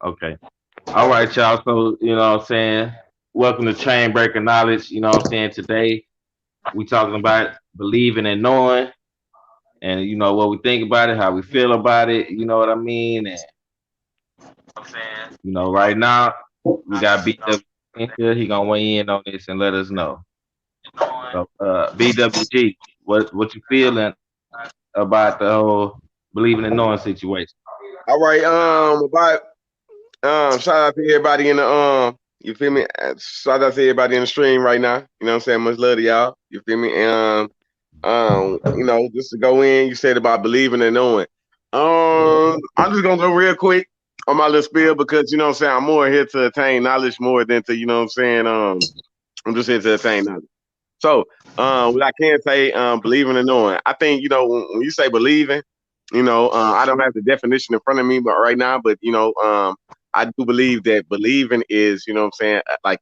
Okay. All right, y'all. So, you know what I'm saying? Welcome to ChainBreaker Knowledge. You know what I'm saying? Today, we talking about believing and knowing and, what we think about it, how we feel about it. You know what I mean? And, right now, we got BW in here. He going to weigh in on this and let us know. So, BWG, what you feeling about the whole believing and knowing situation? All right. About shout out to everybody in the you feel me? Shout out to everybody in the stream right now. You know what I'm saying? Much love to y'all. You feel me? Just to go in, you said about believing and knowing. I'm just gonna go real quick on my little spiel because you know what I'm saying, I'm more here to attain knowledge more than to, you know what I'm saying, I'm just here to attain knowledge. So, what I can say, believing and knowing. I think when you say believing, I don't have the definition in front of me, but right now, but I do believe that believing is, you know what I'm saying, like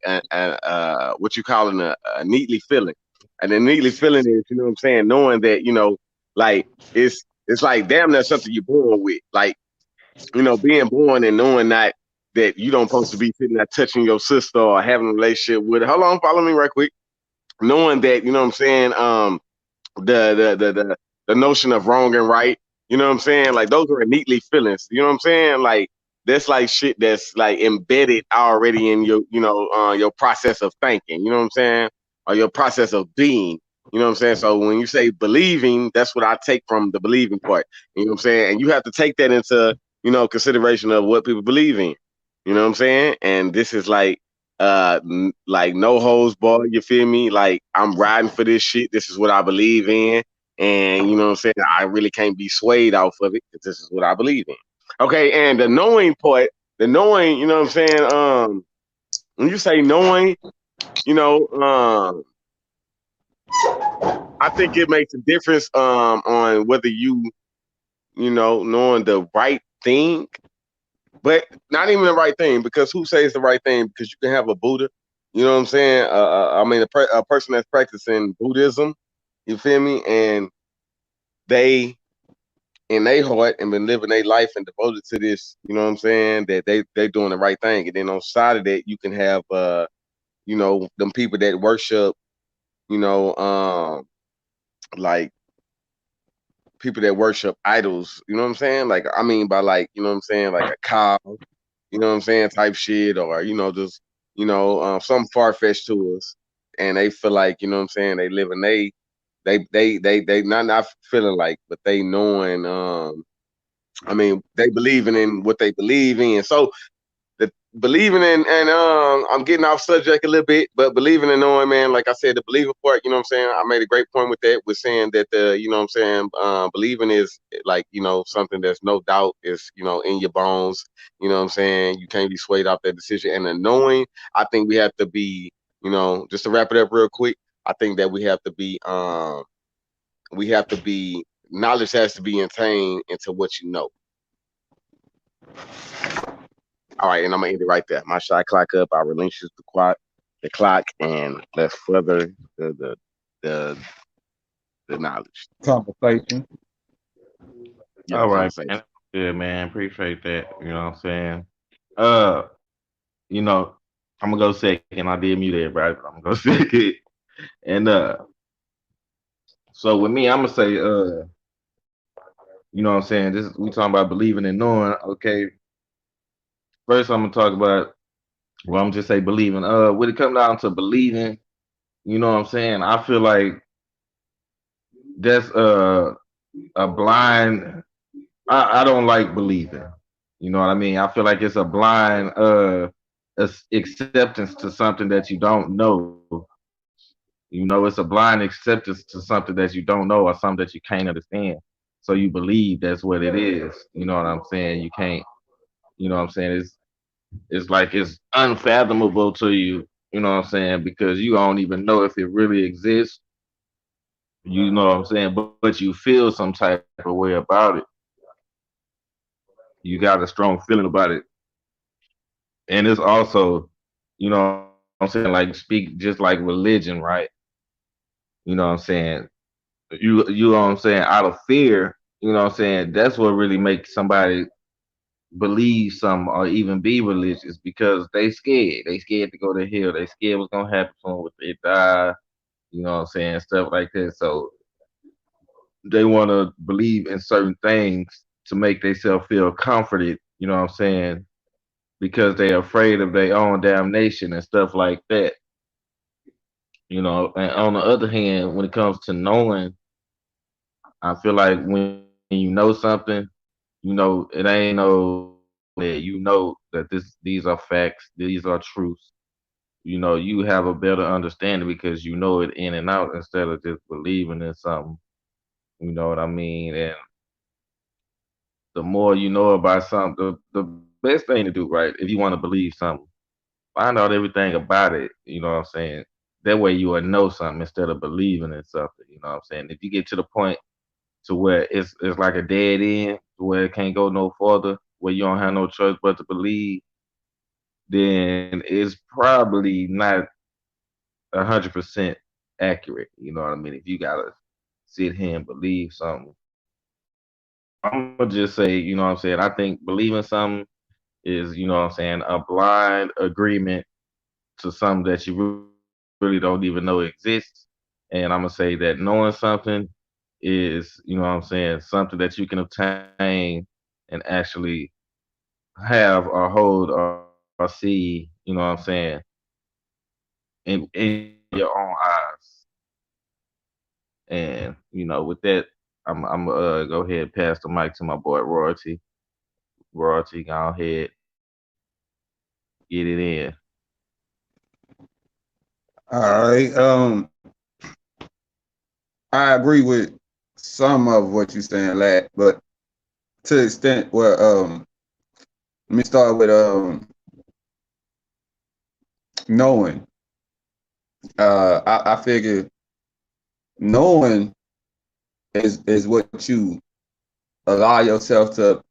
what you calling a neatly feeling, and the neatly feeling is, you know what I'm saying, knowing that like it's like damn, that's something you're born with, like being born and knowing that you don't supposed to be sitting there touching your sister or having a relationship with her. Hold on, follow me right quick, knowing that, you know what I'm saying, the notion of wrong and right, you know what I'm saying? Like those are neatly feelings. You know what I'm saying? Like that's like shit that's like embedded already in your, your process of thinking, you know what I'm saying? Or your process of being. You know what I'm saying? So when you say believing, that's what I take from the believing part. You know what I'm saying? And you have to take that into, consideration of what people believe in. You know what I'm saying? And this is like no holds barred, you feel me? Like I'm riding for this shit. This is what I believe in. And you know what I'm saying? I really can't be swayed off of it because this is what I believe in. Okay, and the knowing part, the knowing, you know what I'm saying? When you say knowing, you know, um, I think it makes a difference on whether knowing the right thing, but not even the right thing, because who says the right thing? Because you can have a Buddha, you know what I'm saying? I mean, a person that's practicing Buddhism, you feel me? And they in their heart and been living their life and devoted to this, you know what I'm saying? That they doing the right thing. And then on the side of that, you can have them people that worship, you know, like people that worship idols, you know what I'm saying? Like I mean by like, you know what I'm saying, like a cow, you know what I'm saying, type shit, or just some far fetched to us, and they feel like, you know what I'm saying, they living they not feeling like, but they knowing, I mean, they believing in what they believe in. So the believing in, and I'm getting off subject a little bit, but believing and knowing, man, like I said, the believing part, you know what I'm saying, I made a great point with that, with saying that the, you know what I'm saying, believing is like, something that's no doubt is, in your bones, you know what I'm saying, you can't be swayed off that decision. And the knowing, I think we have to be, just to wrap it up real quick, I think that we have to be, knowledge has to be attained into what you know. All right, and I'm gonna end it right there. My shot clock up. I relinquish the clock, and let's further the the the knowledge. Conversation. Yeah, the All right, conversation. man. Good, man. Appreciate that. You know what I'm saying? Uh, you know, I'm gonna go second. I did mute everybody, but I'm gonna go second. And so with me, I'm gonna say, what I'm saying, this we talking about believing and knowing. Okay, first I'm gonna talk about, well, I'm just say believing. When it come down to believing, you know what I'm saying, I feel like that's a blind. I don't like believing. You know what I mean? I feel like it's a blind acceptance to something that you don't know. You know, it's a blind acceptance to something that you don't know or something that you can't understand. So you believe that's what it is. You know what I'm saying? You can't. You know what I'm saying? It's like it's unfathomable to you. You know what I'm saying? Because you don't even know if it really exists. You know what I'm saying? But you feel some type of way about it. You got a strong feeling about it, and it's also, you know what I'm saying, like speak just like religion, right? You know what I'm saying? You know what I'm saying, out of fear, you know what I'm saying, that's what really makes somebody believe something or even be religious because they scared. They scared to go to hell. They scared what's gonna happen to them if they die. You know what I'm saying? Stuff like that. So they want to believe in certain things to make themselves feel comforted. You know what I'm saying? Because they're afraid of their own damnation and stuff like that. You know, and on the other hand, when it comes to knowing, I feel like when you know something, you know it ain't no that you know that these are facts, these are truths. You know, you have a better understanding because you know it in and out instead of just believing in something. You know what I mean? And the more you know about something, the best thing to do, right? If you want to believe something, find out everything about it. You know what I'm saying? That way you will know something instead of believing in something. You know what I'm saying? If you get to the point to where it's like a dead end, where it can't go no further, where you don't have no choice but to believe, then it's probably not 100% accurate. You know what I mean? If you gotta sit here and believe something. So I'm gonna just say, you know what I'm saying? I think believing something is, you know what I'm saying, a blind agreement to something that you really don't even know exists. And I'm gonna say that knowing something is, you know what I'm saying, something that you can obtain and actually have or hold or see, you know what I'm saying, in your own eyes. And, you know, with that, I'm go ahead and pass the mic to my boy Royalty. Royalty, go ahead, get it in. All right. I agree with some of what you're saying, lad, but to the extent where let me start with knowing. I figure knowing is what you allow yourself to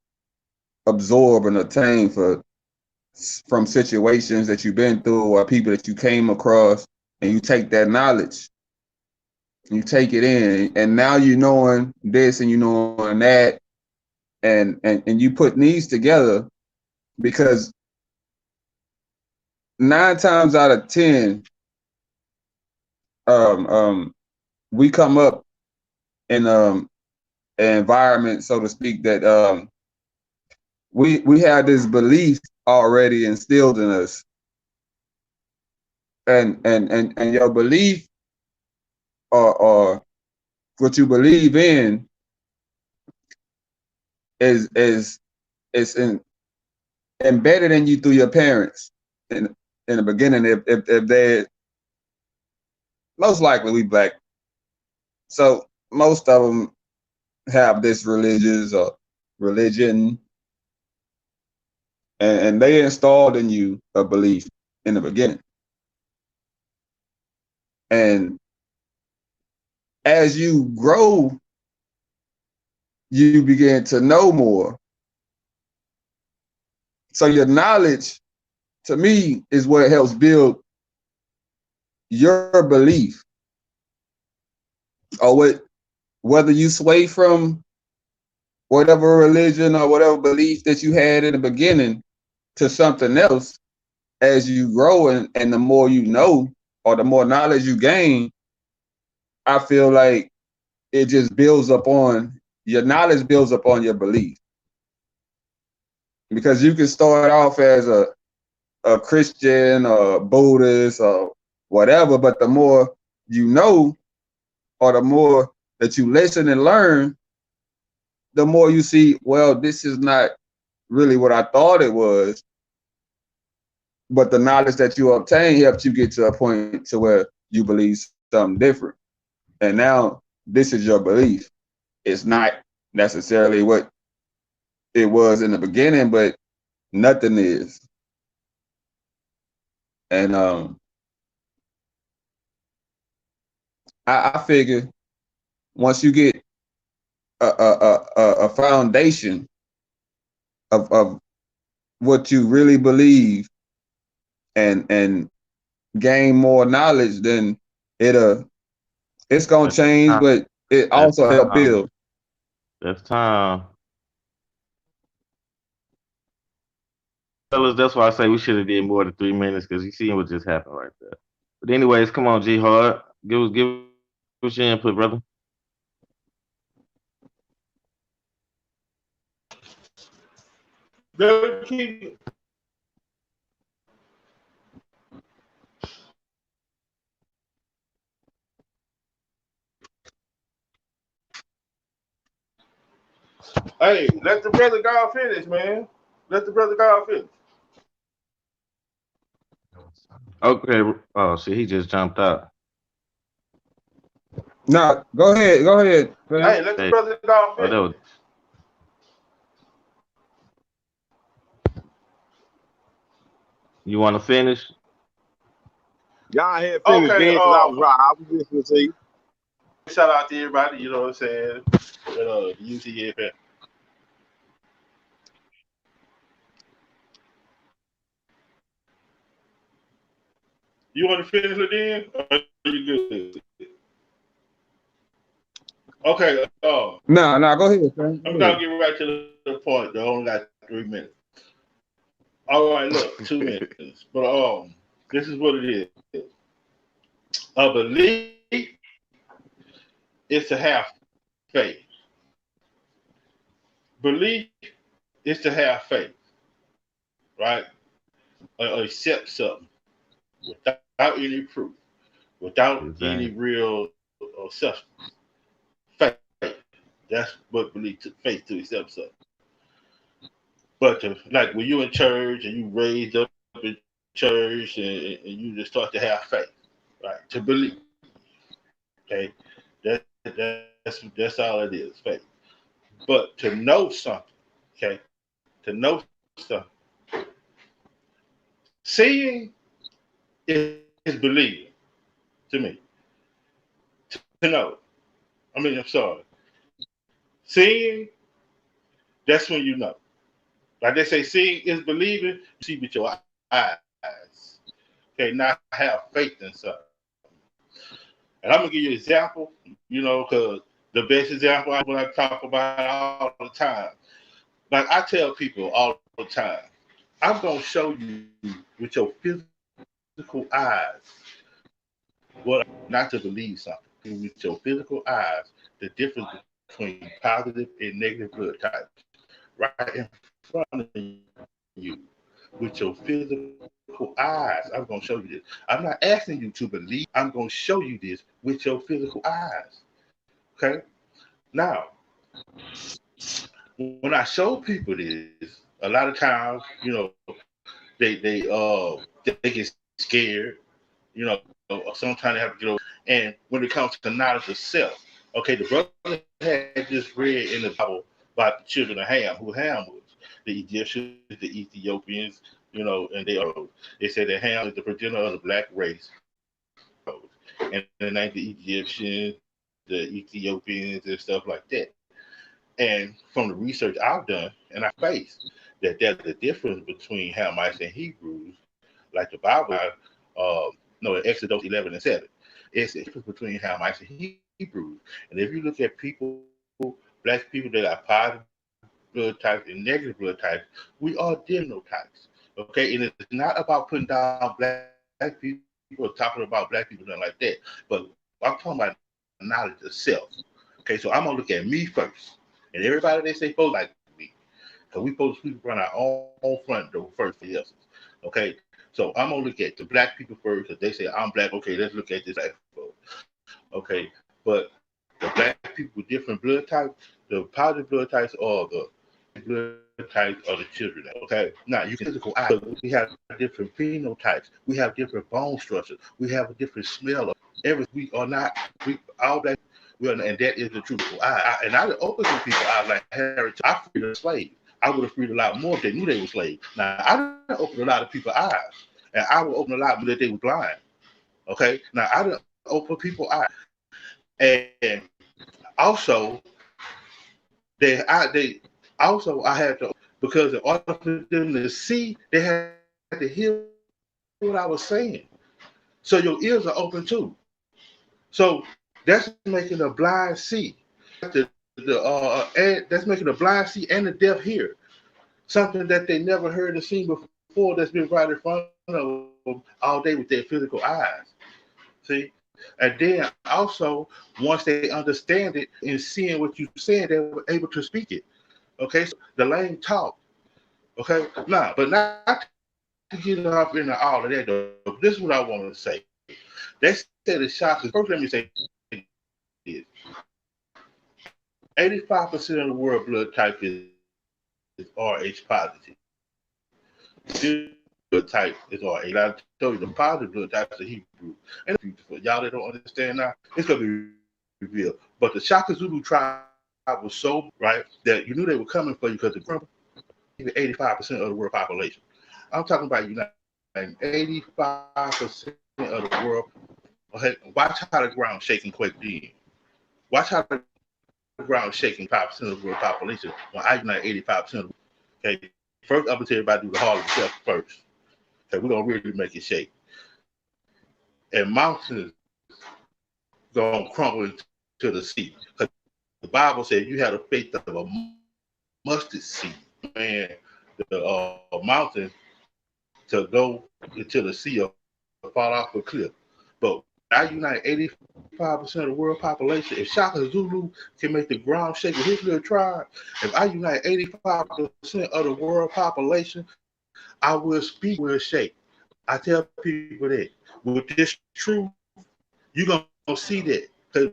absorb and attain from situations that you've been through or people that you came across, and you take that knowledge, you take it in, and now you knowing this and you knowing that, and you put these together because 9 times out of 10, we come up in an environment, so to speak, that we have this belief already instilled in us, and your belief or what you believe in is is embedded in you through your parents in the beginning. If they most likely we black, so most of them have this religious or religion, and they installed in you a belief in the beginning. And as you grow, you begin to know more. So your knowledge, to me, is what helps build your belief, or whether you sway from whatever religion or whatever belief that you had in the beginning to something else. As you grow and the more you know or the more knowledge you gain, I feel like it just builds upon your knowledge, builds upon your belief. Because you can start off as a Christian or Buddhist or whatever, but the more you know or the more that you listen and learn, the more you see, well, this is not really what I thought it was, but the knowledge that you obtain helps you get to a point to where you believe something different. And now this is your belief. It's not necessarily what it was in the beginning, but nothing is. And I figure once you get a foundation of what you really believe and gain more knowledge, then it's gonna That's change, time. but it That's also help time. build. That's time. fellas, that's why I say we should have did more than 3 minutes because you see what just happened right there. But anyways, come on, G Hard. Give us your input, brother. Better keep. Hey, let the brother God finish, man. Let the brother God finish. Okay. Oh shit, he just jumped out. Nah, go ahead. Go ahead. Go ahead. Hey, let the Hey, brother God oh, that finish. was you want to finish? Y'all had finished Okay, then because I was listening to you. shout out to everybody, you know what I'm saying? UTF. You want to finish it then? Or are you good? Okay, Nah, go ahead, son. Go I'm ahead. gonna get right to the point. Though. I only got 3 minutes. All right, look, 2 minutes. But this is what it is. A belief is to have faith. Belief is to have faith, right? Or accept something without any proof, without any Exactly. real substance. Faith. That's what belief to faith to accept something. But like when you in church and you raised up in church and you just start to have faith, right? To believe. Okay. That's all it is, faith. But to know something, okay, to know something, seeing is believing to me. To know. I'm sorry. Seeing, that's when you know. Like they say, seeing is believing. You see with your eyes. Okay, not have faith in something. And I'm gonna give you an example, because the best example I when I talk about all the time. Like I tell people all the time, I'm gonna show you with your physical eyes what not to believe something. With your physical eyes, the difference between positive and negative blood types. Right in front of you with your physical eyes. I'm going to show you this. I'm not asking you to believe. I'm going to show you this with your physical eyes. Okay. Now, when I show people this, a lot of times, they get scared. Sometimes they have to get over. And when it comes to knowledge of self, okay, the brother had just read in the Bible about the children of Ham, who Ham was. The Egyptians, the Ethiopians, they said that Ham is the progenitor of the black race. And then like the Egyptians, the Ethiopians, and stuff like that. And from the research I've done, and I face that there's a difference between Hamites and Hebrews, like the Bible, no, in Exodus 11 and 7. It's a difference between Hamites and Hebrews. And if you look at people, black people that are positive blood types and negative blood types, we are genotypes. Okay, and it's not about putting down black people or talking about black people, nothing like that. But I'm talking about knowledge of self. Okay, so I'm gonna look at me first. And everybody they say folks like me. Because we supposed to sweep around our own front door first for the others. Okay. So I'm gonna look at the black people first because they say I'm black. Okay, let's look at this black folk. Okay. But the black people with different blood types, the positive blood types or the negative blood types are the children. Okay. Now you can physical eye. We have different phenotypes. We have different bone structures. We have a different smell of everything. We all black. And that is the truthful eye. And I would open some people eyes like Harry. I freed a slave. I would have freed a lot more if they knew they were slaves. Now I didn't open a lot of people's eyes, and I would open a lot more that they were blind. Okay. Now I didn't open people's eyes, and also they also I had to because in order for them to see, they had to hear what I was saying. So your ears are open too. So that's making a blind see. That's making a blind see and the deaf hear something that they never heard or seen before. full that's been right in front of them all day with their physical eyes. See? And then also, once they understand it and seeing what you said, they were able to speak it. Okay, so the lame talk. Okay, now, but not to get off into all of that though. This is what I want to say. They said the shots. First, let me say this: 85% of the world blood type is Rh positive. This blood type is Rh. I told you the positive blood type is a Hebrew. And for y'all that don't understand now, it's gonna be revealed. But the Shaka Zulu tribe was so right that you knew they were coming for you because the even 85% of the world population. I'm talking about United. 85% of the world. Okay, watch how the ground shaking quake then. Watch how the ground shaking 5% of the world population when I unite 85% of the world. Okay. First, I'm gonna tell everybody to do the Harlem Shake first. Okay, we're gonna really make it shake. And mountains gonna crumble into the sea. Because the Bible said you had the faith of a mustard seed. Man, the mountain to go into the sea or fall off a cliff. But I unite 85% of the world population. If Shaka Zulu can make the ground shake with his little tribe, if I unite 85% of the world population, I will speak, will shake. I tell people that with this truth, you're gonna see that. Cause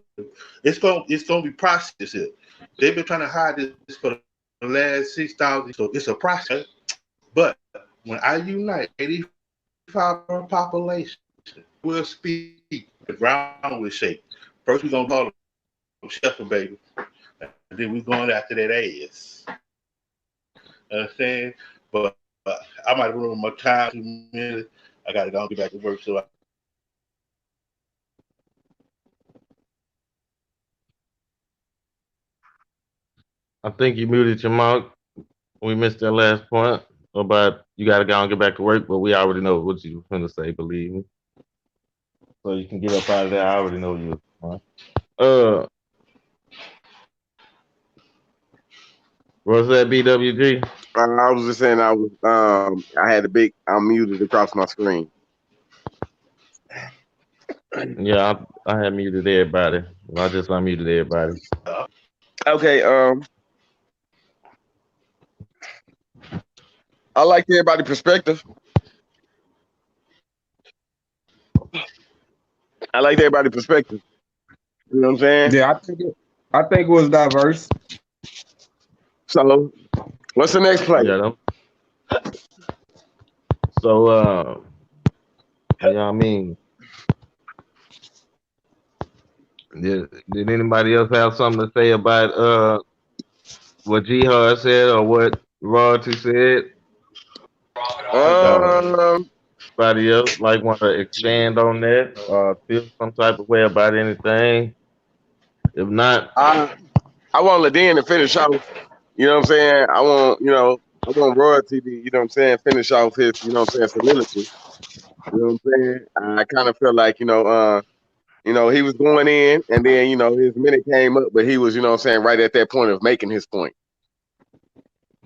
it's gonna be processed here. They've been trying to hide this for the last 6,000, so it's a process. But when I unite 85% population, will speak. The ground will shake. First, we're gonna call them shepherd baby, and then we're going after that ass. Understand? But I might have run over my time 2 minutes. I gotta go and get back to work. So I think you muted your mic. We missed that last point about you got to go and get back to work, but we already know what you were going to say, believe me. So you can get up out of there. I already know you. What's that, BWG? I was just saying I had I'm muted across my screen. Yeah, I had muted everybody. I just unmuted everybody. Okay, I like everybody's perspective. I like everybody's perspective. You know what I'm saying? Yeah, I think it was diverse. So, what's the next play? Yeah. So, yeah, I mean, did anybody else have something to say about what Jihad said or what Royalty said? Anybody else like want to expand on that or feel some type of way about anything? If not, I want Ladin to finish off. You know what I'm saying? I want Royalty to, you know what I'm saying, finish off his, you know what I'm saying, soliloquy. You know what I'm saying? I kind of feel like, he was going in and then, his minute came up, but he was, you know what I'm saying, right at that point of making his point.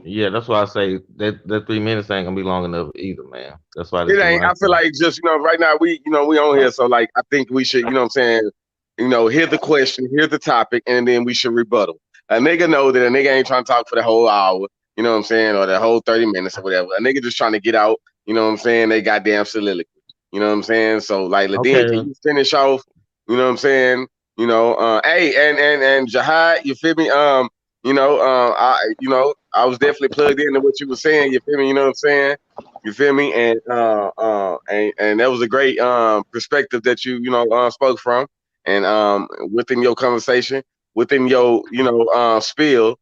yeah, that's why I say that 3 minutes ain't gonna be long enough either, man. That's why It ain't. I feel like just, right now we on here, so like I think we should, you know what I'm saying, hear the question, hear the topic, and then we should rebuttal. A nigga know that a nigga ain't trying to talk for the whole hour, you know what I'm saying, or the whole 30 minutes or whatever. A nigga just trying to get out, you know what I'm saying, they goddamn soliloquy. You know what I'm saying? So like Ladin, can you finish off, you know what I'm saying? Hey, and Jihad, you feel me? I was definitely plugged into what you were saying, you feel me? You know what I'm saying? You feel me? And that was a great perspective that you spoke from, and within your conversation, within your spiel.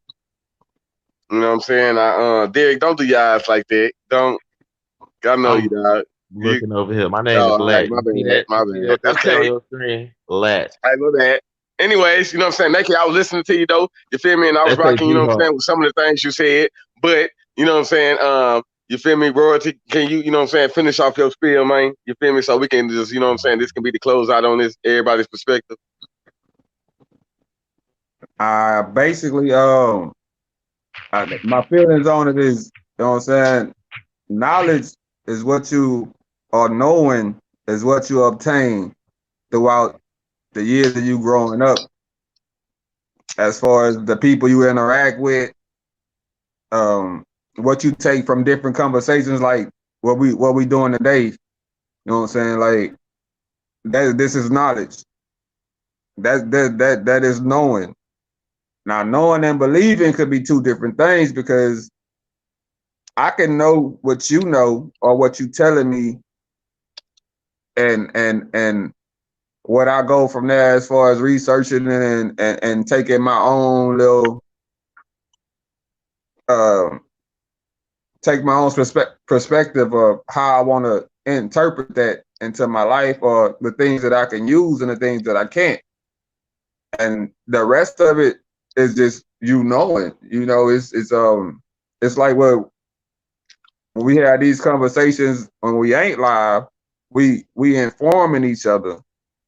You know what I'm saying? Derek, don't do your eyes like that. Don't. I know you, dog. Looking over here. My name is Lat. My bad. My bad. Okay. On your screen? Lat. I know that. Anyways, you know what I'm saying? Naked, I was listening to you though. You feel me? And I was rocking, you know what I'm saying, with some of the things you said. But you know what I'm saying? You feel me, Royalty? Can you know what I'm saying, finish off your spiel, man? You feel me? So we can just, you know what I'm saying, this can be the closeout on this, everybody's perspective. Basically, my feelings on it is, you know what I'm saying, knowledge is what you are knowing is what you obtain throughout the years of you growing up, as far as the people you interact with, um, what you take from different conversations, like what we doing today. You know what I'm saying? Like this is knowledge. That is knowing. Now, knowing and believing could be two different things, because I can know what you know or what you telling me, and what I go from there as far as researching and taking my own little um take my own perspective of how I want to interpret that into my life, or the things that I can use and the things that I can't. And the rest of it is just you knowing. It's like when we have these conversations when we ain't live, we informing each other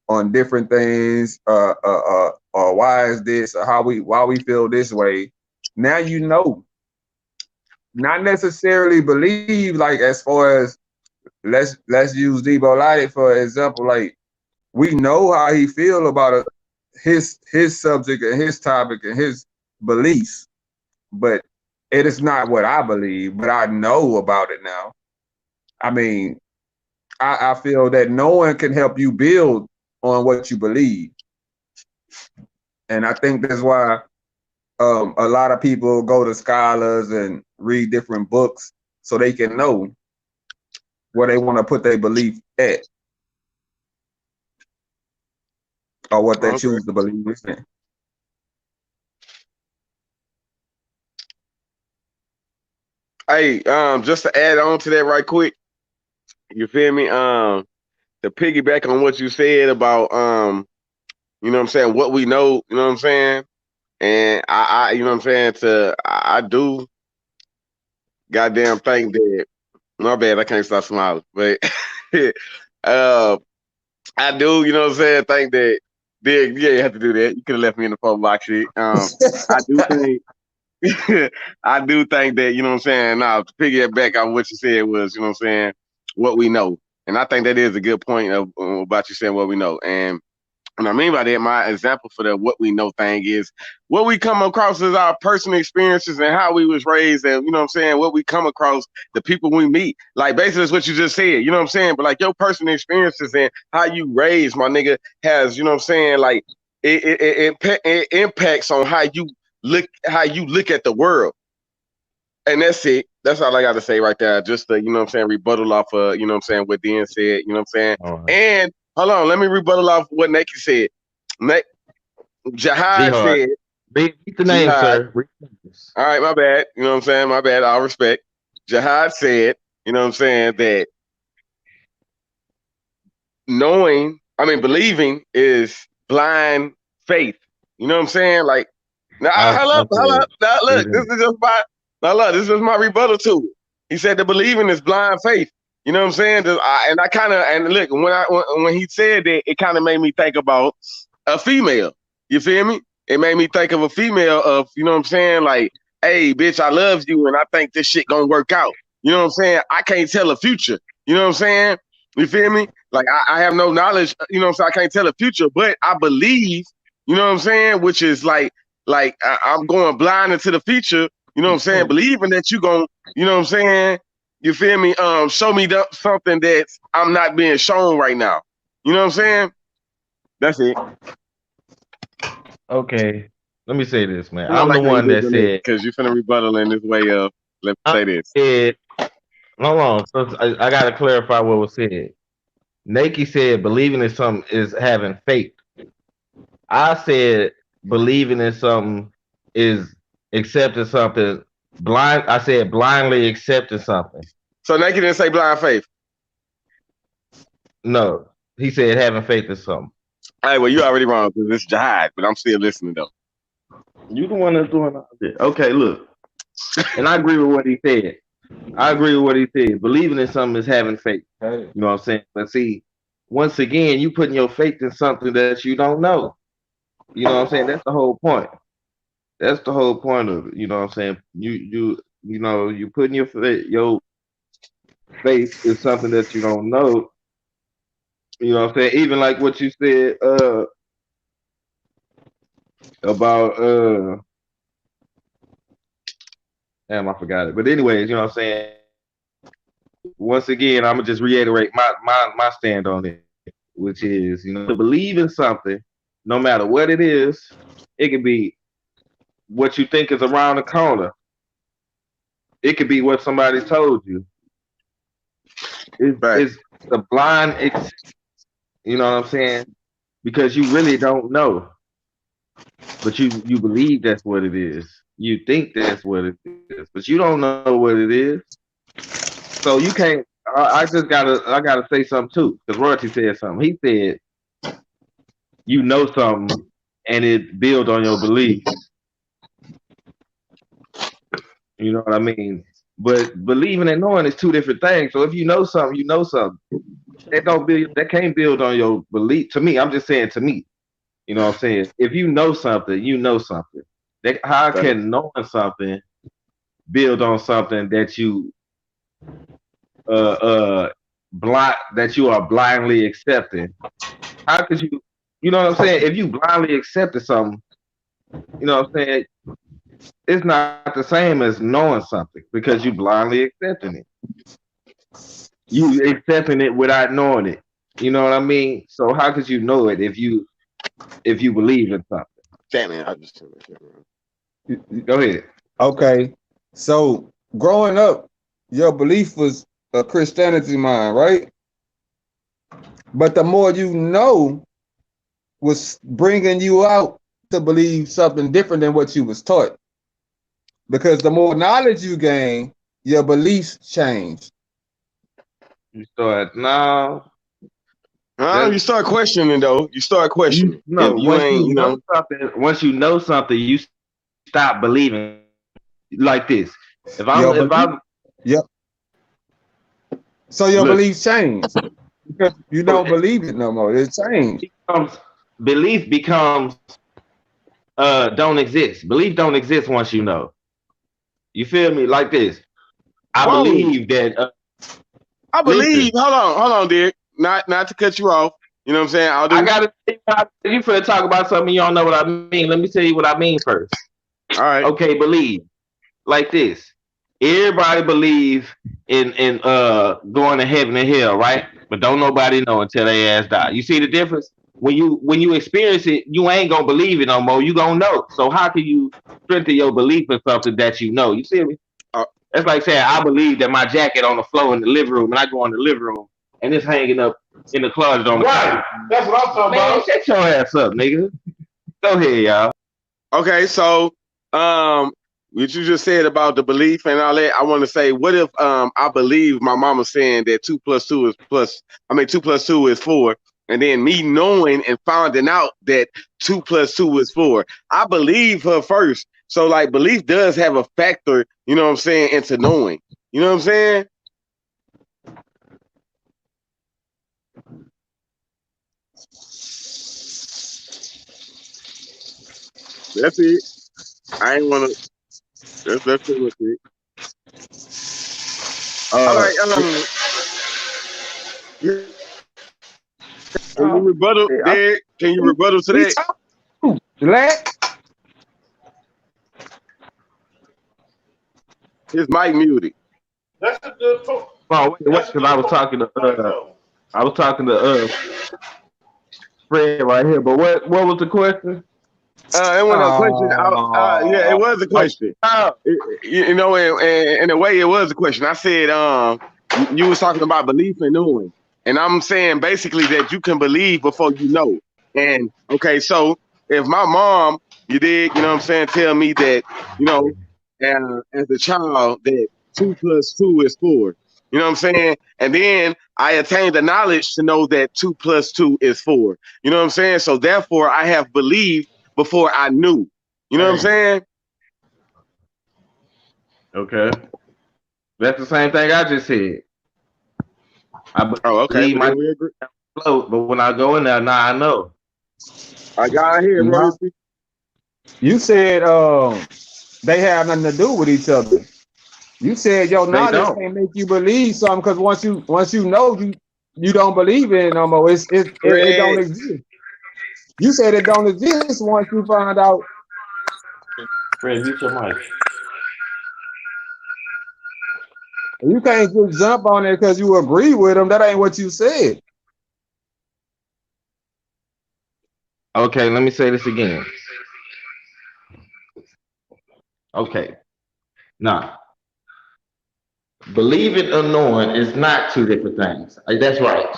on different things, or why is this, or why we feel this way. Now you know, not necessarily believe, like as far as let's use Debo Light for example. Like, we know how he feel about his subject and his topic and his beliefs, but it is not what I believe, but I know about it now. I mean, I feel that no one can help you build on what you believe. And I think that's why a lot of people go to scholars and read different books so they can know where they want to put their belief at, or what they Okay. choose to believe in. Hey, just to add on to that right quick, you feel me? To piggyback on what you said about you know what I'm saying, what we know, you know what I'm saying? And I you know what I'm saying, I do goddamn think that, my bad, I can't stop smiling. But uh I do, you know what I'm saying, think that yeah, you have to do that. You could have left me in the phone box shit. I do think I do think that, you know what I'm saying, now to piggyback on what you said was, you know what I'm saying, what we know. And I think that is a good point of about you saying what we know. And I mean by that, my example for the what we know thing is what we come across as our personal experiences and how we was raised, and you know what I'm saying, what we come across, the people we meet. Like basically that's what you just said, you know what I'm saying? But like your personal experiences and how you raised, my nigga, has, you know what I'm saying, like it impacts on how you look at the world. And that's it. That's all I got to say right there. Just to, you know what I'm saying, rebuttal off of, you know what I'm saying, what Dan said, you know what I'm saying? All right. And hold on, let me rebuttal off what Nike said. Jihad Jihad. said, Read the name, Jihad, sir. Read the names. all right, my bad. You know what I'm saying? My bad. All respect. Jihad said, you know what I'm saying, that believing is blind faith. You know what I'm saying? Like, now, I hold said, up. Now, read look, him. this is my rebuttal to it. He said the believing is blind faith. You know what I'm saying? And I kind of, and look, when he said that, it kind of made me think about a female. You feel me? It made me think of a female of, you know what I'm saying? Like, hey, bitch, I love you, and I think this shit gonna work out. You know what I'm saying? I can't tell the future. You know what I'm saying? You feel me? Like, I have no knowledge, you know what I'm saying? I can't tell the future, but I believe, you know what I'm saying? Which is like I'm going blind into the future, you know what I'm saying? Believing that you going, you know what I'm saying? You feel me? Show me something that I'm not being shown right now. You know what I'm saying? That's it. Okay. Let me say this, man. I don't I'm the like how you one did that it said, because you're finna rebuttal in this way of, let me I say this. said, hold on. So I got to clarify what was said. Nike said believing in something is having faith. I said believing in something is accepting something blind. I said blindly accepting something. So Nike didn't say blind faith. No, he said having faith in something. All right, well, you already wrong because it's jihad, but I'm still listening though. You the one that's doing all this. Okay, look, and I agree with what he said. I agree with what he said. Believing in something is having faith. Hey, You know what I'm saying? But see, once again, you putting your faith in something that you don't know. You know what I'm saying? That's the whole point. That's the whole point of it. You know what I'm saying? You putting your faith is something that you don't know. You know what I'm saying? Even like what you said about damn, I forgot it. But anyways, you know what I'm saying? Once again, I'm gonna just reiterate my stand on it, which is, you know, to believe in something, no matter what it is, it could be what you think is around the corner. It could be what somebody told you. Right. It's the blind you know what I'm saying? Because you really don't know. But you believe that's what it is. You think that's what it is, but you don't know what it is. So you can't. I gotta say something too, because Royalty said something. He said you know something, and it build on your belief. You know what I mean? But believing and knowing is two different things. So if you know something, you know something. That don't build. That can't build on your belief. To me, I'm just saying. To me, you know what I'm saying? If you know something, you know something. How Right. can knowing something build on something that you blind that you are blindly accepting? How could you? You know what I'm saying? If you blindly accepted something, you know what I'm saying? It's not the same as knowing something because you blindly accepting it. You accepting it without knowing it. You know what I mean? So how could you know it if you believe in something? Damn it! I just Go ahead. Okay. So growing up, your belief was a Christianity mind, right? But the more you know was bringing you out to believe something different than what you was taught. Because the more knowledge you gain, your beliefs change. You start now. You That's start questioning though. You start you questioning if know. you Once ain't, you know something, you stop believing. Like this. Your If belief, I'm yep. So your look, beliefs change because you don't believe it no more. It changed. becomes belief becomes don't exist. Belief don't exist once you know. You feel me? Like this. I whoa. believe that. I believe. Listen, Hold on, Dick. Not to cut you off. You know what I'm saying? I'll I do. gotta. You finna talk about something you don't know what I mean. Let me tell you what I mean first. All right. Okay, believe like this. Everybody believe in going to heaven and hell, right? But don't nobody know until they ass die. You see the difference? When you experience it, you ain't gonna believe it no more. You gonna know. So how can you strengthen your belief in something that you know? You see me? Uh, That's like saying I believe that my jacket on the floor in the living room, and I go in the living room and it's hanging up in the closet on the Right. That's what I'm talking man. about. Shut your ass up, nigga. Go ahead, y'all. okay. So, what you just said about the belief and all that, I want to say, what if I believe my mama saying that 2 plus 2 is 4, and then me knowing and finding out that 2 plus 2 is 4. I believe her first. So like belief does have a factor, you know what I'm saying, into knowing. You know what I'm saying? That's it. I ain't wanna that's pretty much it. All Uh, right, can you Oh, rebuttal yeah, there? Can you rebuttal to we that? talk. Let His mic muted. That's a good point. oh, wait, That's a because good point though. I was talking to Fred right here. But what was the question? It wasn't a question. Yeah, it oh, was a question. Oh, You know, in a way, it was a question. I said, you was talking about belief and knowing, and I'm saying basically that you can believe before you know. And okay, so if my mom, you did, you know what I'm saying, tell me that, you know, as a child that 2 plus 2 is 4. You know what I'm saying? And then I attained the knowledge to know that 2 plus 2 is 4. You know what I'm saying? So therefore, I have believed before I knew. You know what I'm saying? okay. That's the same thing I just said. I Oh, okay. believe Well, my then we agree. float, but when I go in there, now I know. I got here, no. Royalty. You said they have nothing to do with each other. You said your They knowledge don't. can't make you believe something because once you know you don't believe in it no more. It don't Craig. exist. You said it don't exist once you find out. Fred, mute your mic. You can't just jump on it because you agree with them. That ain't what you said. Okay, let me say this again. Okay. Now, believing or knowing is not two different things. That's right.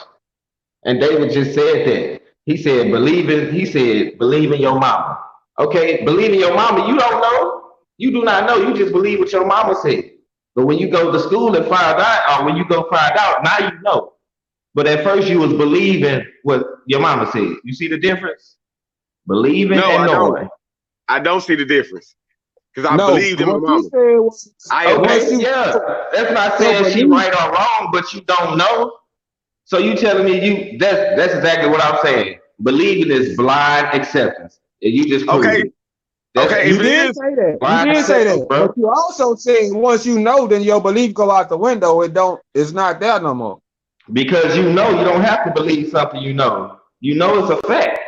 And David just said that. He said, believe in your mama. Okay, believe in your mama, you don't know. You do not know. You just believe what your mama said. But when you go to school and find out, or when you go find out, now you know. But at first you was believing what your mama said. You see the difference? Believing No, and I don't. knowing. I don't see the difference because I No, believed in my what you mama. said was I once Okay, admit. you yeah. That's not so saying she believe. right or wrong, but you don't know. So you telling me that's exactly what I'm saying. Believing is blind acceptance. And you just proved Okay, it. That's okay. If You it did is, say that. You blind did say acceptance, that. But bro. you also said once you know, then your belief go out the window. It's not there no more. Because you know you don't have to believe something you know. You know it's a fact.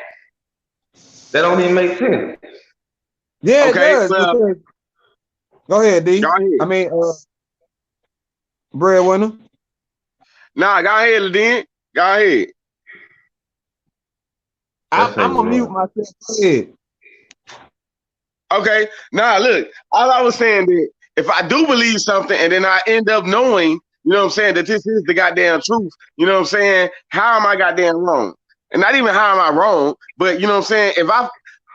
That don't even make sense. Yeah, it okay. does. Well, Because go ahead, go D. ahead. I mean, breadwinner. Nah, go ahead, then. Go ahead. Let's say I'm gonna mute Lord. myself. Go ahead. Okay. Nah, look. All I was saying that if I do believe something and then I end up knowing, you know what I'm saying, that this is the goddamn truth, you know what I'm saying? How am I goddamn wrong? And not even how am I wrong, but you know what I'm saying?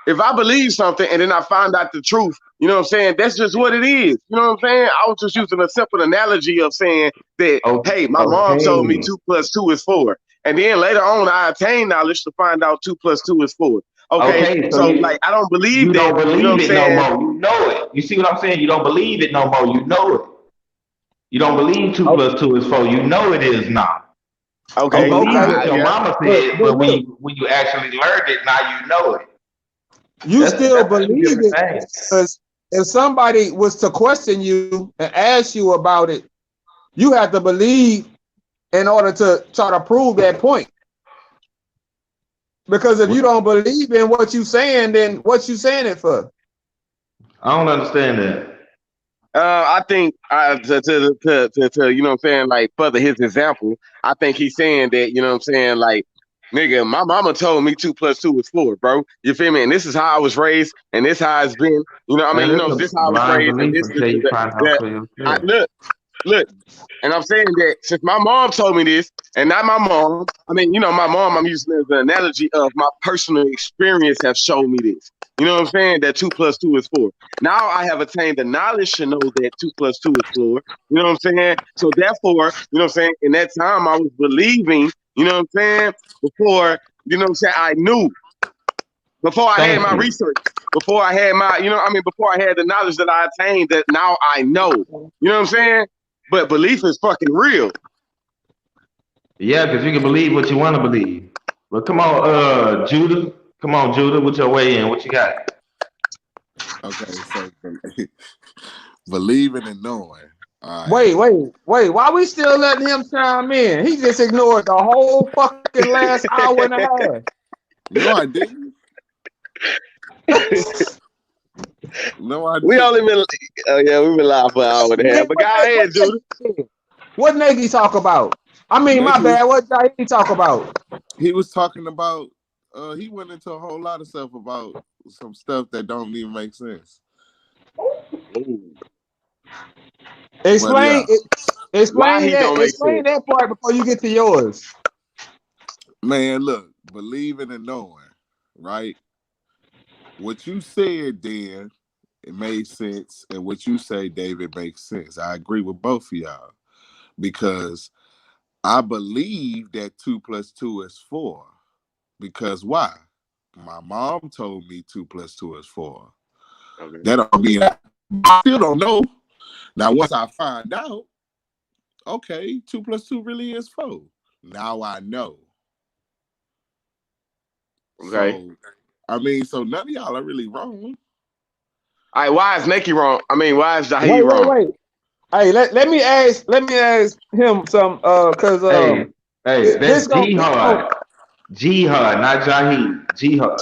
If I believe something and then I find out the truth, you know what I'm saying? That's just what it is. You know what I'm saying? I was just using a simple analogy of saying that, hey, my mom told me Okay. 2 + 2 is 4. And then later on, I attained knowledge to find out 2 + 2 is 4. Okay, Okay, so so like I don't believe you that, don't you know what I'm believe it no saying? more. You know it. You see what I'm saying? You don't believe it no more. You know it. You don't believe two Oh, plus two is four. You know it is not. You Okay, believe okay, what your yeah. mama but said, but look, when you actually learned it, now you know it. you still That's two believe different it things. because if somebody was to question you and ask you about it, you have to believe in order to try to prove that point. Because if you don't believe in what you saying, then what you saying it for? I don't understand that. I think to you know what I'm saying, like further his example, I think he's saying that, you know what I'm saying, like, nigga, my mama told me 2 + 2 is 4, bro. You feel me? And this is how I was raised, and this how it's been. You know, I mean, Man, you it's know, a this how I was blind raised, and belief this until is you find out that for I yourself. look, and I'm saying that since my mom told me this, and not my mom, I mean, you know, my mom, I'm using it as an analogy of my personal experience have shown me this. You know what I'm saying? That 2 + 2 is 4. Now I have attained the knowledge to know that 2 + 2 is 4. You know what I'm saying? So therefore, you know what I'm saying? In that time, I was believing, you know what I'm saying? Before, you know what I'm saying? I knew before I had Thank my you. research, before I had my, you know, I mean, before I had the knowledge that I attained, that now I know. You know what I'm saying? But belief is fucking real. Yeah, because you can believe what you want to believe. But come on, Judah. Come on, Judah, with your way in. What you got? Okay, so believing and knowing. All right. Wait. Why we still letting him chime in? He just ignored the whole fucking last hour and a half. No, I didn't. No, I We didn't. only been, oh yeah, we've been live for an hour and a half. Man, But go ahead, Judah. What Nagy talk about? I mean, my Nigga bad. was What Jahi talk about? he was talking about he went into a whole lot of stuff about some stuff that don't even make sense. Ooh. But yeah, Why he don't make Explain sense? that part before you get to yours. man, look, believing and knowing, right? What you said, Dan, it made sense, and what you say, David, makes sense. I agree with both of y'all because I believe that 2 + 2 is 4. Because why? My mom told me 2 + 2 is 4. Okay. That don't mean I still don't know. Now, once I find out, okay, 2 + 2 really is 4. Now I know. Okay. So, I mean, so none of y'all are really wrong. All right, why is Nikki wrong? I mean, why is Jahi Wait, wait, wrong? wait. Hey, let me ask him some cause Hey, hey, this that's gonna jihad. Jihad, not Jahid. Jihad.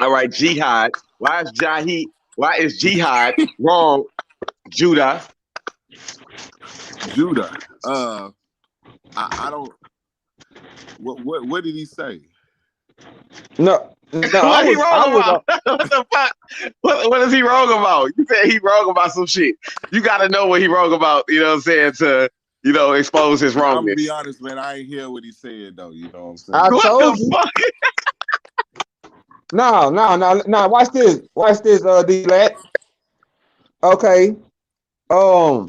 All right, jihad. Why is jihad wrong, Judah? Judah. I don't. What did he say? no What he I wrong was about? What the fuck? What is he wrong about? You said he wrong about some shit. You got to know what he wrong about. You know what I'm saying? To expose his I'm gonna be wrongness. honest, man. I ain't hear what he said though. You know what I'm I saying? What told the you. fuck? No, watch this. Watch this, D-Lat. Okay. Um,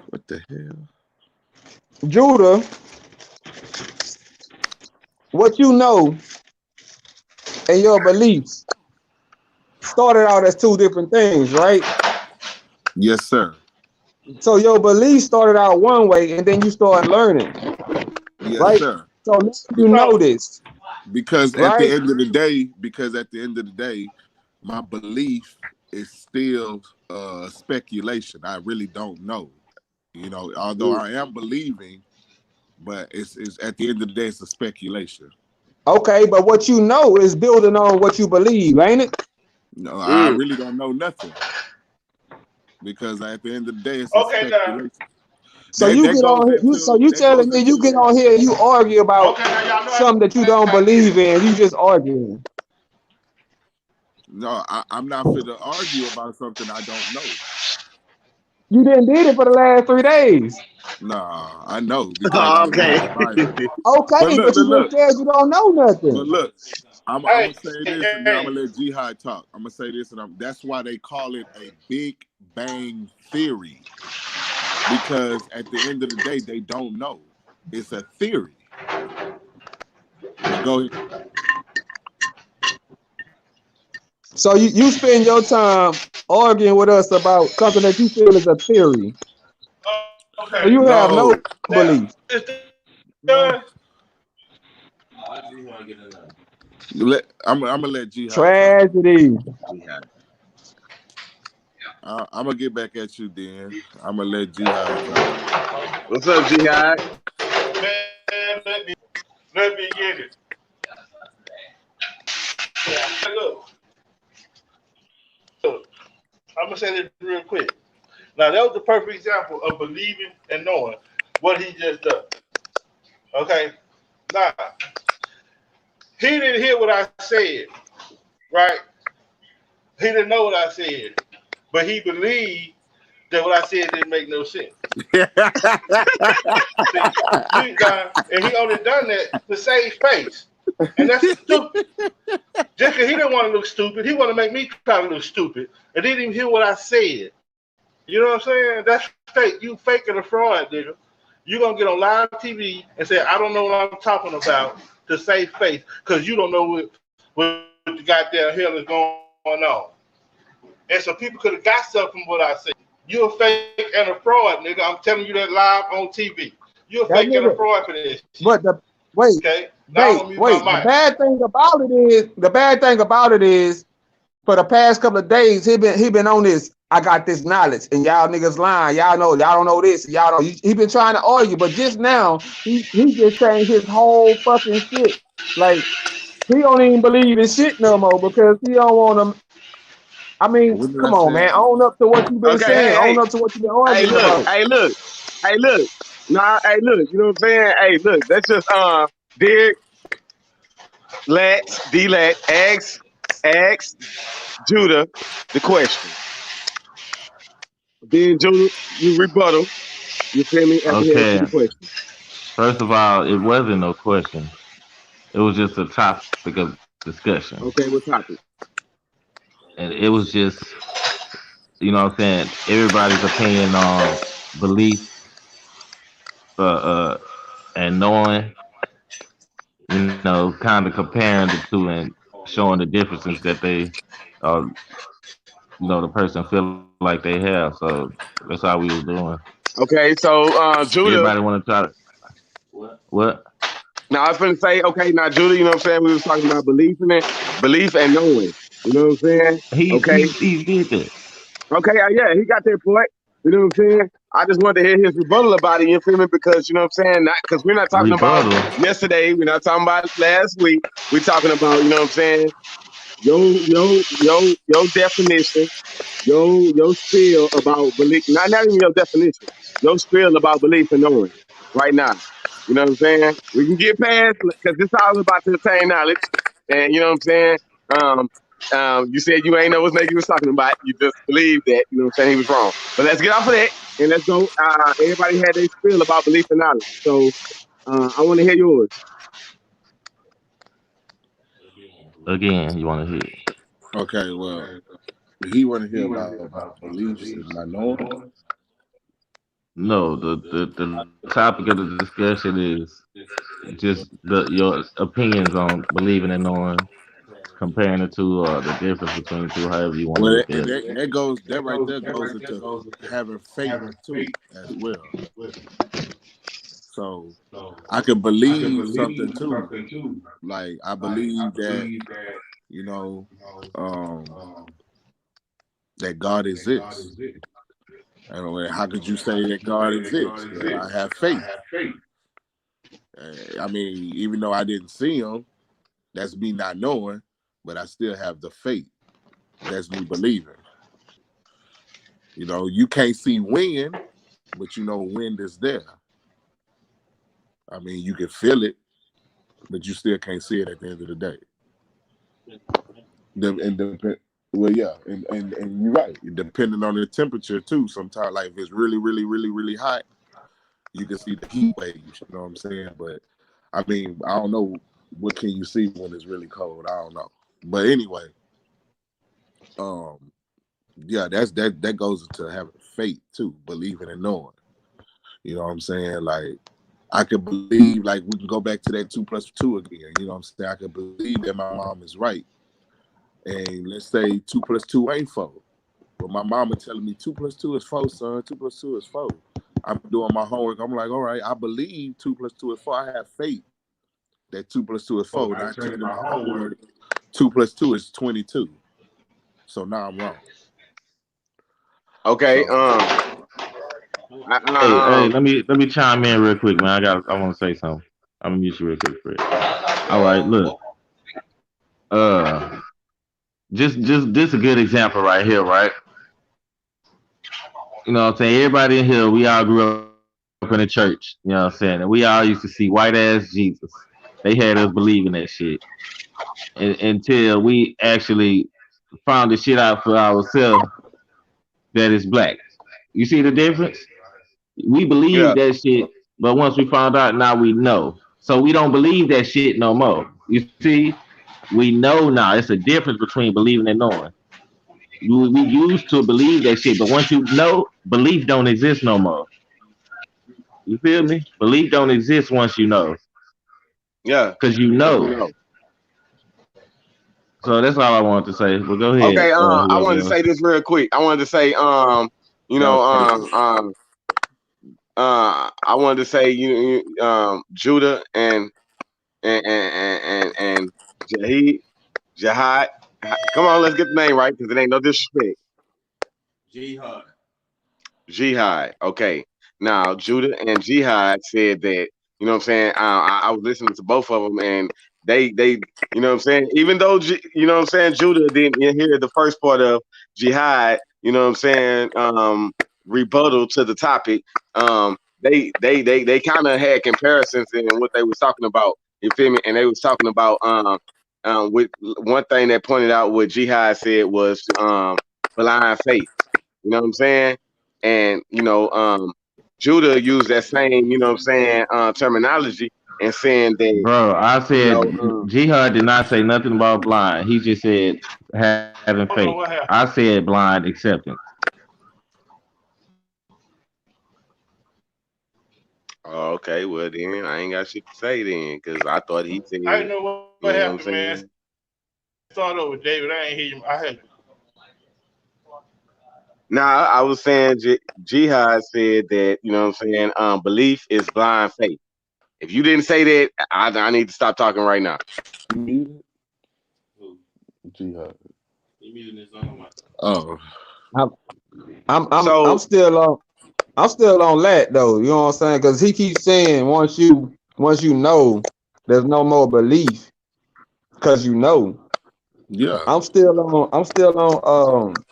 What the hell? Judah, what you know and your beliefs started out as two different things, right? Yes, sir. So your beliefs started out one way and then you start learning, Yes, right? sir. So now you know So, this, Because at the right? end of the day, my belief is still speculation. I really don't know. You know, although I am believing, but it's at the end of the day, it's a speculation. Okay, but what you know is building on what you believe, ain't it? No, I Mm. really don't know nothing because at the end of the day, it's a okay, now, speculation. So That you that get goes on here, so into you that telling goes me you into get on here and you argue about okay, now y'all know something that you don't I get believe it. in, you just arguing. no. I'm not fit to argue about something I don't know. You didn't did it for the last 3 days. Nah, I know because I read Okay. the Bible. But Okay, look, but you look. just said you don't know But nothing. look, I'm Hey, gonna say this, and then I'm hey, gonna let Jihad talk. I'm gonna say this, and that's why they call it a Big Bang Theory, because at the end of the day, they don't know. It's a theory. But go ahead. So you spend your time arguing with us about something that you feel is a theory. So okay. you have no No, Now, belief. it's no. done. I'm gonna let Jihad talk. Tragedy. I'm gonna get back at you then. I'm gonna let Jihad talk. What's up, jihad? Man, let me get it. Look, look, I'm gonna say this real quick. Now that was the perfect example of believing and knowing what he just done. Okay. Now he didn't hear what I said, right? He didn't know what I said, but he believed that what I said didn't make no sense. See, and he only done that to save face, and that's stupid. Just because he didn't want to look stupid, he want to make me try to look stupid, and didn't even hear what I said. You know what I'm saying? That's fake. You faking a fraud, nigga. You gonna get on live TV and say I don't know what I'm talking about to save face because you don't know what the goddamn hell is going on. And so people could have got stuff from what I said. You're a fake and a fraud, nigga. I'm telling you that live on TV. You're a fake That and a nigga. fraud for this shit. But the wait, Okay? Now I'm gonna mute my mic. The bad thing about it is for the past couple of days he been on this. I got this knowledge, and y'all niggas lying. Y'all don't know this. Y'all don't. He been trying to argue, but just now he just saying his whole fucking shit. Like he don't even believe in shit no more because he don't want to. I mean, What did I come on, say? man. Own up to what you've been Okay, saying. hey, Own up to what you've been hey, arguing look, about. hey, look, hey, look. Nah, hey, look. You know what I'm saying? Hey, look. That's just Derek, D-Lat, ask Judah the question. Then Judah, you rebuttal. You feel me? After he asks you Okay. the question. First of all, it wasn't no question. It was just a topic of discussion. Okay, what topic? And it was just, what I'm saying, everybody's opinion on belief uh, and knowing, kind of comparing the two and showing the differences that uh, the person feel like they have. So that's all we was doing. Okay, so Everybody Judah. want to try to, what? Now I was gonna say, okay, now Judah, you know what I'm saying? We was talking about belief in it, belief and knowing. You know what I'm saying? He Okay, he he did that. okay, yeah, he got that point. You know what I'm saying? I just wanted to hear his rebuttal about it. You feel me? Because you know what I'm saying? Not because we're not talking about Rebuttal. yesterday. We're not talking about last week. We're talking about you know what I'm saying? Your definition, your spiel about belief. Not even your definition. Your spiel about belief and knowing. Right now. You know what I'm saying? We can get past because this all about to attain knowledge. And you know what I'm saying? Um, you said you ain't know what nigga was talking about. You just believe that, you know what I'm saying, he was wrong. But let's get off of that and let's go. Everybody had their spiel about belief and knowledge. So I want to hear yours. Again, you want to hear? Okay, well, he want to hear about my beliefs and my knowing. No, the topic of the discussion is just your opinions on believing and knowing, comparing the two, the difference between the two, however you want to Well, look and at it. that right there goes into having faith too as well. So I can believe something too. Like I believe that you know um, that God exists. And how could you say that God exists? Well, I have faith. I mean, even though I didn't see him, that's me not knowing, but I still have the faith. That's me believing. You know, you can't see wind, but you know wind is there. I mean, you can feel it, but you still can't see it at the end of the day. Well, yeah, and you're right. Depending on the temperature too. Sometimes, like if it's really hot, you can see the heat waves. You know what I'm saying? But I mean, I don't know what can you see when it's really cold. I don't know. But anyway, um, yeah, that goes into having faith too, believing and knowing. You know what I'm saying? Like I could believe, like we can go back to that 2+2 again. You know what I'm saying? I could believe that my mom is right. And let's say 2+2 ain't 4. But my mama telling me 2+2 is 4, son. 2+2 is 4. I'm doing my homework. I'm like, all right, I believe 2+2 is 4. I have faith that 2+2 is 4. Now I checked in my homework. 2+2 is 22. So now I'm wrong. Okay. So Hey, let me chime in real quick, man. I want to say something. I'm gonna mute you real quick, Fred. All right, look. Uh, just this a good example right here, right? You know what I'm saying? Everybody in here, we all grew up in the church. You know what I'm saying? And we all used to see white ass Jesus. They had us believing that shit until we actually found the shit out for ourselves that is black. You see the difference? We believe Yeah. that shit, but once we found out, now we know. So we don't believe that shit no more. You see? We know now. It's a difference between believing and knowing. We used to believe that shit, but once you know, belief don't exist no more. You feel me? Belief don't exist once you know, Yeah. cause you Because you know. know. So that's all I wanted to say. But go ahead, Okay. I wanted to whoever else. say this real quick. I wanted to say, you that know, was perfect. I wanted to say, Judah and Jahid, Jihad. Come on, let's get the name right because it ain't no disrespect. Jihad. Jihad. Okay. Now, Judah and Jihad said that, you know what I'm saying? I was listening to both of them and they, you know what I'm saying? Even though, you know what I'm saying, Judah didn't hear the first part of Jihad, you know what I'm saying, rebuttal to the topic, they kind of had comparisons in what they was talking about. You feel me? And they was talking about, with one thing that pointed out what Jihad said was, blind faith. You know what I'm saying? And Judah used that same, you know what I'm saying, terminology and saying that, Bro, I you said know, Jihad did not say nothing about blind. He just said having I don't faith. know what I happened. said blind acceptance. oh, okay, well then I ain't got shit to say then, because I thought he said, I didn't know what you know happened, what I'm man. saying? Start over, David. I ain't hear you. I had Nah, I was saying Jihad said that, you know what I'm saying, belief is blind faith. If you didn't say that, I need to stop talking right now. You muted? Who? Jihad. He muted his own mic. Oh, I'm still on that though. You know what I'm saying? Because he keeps saying once you know, there's no more belief because you know. Yeah. I'm still on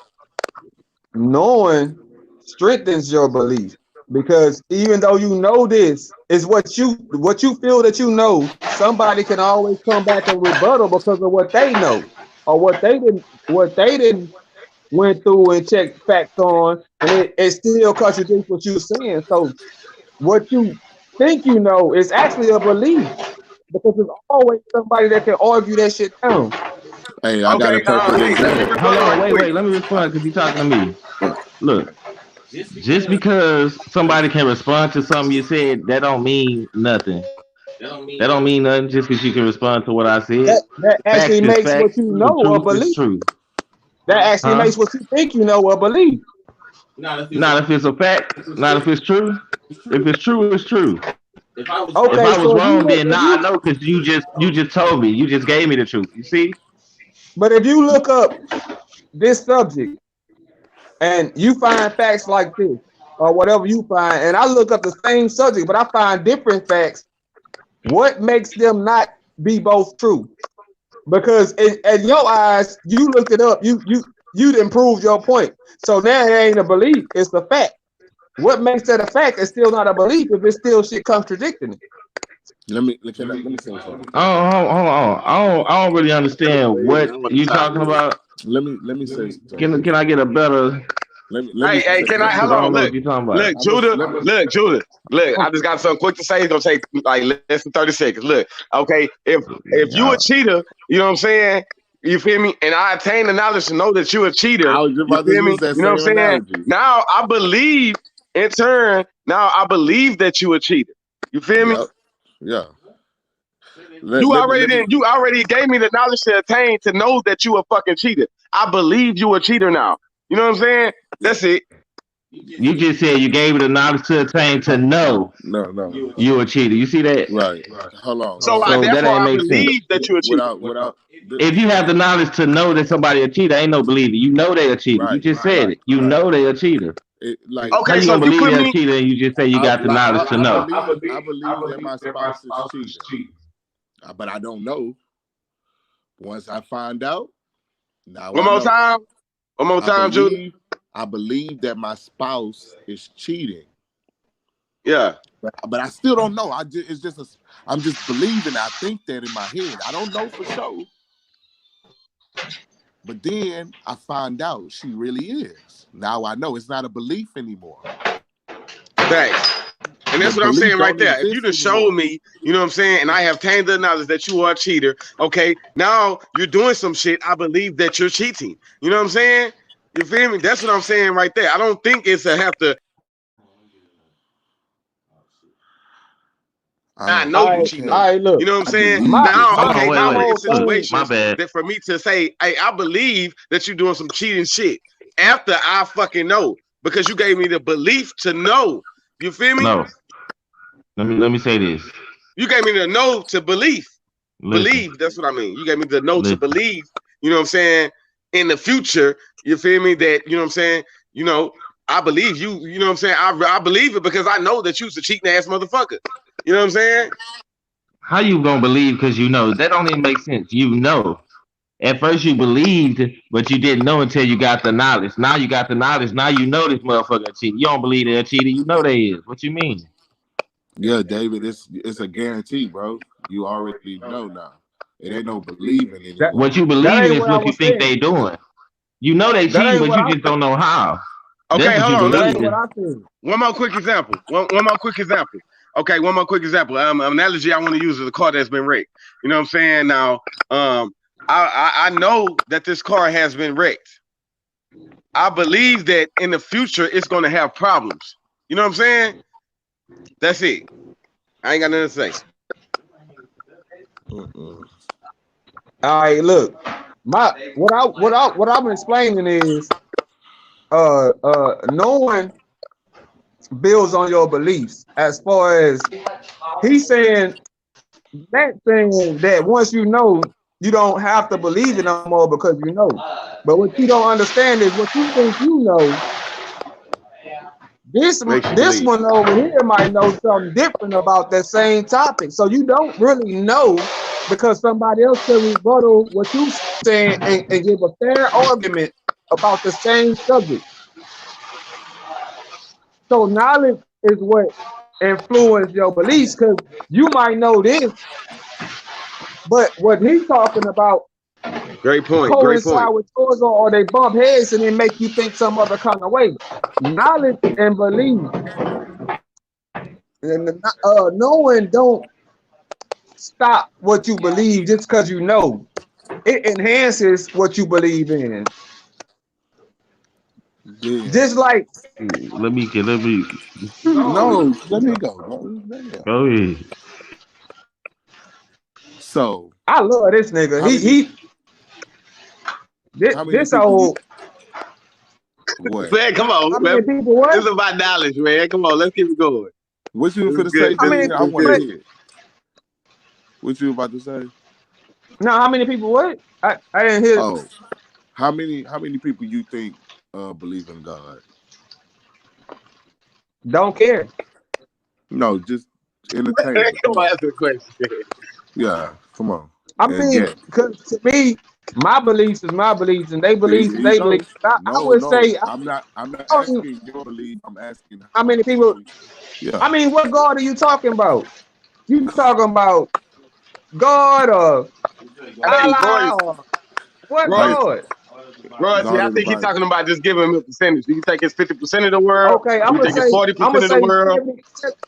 knowing strengthens your belief because even though you know this is what you feel that you know, somebody can always come back and rebuttal because of what they know or what they didn't went through and checked facts on, and it still contradicts what you're saying. So what you think you know is actually a belief because there's always somebody that can argue that shit down. Hey, I got Okay, a perfect hey, let me example. Hold rebuttal on, right wait, quick. wait. Let me respond because you're talking to me. Look, just because somebody can respond to something you said, that don't mean nothing. That don't mean nothing just because you can respond to what I said. That actually Facts is makes what facts. you The know a truth is belief. truth. That actually Huh? makes what you think you know a belief. Not if it's a fact. Not if it's true. If it's true, it's true. If I Okay, was so wrong, then nah, I know because you just told me. You just gave me the truth. You see? if you look up this subject and you find facts like this or whatever you find, and I look up the same subject, but I find different facts, what makes them not be both true? Because in your eyes, you looked it up, you didn't prove your point. So now it ain't a belief, it's a fact. What makes that a fact is still not a belief if it's still shit contradicting it. Let me say something. Oh, hold on. I don't really understand Wait, what I want to you chop talking in. about. Let me say Can something. can I get a better? Let me Hey, say, can I? let me Because Hold I on. don't know Look, what you're talking about. look, Judah. let me Look, Judah. Look, I just got something quick to say. It's gonna take like less than 30 seconds. Look, okay. If you a Yeah. cheater, you know what I'm saying. You feel me? And I attain the knowledge to know that you a cheater. I was just You about to feel me? use that You know what same I'm saying? analogy. Now I believe, in turn, now I believe that you a cheater. You feel me? Yep. Yeah. You already Let me didn't. You already gave me the knowledge to attain to know that you a fucking cheater. I believe you a cheater now. You know what I'm saying? That's it. You just said you gave it the knowledge to attain to know no. you a cheater. You see that? Right. Hold So on. So that therefore, ain't I make sense. believe that you a cheater. Without If you have the knowledge to know that somebody a cheater, ain't no believing. You know they a cheater. You right, just said right, it. You right. know they a cheater. How Okay, you so gonna if you believe put they're a me, cheater and you just say you got the knowledge to know? I believe that my spouse is cheating, but I don't know. Once I find out, now one I more know. time, one more I time, Judah. believe that my spouse is cheating, Yeah. but I still don't know. I'm just believing. I think that in my head. I don't know for sure. But then I find out she really is. Now I know it's not a belief anymore. Thanks. And The that's what I'm belief saying right don't there. If you exist just showed anymore. me, you know what I'm saying, and I have tainted the knowledge that you are a cheater, okay, now you're doing some shit. I believe that you're cheating. You know what I'm saying? You feel me? That's what I'm saying right there. I don't think it's a have to. I I don't. know you cheating on Okay. me. Look, You know what I'm I saying? believe my you're Now, my Hold on, okay, wait, my now we're wait. in whole thing. My situations bad. that for me to say, hey, I believe that you're doing some cheating shit after I fucking know because you gave me the belief to know. You feel me? No. Let me say this. You gave me the know to believe. Listen, Believe, that's what I mean. You gave me the know to listen. believe, you know what I'm saying, in the future, you feel me, that, you know what I'm saying, you know, I believe you, you know what I'm saying, I believe it because I know that you's a cheating ass motherfucker. You know what I'm saying? How you gonna believe because you know? That don't even make sense. You know. At first you believed, but you didn't know until you got the knowledge. Now you got the knowledge. Now you know this motherfucker cheating. You don't believe they're cheating. You know they is. What you mean? Yeah, David. It's a guarantee, bro. You already know now. It ain't no believing That anymore. What you that believing ain't is what I what you was think saying. they doing. You know they That cheating, ain't but what you I just don't know how. That's Okay, what hold you on. that ain't what believing. I said. One more quick example. One more quick example. Okay, one more quick example. Analogy I want to use is a car that's been wrecked. You know what I'm saying? Now, I know that this car has been wrecked. I believe that in the future it's gonna have problems. You know what I'm saying? That's it. I ain't got nothing to say. Mm-mm. All right, look. What I'm explaining is knowing builds on your beliefs as far as he's saying that once you know you don't have to believe it no more because you know. But what you don't understand is what you think you know This Makes you this believe. one over here might know something different about that same topic. So you don't really know because somebody else can rebuttal what you saying and give a fair argument about the same subject. So knowledge is what influence your beliefs because you might know this, but what he's talking about Great point. Great coincide point. with yours or they bump heads and then make you think some other kind of way. Knowledge and belief and knowing don't stop what you believe just because you know. It enhances what you believe in. Yeah. Just like Let me No, let me go, bro. Damn. go ahead. So I love this nigga. how many how many This people you old what? Man, come on, how many man. people This what? is about knowledge, man. Come on, let's keep it going. What you This is finna say, good. How This many is Dean? I this is want to good. what? hear it. What you about to say? No, how many people what? I didn't hear. Oh, how many people you think believe in God? Don't care. No, just entertain me. Come Come on, on. answer the question. Yeah, come on. I And mean, get. because to me, my beliefs is my beliefs, and they See, beliefs here is you they go. beliefs. I No, would no. say I'm not I don't. asking your belief. I'm asking How how many many people? people. Yeah. I mean, what God are you talking about? You talking about God or I think Allah or what Roy, Bible. God? Royalty, God I of the think he's Bible. talking about just giving him a percentage. Do you think it's 50% of the world? Okay, Do you think it's I'm 40% gonna of the say world?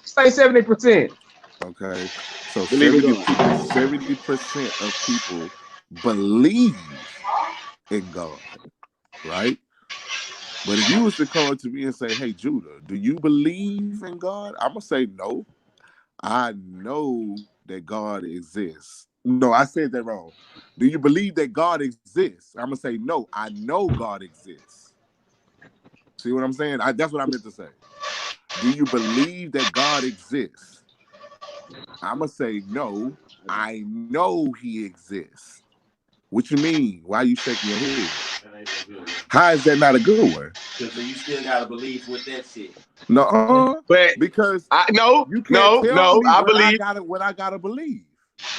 70%. Okay. So Believe in 70 God. 70% of people believe in God, right? But if you was to come up to me and say, "Hey, Judah, do you believe in God?" I'm gonna say no. I know that God exists. No, I said that wrong. Do you believe that God exists? I'm gonna say no. I know God exists. See what I'm saying? That's what I meant to say. Do you believe that God exists? I'm gonna say no. I know He exists. What you mean? Why are you shaking your head? How is that not a good one? Because you still gotta believe with that shit. No, But because no, you can't no, tell no. me I what I believe. gotta believe.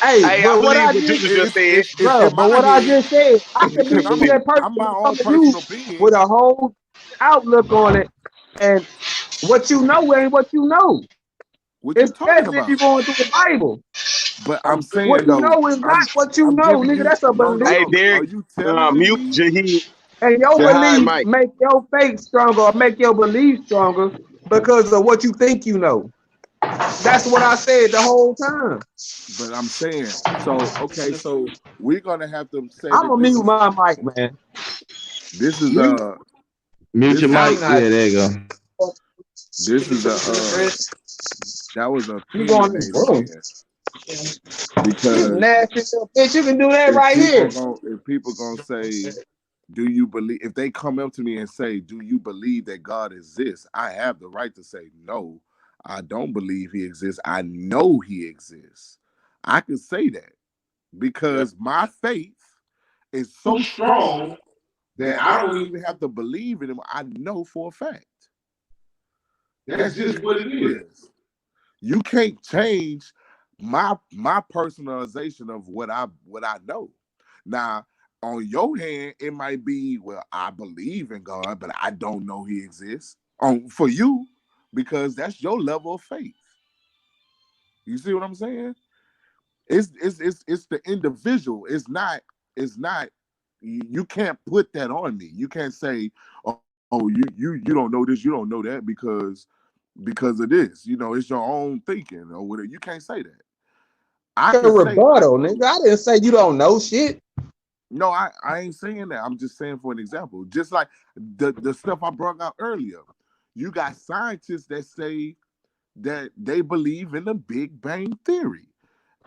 Hey, Hey, I but what believe I what just, Judah just said. It's bro, in but my what I head just said, I could be because Believe. that person I'm my that come own to you personal being. with a whole outlook on it, and what you know ain't what you know. What you talking Especially if you're about? going through the Bible. But I'm What saying you though, know is not what you I'm know, giving nigga. you That's a no no belief. Hey, no. Are Derek, you telling mute me? Jaheed, And your Jahai belief Mike. make your faith stronger or make your belief stronger because of what you think you know. That's what I said the whole time. But I'm saying so. Okay, so we're gonna have to say I'm that gonna mute my mic, man. this is Mute. Mute this your is I'm mic. not. Yeah, there you go. this is a that was an You going to opinionated room? man You because nasty little bitch. You can do that right here. if people gonna say, do you believe, if they come up to me and say, do you believe that God exists, I have the right to say no, I don't believe He exists. I know He exists. I can say that Yeah. because my faith is so strong that I don't even have to believe in Him. I know for a fact. That's just what it is. You can't change my personalization of what I know. Now, on your hand, it might be, well, I believe in God, but I don't know He exists. For you, because that's your level of faith. You see what I'm saying? It's the individual. It's not you can't put that on me. You can't say, oh, you don't know this, you don't know that because of this. You know, it's your own thinking or whatever. You can't say that. I A can say I rebuttal, know. nigga. I didn't say you don't know shit. No, I ain't saying that. I'm just saying for an example. Just like the stuff I brought out earlier. You got scientists that say that they believe in the Big Bang Theory.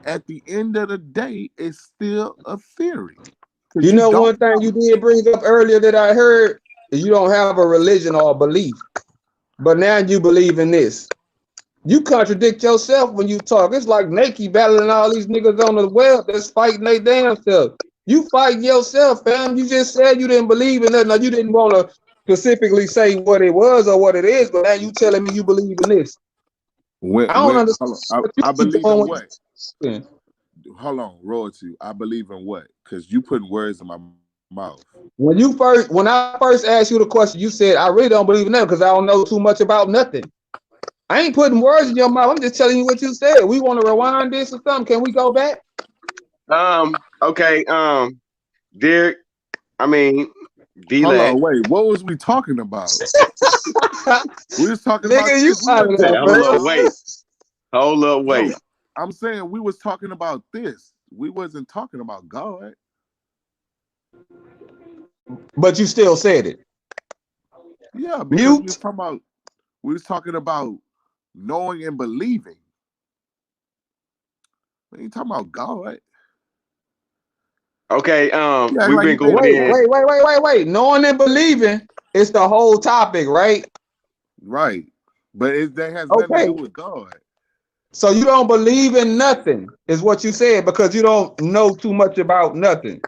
At the end of the day, it's still a theory. Because You you know don't one thing know. you did bring up earlier that I heard is you don't have a religion or a belief, but now you believe in this. You contradict yourself when you talk. It's like Nike battling all these niggas on the web that's fighting their damn self. You fighting yourself, fam. You just said you didn't believe in nothing. Or you didn't want to specifically say what it was or what it is, but now you telling me you believe in this. I don't understand what you I keep believe doing in when what? you- Hold on, royalty. I believe in what? Because you putting words in my mouth. when I first asked you the question, you said I really don't believe in that because I don't know too much about nothing. I ain't putting words in your mouth. I'm just telling you what you said. We want to rewind this or something. Can we go back? Okay. Derek. I mean, Hold D-Lac. on, wait. What was we talking about? We was talking about Nigga, you this. We out wasn't of there, talking Hold bro. up, about wait. Hold up, no. wait. I'm saying we was talking about this. We wasn't talking about God. But you still said it. Yeah, because Mute. we was talking about knowing and believing. We ain't talking about God. Okay. You act We've like been you made going a Wait, in. point. wait, wait, wait, wait, wait. Knowing and believing is the whole topic, right? Right. But that has nothing to Okay. do with God. So you don't believe in nothing, is what you said, because you don't know too much about nothing.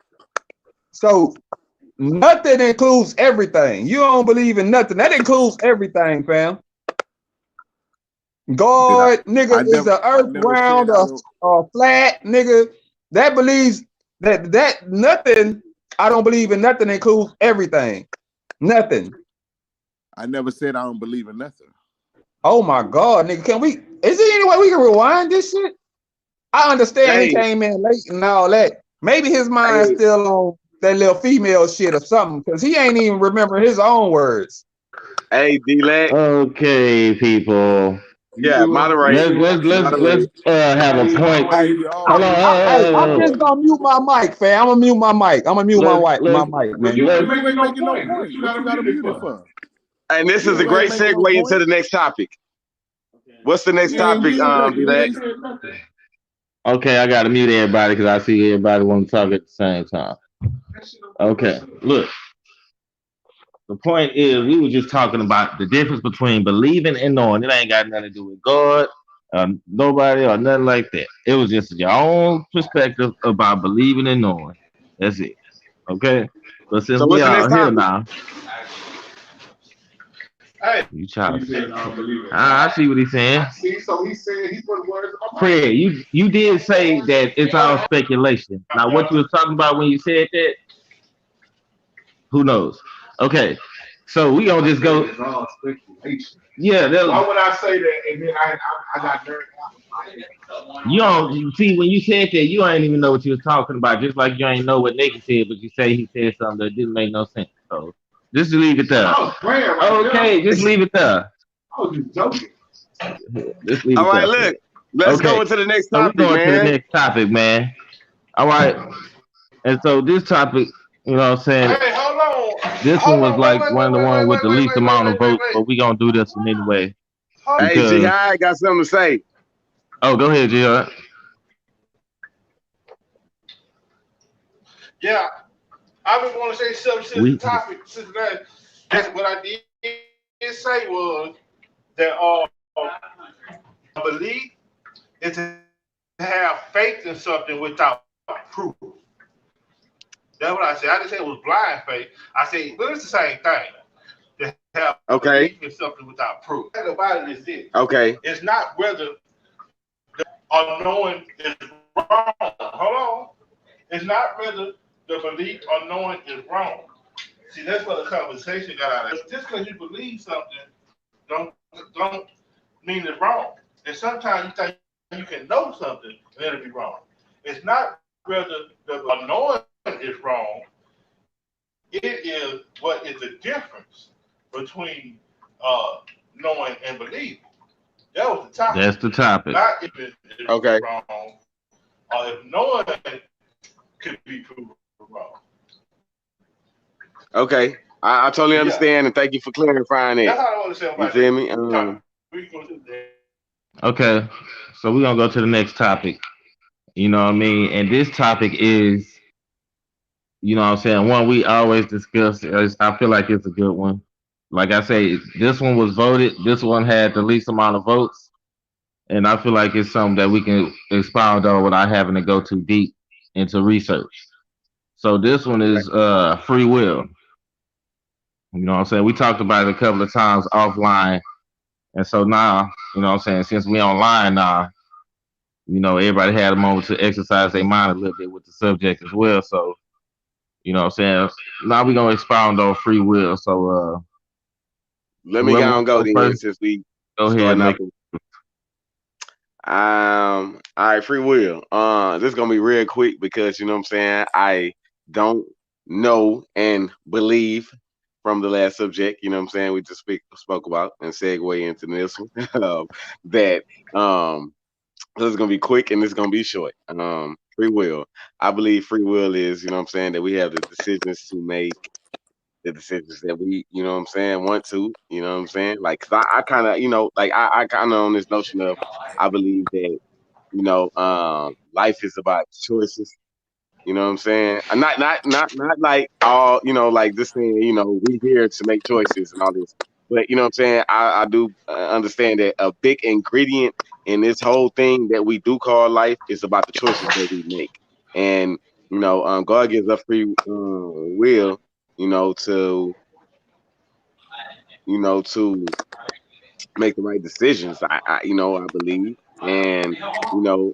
So nothing includes everything. You don't believe in nothing. That includes everything, fam. Did God, nigga, is the I earth never said round I don't or flat, nigga? That believes that nothing. I don't believe in nothing includes everything. Nothing. I never said I don't believe in nothing. Oh my God, nigga, can we? Is there any way we can rewind this shit? I understand he Hey, came in late and all that. Maybe his mind's hey, still on that little female shit or something, because he ain't even remember his own words. hey, D-Lac. Okay, people. Yeah, moderate. Let's Moderate. have a point. Hey, yo, Hold on. I'm just gonna mute my mic, fam. I'm gonna mute my mic. I'm gonna mute Let's my let's mic, but man. you ain't making no point. What you got to mute it for? And this is a You ain't great making no segue into point. the next topic. What's the next topic, You D-Lac? ain't said nothing. Okay, I gotta mute everybody because I see everybody want to talk at the same time. Okay, look. The point is, we were just talking about the difference between believing and knowing. It ain't got nothing to do with God, nobody, or nothing like that. It was just your own perspective about believing and knowing. That's it. Okay. But since So we what's the next out here topic? now, Hey, you try to. I see what he's saying. See, so he said he put words in my mouth. Fred, you did say that it's all speculation. Now, what you was talking about when you said that, who knows? Okay, so we gonna just go. It's all speculation. Yeah, Why would I say that? And then I got nervous. you don't see when you said that you ain't even know what you was talking about. Just like you ain't know what Nick said, but you say he said something that didn't make no sense. So just leave it there. I was playing right Okay, there. just leave it there. I was just joking. Just leave All it right, there, look. Fred. Let's go Okay, into the next so we topic, going to the man. next topic, man. All right, and so this topic, you know what I'm saying? hey, hold on. This one Hold was on. Wait, like wait, one wait, of the wait, one wait, with wait, the wait, least wait, wait, amount of wait, wait, votes, wait. but we gonna do this one anyway Hold Hey, because. Jihad got something to say. Oh, go ahead, Jr. Yeah, I just want to say something to the We topic. Since that's what I did say was that belief is to have faith in something without proof. That's what I said. I didn't say it was blind faith. I said, well, it's the same thing. To have Okay. belief in something without proof. The about it is this. Okay. It's not whether the unknowing is wrong. Hold on. It's not whether the belief or knowing is wrong. See, that's where the conversation got out of it. Just because you believe something don't mean it's wrong. And sometimes you think you can know something and it'll be wrong. It's not whether the knowing is wrong. It is what is the difference between knowing and believing. That was the topic. that's the topic. Not if it is Okay. wrong or if knowing could be proven wrong. Okay. I totally Yeah, understand and thank you for clarifying it. that's all I want to say You about feel that me? topic. We go to that. Okay, so we're gonna go to the next topic. You know what I mean? And this topic is, you know what I'm saying, one we always discuss. I feel like it's a good one. Like I say, this one was voted. This one had the least amount of votes, and I feel like it's something that we can expound on without having to go too deep into research. So this one is free will. You know what I'm saying? We talked about it a couple of times offline. And so now, you know what I'm saying, since we online now, everybody had a moment to exercise their mind a little bit with the subject as well. So, you know what I'm saying? Now we're gonna expound on free will. So Let me whoever go wants and to go go then first, since we go ahead and starting out make the all right, free will. This is gonna be real quick because you know what I'm saying. I don't know and believe from the last subject. You know what I'm saying. We just spoke about and segue into this one. That this is gonna be quick and it's gonna be short. Free will. I believe free will is you know what I'm saying that we have the decisions to make the decisions that we, you know what I'm saying, want to, you know what I'm saying? Like, 'cause I kind of, like I kind of on this notion of, I believe that, life is about choices. You know what I'm saying? Not like all, like this thing, we here to make choices and all this. But you know what I'm saying? I do understand that a big ingredient in this whole thing that we do call life is about the choices that we make. And, God gives us free will, you know, to, to make the right decisions. I believe. And, you know,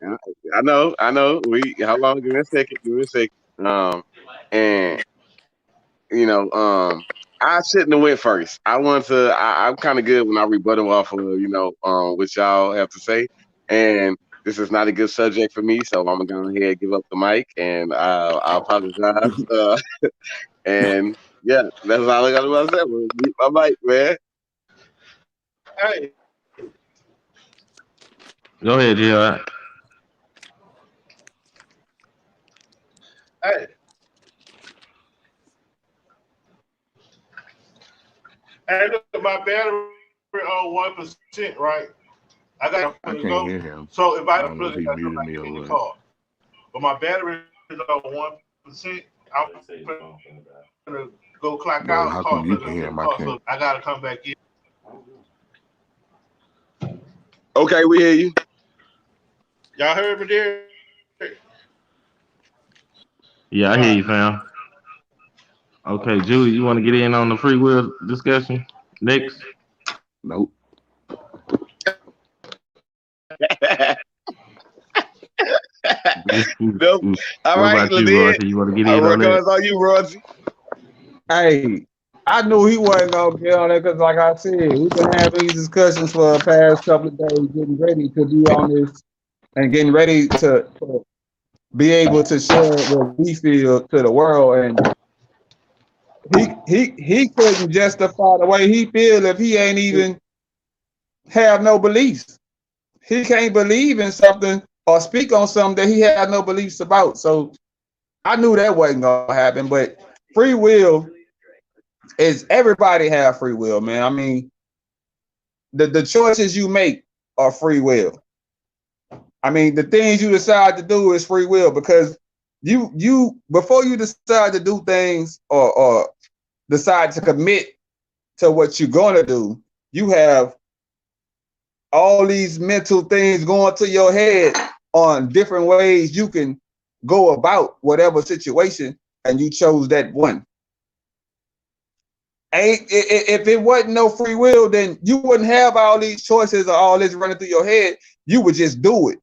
I I know. How long? Give me a second. Give me a second. And I shouldn't have went first. I want to. I'm kind of good when I rebuttal off of what y'all have to say, and this is not a good subject for me, so I'm gonna go ahead and give up the mic, and I apologize. And yeah, that's all I got to say. Well, mute my mic, man. Hey, go ahead, G. hey, hey, look, my battery on 1%, right? I got I to can't go. hear him. So if I I don't know if plug he it, I come muted back me or in the what. car. But my battery is on 1%. I'm gonna go clock Bro, out, how car come you plug can into hear the him? I car. can't. So I gotta come back in. Okay, we hear you. Y'all heard me there? Yeah, I All hear right. you, fam. Okay, Julie, you want to get in on the free will discussion next? Nope. Nope. All What right, about you, Ladid. Roger? You want to get in on that? Regards on you, Roger. Hey, I knew he wasn't gonna get on there because, like I said, we've been having these discussions for the past couple of days, getting ready to be on this and getting ready to be able to share what we feel to the world. And he couldn't justify the way he feels if he ain't even have no beliefs. He can't believe in something or speak on something that he had no beliefs about. So I knew that wasn't gonna happen. But free will is everybody have free will, man. I mean, the choices you make are free will. I mean, the things you decide to do is free will because you before you decide to do things or decide to commit to what you're gonna do, you have all these mental things going to your head on different ways you can go about whatever situation, and you chose that one. If it wasn't no free will, then you wouldn't have all these choices or all this running through your head. You would just do it.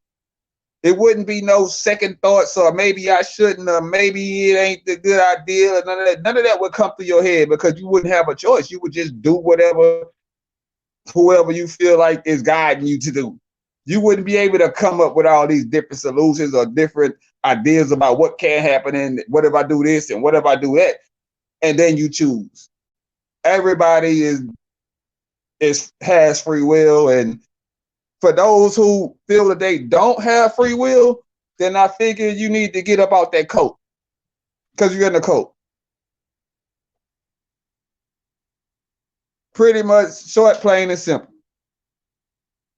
It wouldn't be no second thoughts or maybe I shouldn't or maybe it ain't the good idea. Or none of that. None of that would come through your head because you wouldn't have a choice. You would just do whatever whoever you feel like is guiding you to do. You wouldn't be able to come up with all these different solutions or different ideas about what can happen and what if I do this and what if I do that, and then you choose. Everybody is has free will, and for those who feel that they don't have free will, then I figure you need to get up out that coat because you're in the coat. Pretty much short, plain and simple.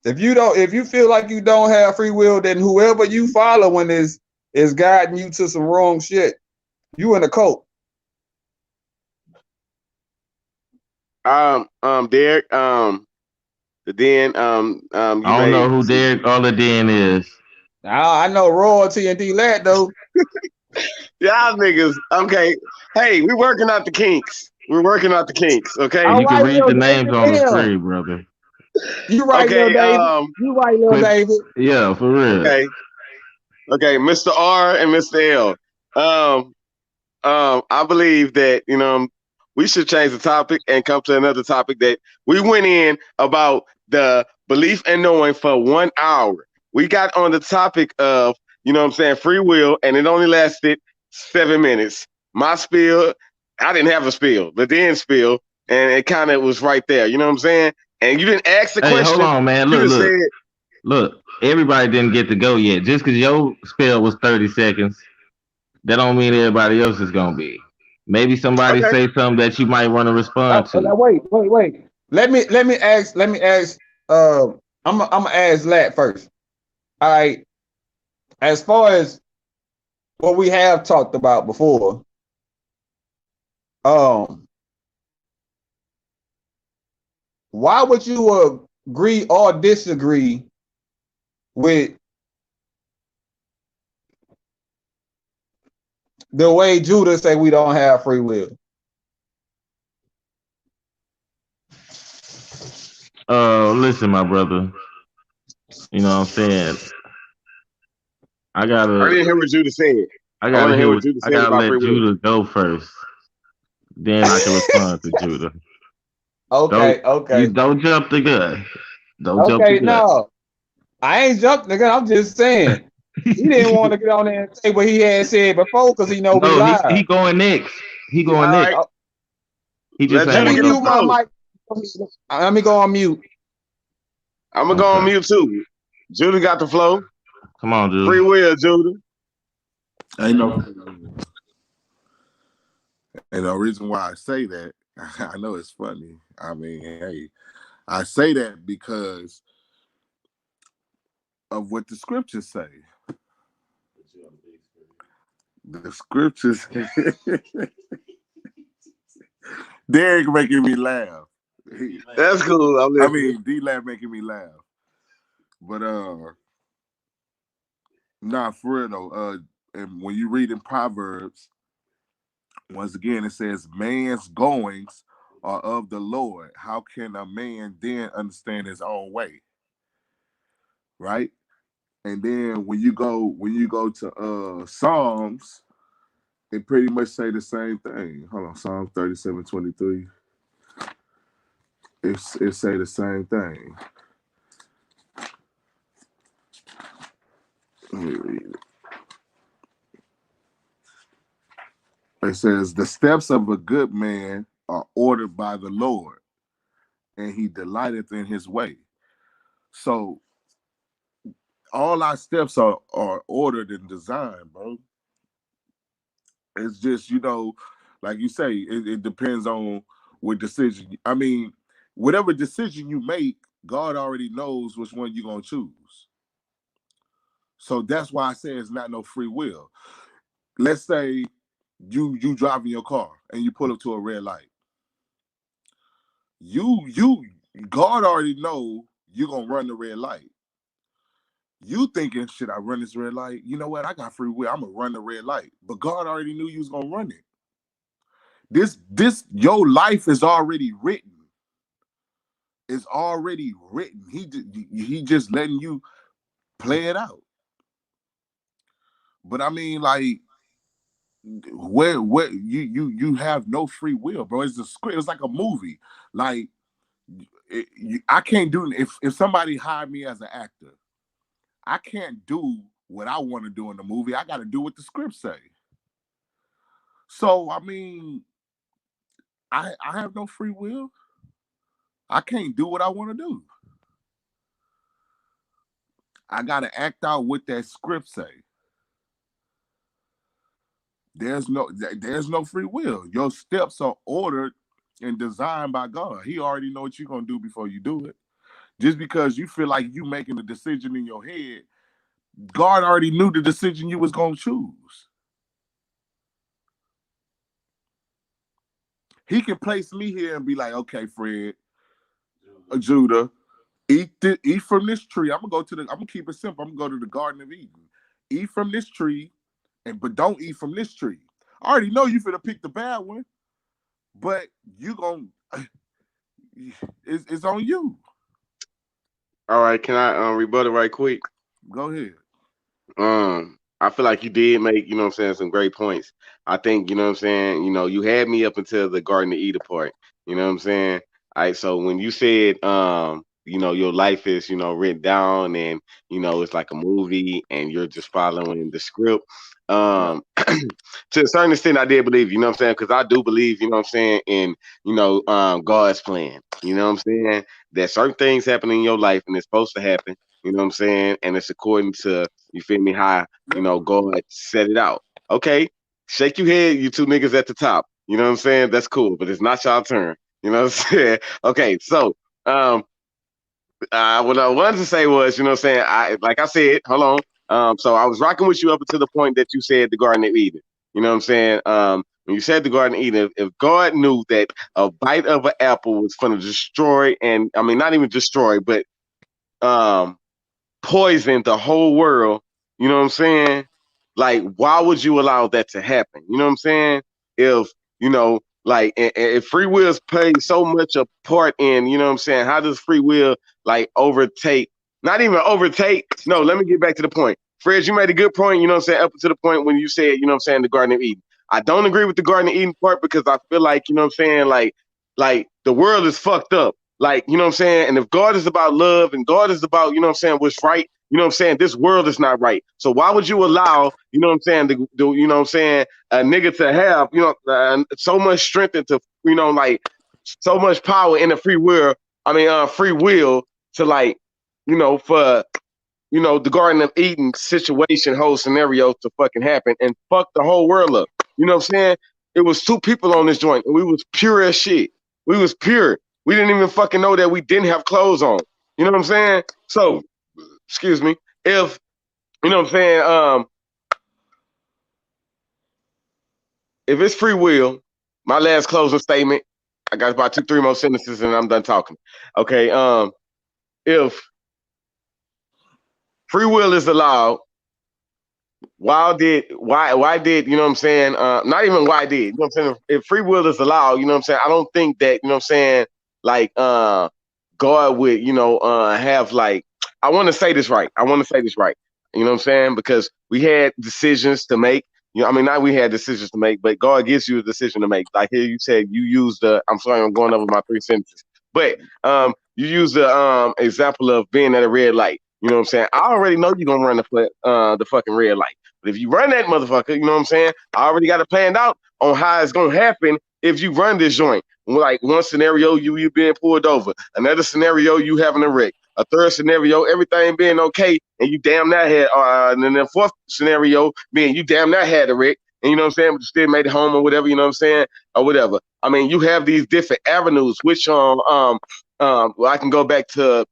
If you feel like you don't have free will, then whoever you following is guiding you to some wrong shit. You in a cult. Derek, the den, you I don't know made who some. Derek Oladian is. Now I know royalty and D Lat though. Y'all niggas. Okay. Hey, we working out the kinks. We're working out the kinks. And Okay. All you can right, read little the names David. on the Damn. screen, brother. You right, little Okay. David. You right, little Click. David. Yeah, for real. Okay. Okay. Mr. R and Mr. L. Um. I believe that we should change the topic and come to another topic that we went in about the belief and knowing for 1 hour. We got on the topic of what I'm saying, free will, and it only lasted 7 minutes. My spiel, I didn't have a spiel, but then spiel, and it kind of was right there. You know what I'm saying? And you didn't ask the Hey, hold question. on, man. You Look, just said, look. Everybody didn't get to go yet. Just because your spell was 30 seconds, that don't mean everybody else is gonna be. Maybe somebody okay, say something that you might want to respond to. Now wait. Let me ask. I'm gonna ask Lat first. All right. As far as what we have talked about before, um, why would you agree or disagree with the way Judah say we don't have free will? Listen, my brother. You know what I'm saying? I I gotta, didn't hear what Judah said. I I want gotta to hear hear what what Judah I said gotta about let free will. Judah go first. Then I can respond to Judah. Don't Okay. don't jump the gun. Don't jump the Okay, gun. no. I ain't jumping the gun. I'm just saying. He didn't want to get on there and say what he had said before because he know we No, he live. going next. He going All next. right, Oh, He just let ain't let Judah me want to get go the mute my first. flow. mic. Let me go on mute. I'm gonna go on Okay. mute too. Judah got the flow. Come on, Free Judah. will, Judah. Ain't no and the reason why I say that, I know it's funny. I mean, hey, I say that because of what the scriptures say. The scriptures Derek making me laugh. That's cool. I'm I listening. mean, D-Lab making me laugh. But nah, for real though. And when you read in Proverbs, once again it says, "Man's goings are of the Lord. How can a man then understand his own way?" Right? And then when you go to Psalms, it pretty much say the same thing. Hold on, Psalm 37:23. It say the same thing. Let me read it. It says, "The steps of a good man are ordered by the Lord, and he delighteth in his way." So all our steps are ordered and designed, bro. It's just, like you say, it depends on what decision. I mean, whatever decision you make, God already knows which one you're gonna choose. So that's why I say it's not no free will. Let's say you driving your car and you pull up to a red light. You God already know you're gonna run the red light. You thinking, should I run this red light? You know what? I got free will. I'm gonna run the red light. But God already knew you was gonna run it. This your life is already written. It's already written. He just letting you play it out. But I mean, like, where you have no free will, bro. It's a script. It's like a movie. Like, I can't do if somebody hired me as an actor, I can't do what I want to do in the movie. I got to do what the script say. So I mean, I have no free will. I can't do what I want to do. I got to act out what that script say. There's no free will. Your steps are ordered and designed by God. He already know what you're gonna do before you do it. Just because you feel like you making a decision in your head, God already knew the decision you was gonna choose. He can place me here and be like, okay, Fred, Judah, eat from this tree. I'm gonna keep it simple. I'm gonna go to the Garden of Eden. Eat from this tree, but don't eat from this tree. I already know you finna pick the bad one, but you gon' it's on you. All right, can I rebut it right quick? Go ahead. I feel like you did make, you know what I'm saying, some great points. I think, you know what I'm saying, you had me up until the Garden of Eden part. You know what I'm saying? All right, so when you said your life is, written down and, it's like a movie and you're just following the script. Yeah. To a certain extent I did believe, you know what I'm saying? Because I do believe, you know what I'm saying, in, God's plan. You know what I'm saying? That certain things happen in your life and it's supposed to happen, you know what I'm saying? And it's according to, you feel me, how Yeah. God set it out. Okay, shake your head, you two niggas at the top. You know what I'm saying? That's cool, but it's not y'all turn. You know what I'm saying? Okay, so what I wanted to say was, you know what I'm saying? Like I said, hold on. So I was rocking with you up until the point that you said the Garden of Eden. You know what I'm saying? When you said the Garden of Eden, if God knew that a bite of an apple was going to destroy, and I mean not even destroy, but um poison the whole world, you know what I'm saying? Like, why would you allow that to happen? You know what I'm saying? If, like, if free will's play so much a part in, you know what I'm saying? How does free will, like, overtake, not even overtake? No, let me get back to the point. Fred, you made a good point, you know what I'm saying? Up to the point when you said, you know what I'm saying, the Garden of Eden. I don't agree with the Garden of Eden part because I feel like, you know what I'm saying, like the world is fucked up. Like, you know what I'm saying? And if God is about love and God is about, you know what I'm saying, what's right, you know what I'm saying, this world is not right. So why would you allow, you know what I'm saying, you know what I'm saying, a nigga to have, so much strength into, like so much power in the free will to like, for, the Garden of Eden situation, whole scenario to fucking happen and fuck the whole world up. You know what I'm saying? It was two people on this joint and we was pure as shit. We was pure. We didn't even fucking know that we didn't have clothes on. You know what I'm saying? So, excuse me. If, you know what I'm saying, if it's free will, my last closing statement, I got about 2, 3 more sentences and I'm done talking. Okay, if free will is allowed, why did you know what I'm saying, not even why did, you know what I'm saying, if free will is allowed, you know what I'm saying, I don't think that, you know what I'm saying, like God would, have like, I want to say this right, you know what I'm saying, because we had decisions to make, I mean, not we had decisions to make, but God gives you a decision to make. Like here you said you use I'm sorry, I'm going over my 3 sentences, but you use the example of being at a red light. You know what I'm saying? I already know you're gonna run the fucking red light. But if you run that motherfucker, you know what I'm saying? I already got it planned out on how it's gonna happen if you run this joint. Like one scenario, you being pulled over. Another scenario, you having a wreck. A third scenario, everything being okay, and you damn that had. And then the fourth scenario being you damn that had a wreck, and you know what I'm saying, but you still made it home or whatever. You know what I'm saying, or whatever. I mean, you have these different avenues, which well, I can go back to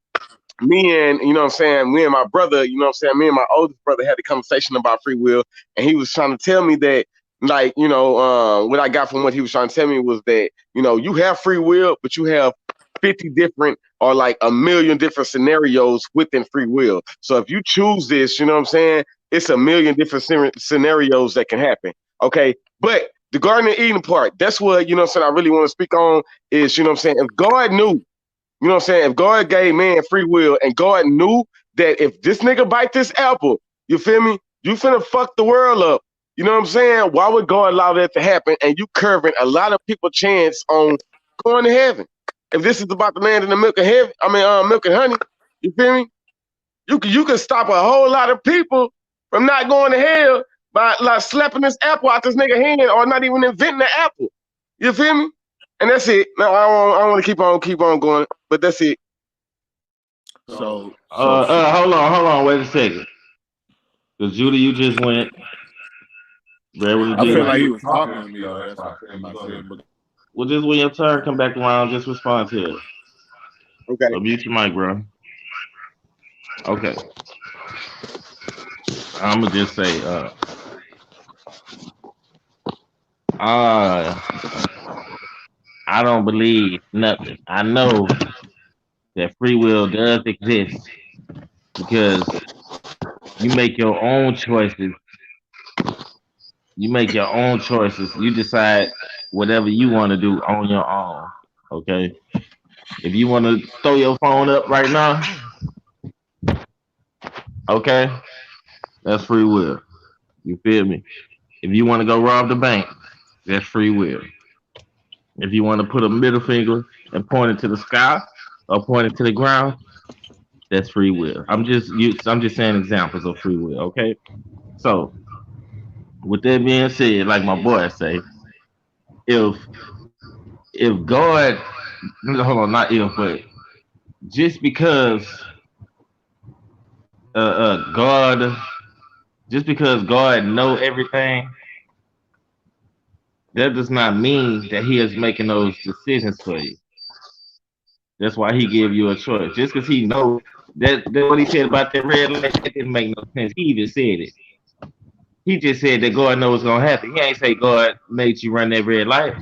me and, you know what I'm saying, me and my brother, you know what I'm saying, me and my oldest brother had a conversation about free will, and he was trying to tell me that, like, what I got from what he was trying to tell me was that, you have free will, but you have 50 different or like a million different scenarios within free will. So if you choose this, you know what I'm saying, it's a million different scenarios that can happen. Okay. But the Garden of Eden part, that's what, you know what I'm saying, I really want to speak on is, you know what I'm saying, if God knew, you know what I'm saying? If God gave man free will and God knew that if this nigga bite this apple, you feel me? You finna fuck the world up. You know what I'm saying? Why would God allow that to happen? And you curving a lot of people's chance on going to heaven. If this is about the land and the milk and heaven, milk and honey, you feel me? You can stop a whole lot of people from not going to hell by like slapping this apple out this nigga hand or not even inventing the apple. You feel me? And that's it. No, I don't want to keep on going, but that's it. So Hold on, wait a second. Because Judy, you just went. Red I just feel went. like he was talking to me though. That's why I said. But Well, just when your turn come back around, just respond to it. Okay. So mute your mic, bro. Okay. I'm gonna just say, uh, I don't believe nothing. I know that free will does exist because you make your own choices You make your own choices. You decide whatever you want to do on your own. Okay. If you want to throw your phone up right now, okay, that's free will. You feel me? If you want to go rob the bank, that's free will. If you want to put a middle finger and point it to the sky or point it to the ground, that's free will. I'm just saying examples of free will. Okay. So with that being said, like my boy say, if if God, hold on, not if, but just because God, just because God know everything, that does not mean that He is making those decisions for you. That's why He give you a choice. Just because He know that what He said about that red light, that didn't make no sense. He even said it. He just said that God knows what's gonna happen. He ain't say God made you run that red light.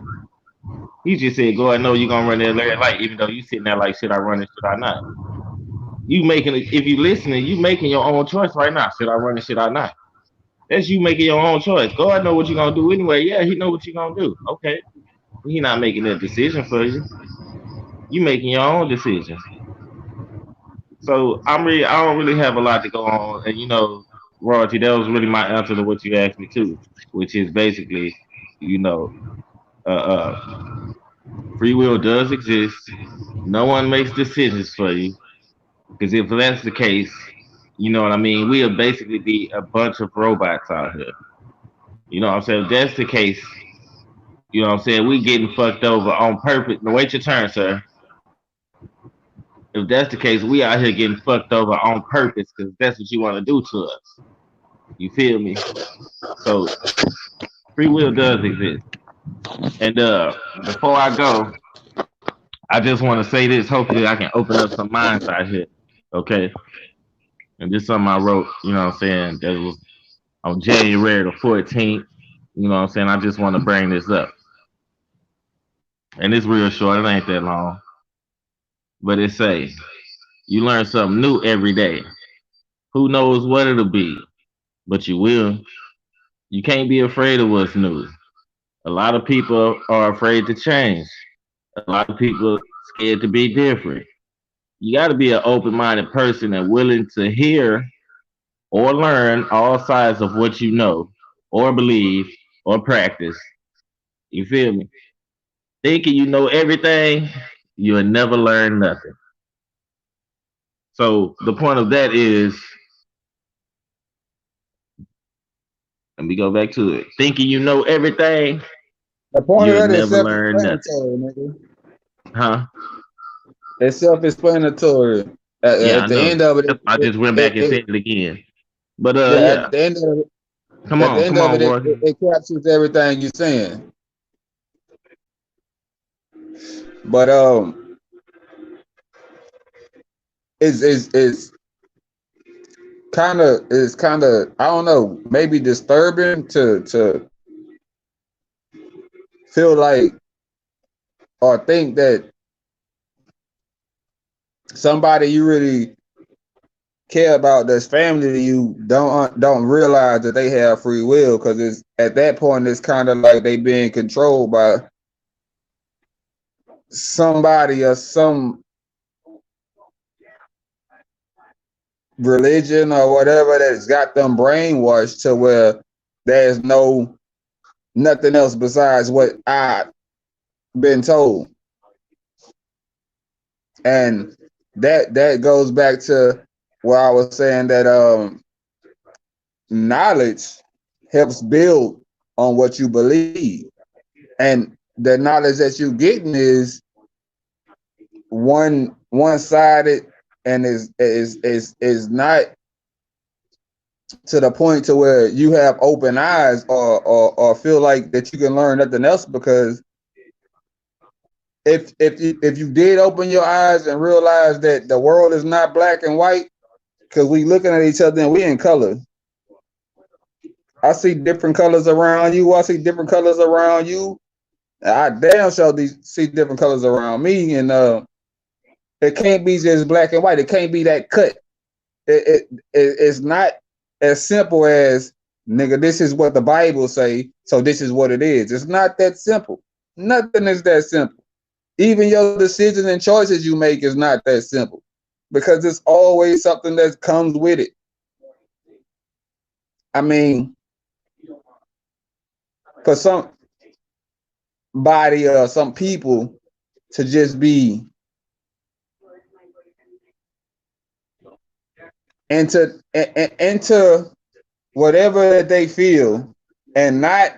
He just said God know you're gonna run that red light, even though you sitting there like, should I run it, should I not? You making it, if you listening, you making your own choice right now. Should I run it, should I not? That's you making your own choice. God know what you're gonna do anyway. Yeah, He know what you're gonna do. Okay, He not making that decision for you. You making your own decision. So I don't really have a lot to go on, and royalty. That was really my answer to what you asked me too, which is basically, you know, uh, uh, free will does exist. No one makes decisions for you, because if that's the case, you know what I mean. We'll basically be a bunch of robots out here. You know what I'm saying? If that's the case, you know what I'm saying. We getting fucked over on purpose. Now wait your turn, sir. If that's the case, we out here getting fucked over on purpose because that's what you want to do to us. You feel me? So free will does exist. And before I go, I just want to say this. Hopefully, I can open up some minds out here. Okay. And this is something I wrote. You know what I'm saying? That was on January the 14th. You know what I'm saying? I just want to bring this up. And it's real short. It ain't that long. But it say, you learn something new every day. Who knows what it'll be? But you will. You can't be afraid of what's new. A lot of people are afraid to change. A lot of people scared to be different. You got to be an open-minded person and willing to hear or learn all sides of what you know or believe or practice. You feel me? Thinking you know everything, you'll never learn nothing. So the point of that is, let me go back to it. Thinking you know everything, The point of you'll that is never learn nothing. self-explanatory, nigga. Huh? It's self-explanatory. Yeah, At I the know. end of it, I just went back and said it again. But yeah. yeah. Come At the on, end come of on, it, boy. it captures everything you're saying. But it's kind of I don't know, maybe disturbing to feel like or think that somebody you really care about that's family to you don't realize that they have free will, because it's at that point it's kind of like they being controlled by somebody or some religion or whatever that's got them brainwashed to where there's nothing else besides what I've been told. And that goes back to where I was saying that knowledge helps build on what you believe. And the knowledge that you're getting is one-sided and is not to the point to where you have open eyes or feel like that you can learn nothing else, because if you did open your eyes and realize that the world is not black and white, because we looking at each other and we in color. I see different colors around you. I see different colors around you. I damn sure see different colors around me, and it can't be just black and white. It can't be that cut. It's not as simple as Nigga, this is what the Bible say, so this is what it is. It's not that simple. Nothing is that simple. Even your decisions and choices you make is not that simple because it's always something that comes with it. I mean, for somebody or some people to just be into whatever that they feel and not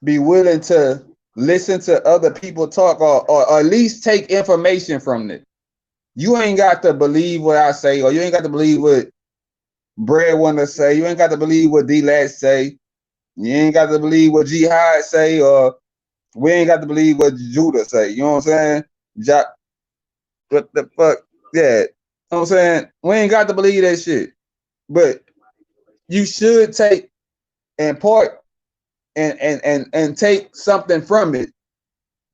be willing to listen to other people talk or at least take information from it. You ain't got to believe what I say, or you ain't got to believe what Brad want to say. You ain't got to believe what D-Lat say. You ain't got to believe what Jihad say, or we ain't got to believe what Judah say. You know what I'm saying? What the fuck? Yeah. You know what I'm saying? We ain't got to believe that shit. But you should take and part and take something from it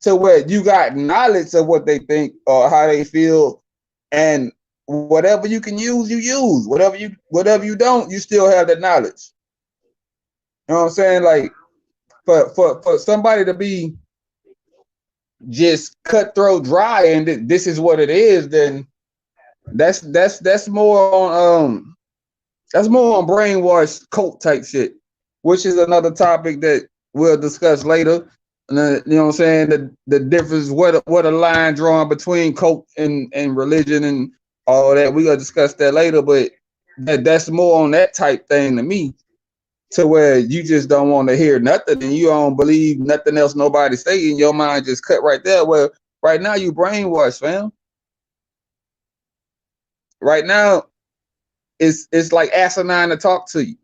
to where you got knowledge of what they think or how they feel, and whatever you can use, you use. Whatever you don't, you still have that knowledge. You know what I'm saying? Like for somebody to be just cutthroat dry and this is what it is, then that's more on that's more on brainwash cult type shit, which is another topic that we'll discuss later. And then, you know what I'm saying? The difference, what a line drawn between cult and religion and all that. We're gonna discuss that later, but that's more on that type thing to me, to where you just don't want to hear nothing and you don't believe nothing else nobody say, and your mind just cut right there. Well, right now you brainwashed, fam. Right now, it's like asinine to talk to you.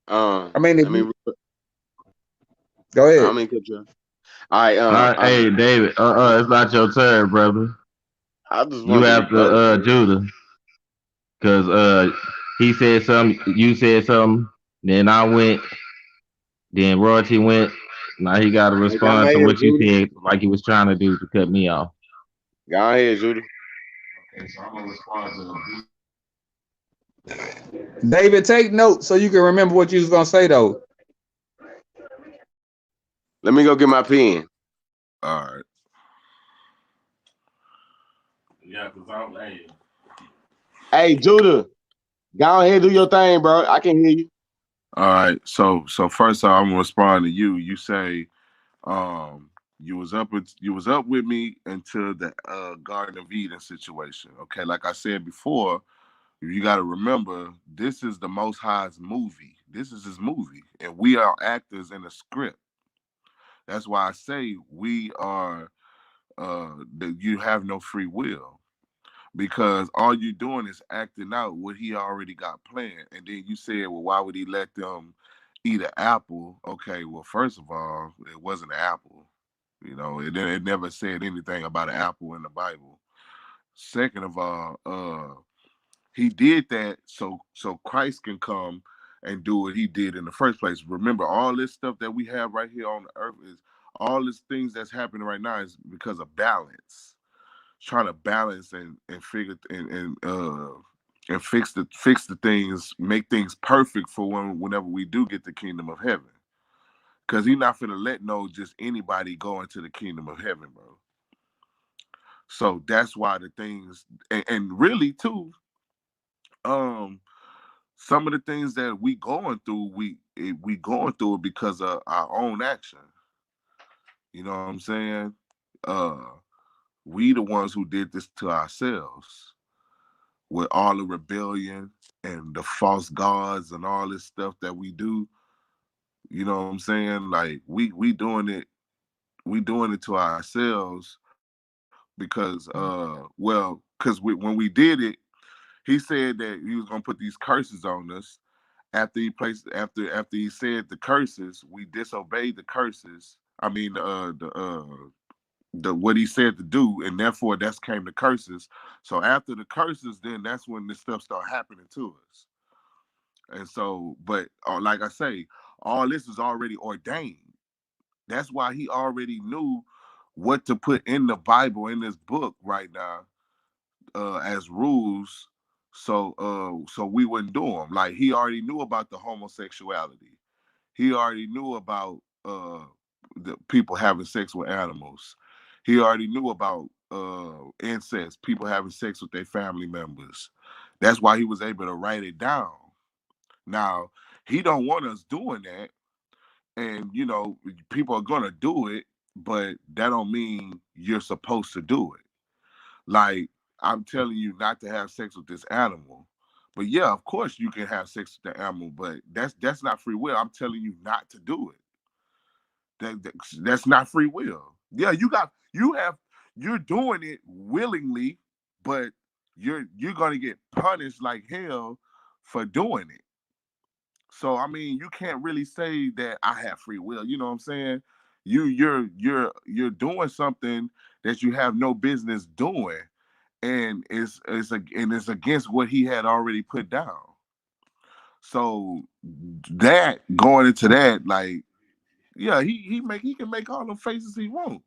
I mean, if you go I ahead. mean, good job. All right, Hey, David. It's not your turn, brother. I just You want to have to, rebut it. Judah, because he said something, you said something, then I went, then Royalty went. Now he got to Hey, go respond to ahead, what you Judah. said, like he was trying to do to cut me off. Go ahead, Judah. Okay, so I'm gonna respond to him. David, take notes so you can remember what you was gonna say though. Let me go get my pen. All right. Yeah, because I'm hey, Hey, Judah, go ahead, do your thing, bro. I can hear you. All right. So first off, I'm gonna respond to you. You say you was up with me until the Garden of Eden situation. Okay, like I said before, you got to remember this is the Most High's movie. This is his movie, and we are actors in a script. That's why I say we are. That you have no free will, because all you're doing is acting out what he already got planned. And then you said, well, why would he let them eat an apple? Okay, well, first of all, it wasn't an apple. You know, it never said anything about an apple in the Bible. Second of all, he did that so Christ can come and do what he did in the first place. Remember, all this stuff that we have right here on the earth is all these things that's happening right now is because of balance, trying to balance and figure and fix the things, make things perfect for whenever we do get the kingdom of heaven. Cause he's not finna let no just anybody go into the kingdom of heaven, bro. So that's why the things and really too, um, some of the things that we going through, we going through it because of our own action. You know what I'm saying? Uh, we the ones who did this to ourselves with all the rebellion and the false gods and all this stuff that we do. You know what I'm saying? Like we doing it to ourselves because when we did it, he said that he was gonna put these curses on us. After he said the curses, we disobeyed the curses. I mean the what he said to do, and therefore that's came the curses. So after the curses, then that's when this stuff started happening to us. And so, but like I say, all this is already ordained. That's why he already knew what to put in the Bible in this book right now as rules, So we wouldn't do them. Like he already knew about the homosexuality. He already knew about the people having sex with animals. He already knew about incest, people having sex with their family members. That's why he was able to write it down. Now, he don't want us doing that, and people are gonna do it, but that don't mean you're supposed to do it. Like, I'm telling you not to have sex with this animal. But yeah, of course you can have sex with the animal, but that's not free will. I'm telling you not to do it. That's not free will. Yeah, you're doing it willingly, but you're gonna get punished like hell for doing it. So I mean, you can't really say that I have free will. You know what I'm saying? You're doing something that you have no business doing, and it's against what he had already put down. So that going into that, like, yeah, he can make all the faces he wants.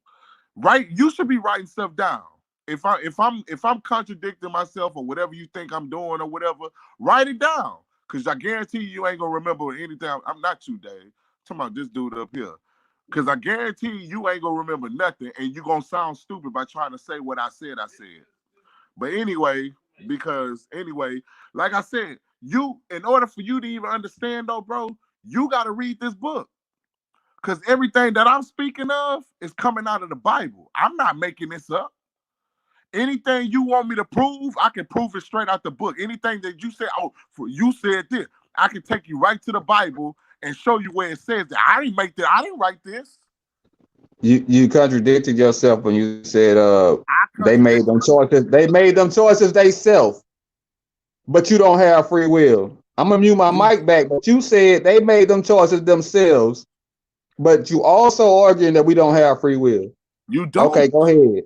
Right? You should be writing stuff down. If I'm contradicting myself or whatever you think I'm doing or whatever, write it down. Cause I guarantee you ain't gonna remember anything. I'm not you, Dave. I'm talking about this dude up here. Cause I guarantee you ain't gonna remember nothing, and you gonna sound stupid by trying to say what I said. But anyway, because anyway, like I said, in order for you to even understand though, bro, you gotta read this book. Because everything that I'm speaking of is coming out of the Bible. I'm not making this up. Anything you want me to prove, I can prove it straight out the book. Anything that you say, you said this, I can take you right to the Bible and show you where it says that. I didn't make that. I didn't write this. You contradicted yourself when you said I they made contradicted them myself. choices. They made them choices they self, but you don't have free will. I'm gonna mute my You mic back, but you said they made them choices themselves, but you also arguing that we don't have free will. you Okay, don't. go ahead.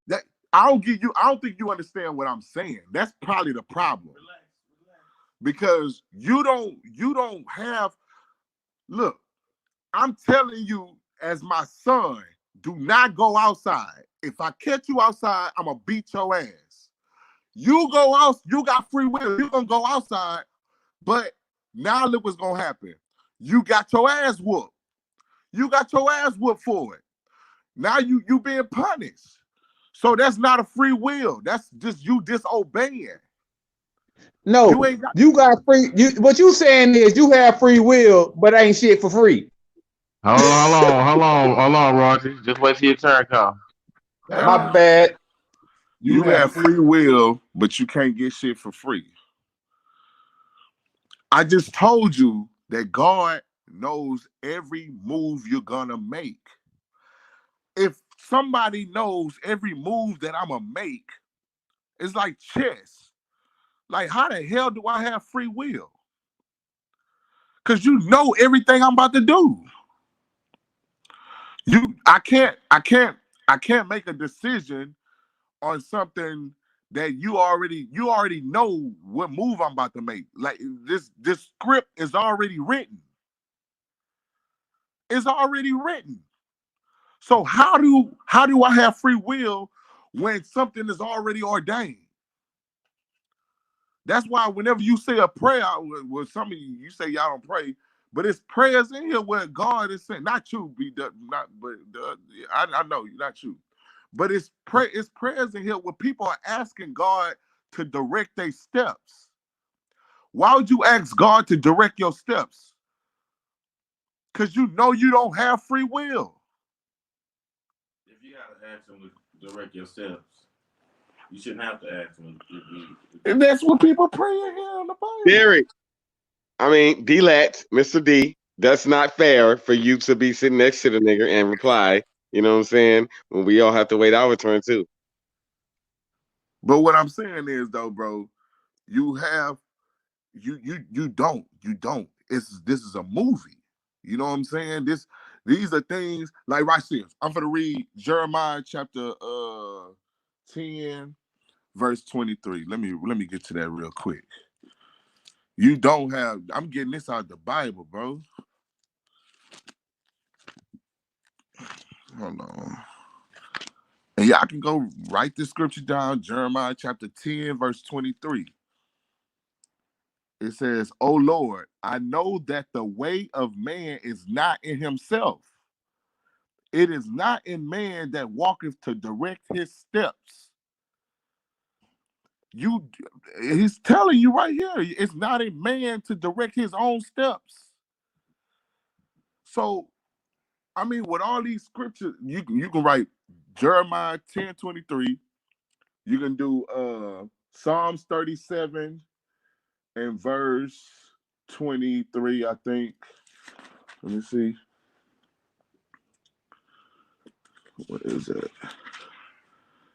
That I don't think you understand what I'm saying. That's probably the problem. Because you don't have look, I'm telling you, as my son, do not go outside. If I catch you outside, I'm gonna beat your ass. You go out, you got free will. You're gonna go outside, but now look what's gonna happen. You got your ass whooped. You got your ass whooped for it. Now you being punished. So that's not a free will. That's just you disobeying. You No, ain't got you got free. What you saying is you have free will, but ain't shit for free. Hold on, Roger. Just wait till your turn come. My bad. you have free will, but you can't get shit for free. I just told you that God knows every move you're gonna make. If somebody knows every move that I'm gonna make, it's like chess. Like, how the hell do I have free will? Because you know everything I'm about to do. I can't make a decision on something that you already know what move I'm about to make. Like this script is already written. It's already written. So how do I have free will when something is already ordained? That's why whenever you say a prayer, with some of you say y'all don't pray, but it's prayers in here where God is saying, not you, not, but I know you, not you, but it's prayers in here where people are asking God to direct their steps. Why would you ask God to direct your steps? Because you know you don't have free will. If you gotta ask him to direct your steps, you shouldn't have to ask him. And that's what people pray in here in the Bible. Derek, I mean, D-Lat, Mr. D, that's not fair for you to be sitting next to the nigger and reply. You know what I'm saying? When we all have to wait our turn too. But what I'm saying is though, bro, you have you don't. This is a movie. You know what I'm saying? These are things like right here. I'm gonna read Jeremiah chapter 10, verse 23. Let me get to that real quick. You don't have, I'm getting this out of the Bible, bro. Hold on. And y'all can go write this scripture down, Jeremiah chapter 10, verse 23. It says, "O Lord, I know that the way of man is not in himself. It is not in man that walketh to direct his steps." He's telling you right here, it's not a man to direct his own steps. So, I mean, with all these scriptures, you can write Jeremiah 10:23. You can do Psalms 37 and verse 23, I think. Let me see. What is it?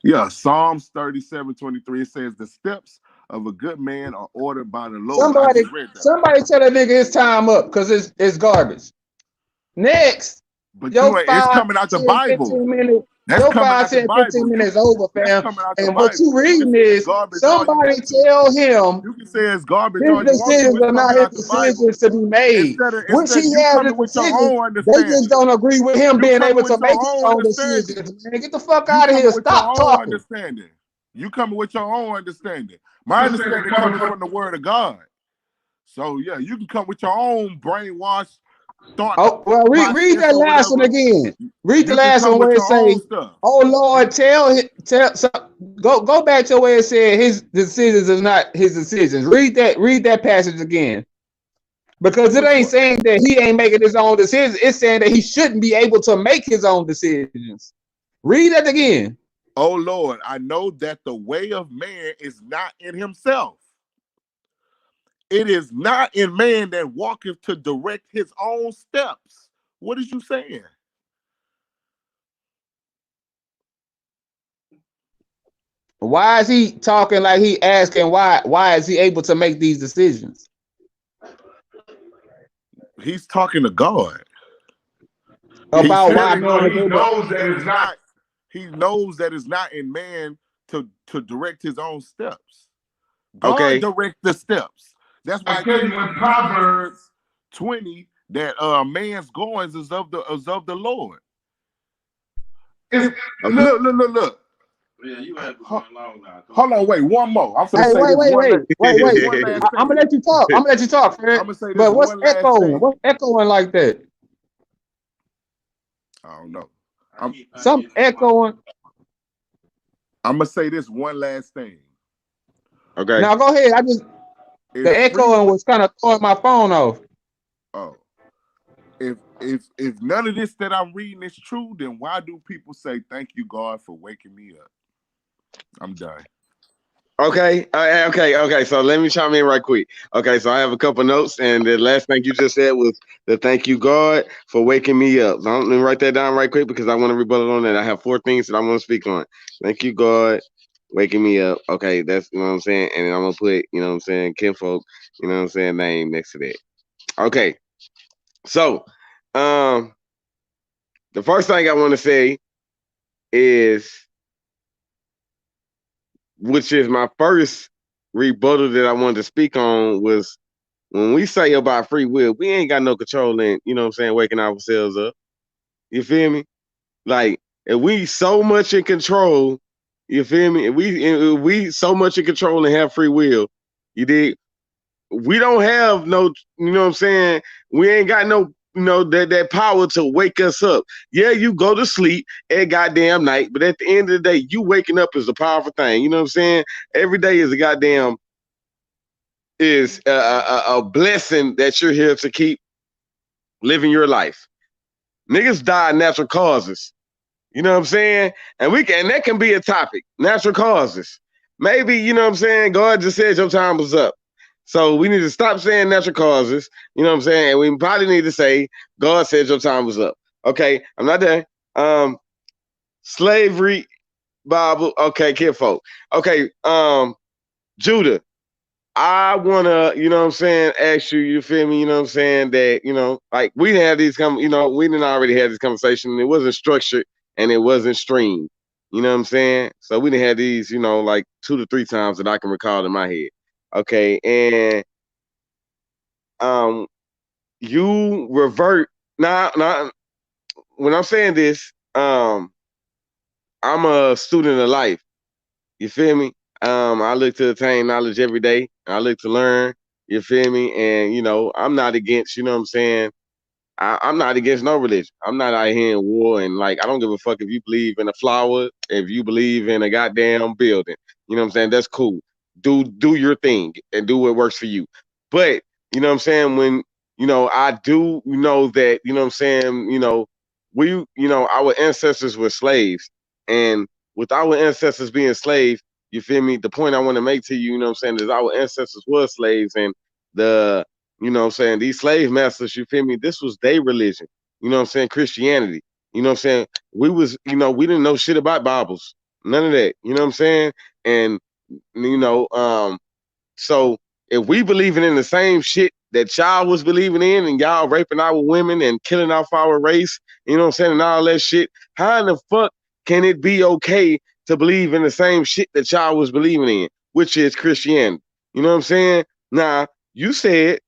Yeah, Psalms 37:23. It says, "The steps of a good man are ordered by the Lord." I just read that. Somebody tell that nigga his time up because it's garbage. Next, But your it's 5, coming out the 10, Bible. 15 minutes. That's Your coming 5, out the 10, 15 Bible. minutes over, That's fam. coming out the And what Bible. you You can reading say it's is garbage all you somebody want to. tell him You can say it's garbage his all you want to. decisions It's are not coming his out the Bible. decisions to be made. Which Instead he you has his coming with your decisions, own they just understanding. don't agree with him You being coming able to with your make his own own understanding. decisions. Man, get the fuck You out of coming here. with your Stop own talking. understanding. You coming with your own understanding. My understanding coming from the word of God. So yeah, you can come with your own brainwashed thought Oh, well, read process that or last one whatever. again. Read the You can last come one where with it your say, own stuff. "Oh Lord, go back to where it said his decisions is not his decisions." Read that passage again. Because it Which ain't one? saying that he ain't making his own decisions. It's saying that he shouldn't be able to make his own decisions. Read that again. "Oh Lord, I know that the way of man is not in himself. It is not in man that walketh to direct his own steps." What is you saying? Why is he talking like he asking why is he able to make these decisions? He's talking to God. He's About why telling man you is able. he knows that it's not in man to direct his own steps. God Okay. direct the steps. That's why I tell you in Proverbs 20 that man's goings is of the Lord. Okay. Look. Yeah, you have been going long now. Hold on, wait, one more. I'm gonna Hey, say this wait. one last I'm thing. gonna let you talk. I'm Fred. gonna say this But what's one last echoing? thing. What's echoing like that? I don't know. Some echoing. I'm gonna say this one last thing. Okay. Now go ahead. The If free echoing was kind of throwing my phone off. oh if none of this that I'm reading is true, then why do people say thank you, God, for waking me up? I'm done. Okay. Okay. So let me chime in right quick. Okay. So I have a couple notes, and the last thing you just said was the thank you, God, for waking me up. So I'm gonna write that down right quick because I want to rebuttal on that. I have 4 things that I want to speak on. Thank you, God, waking me up. Okay, that's you know what I'm saying, and then I'm gonna put you know what I'm saying, kinfolk, you know what I'm saying, name next to that. Okay. So, um, the first thing I want to say is, which is my first rebuttal that I wanted to speak on was when we say about free will, we ain't got no control in, you know what I'm saying, waking ourselves up. You feel me? Like, if we so much in control, you feel me? If we so much in control and have free will, you did. We don't have no, you know what I'm saying? We ain't got no, that power to wake us up. Yeah, you go to sleep at goddamn night, but at the end of the day, you waking up is a powerful thing. You know what I'm saying? Every day is a goddamn is a blessing that you're here to keep living your life. Niggas die of natural causes. You know what I'm saying? And that can be a topic. Natural causes. Maybe, you know what I'm saying? God just said your time was up. So we need to stop saying natural causes. You know what I'm saying? And we probably need to say, God said your time was up. Okay, I'm not done. Slavery, Bible. Okay, kinfolk. Okay, Judah. I wanna, you know what I'm saying, ask you, you feel me, you know what I'm saying, that, like we didn't have these we didn't already have this conversation. It wasn't structured and it wasn't streamed. You know what I'm saying? So we didn't have these, like 2 to 3 times that I can recall in my head. Okay. And um you revert now when I'm saying this, I'm a student of life. You feel me? I look to attain knowledge every day. I look to learn. You feel me? And I'm not against, you know what I'm saying? I'm not against no religion. I'm not out here in war, and like I don't give a fuck if you believe in a flower, if you believe in a goddamn building. You know what I'm saying? That's cool. Do your thing and do what works for you. But you know what I'm saying? When I do know that, you know what I'm saying, we our ancestors were slaves, and with our ancestors being slaves, you feel me? The point I want to make to you, you know what I'm saying, is our ancestors were slaves, and the what I'm saying, these slave masters, you feel me? This was their religion. You know what I'm saying? Christianity. You know what I'm saying? We was, we didn't know shit about Bibles. None of that. You know what I'm saying? And you know, um, so if we believing in the same shit that y'all was believing in, and y'all raping our women and killing off our race, you know what I'm saying, and all that shit, how in the fuck can it be okay to believe in the same shit that y'all was believing in, which is Christianity? You know what I'm saying? Now, you said,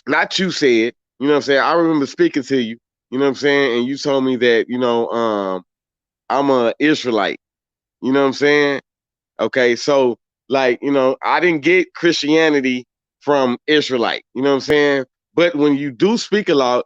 not you said, you know what I'm saying? I remember speaking to you, you know what I'm saying? And you told me that, I'm a Israelite. You know what I'm saying? Okay, so like, I didn't get Christianity from Israelite, you know what I'm saying? But when you do speak a lot,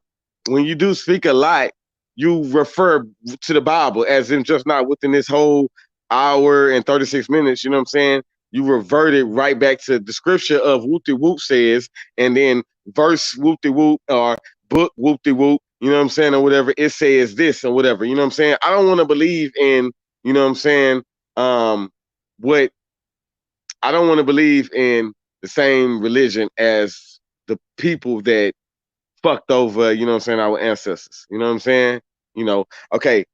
you refer to the Bible, as in just not within this whole hour and 36 minutes, you know what I'm saying? You reverted right back to the scripture of whoop de whoop says, and then verse whoop de whoop, or book whoop de whoop, you know what I'm saying, or whatever, it says this or whatever, you know what I'm saying? I don't want to believe in, you know what I'm saying, what I don't want to believe in the same religion as the people that fucked over, you know what I'm saying, our ancestors. You know what I'm saying? Okay.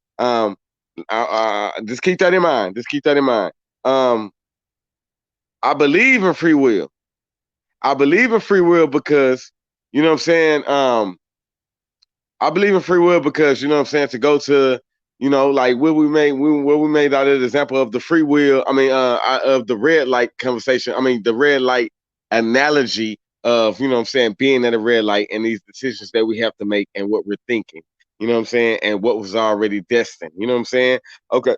Just keep that in mind. Just keep that in mind. Um, I believe in free will. I believe in free will because, you know what I'm saying, I believe in free will because, you know what I'm saying, to go to, like what we made out of the example of the free will, of the red light conversation, the red light analogy of, you know what I'm saying, being at a red light and these decisions that we have to make and what we're thinking, you know what I'm saying, and what was already destined, you know what I'm saying? Okay.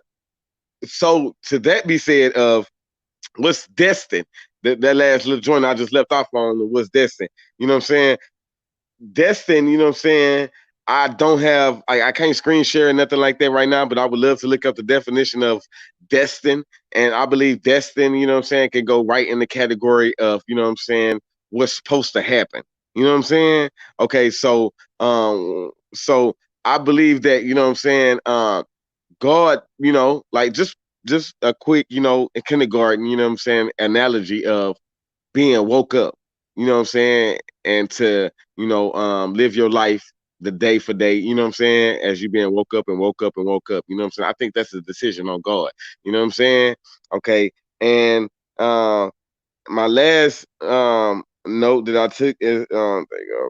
So to that be said of what's destined, that last little joint I just left off on was destined, you know what I'm saying? Destin, you know what I'm saying? I don't have, I can't screen share or nothing like that right now, but I would love to look up the definition of destin. And I believe destin, you know what I'm saying, can go right in the category of, you know what I'm saying, what's supposed to happen. You know what I'm saying? Okay, so I believe that, you know what I'm saying, God, like just a quick, in kindergarten, you know what I'm saying, analogy of being woke up, you know what I'm saying, and to, live your life the day for day, you know what I'm saying, as you being woke up and woke up and woke up, you know what I'm saying. I think that's a decision on God, you know what I'm saying. Okay, and my last note that I took is thank God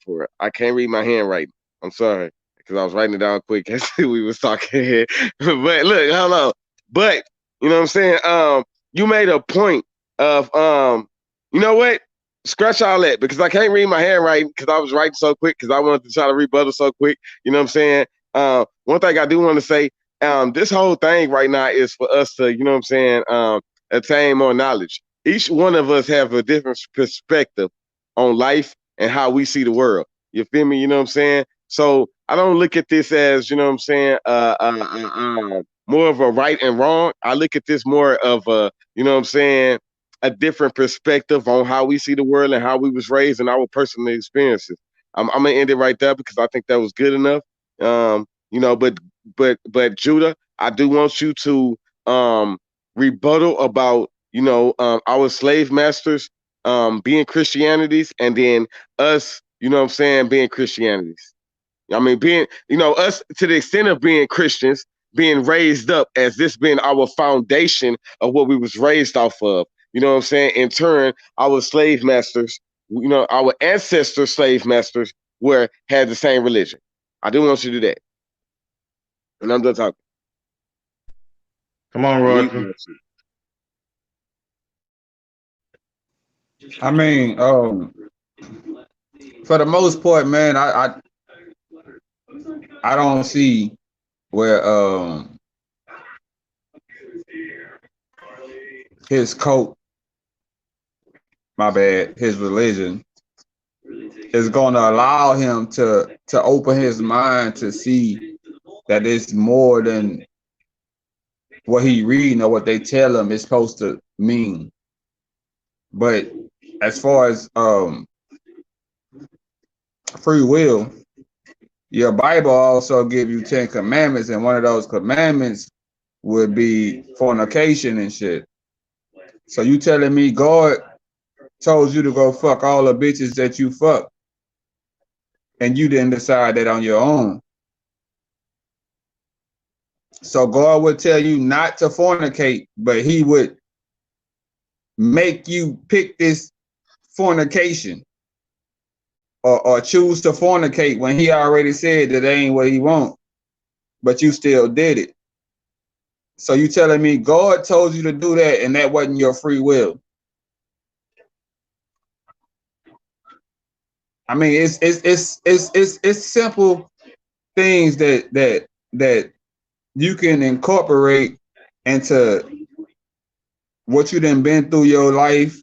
for I can't read my handwriting. I'm sorry because I was writing it down quick as we was talking. But look, hold on. But you know what I'm saying? You made a point of you know what? Scratch all that because I can't read my handwriting because I was writing so quick because I wanted to try to rebuttal so quick. You know what I'm saying? One thing I do want to say, this whole thing right now is for us to, you know what I'm saying, attain more knowledge. Each one of us have a different perspective on life and how we see the world. You feel me? You know what I'm saying? So I don't look at this as, you know what I'm saying, more of a right and wrong. I look at this more of a, you know what I'm saying, a different perspective on how we see the world and how we was raised and our personal experiences. I'm gonna end it right there because I think that was good enough. But Judah, I do want you to rebuttal about, our slave masters being Christianities, and then us, you know what I'm saying, being Christianities. I mean, being, us to the extent of being Christians, being raised up as this being our foundation of what we was raised off of. You know what I'm saying? In turn, our slave masters, our ancestor slave masters had the same religion. I do want you to do that. And I'm done talking. Come on, Mute Roger. myself. I mean, for the most part, man, I don't see where his coat my bad, his religion is going to allow him to open his mind to see that it's more than what he reading or what they tell him it's supposed to mean. But as far as free will, your Bible also give you 10 commandments, and one of those commandments would be fornication and shit. So you telling me God told you to go fuck all the bitches that you fuck, and you didn't decide that on your own? So God would tell you not to fornicate, but he would make you pick this fornication or choose to fornicate when he already said that ain't what he want, but you still did it. So you telling me God told you to do that and that wasn't your free will? I mean, it's simple things that you can incorporate into what you done been through your life,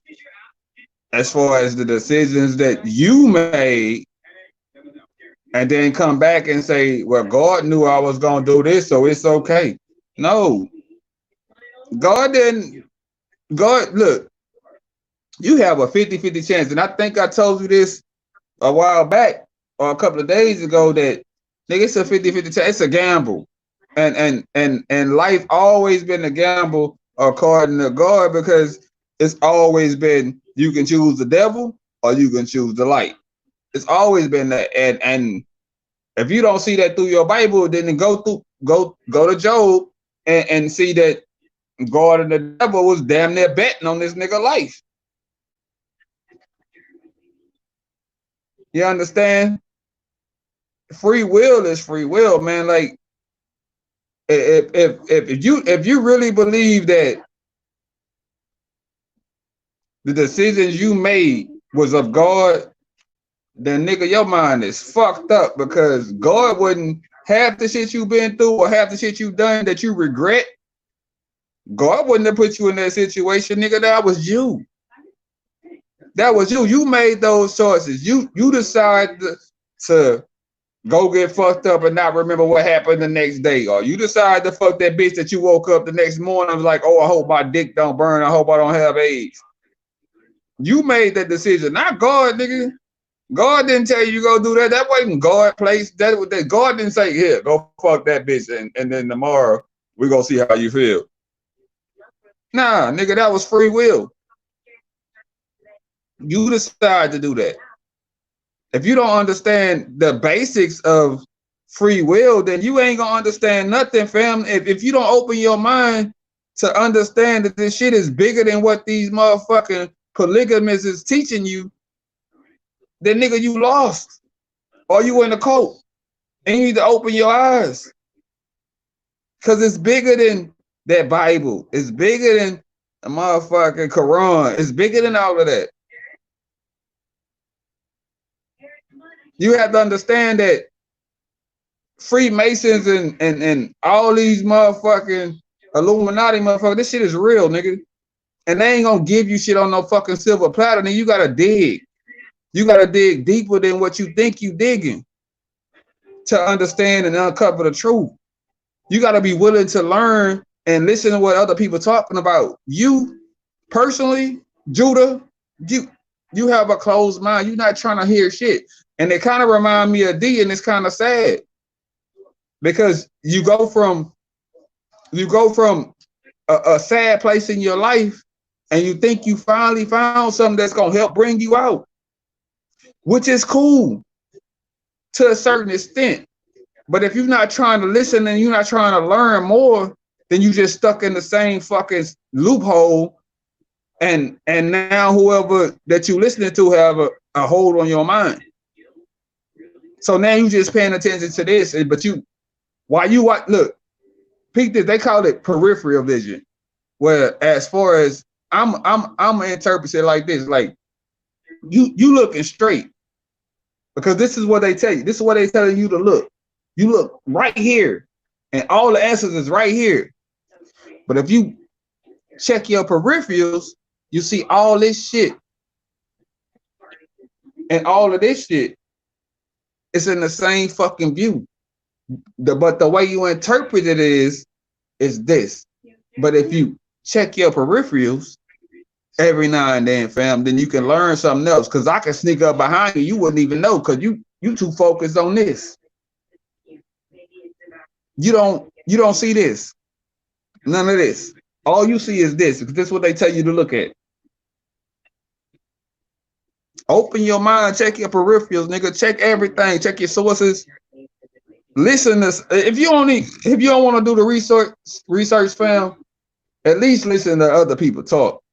as far as the decisions that you made, and then come back and say, well, God knew I was going to do this, so it's okay. No, God didn't. God, look, you have a 50-50 chance. And I think I told you this a while back or a couple of days ago that, nigga, it's a 50-50 chance. It's a gamble. And life always been a gamble according to God, because it's always been you can choose the devil or you can choose the light. It's always been that. And if you don't see that through your Bible, then go to Job and see that God and the devil was damn near betting on this nigga life. You understand? Free will is free will, man. Like if you really believe that the decisions you made was of God, then nigga, your mind is fucked up, because God wouldn't half the shit you been through or half the shit you done that you regret. God wouldn't have put you in that situation, nigga. That was you. That was you. You made those choices. You decided to go get fucked up and not remember what happened the next day. Or you decide to fuck that bitch that you woke up the next morning and was like, oh, I hope my dick don't burn. I hope I don't have AIDS. You made that decision, not God, nigga. God didn't tell you go do that. That wasn't God place. That God didn't say, here, go fuck that bitch, and then tomorrow we're gonna see how you feel. Nah, nigga, that was free will. You decide to do that. If you don't understand the basics of free will, then you ain't gonna understand nothing, fam. If you don't open your mind to understand that this shit is bigger than what these motherfucking polygamists is teaching you, then nigga, you lost. Or you in the cult. And you need to open your eyes. Cause it's bigger than that Bible. It's bigger than the motherfucking Quran. It's bigger than all of that. You have to understand that Freemasons and all these motherfucking Illuminati motherfuckers, this shit is real, nigga. And they ain't gonna give you shit on no fucking silver platter. And you gotta dig. You gotta dig deeper than what you think you digging to understand and uncover the truth. You gotta be willing to learn and listen to what other people talking about. You personally, Judah, you have a closed mind. You're not trying to hear shit. And it kind of remind me of D, and it's kind of sad. Because you go from a sad place in your life, and you think you finally found something that's gonna help bring you out, which is cool to a certain extent. But if you're not trying to listen and you're not trying to learn more, then you just stuck in the same fucking loophole. And now whoever that you listening to have a hold on your mind. So now you just paying attention to this, but look, peek this, they call it peripheral vision. Where as far as I'm gonna interpret it like this, like you looking straight, because this is what they tell you. This is what they telling you to look. You look right here, and all the answers is right here. But if you check your peripherals, you see all this shit and all of this shit is in the same fucking view. But the way you interpret it is this. But if you check your peripherals every now and then, fam, then you can learn something else. Cause I can sneak up behind you, you wouldn't even know, cause you too focused on this. You don't see this. None of this. All you see is this. This is what they tell you to look at. Open your mind, check your peripherals, nigga. Check everything. Check your sources. Listen to, if you don't want to do the research, fam, at least listen to other people talk.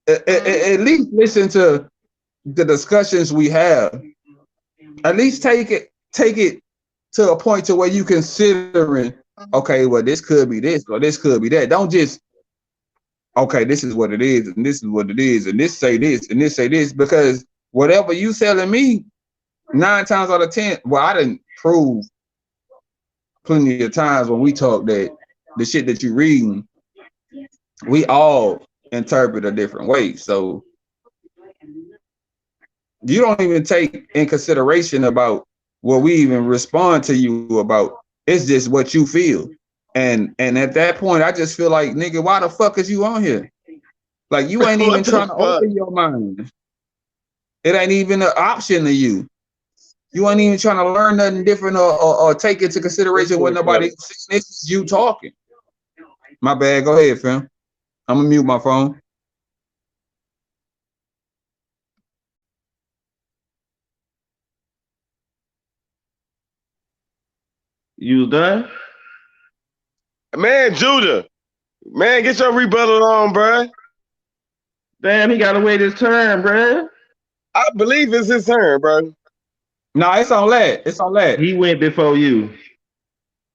At least listen to the discussions we have. At least take it to a point to where you considering, okay, well, this could be this or this could be that. Don't just, okay, this is what it is, and this is what it is, and this say this, and this say this, because whatever you telling me, 9 times out of 10, well, I didn't prove plenty of times when we talk that the shit that you reading, we all interpret a different way. So you don't even take in consideration about what we even respond to you about. It's just what you feel. And at that point, I just feel like, nigga, why the fuck is you on here? Like, you ain't even trying to open your mind. It ain't even an option to you. You ain't even trying to learn nothing different or take into consideration what nobody. This is you talking. My bad. Go ahead, fam. I'm gonna mute my phone. You done? Man, Judah. Man, get your rebuttal on, bruh. Damn, he gotta wait his turn, bruh. I believe it's his turn, bro. No, it's on that. It's on that. He went before you.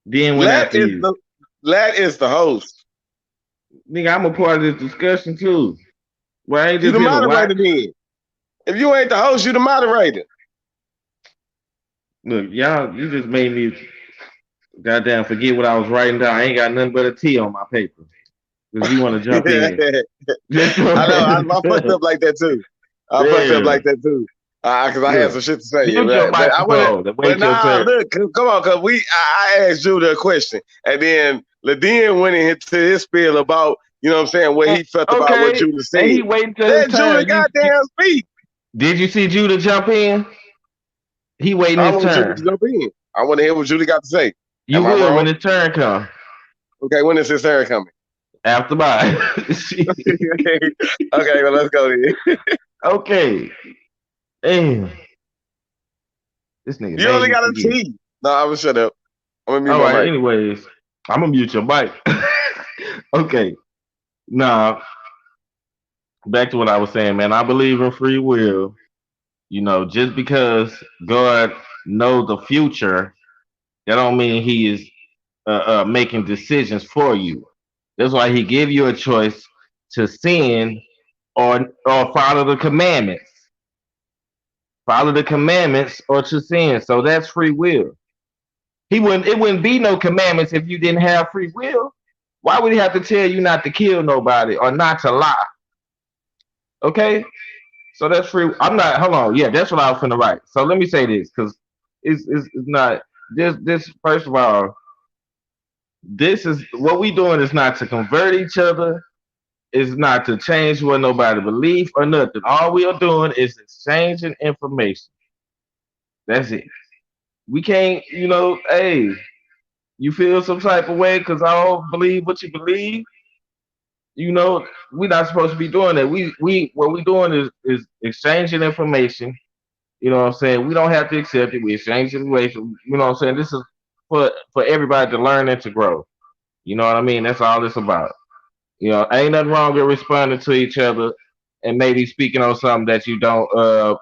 Then went Lat after is you. the host. Nigga, I'm a part of this discussion too. Well, I ain't You just the here to watch. moderator then. If you ain't the host, you the moderator. Look, y'all, you just made me goddamn forget what I was writing down. I ain't got nothing but a T on my paper. Because you want to jump in. I know. I fucked up like that too. I fucked up like that too. Because I had some shit to say. Mute your But I microphone. went. Wait But your nah, turn. look, come on, cause I asked Judah a question, and then Ladin went into his spiel about, you know what I'm saying, what he felt about what Judah said. And he waiting till Let his turn. Judah goddamn speak. Did you see Judah jump in? He waiting I his want Judah turn. to jump in. I want to hear what Judah got to say. You Am I will wrong? when his turn comes. Okay, when is his turn coming? After mine. Okay, well, let's go then. Okay. Damn. This nigga You made only me got a forget. T. No, I'm gonna shut up. I'm gonna mute All my right, mic. anyways, I'm gonna mute your mic. Okay. Now, back to what I was saying, man. I believe in free will. You know, just because God knows the future, that don't mean he is making decisions for you. That's why he give you a choice to sin or follow the commandments. Follow the commandments or to sin. So that's free will. It wouldn't be no commandments if you didn't have free will. Why would he have to tell you not to kill nobody or not to lie? Okay? So that's free. I'm not, hold on. Yeah, that's what I was finna write. So let me say this, because it's not this first of all, this is what we doing is not to convert each other. It's not to change what nobody believe or nothing. All we are doing is exchanging information. That's it. We can't, hey, you feel some type of way because I don't believe what you believe. We're not supposed to be doing that. We what we doing is exchanging information. You know what I'm saying? We don't have to accept it. We exchange information. You know what I'm saying? This is for everybody to learn and to grow. You know what I mean? That's all it's about. Ain't nothing wrong with responding to each other and maybe speaking on something that you don't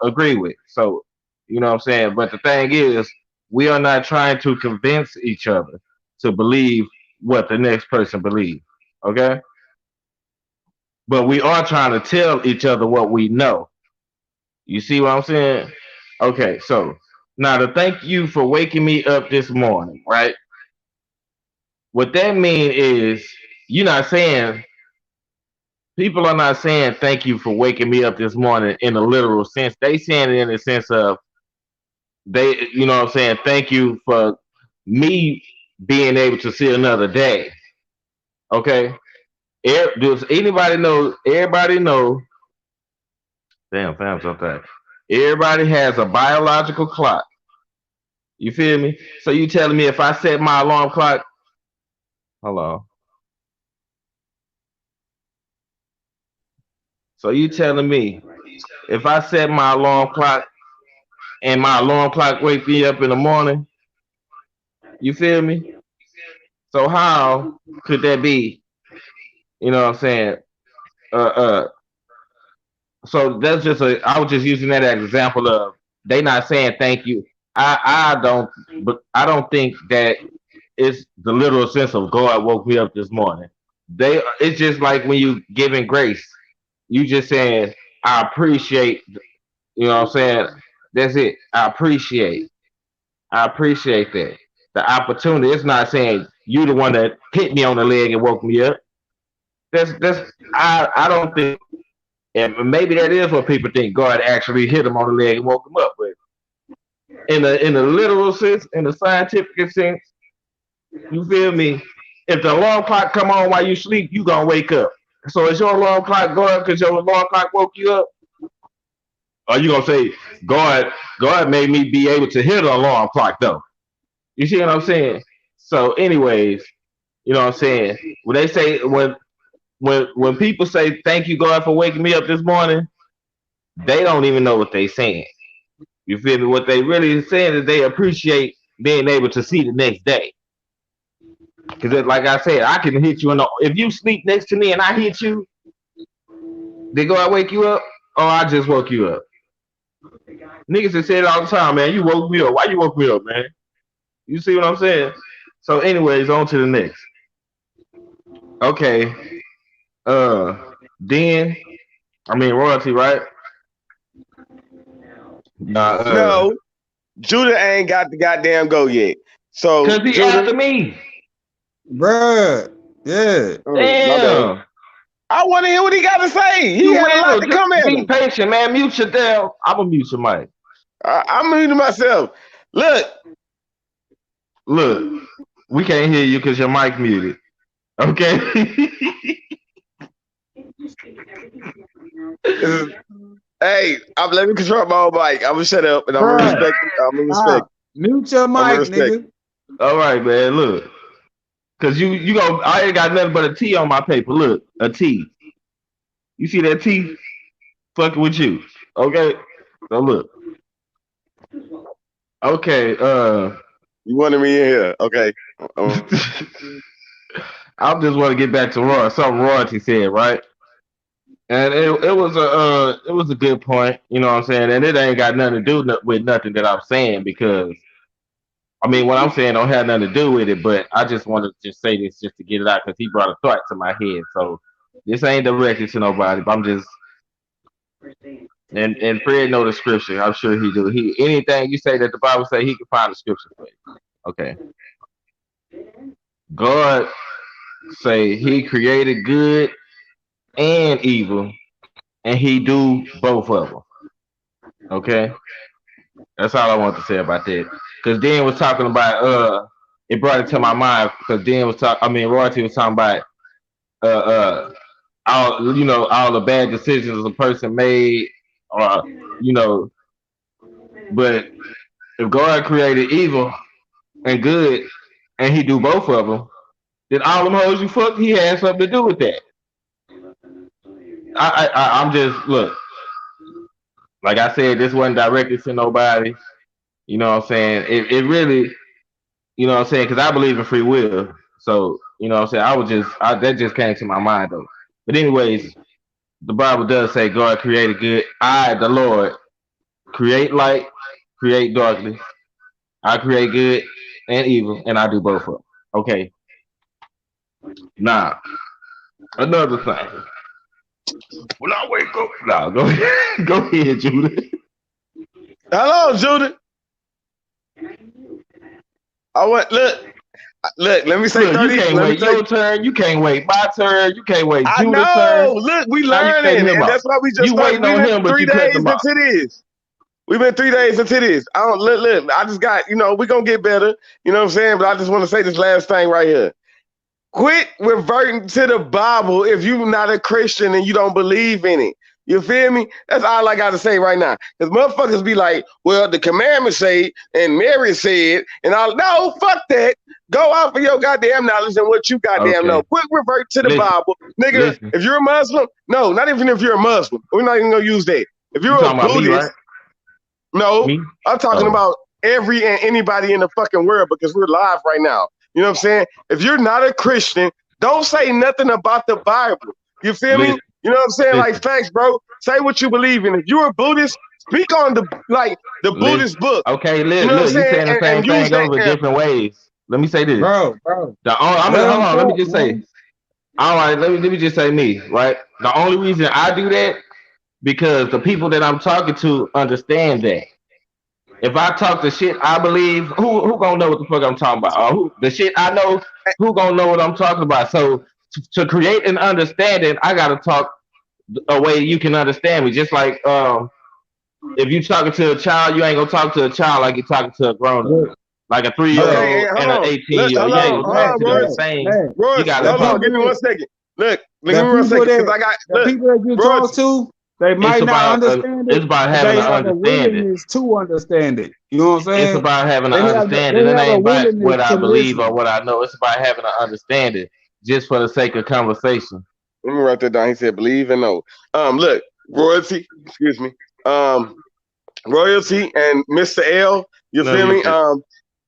agree with. So, you know what I'm saying? But the thing is, we are not trying to convince each other to believe what the next person believes. Okay? But we are trying to tell each other what we know. You see what I'm saying? Okay, so now to thank you for waking me up this morning, right? What that means is you're not saying people are not saying thank you for waking me up this morning in a literal sense. They saying it in the sense of they, you know what I'm saying, thank you for me being able to see another day. Okay. Does anybody know? Everybody know. Damn, fam, sometimes. Everybody has a biological clock. You feel me? So you telling me if I set my alarm clock, hold on. So you telling me if I set my alarm clock and my alarm clock wake me up in the morning, you feel me? So how could that be? You know what I'm saying? Uh, uh. So that's just a. I was just using that as an example of they not saying thank you. I don't, but I don't think that it's the literal sense of God woke me up this morning. It's just like when you giving grace, you just saying I appreciate. You know what I'm saying? That's it. I appreciate that. The opportunity. It's not saying you the one that hit me on the leg and woke me up. That's I don't think, and maybe that is what people think. God actually hit them on the leg and woke them up. But in the literal sense, in the scientific sense, you feel me? If the alarm clock come on while you sleep, you gonna wake up. So is your alarm clock going because your alarm clock woke you up? Or you gonna say, God made me be able to hear the alarm clock though? You see what I'm saying? So, anyways, you know what I'm saying? When they say when people say thank you God for waking me up this morning, they don't even know what they saying. You feel me? What they really saying is they appreciate being able to see the next day. Because like I said, I can hit you in the if you sleep next to me and I hit you, did God wake you up? Or I just woke you up. Niggas have said it all the time, man. You woke me up. Why you woke me up, man? You see what I'm saying? So, anyways, on to the next. Okay. Uh then royalty, right? Nah, No, Judah ain't got the goddamn go yet. So cause he Judah, after me. Bruh. Yeah. my bad. Damn. I want to hear what he got to say. He You had a lot will. to Just come at be him. patient, man. Mute your damn. I'm gonna mute your mic. I'm muting myself. Look, Look, we can't hear you because your mic muted. Okay. hey, I'm let me control my own mic. I'm gonna shut up and I'm gonna Bruh. respect. I'm gonna respect. Stop. Mute your I'm gonna mic, respect. nigga. All right, man. Look, cause you go. I ain't got nothing but a T on my paper. Look, a T. You see that T? Fucking with you. Okay. So look. Okay. You wanted me in here, okay? Um, I just want to get back to Roy. Something royalty said, right? And it was a good point, you know what I'm saying? And it ain't got nothing to do with nothing that I'm saying because I mean what I'm saying don't have nothing to do with it, but I just wanted to just say this just to get it out because he brought a thought to my head. So this ain't directed to nobody, but I'm just and Fred know the scripture. I'm sure he do. He anything you say that the Bible say he can find the scripture for you. Okay. God say he created good and evil and he do both of them. Okay. That's all I want to say about that. Because Dan was talking about it brought it to my mind because Dan was talking. I mean, Royalty was talking about all all the bad decisions a person made, or you know. But if God created evil and good, and He do both of them, then all them hoes you fucked, He had something to do with that. I'm just look. Like I said, this wasn't directed to nobody. You know what I'm saying? It really, you know what I'm saying? Because I believe in free will. So, you know what I'm saying? That just came to my mind though. But, anyways, the Bible does say God created good. I, the Lord, create light, create darkness. I create good and evil, and I do both of them. Okay. Now, another thing. When I wake up, now go ahead, go ahead, Judah. hello, Judah. I want look. Look, let me say Look, 30. you can't Let me wait say, your turn. You can't wait my turn. You can't wait I Judah's turn. know. Look, we Now you cutting learning, him and off. that's why we just You started. waiting We've on been him, but 3 you cutting days him off. into this. We've been 3 days into this. I don't look. I just got, we're gonna get better. You know what I'm saying? But I just want to say this last thing right here. Quit reverting to the Bible if you're not a Christian and you don't believe in it. You feel me? That's all I got to say right now. Because motherfuckers be like, well, the commandments say, and Mary said, and all. No, fuck that. Go off of your goddamn knowledge and what you goddamn know. Okay. Quit revert to the Listen, Bible. Nigga, listen. if you're a Muslim, no, not even if you're a Muslim. We're not even going to use that. If You you're a talking about me, Buddhist, right? no, Me? I'm talking Oh. about every and anybody in the fucking world because we're live right now. You know what I'm saying? If you're not a Christian, don't say nothing about the Bible. You feel me? Listen, You know what I'm saying? listen, Like facts, bro. Say what you believe in. If you're a Buddhist, speak on the listen. Buddhist book. Okay, You look, know what I'm look, you saying? saying the And same use thing that. over different ways. Let me say this. bro. I'm Let gonna hold them on, let me talk, just say. man. All right, let me just say me, right? The only reason I do that because the people that I'm talking to understand that. If I talk the shit I believe, who gonna know what the fuck I'm talking about? Or who the shit I know, who gonna know what I'm talking about? So to create an understanding, I gotta talk a way you can understand me. Just like if you talking to a child, you ain't gonna talk to a child like you're talking to a grown up. Look, Like a 3 year look, Okay, old and hold and an on. 18 Look, year old. hold You ain't on, gonna hold talk on, to them the Royce. same. man. You Royce, gotta hold Because on. talk. Give me look, 1 second. Look, give the me 1 people second, that because I got the people that you Royce. talk to, they It's might not about understand it's it, about but having they an have a understanding. willingness to understand it. You know what I'm It's saying? about having an They understanding. It have a ain't about willingness what I to believe or listen. what I know. It's about having an understanding just for the sake of conversation. Let me write that down. He said, believe and know. Look, royalty, excuse me. Royalty and Mr. L, you No, feel you me? good.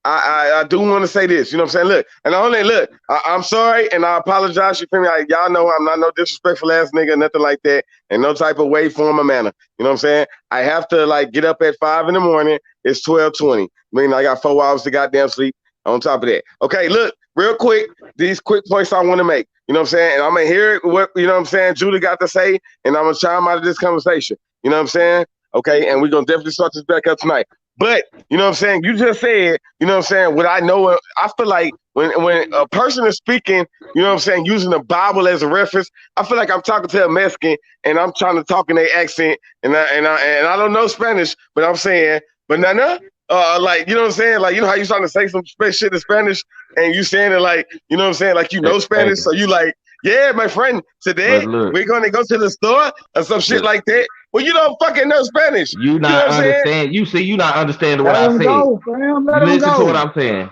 I do want to say this, you know what I'm saying? Look, and I only look, I'm sorry and I apologize, you feel me? Y'all know I'm not no disrespectful ass nigga, nothing like that, and no type of way, form, or manner. You know what I'm saying? I have to like get up at 5 in the morning. It's 12:20. I mean, I got 4 hours to goddamn sleep on top of that. Okay, look, real quick, these quick points I want to make. You know what I'm saying? And I'm gonna hear what you know what I'm saying, Julie got to say, and I'm gonna chime out of this conversation. You know what I'm saying? Okay, and we're gonna definitely start this back up tonight. But you know what I'm saying? You just said, you know what I'm saying? What I know, I feel like when a person is speaking, you know what I'm saying, using the Bible as a reference, I feel like I'm talking to a Mexican and I'm trying to talk in their accent, and I don't know Spanish, but I'm saying banana. Like you know what I'm saying? Like you know how you trying to say some shit in Spanish, and you saying it like you know what I'm saying? Like you know Hey, Spanish, so you like, yeah, my friend, but today look, we're gonna go to the store or some shit but like that. Well, you don't fucking know Spanish. you You know not what I'm saying? understand. You see, you not understanding what Let I them said. go, fam. Let them Listen to what go. I'm saying.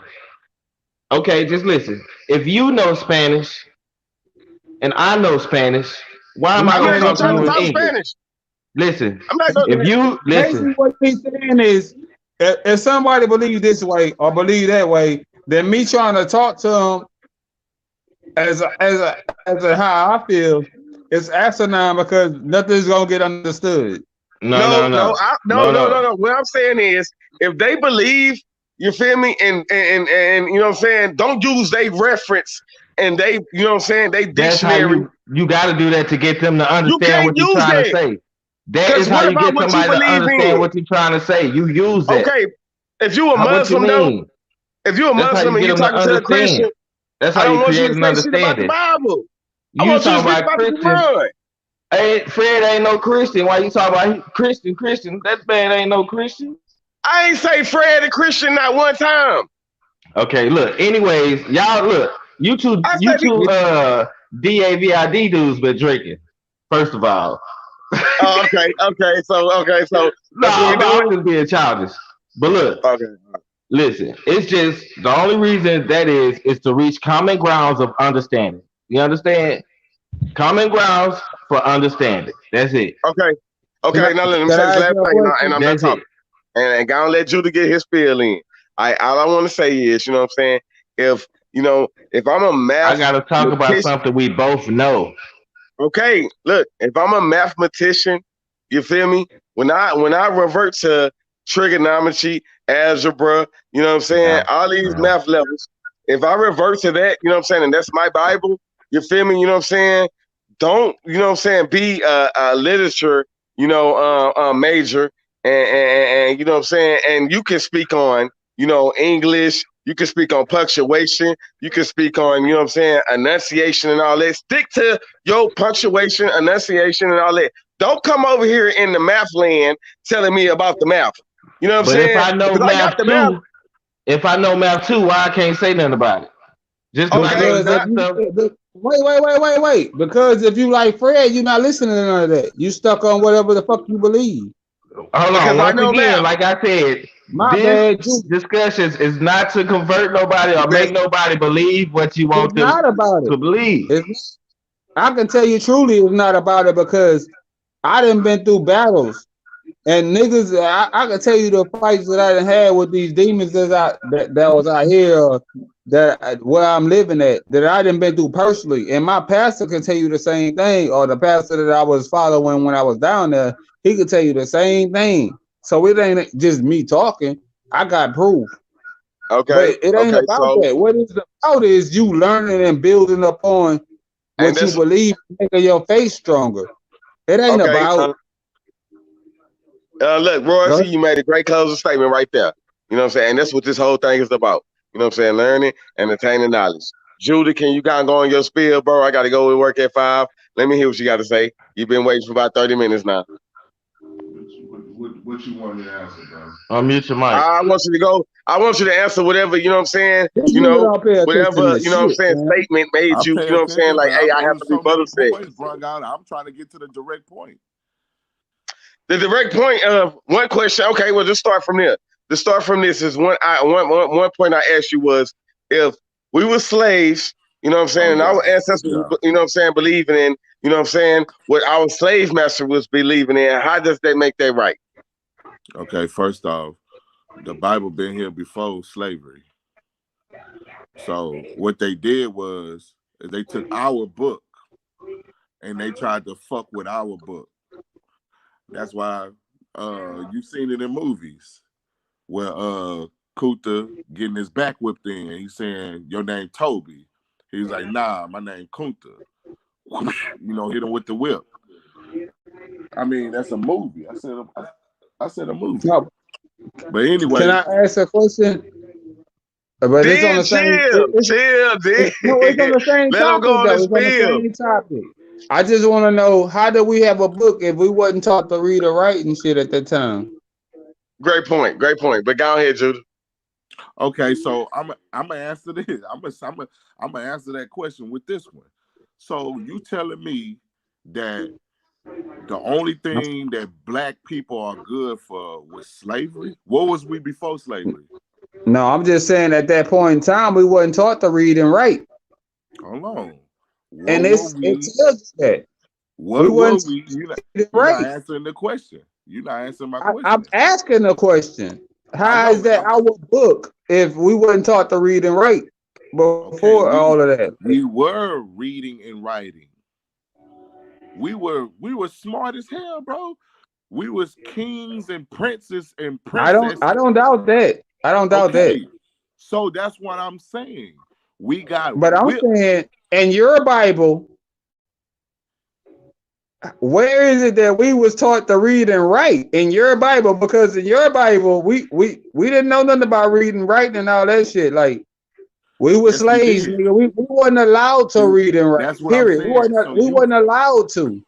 Okay, just listen. If you know Spanish and I know Spanish, why am He I I'm gonna not said gonna talk to try to you in again. talk English? Spanish. Listen, I'm not He gonna. if said, you basically listen, what he's saying is, if somebody believes this way or believe that way, then me trying to talk to them as a how I feel, it's asinine because nothing's gonna get understood. no, No, no, no, no, no, no, no, no, no. no. What I'm saying is, if they believe, you feel me, and you know what I'm saying, don't use they reference and they, you know what I'm saying, they That's how dictionary. you got to do that to get them to You understand can't what you're use trying to that. say. That is Cause how what you about get what you somebody to believe understand in? what you're trying to say. You use that. Okay, if you a What you Muslim though, mean? if you a That's how Muslim you and get you them to talking to a understand. Christian, That's I how you don't want you create to an say shit about the understanding. Bible. I You want you to talking speak about about the Christian? Quran. Fred ain't no Christian. Why you talking about Christian? That man ain't no Christian. I ain't say Fred a Christian not one time. Okay, look. Anyways, y'all look. I You said, two, DAVID dudes been drinking. First of all, oh, okay, so that's what we no, doing. I'm just being childish. But look, Okay. listen. It's just the only reason that is to reach common grounds of understanding. You understand? Common grounds for understanding. That's it. Okay. Can I, Okay. Now let me can say I this ask last you a thing, and question? I'm done That's it. talking. And gonna let Judah get his spiel in. All I want to say is, you know what I'm saying? If I'm a I gotta talk about mathematician, something we both know. okay, look, if I'm a mathematician, you feel me? When I revert to trigonometry, algebra, you know what I'm saying? Yeah. All these Yeah. math levels, if I revert to that, you know what I'm saying, and that's my Bible, you feel me? You know what I'm saying? Don't, you know what I'm saying, be a literature, major and you know what I'm saying? And you can speak on, English, You can speak on punctuation. You can speak on, you know what I'm saying, enunciation and all that. Stick to your punctuation, enunciation, and all that. Don't come over here in the math land telling me about the math. You know what I'm But if saying? I know Because I got math the math. too, why I can't say nothing about it? Just because I Okay, know the Because if math you stuff. wait. Because if you like Fred, you're not listening to none of that. You stuck on whatever the fuck you believe. Hold on. because I Once know again, math. like I said, My this bad, you. discussion is not to convert nobody or make That's nobody believe what you It's want them not about it. to believe. It's I can tell you truly it's not about it because I done been through battles and niggas. I can tell you the fights that I done had with these demons that was out here where I'm living at that I done been through personally. And my pastor can tell you the same thing, or the pastor that I was following when I was down there, he could tell you the same thing. So it ain't just me talking. I got proof. okay. But it ain't Okay. about So, that. What it's about is you learning and building upon and what you that's believe, making your faith stronger. It ain't okay. about Look, Royce, go you made a great closing statement right there. You know what I'm saying? And that's what this whole thing is about. You know what I'm saying? Learning and attaining knowledge. Judy, can you kind of go on your spiel, bro? I got to go to work at 5. Let me hear what you got to say. You've been waiting for about 30 minutes now. What you want me to answer, bro? Unmute your mic. I want you to go. I want you to answer whatever, you know what I'm saying? this You nigga know, don't pay attention whatever, to you know what I'm shit, saying, man. statement made I you, pay you know what I'm saying? attention, Like, but hey, I it have to was so rebuttal many said. points brung out. I'm trying to get to the direct point. The direct point of one question. Okay, well, just start from there. To start from this is one point I asked you was if we were slaves, you know what I'm Oh saying, and yeah, our ancestors, yeah. you know what I'm saying, believing in, you know what I'm saying, what our slave master was believing in. How does that make that right? Okay, first off, the Bible been here before slavery. So what they did was they took our book and they tried to fuck with our book. That's why you've seen it in movies where Kuta getting his back whipped in. He's saying, your name Toby. He's like, nah, my name Kunta. You know, hit him with the whip. I mean, that's a movie. I said a movie. No, But can anyway, I ask a question? But it's on Then the same. chill, then. No, it's on the same Let them go topic on though. this It's on the spiel. same topic. I just want to know how do we have a book if we wasn't taught to read or write and shit at that time? Great point. Great point. But go ahead, Judah. okay, so I'm gonna answer this. I'm gonna answer that question with this one. So you telling me that the only thing that black people are good for was slavery? What was we before slavery? No, I'm just saying at that point in time we wasn't taught to read and write, Hold on. and What were it we? tells you that we What were wasn't we? taught to read and You're not write. answering the question. You're not answering my I'm question. asking a question. I How is know. that our book if we wasn't taught to read and write Okay, before all of that? we were reading and writing. We were smart as hell, bro. We was kings and princes and I princesses. don't doubt that. I don't doubt that. Okay, so that's what I'm saying. We got But I'm whipped. saying in your Bible, where is it that we was taught to read and write in your Bible? Because in your Bible, we didn't know nothing about reading, writing, and all that shit. Like we were Yes, we slaves, did. nigga. We wasn't allowed to read and write. That's what I'm Period. saying. So We wasn't allowed to.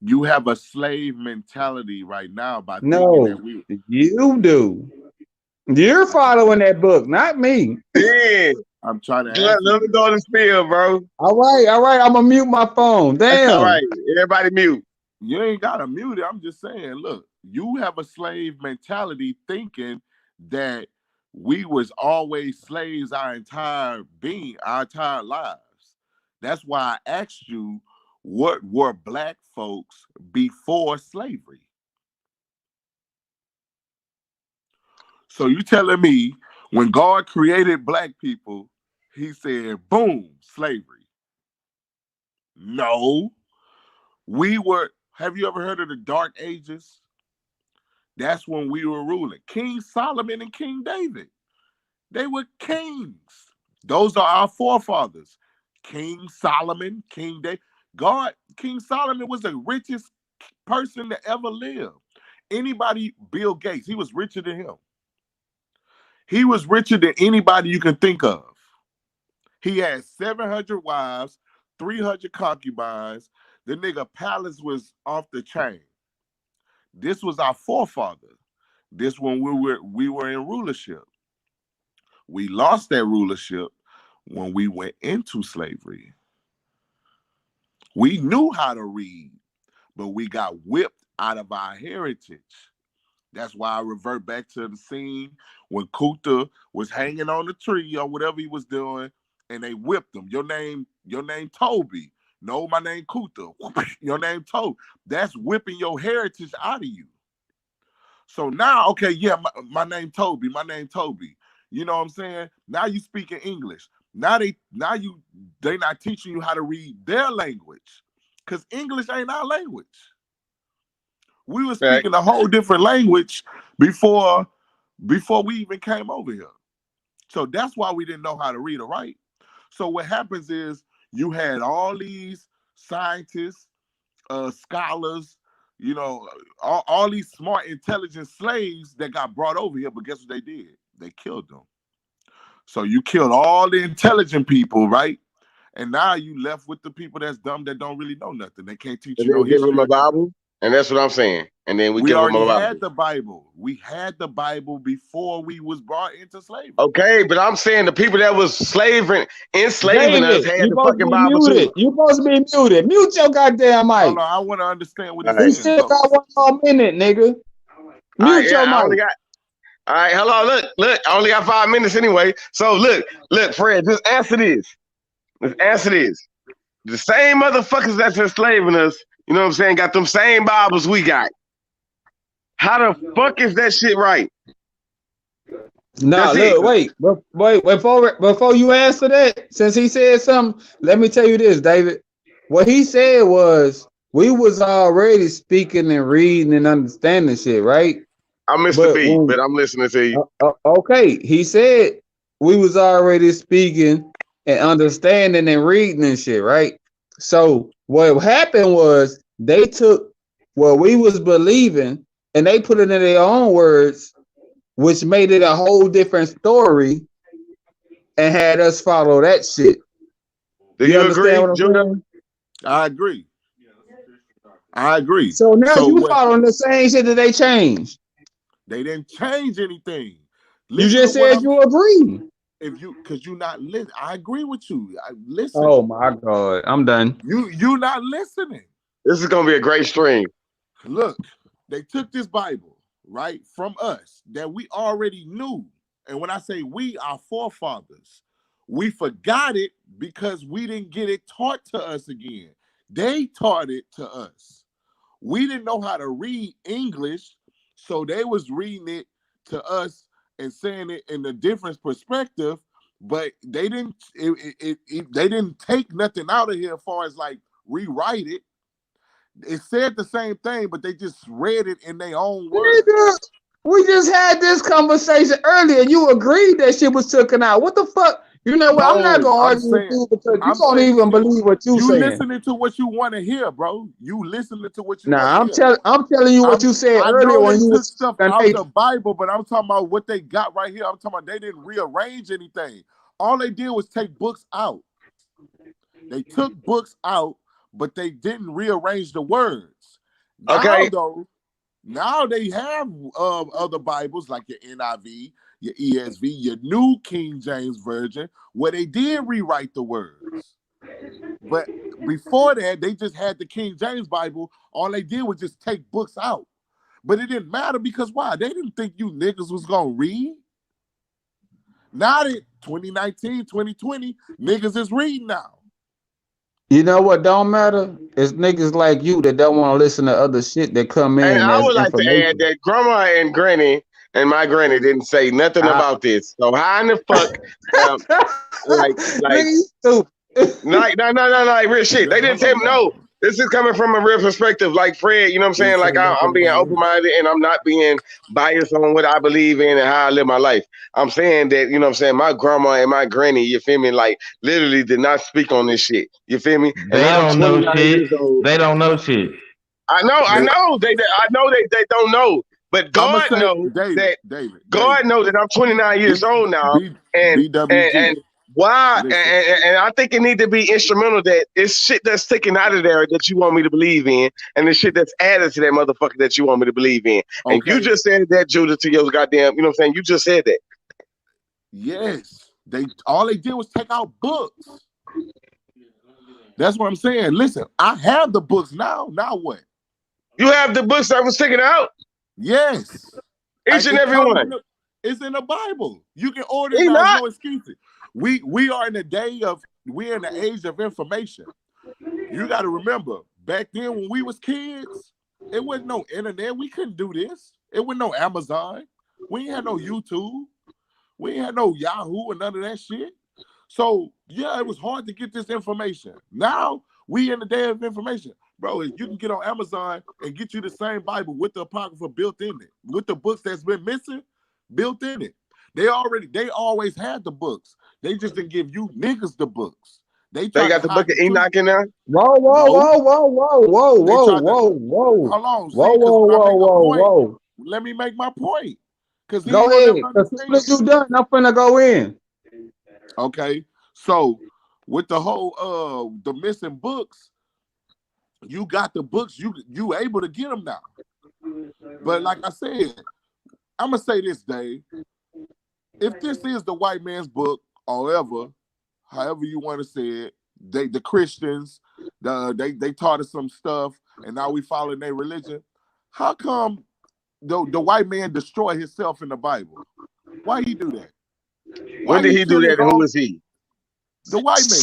you have a slave mentality right now by thinking No, that we. you do. You're following that book, not me. Then I'm trying to answer let me you. go on the spiel, bro. All right. I'm gonna mute my phone. All Damn. right. Everybody mute. You ain't gotta mute it. I'm just saying, look, you have a slave mentality thinking that we was always slaves our entire being, our entire lives. That's why I asked you, what were black folks before slavery? So you telling me when God created black people, he said, boom, slavery. No, we were, have you ever heard of the Dark Ages? That's when we were ruling. King Solomon and King David, they were kings. Those are our forefathers. King Solomon, King David. King Solomon was the richest person to ever live. Anybody, Bill Gates, he was richer than him. He was richer than anybody you can think of. He had 700 wives, 300 concubines. The nigga palace was off the chain. This was our forefather. This when we were in rulership. We lost that rulership when we went into slavery. We knew how to read, but we got whipped out of our heritage. That's why I revert back to the scene when Kuta was hanging on the tree or whatever he was doing, and they whipped him. Your name Toby. No, my name Kuta. Your name Toby. That's whipping your heritage out of you. So now, okay, yeah, my name Toby. My name Toby. You know what I'm saying? Now you speaking English. Now they not teaching you how to read their language, because English ain't our language. We were speaking a whole different language before we even came over here. So that's why we didn't know how to read or write. So what happens is you had all these scientists, scholars, you know, all these smart, intelligent slaves that got brought over here, but guess what they did? They killed them. So you killed all the intelligent people, right? And now you left with the people that's dumb that don't really know nothing. They can't teach you no history. Give them a Bible, and that's what I'm saying. And then we give them a Bible. We already had the Bible. We had the Bible before we was brought into slavery. Okay, but I'm saying the people that was enslaving us had the fucking Bible too. You supposed to be muted. Mute your goddamn mic. Hold on, I want to understand what he's saying. We still got one more minute, nigga. Mute your mic. All right, hello, look, I only got 5 minutes anyway. So look, Fred, just answer this. Let's answer this. The same motherfuckers that's enslaving us, you know what I'm saying, got them same Bibles we got. How the fuck is that shit right? No, look, wait, before you answer that, since he said something, let me tell you this, David. What he said was we was already speaking and reading and understanding shit, right? I missed the beat, but I'm listening to you. Okay, he said we was already speaking and understanding and reading and shit, right? So what happened was they took what we was believing and they put it in their own words, which made it a whole different story and had us follow that shit. Do you agree, Judah? I agree. I agree. So now you following the same shit that they changed. They didn't change anything. You just said you agree. Because you not listening. I agree with you. Listen. Oh my God, I'm done. You not listening. This is gonna be a great stream. Look, they took this Bible, right, from us that we already knew. And when I say we, our forefathers, we forgot it because we didn't get it taught to us again. They taught it to us. We didn't know how to read English, so they was reading it to us and saying it in a different perspective, but they didn't they didn't take nothing out of here as far as like rewrite it. It said the same thing, but they just read it in their own words. We just had this conversation earlier. You agreed that shit was taken out. What the fuck? You know what? I'm not gonna argue with you because you don't even believe what you saying. You listening to what you want to hear, bro. You listening to what you want to hear. I'm telling you what you said earlier when you took stuff out of the Bible, but I'm talking about what they got right here. I'm talking about they didn't rearrange anything. All they did was take books out. They took books out, but they didn't rearrange the words. Okay. Now they have other Bibles like your NIV, your ESV, your New King James Version, where they did rewrite the words. But before that, they just had the King James Bible. All they did was just take books out. But it didn't matter because why? They didn't think you niggas was going to read. Now that 2019, 2020, niggas is reading now. You know what don't matter? It's niggas like you that don't want to listen to other shit that come in. And I would like to add that Grandma and Granny and my granny didn't say nothing about this. So how in the fuck, like real shit. They didn't tell me no. This is coming from a real perspective, like Fred. You know what I'm saying? Like I'm being open-minded and I'm not being biased on what I believe in and how I live my life. I'm saying that, you know what I'm saying, my grandma and my granny, you feel me, like literally did not speak on this shit. You feel me? They don't know shit. They don't know shit. I know. They don't know. But I'ma God say knows David, that David, God David. knows that I'm 29 years B old now, B and BWG. and why? Listen. And I think it need to be instrumental that it's shit that's taken out of there that you want me to believe in, and the shit that's added to that motherfucker that you want me to believe in. And you Okay. just said that, Judah, to your goddamn, you know what I'm saying? You just said that. Yes. All they did was take out books. That's what I'm saying. Listen, I have the books now. Now what? You have the books that was taken out, Yes. each and It every comes one. in it's in the Bible. You can order it He now. There's not. no excuses. We're in the age of information. You got to remember, back then when we was kids, it wasn't no internet. We couldn't do this. It wasn't no Amazon. We ain't had no YouTube. We ain't had no Yahoo or none of that shit. So yeah, it was hard to get this information. Now we in the day of information. Bro, you can get on Amazon and get you the same Bible with the Apocrypha built in it, with the books that's been missing built in it. They always had the books. They just didn't give you niggas the books. They They tried to got the book hide of the truth. Enoch in there. Whoa, whoa, No, whoa, whoa, whoa, whoa, they whoa, tried to whoa, whoa, hold on. whoa, See, because whoa, when I whoa, make a whoa, point, whoa. let me make my point. Because he Go ain't gonna ahead. never As soon as understand. you done, I'm finna go in. Okay, so with the whole the missing books, you got the books. You able to get them now. But like I said, I'm gonna say this, Dave. If this is the white man's book, however you want to say it, the Christians, they taught us some stuff, and now we following their religion. How come the white man destroy himself in the Bible? Why he do that? When Why did he he do kill his that, and who whole is he? the white man?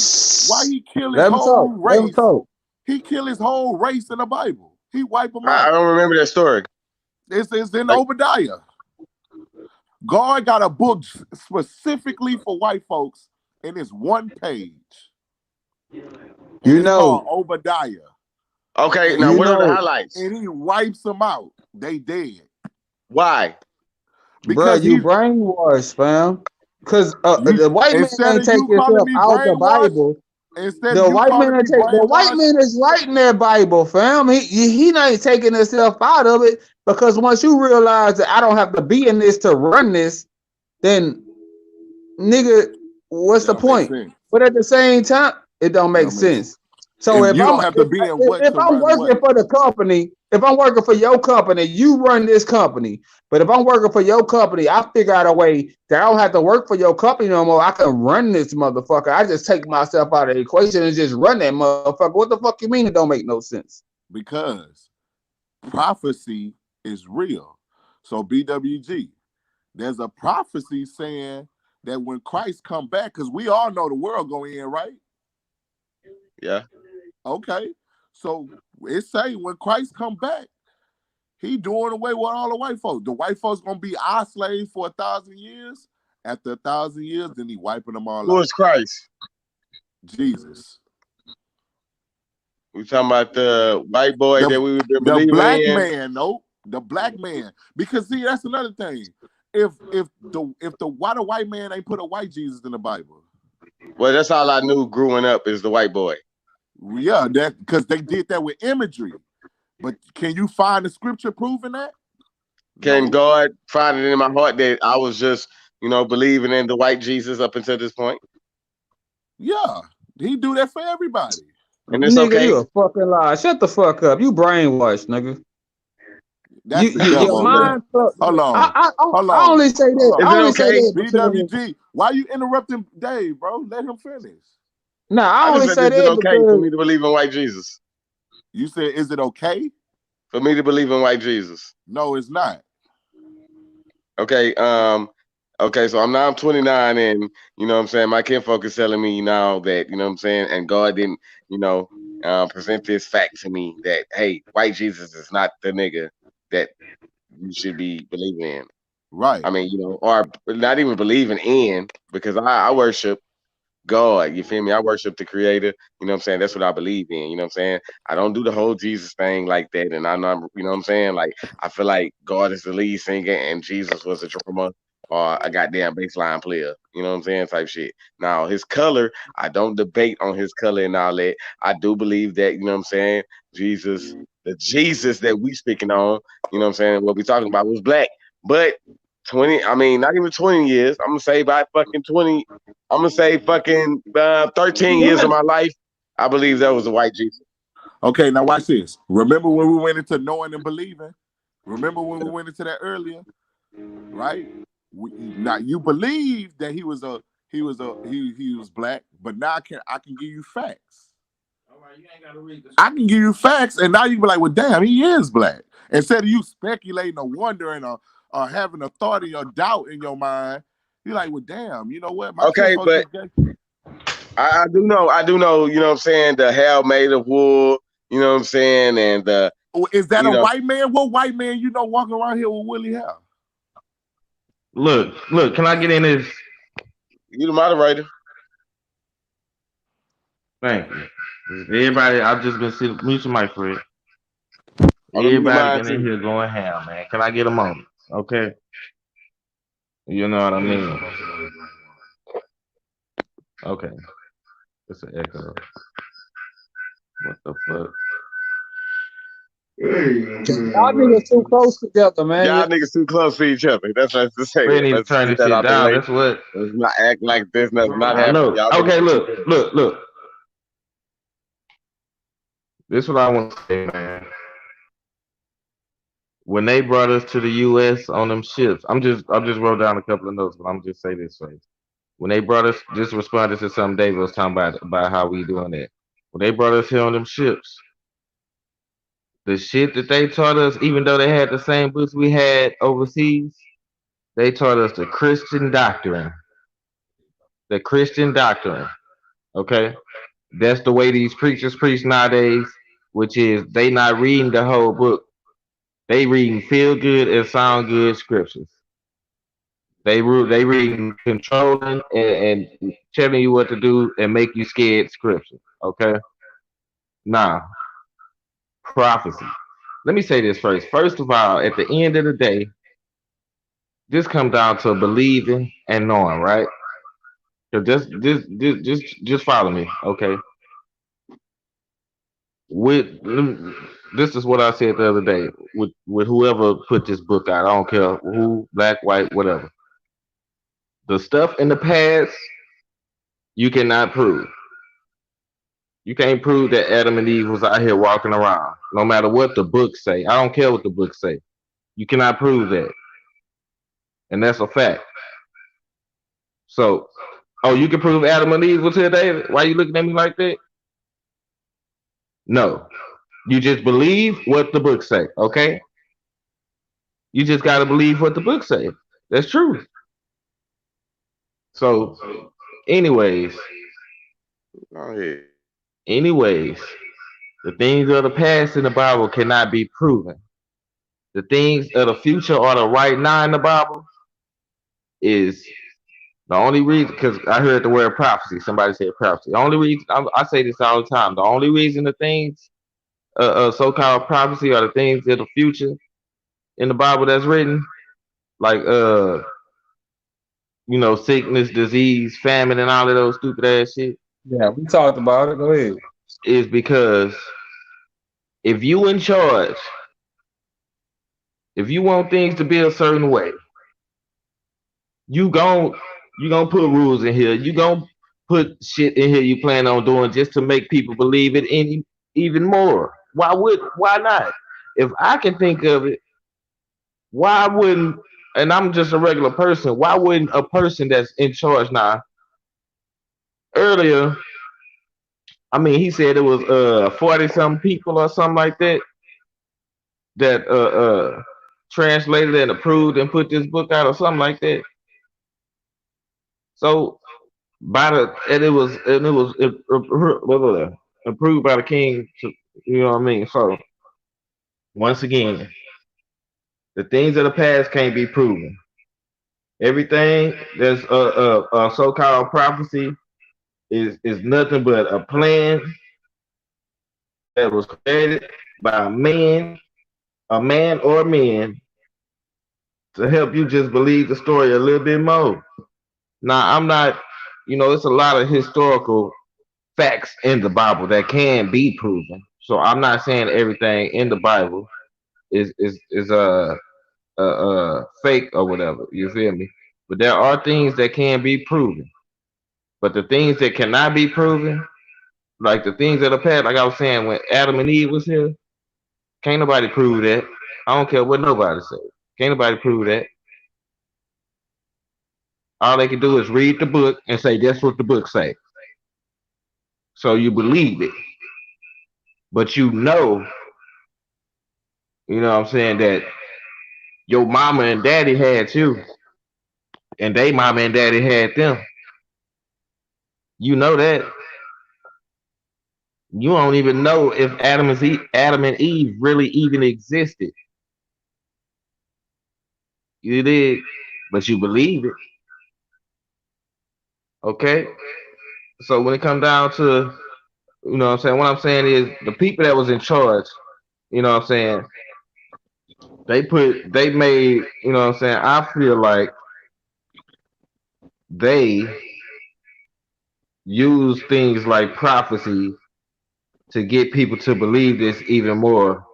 Why he kill his Let him whole talk. Let him race? talk. He kill his whole race in the Bible. He wipe them I out. don't remember that story. It's in Like, Obadiah. God got a book specifically for white folks, and it's one page, and You it's called know, Obadiah. okay, And now you what are the know, highlights? and he wipes them out. They dead Why? bro, because you he brainwashed, fam. Because you the white man instead ain't of you take calling himself me out the brainwashed, Bible. instead of The you white man calling me ain't take the white brainwashed, man is writing that Bible, fam. He not taking himself out of it because once you realize that I don't have to be in this to run this, then nigga, what's it the don't make point? sense. But at the same time, it don't It make don't make sense. sense. So If if you I'm don't have to be in what if to I'm run what? working for the company, if I'm working for your company, you run this company. But if I'm working for your company, I figure out a way that I don't have to work for your company no more. I can run this motherfucker. I just take myself out of the equation and just run that motherfucker. What the fuck you mean it don't make no sense? Because prophecy is real. So BWG, there's a prophecy saying that when Christ come back, because we all know the world going in, right? Yeah. Okay. So it say when Christ come back, he doing away with all the white folks. The white folks gonna be our slaves for 1,000 years. After 1,000 years, then he wiping them all Who out. is Christ? Jesus. We talking about the white boy that The we've been the believing black in. man, no, the black man. Because see, that's another thing. If the white man ain't put a white Jesus in the Bible. Well, that's all I knew growing up is the white boy. Yeah, that because they did that with imagery. But can you find the scripture proving that? Can No. God find it in my heart that I was just, believing in the white Jesus up until this point? Yeah, he do that for everybody. And it's Nigga, okay? you a fucking lie. Shut the fuck up. You brainwashed, nigga. That's the Your devil, man. mind. Hold on. Hold I on. only say Hold that. on. Is I it only say okay? that because BWG, why you interrupting Dave, bro? Let him finish. no, I I just only said, say is it that okay for because me to believe in white Jesus? You said, is it okay? For me to believe in white Jesus? No, it's not. Okay, so I'm 29, and what I'm saying, my kinfolk is telling me now that, what I'm saying, and God didn't, present this fact to me that, hey, white Jesus is not the nigga that you should be believing in. Right. I mean, or not even believing in, because I worship God, you feel me? I worship the creator, you know what I'm saying? That's what I believe in, you know what I'm saying? I don't do the whole Jesus thing like that. And I'm not, you know what I'm saying? Like, I feel like God is the lead singer and Jesus was a drummer or a goddamn bass line player, you know what I'm saying? Type shit. Now, his color, I don't debate on his color and all that. I do believe that, you know what I'm saying? Jesus the Jesus that we speaking on, you know what I'm saying, what we talking about was black. But 20, I mean, not even 20 years. I'm gonna say by fucking 20, I'm gonna say fucking 13 years of my life, I believe that was a white Jesus. Okay, now watch this. Remember when we went into knowing and believing? Remember when we went into that earlier, right? Now you believe that he was black, but now I can give you facts. All right, you ain't gotta read this. I can give you facts, and now you be like, well, damn, he is black. Instead of you speculating or wondering or having a thought or doubt in your mind, you're like, well, damn, you know what? My Okay, kinfolk but is gay. I do know, you know what I'm saying, the hell made of wool, you know what I'm saying, and Is that you a know, white man? What white man you know walking around here with woolly hair? Look, can I get in this? you the moderator. Thank you. Everybody, I've just been sitting, mute your mic, Fred. I'm gonna mute Everybody mine been in too. here going ham, man. Can I get a moment? Okay. You know what I mean? Okay. It's an echo. What the fuck? Y'all niggas too close together, man. Y'all niggas too close to each other. That's what to say. Fred need to Let's turn get this that shit out the down. way. That's what. Let's not act like this, nothing not I happening. know. Y'all Okay, niggas too close. look. This is what I want to say, man. When they brought us to the U.S. on them ships, I just wrote down a couple of notes, but I'm just say this first. When they brought us, just responded to something David was talking about how we doing that. When they brought us here on them ships, the shit that they taught us, even though they had the same books we had overseas, they taught us the Christian doctrine. The Christian doctrine. Okay? That's the way these preachers preach nowadays, which is they not reading the whole book. They reading feel good and sound good scriptures. They reading controlling and telling you what to do and make you scared scripture. Okay? Now, prophecy. Let me say this first. First of all, at the end of the day, this comes down to believing and knowing, right? So just follow me, okay? With this is what I said the other day. With whoever put this book out, I don't care who, black, white, whatever. The stuff in the past you cannot prove. You can't prove that Adam and Eve was out here walking around, no matter what the books say. I don't care what the books say. You cannot prove that, and that's a fact. So, oh, you can prove Adam and Eve was here, David? Why you looking at me like that? No, you just believe what the books say. Okay, you just gotta believe what the books say. That's true. So, anyways, Go ahead. anyways, the things of the past in the Bible cannot be proven. The things of the future or the right now in the Bible is the only reason. Because I heard the word prophecy. Somebody said prophecy. The only reason I say this all the time. The only reason the things, so-called prophecy, are the things of the future in the Bible that's written, like sickness, disease, famine, and all of those stupid ass shit, Yeah, we talked about it. Go ahead. is because if you in charge, if you want things to be a certain way, you gon' you gonna put rules in here. You gonna put shit in here you plan on doing just to make people believe it even more. Why not? If I can think of it, why wouldn't, and I'm just a regular person, why wouldn't a person that's in charge now? Earlier, I mean, he said it was 40 some people or something like that that translated and approved and put this book out or something like that. So by the and it was approved by the king. You know what I mean? So once again, the things of the past can't be proven. Everything that's so-called prophecy is nothing but a plan that was created by a man or men, to help you just believe the story a little bit more. Now, I'm not, it's a lot of historical facts in the Bible that can be proven. So I'm not saying everything in the Bible is fake or whatever. You feel me? But there are things that can be proven. But the things that cannot be proven, like the things that are past, like I was saying when Adam and Eve was here, can't nobody prove that. I don't care what nobody says. Can't nobody prove that. All they can do is read the book and say that's what the book say. So you believe it. But you know what I'm saying, that your mama and daddy had you, and they mama and daddy had them. You know that. You don't even know if Adam and Eve really even existed. You did, but you believe it. Okay. So when it comes down to, you know what I'm saying, what I'm saying is the people that was in charge, you know what I'm saying, they made, you know what I'm saying, I feel like they use things like prophecy to get people to believe this even more.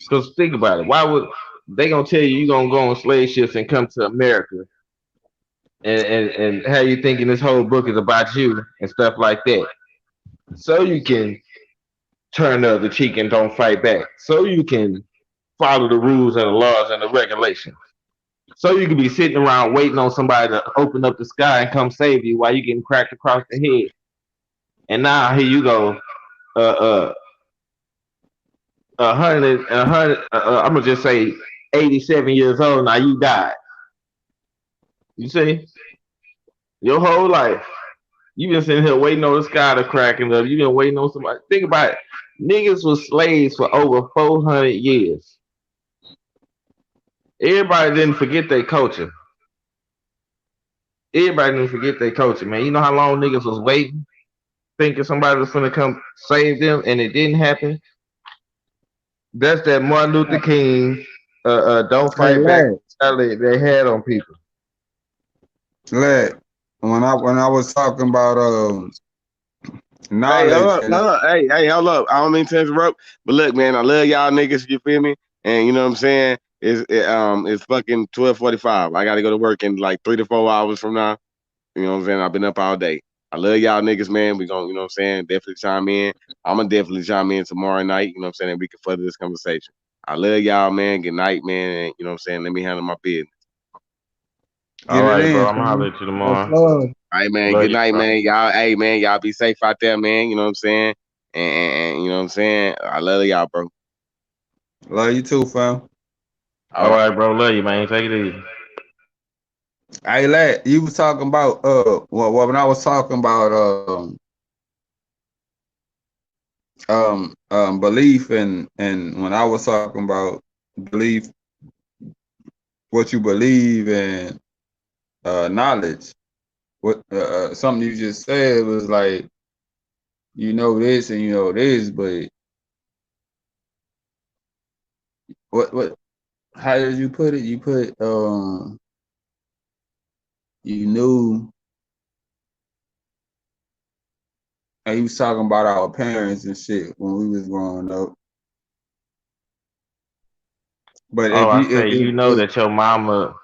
Because think about it, why would they gonna tell you gonna go on slave ships and come to America and how you thinking this whole book is about you and stuff like that? So you can turn the other cheek and don't fight back. So you can follow the rules and the laws and the regulations. So you can be sitting around waiting on somebody to open up the sky and come save you while you getting cracked across the head. And now here you go, uh, uh, 100. I'm gonna just say 87 years old. Now you died. You see, your whole life you been sitting here waiting on the sky to crack and up. You been waiting on somebody. Think about it. Niggas was slaves for over 400 years. Everybody didn't forget their culture. Everybody didn't forget their culture, man. You know how long niggas was waiting, thinking somebody was gonna come save them, and it didn't happen. That's that Martin Luther King, don't Hey, fight back mentality they had on people. lad. When I was talking about Hey, hold knowledge up, and hold up. Hey, hold up. I don't mean to interrupt, but look, man, I love y'all niggas. You feel me? And you know what I'm saying? It's fucking 12:45. I gotta go to work in like 3 to 4 hours from now. You know what I'm saying? I've been up all day. I love y'all niggas, man. We gonna, you know what I'm saying? Definitely chime in. I'm gonna definitely chime in tomorrow night. You know what I'm saying? And we can further this conversation. I love y'all, man. Good night, man. And you know what I'm saying? Let me handle my business. All get it right, bro. in, I'm gonna holler fam. at you Much tomorrow. love. All right, man. Love Good you, night, bro. man. Y'all, hey, man. Y'all be safe out there, man. You know what I'm saying? And you know what I'm saying? I love y'all, bro. Love you too, fam. All All right. right, bro. Love you, man. Take it easy. Hey, lad, you was talking about when I was talking about belief and when I was talking about belief, what you believe and knowledge. What something you just said was like, you know this and you know this, but what how did you put it? You put you knew, and he was talking about our parents and shit when we was growing up. But Oh, if I you say, you know if that your mama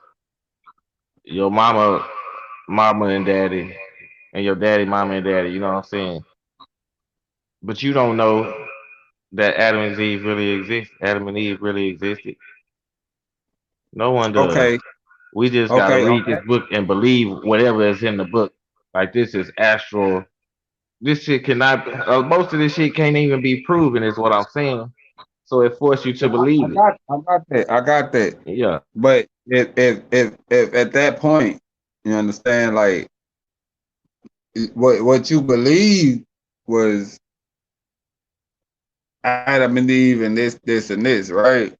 and daddy, and your daddy, mama and daddy. You know what I'm saying? But you don't know that Adam and Eve really existed. No one does. okay, We just gotta okay, read this book and believe whatever is in the book. Like this is astral. This shit cannot. Most of this shit can't even be proven. Is what I'm saying. So it forces you to I believe it. got that. I got that. Yeah. But if at that point, you understand, like what you believe was Adam and Eve and this and this, right?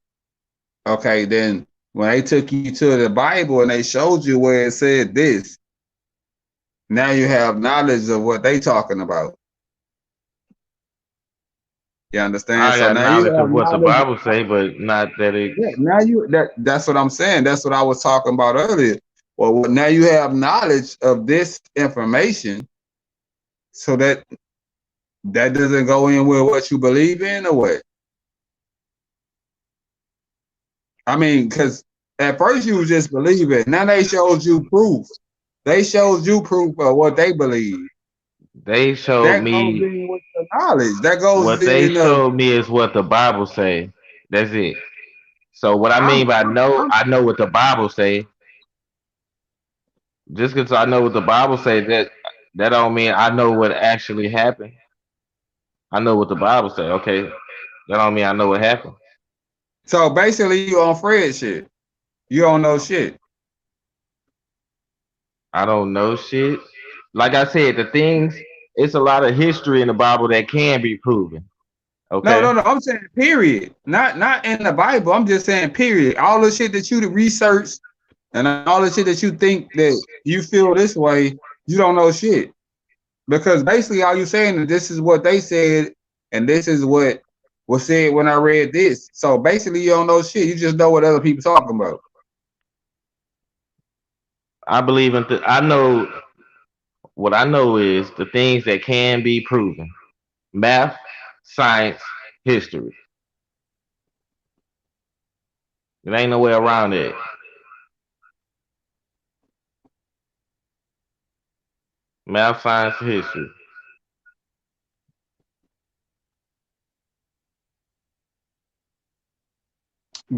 Okay, then when they took you to the Bible and they showed you where it said this, now you have knowledge of what they talking about. You understand? I So got now you knowledge have of what the knowledge. Bible say, but not that it. Yeah, now that's what I'm saying. That's what I was talking about earlier. Well, now you have knowledge of this information, so that That doesn't go in with what you believe in, or what? I mean, because at first you was just believing. Now they showed you proof. They showed you proof of what they believe. They showed That goes me in with the knowledge. That goes what they in the. showed me is what the Bible say. That's it. So what I I'm, mean by I'm, know, I'm I know what the Bible say. Just because I know what the Bible say, that don't mean I know what actually happened. I know what the Bible say. Okay, that don't mean I know what happened. so basically you on Fred shit. You don't know shit. I don't know shit. Like I said, the things, it's a lot of history in the Bible that can be proven. No, Okay. no, no. I'm saying period. Not in the Bible. I'm just saying period. All the shit that you research and all the shit that you think that you feel this way, you don't know shit. Because basically all you saying is this is what they said and this is what was said when I read this. So basically you don't know shit. You just know what other people talking about. I believe in, I know what I know is the things that can be proven: math, science, history. There ain't no way around it. Math, science, history.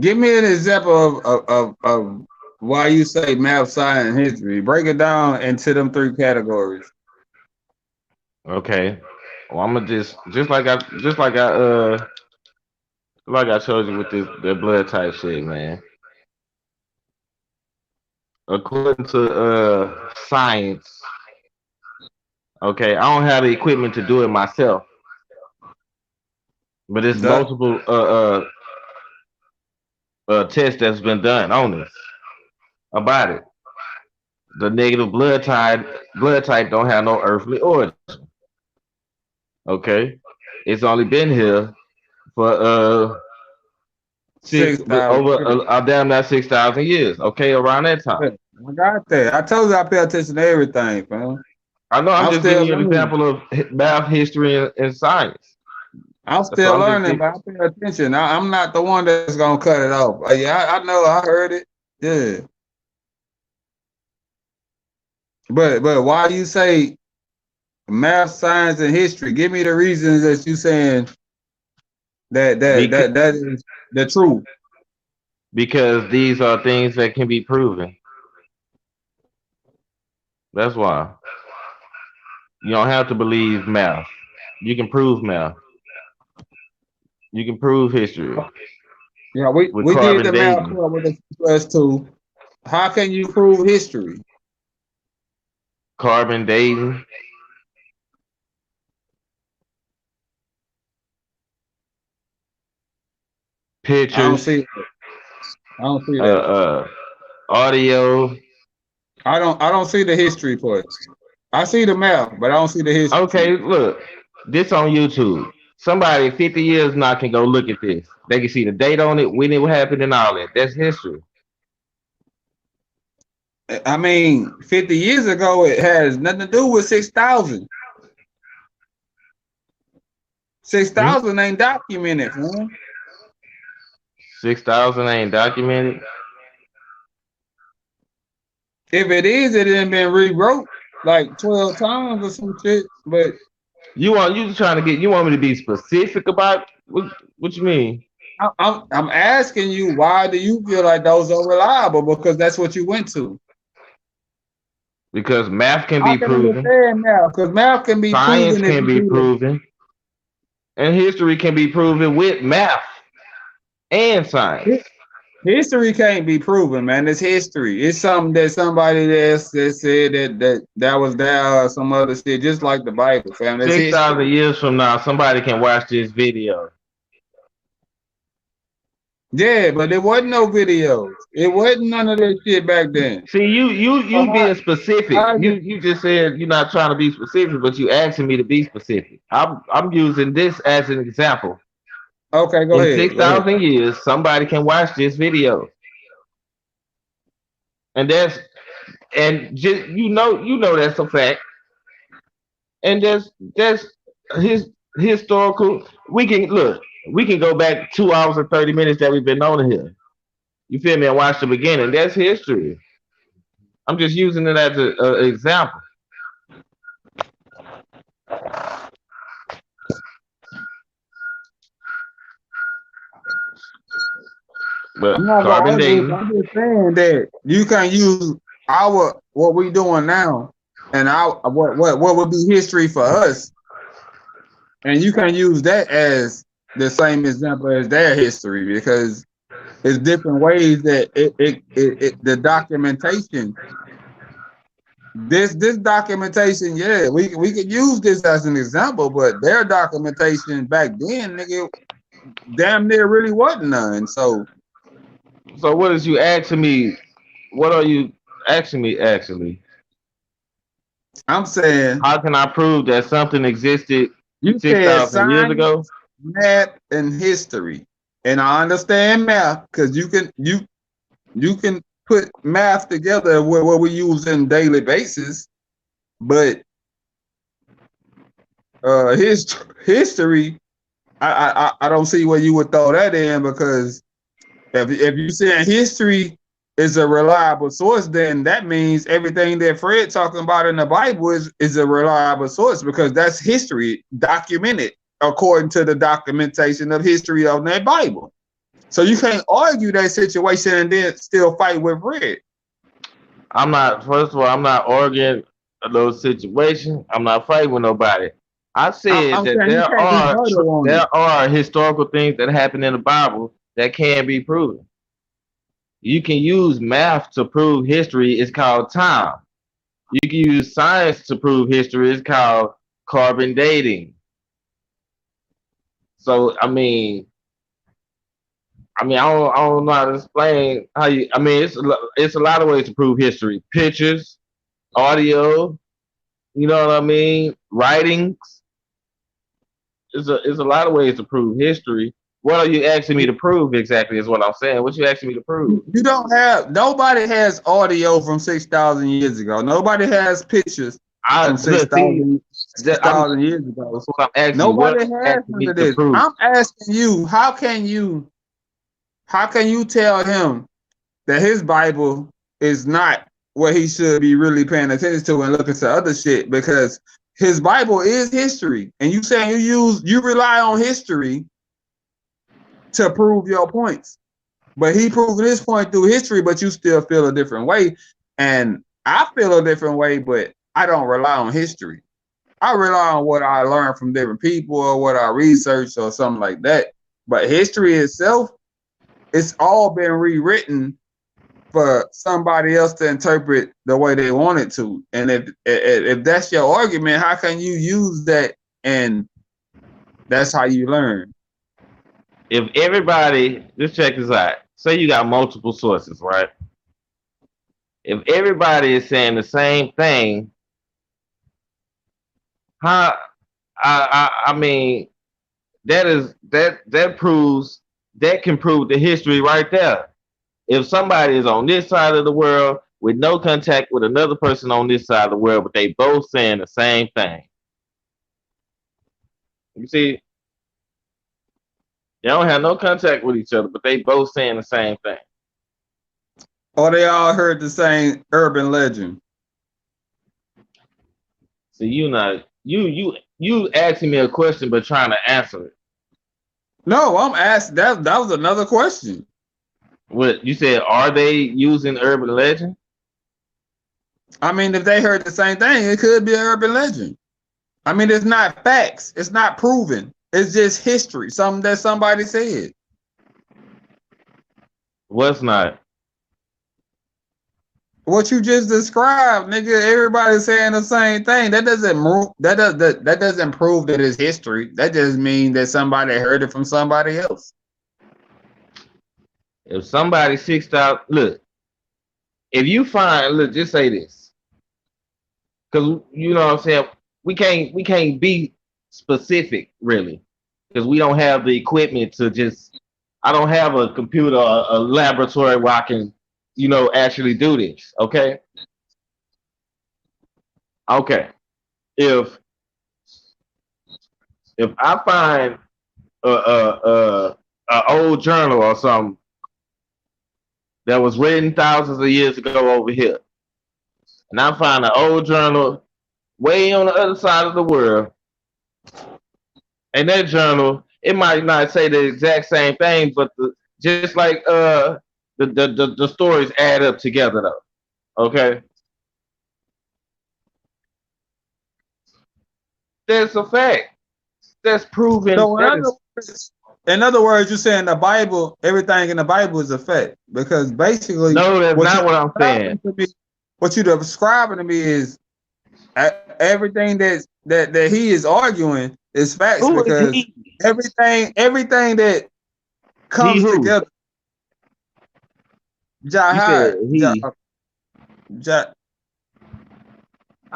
Give me an example of why you say math, science, and history. Break it down into them three categories. Okay. Well, I'm gonna like I told you with this the blood type shit, man. According to science, okay, I don't have the equipment to do it myself, but it's That multiple tests that's been done on this about it. The negative blood type don't have no earthly origin. Okay, it's only been here for six 6,000 over years. damn that 6,000 years. Okay, around that time. Yeah, I got that. I told you I pay attention to everything, fam. I know. I'm I'm just giving still you an learning. example of math, history, and science. I'm So still I'm just learning, but I pay attention. I'm not the one that's gonna cut it off. Yeah, I know. I heard it. Yeah, but why you say math, science, and history? Give me the reasons that you saying because that is the truth. these are things that can be proven. That's why you don't have to believe math. You can prove math. You can prove history Yeah, we with we did carbon the math dating. club with the plus two. How can you prove history? Carbon dating, I don't pictures, see it. I don't see uh, that. uh, audio. I don't see the history part. I see the math, but I don't see the history. Okay, look, this on YouTube. Somebody 50 years now can go look at this. They can see the date on it, when it happened, and all that. That's history. I mean, 50 years ago, it has nothing to do with 6,000. Hmm? 6,000 ain't documented, man. 6,000 ain't documented. If it is, it didn't been rewrote like 12 times or some shit. But You trying to get? You want me to be specific about what you mean? I'm asking you, why do you feel like those are reliable? Because that's what you went to. Because math can I be can proven, understand now, because math can be science proven if can you be do that. proven, and history can be proven with math and science. History can't be proven, man. It's history. It's something that somebody else that said that was there or some other shit, just like the Bible, fam. That's 6,000 history. years from now, somebody can watch this video. Yeah, but there wasn't no videos. It wasn't none of that shit back then. See, you So being specific. how is it? You just said you're not trying to be specific, but you asking me to be specific. I'm using this as an example. Okay, go In ahead. six Go ahead. thousand years, somebody can watch this video, and just you know that's a fact. And that's his. historical. We can look. We can go back 2 hours and 30 minutes that we've been on here. You feel me? And watch the beginning. That's history. I'm just using it as an example. But I'm not gonna carbon argue with you. dating. I'm just saying that you can use our what we doing now and our what would be history for us, and you can use that as the same example as their history because it's different ways that the documentation. This documentation, yeah, we could use this as an example, but their documentation back then, nigga, damn near really wasn't none. So So what is you asking me? What are you asking me actually? I'm saying How can I prove that something existed you six said thousand years ago? science, math, and history, and I understand math because you can put math together where what we use in daily basis, but history, I don't see where you would throw that in because if you saying history is a reliable source, then that means everything that Fred talking about in the Bible is a reliable source because that's history documented according to the documentation of history of that Bible. So you can't argue that situation and then still fight with Fred. I'm not. First of all, I'm not arguing those situations. I'm not fighting with nobody. I said I'm that saying you can't rebuttal on it. there are historical things that happen in the Bible that can be proven. You can use math to prove history. It's called time. You can use science to prove history. It's called carbon dating. So I don't know how to explain how you. I mean, it's a lot of ways to prove history. Pictures, audio. You know what I mean? Writings. It's a lot of ways to prove history. What are you asking me to prove exactly? Is what I'm saying. What you asking me to prove? You don't have nobody has audio from 6,000 years ago. Nobody has pictures I from look see. 6,000 years ago. That's what I'm asking you. What Nobody are you has asking none me of to this. prove? I'm asking you, how can you tell him that his Bible is not what he should be really paying attention to and looking to other shit because his Bible is history. And you saying you rely on history to prove your points. But he proved his point through history, but you still feel a different way. And I feel a different way, but I don't rely on history. I rely on what I learned from different people or what I researched or something like that. But history itself, it's all been rewritten for somebody else to interpret the way they want it to. And if that's your argument, how can you use that and that's how you learn? If everybody, just check this out. Say you got multiple sources, right? If everybody is saying the same thing, how? I mean, that proves that can prove the history right there. If somebody is on this side of the world with no contact with another person on this side of the world, but they both saying the same thing, you see, they don't have no contact with each other, but they both saying the same thing. Or they all heard the same urban legend. See, you not you asking me a question but trying to answer it. No, I'm asked that was another question. What you said? Are they using urban legend? I mean, if they heard the same thing, it could be an urban legend. I mean, it's not facts. It's not proven. It's just history, something that somebody said. What's not? What you just described, nigga, everybody's saying the same thing. That doesn't prove that it's history. That just means that somebody heard it from somebody else. If somebody 6,000, look, if you find, look, just say this, because you know what I'm saying. We can't be specific really, because we don't have the equipment to just. I don't have a computer, or a laboratory where I can, actually do this. Okay, okay. If If I find a old journal or something that was written thousands of years ago over here, and I find an old journal way on the other side of the world, and that journal, it might not say the exact same thing, but just like the stories add up together though. Okay, that's a fact. That's proven. So That is in other words, you're saying the Bible, everything in the Bible is a fact, because basically no, that's what you not what I'm saying. describing to me, what you describing to me is everything that he is arguing is facts, Who is because he? everything that He comes who? together. You said Jihad, he. Jah,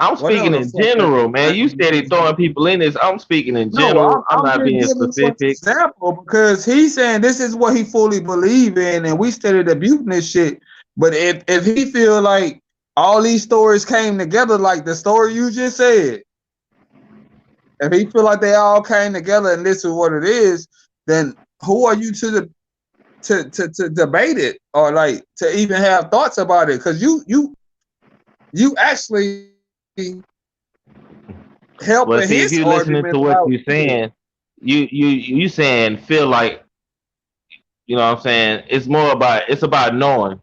I'm whatever speaking the in fuck that general, man. You said he is. throwing people in this. I'm speaking in No, general. I'm I'm not just being giving you an specific. example because he's saying this is what he fully believe in, and we started debuting this shit. But if he feel like all these stories came together, like the story you just said, if he feel like they all came together and this is what it is, then who are you to debate it or like to even have thoughts about it? Because you actually helping Well, see, his if you're listening argument to what out you're here. saying, you saying feel like, you know what I'm saying? It's about knowing.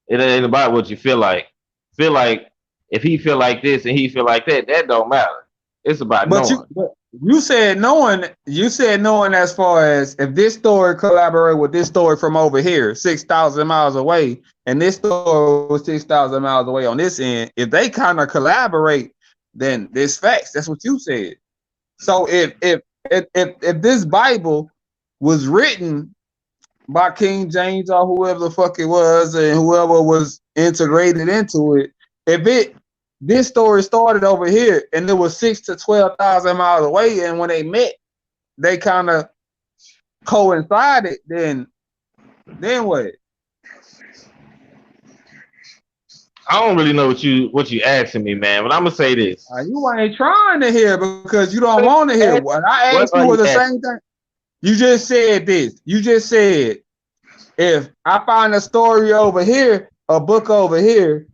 It ain't about what you feel like. Feel like if he feel like this and he feel like that, that don't matter. It's about knowing. But you said knowing as far as if this story collaborate with this story from over here, 6,000 miles away, and this story was 6,000 miles away on this end, if they kind of collaborate, then there's facts. That's what you said. So if this Bible was written by King James or whoever the fuck it was, and whoever was integrated into it, if it this story started over here and it was 6 to 12,000 miles away, and when they met, they kind of coincided, then what? I don't really know what you asking me, man, but I'm gonna say this. You ain't trying to hear because you don't want to hear. What I What asked you are was you the asking? same thing. You just said this. You just said if I find a story over here, a book over here,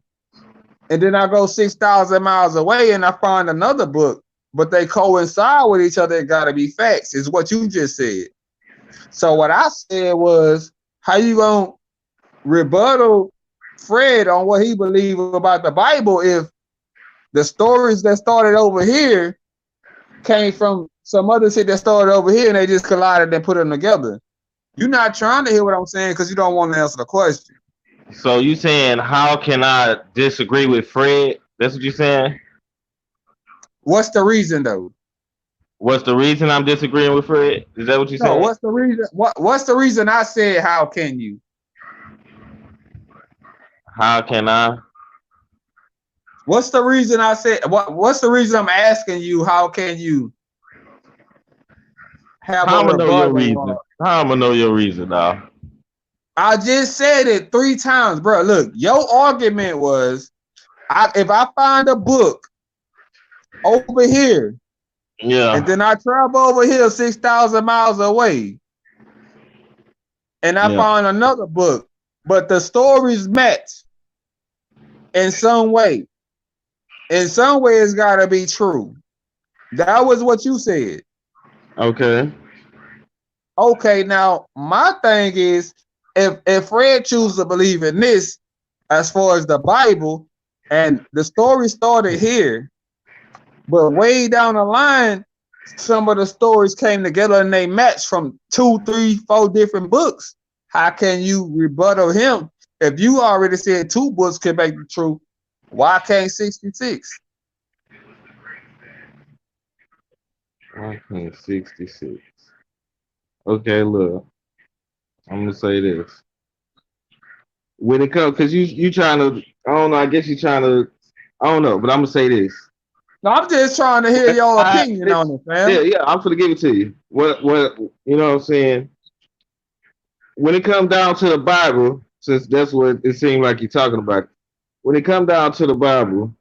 and then I go 6,000 miles away and I find another book, but they coincide with each other, it got to be facts, is what you just said. So what I said was, how you going to rebuttal Fred on what he believes about the Bible if the stories that started over here came from some other shit that started over here and they just collided and put them together? You're not trying to hear what I'm saying because you don't want to answer the question. So you saying how can I disagree with Fred? That's what you saying? What's the reason though? What's the reason I'm disagreeing with Fred? Is that what you No, saying? what's the reason? What's the reason I said how can you? How can I? What's the reason I said what's the reason I'm asking you how can you have How a I'm gonna know your rebuttal? reason? How I'm gonna know your reason, dog? I just said it 3 times, bro. Look, your argument was if I find a book over here and Yeah, then I travel over here 6,000 miles away and I yeah. find another book, but the stories match in some way. In some way, it's got to be true. That was what you said. Okay. Okay, now my thing is, if Fred chooses to believe in this, as far as the Bible, and the story started here, but way down the line, some of the stories came together and they matched from 2, 3, 4 different books. How can you rebuttal him if you already said 2 books can make the truth? Why can't 66? 1.66. Okay, look. I'm gonna say this. When it comes, cause you trying to, I don't know. I guess you trying to, I don't know, but I'm gonna say this. No, I'm just trying to hear your opinion on it, Yeah, fam. yeah. I'm gonna give it to you. What, you know what I'm saying? When it comes down to the Bible, since that's what it seemed like you're talking about. When it comes down to the Bible,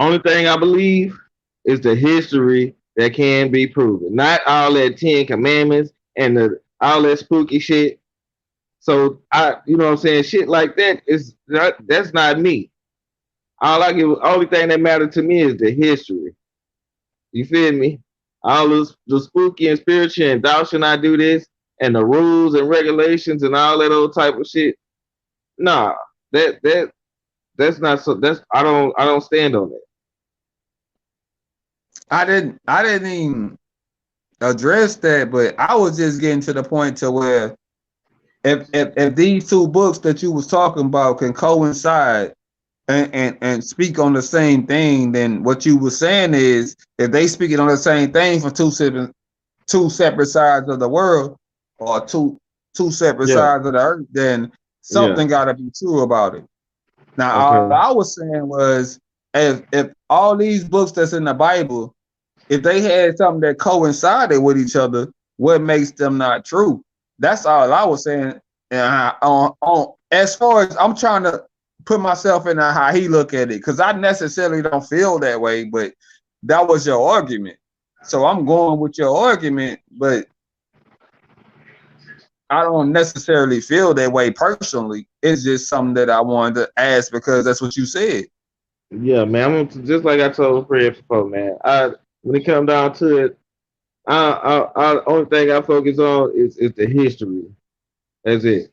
only thing I believe is the history that can be proven. Not all that Ten Commandments and all that spooky shit. So you know what I'm saying, shit like that is not, that's not me. Only thing that matters to me is the history. You feel me? All the spooky and spiritual and thou shall not do this and the rules and regulations and all that old type of shit. Nah, that's not so. That's I don't stand on that. I didn't even address that, but I was just getting to the point to where if these two books that you was talking about can coincide and speak on the same thing, then what you were saying is if they speaking on the same thing from two separate sides of the world or two separate Yeah, sides of the earth, then yeah. something got to be true about it. Now, all Okay. I was saying was if all these books that's in the Bible, if they had something that coincided with each other, what makes them not true? That's all I was saying. And on as far as I'm trying to put myself in how he look at it, because I necessarily don't feel that way, but that was your argument. So I'm going with your argument, but I don't necessarily feel that way personally. It's just something that I wanted to ask because that's what you said. Yeah, man. Just like I told Fred before, man. When it comes down to it, the only thing I focus on is the history. That's it.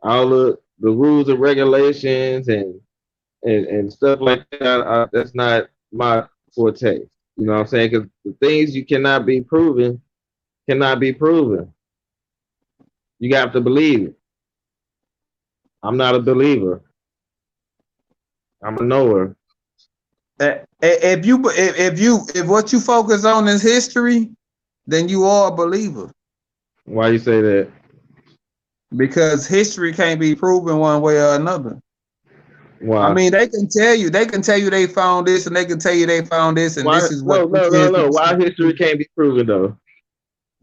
All the rules and regulations and stuff like that. That's not my forte. You know what I'm saying? Because the things you cannot be proven. You have to believe it. I'm not a believer. I'm a knower. If what you focus on is history, then you are a believer Why you say that? because history can't be proven one way or another. I Why? mean, they can tell you they found this, and they can tell you they found this, and Why? this is what No, this no, no, is. no. This Why is history can't be proven though?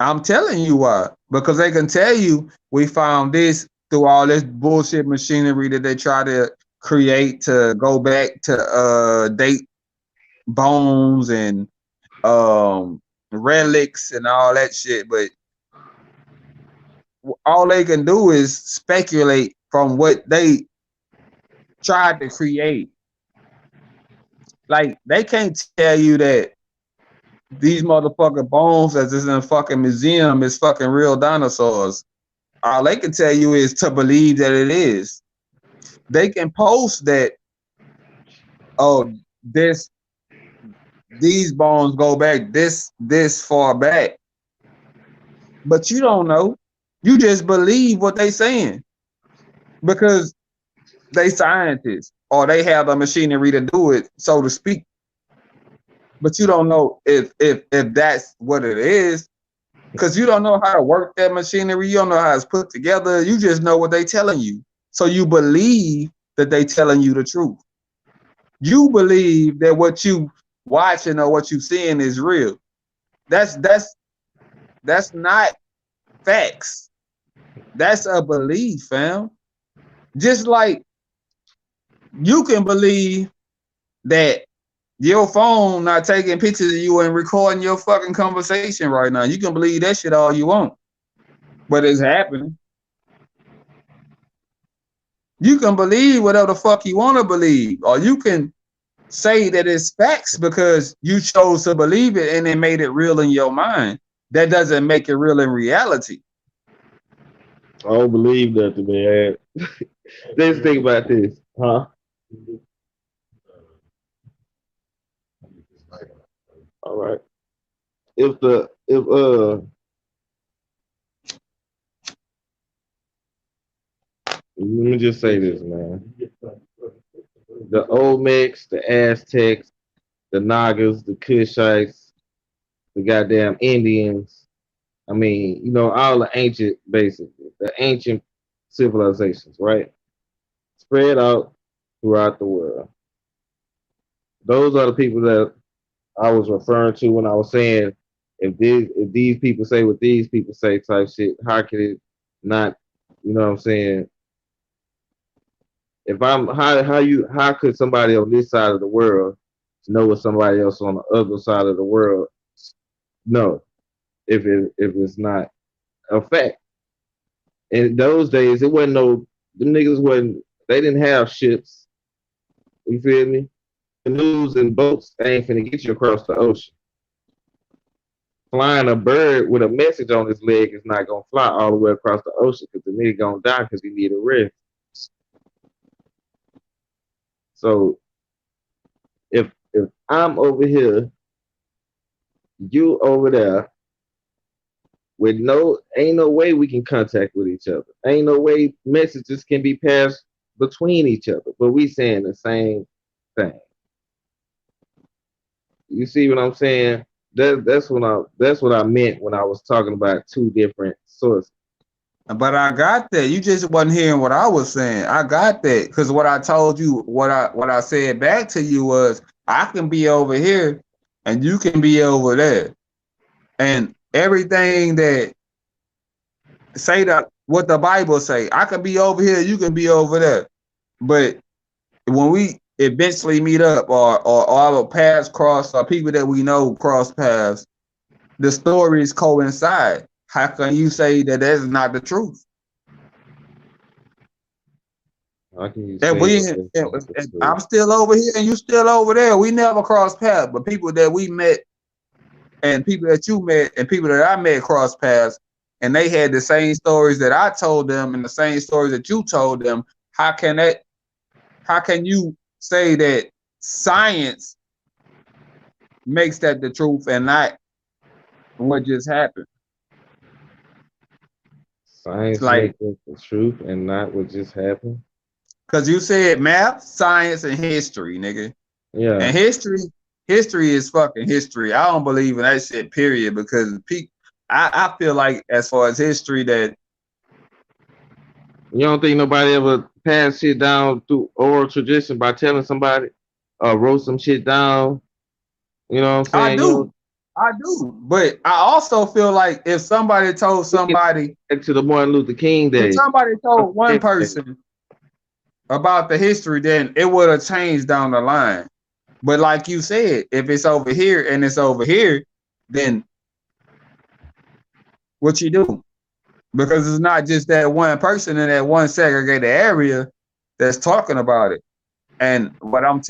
I'm telling you why. Because they can tell you we found this through all this bullshit machinery that they try to create to go back to date bones and relics and all that shit. But all they can do is speculate from what they tried to create. Like they can't tell you that these motherfucking bones that's in a fucking museum is fucking real dinosaurs. All they can tell you is to believe that it is. They can post that, oh, this these bones go back this far back, but you don't know. You just believe what they saying because they scientists or they have the machinery to do it, so to speak. But you don't know if that's what it is because you don't know how to work that machinery. You don't know how it's put together. You just know what they telling you. So you believe that they telling you the truth. You believe that what you watching or what you seeing is real. That's that's that's not facts. That's a belief, fam. Just like you can believe that your phone not taking pictures of you and recording your fucking conversation right now. You can believe that shit all you want, but it's happening. You can believe whatever the fuck you want to believe, or you can say that it's facts because you chose to believe it and it made it real in your mind. That doesn't make it real in reality. I don't believe nothing, man. Let's think about this, huh? All right. If let me just say this, man. The Olmecs, the Aztecs, the Nagas, the Kushites, the goddamn Indians. I mean, all the ancient, basically, the ancient civilizations, right? Spread out throughout the world. Those are the people that I was referring to when I was saying if these people say what these people say type shit, how could it not, what I'm saying? If I'm how could somebody on this side of the world know what somebody else on the other side of the world No, if it's not a fact. In those days, it wasn't no the niggas wasn't they didn't have ships. You feel me? Canoes and boats ain't finna get you across the ocean. Flying a bird with a message on his leg is not gonna fly all the way across the ocean because the nigga gonna die because he need a rest. So if I'm over here, you over there, with ain't no way we can contact with each other. Ain't no way messages can be passed between each other, but we saying the same thing. You see what I'm saying? That's what I meant when I was talking about two different sources. But I got that. You just wasn't hearing what I was saying. I got that because what I told you, what I said back to you was, I can be over here and you can be over there, and everything that say that what the Bible say, I can be over here, you can be over there. But when we eventually meet up, or our paths cross, or people that we know cross paths, the stories coincide. How can you say that that's not the truth? How can you And say we, that that's not the and truth? I'm still over here and you still over there. We never crossed paths, but people that we met and people that you met and people that I met cross paths, and they had the same stories that I told them and the same stories that you told them. How can that? How can you say that science makes that the truth and not what just happened? It's Science like, makes it the truth and not what just happened. because you said math, science, and history, nigga. Yeah. And history is fucking history. I don't believe in that shit, period. Because I feel like as far as history, that You don't think nobody ever passed shit down through oral tradition by telling somebody, wrote some shit down? You know what I'm I saying? You know, do, I do. But I also feel like if somebody told we can somebody, back to the Martin Luther King if days. somebody told one person about the history, then it would have changed down the line. But like you said, if it's over here and it's over here, then what you do? Because it's not just that one person in that one segregated area that's talking about it. And what I'm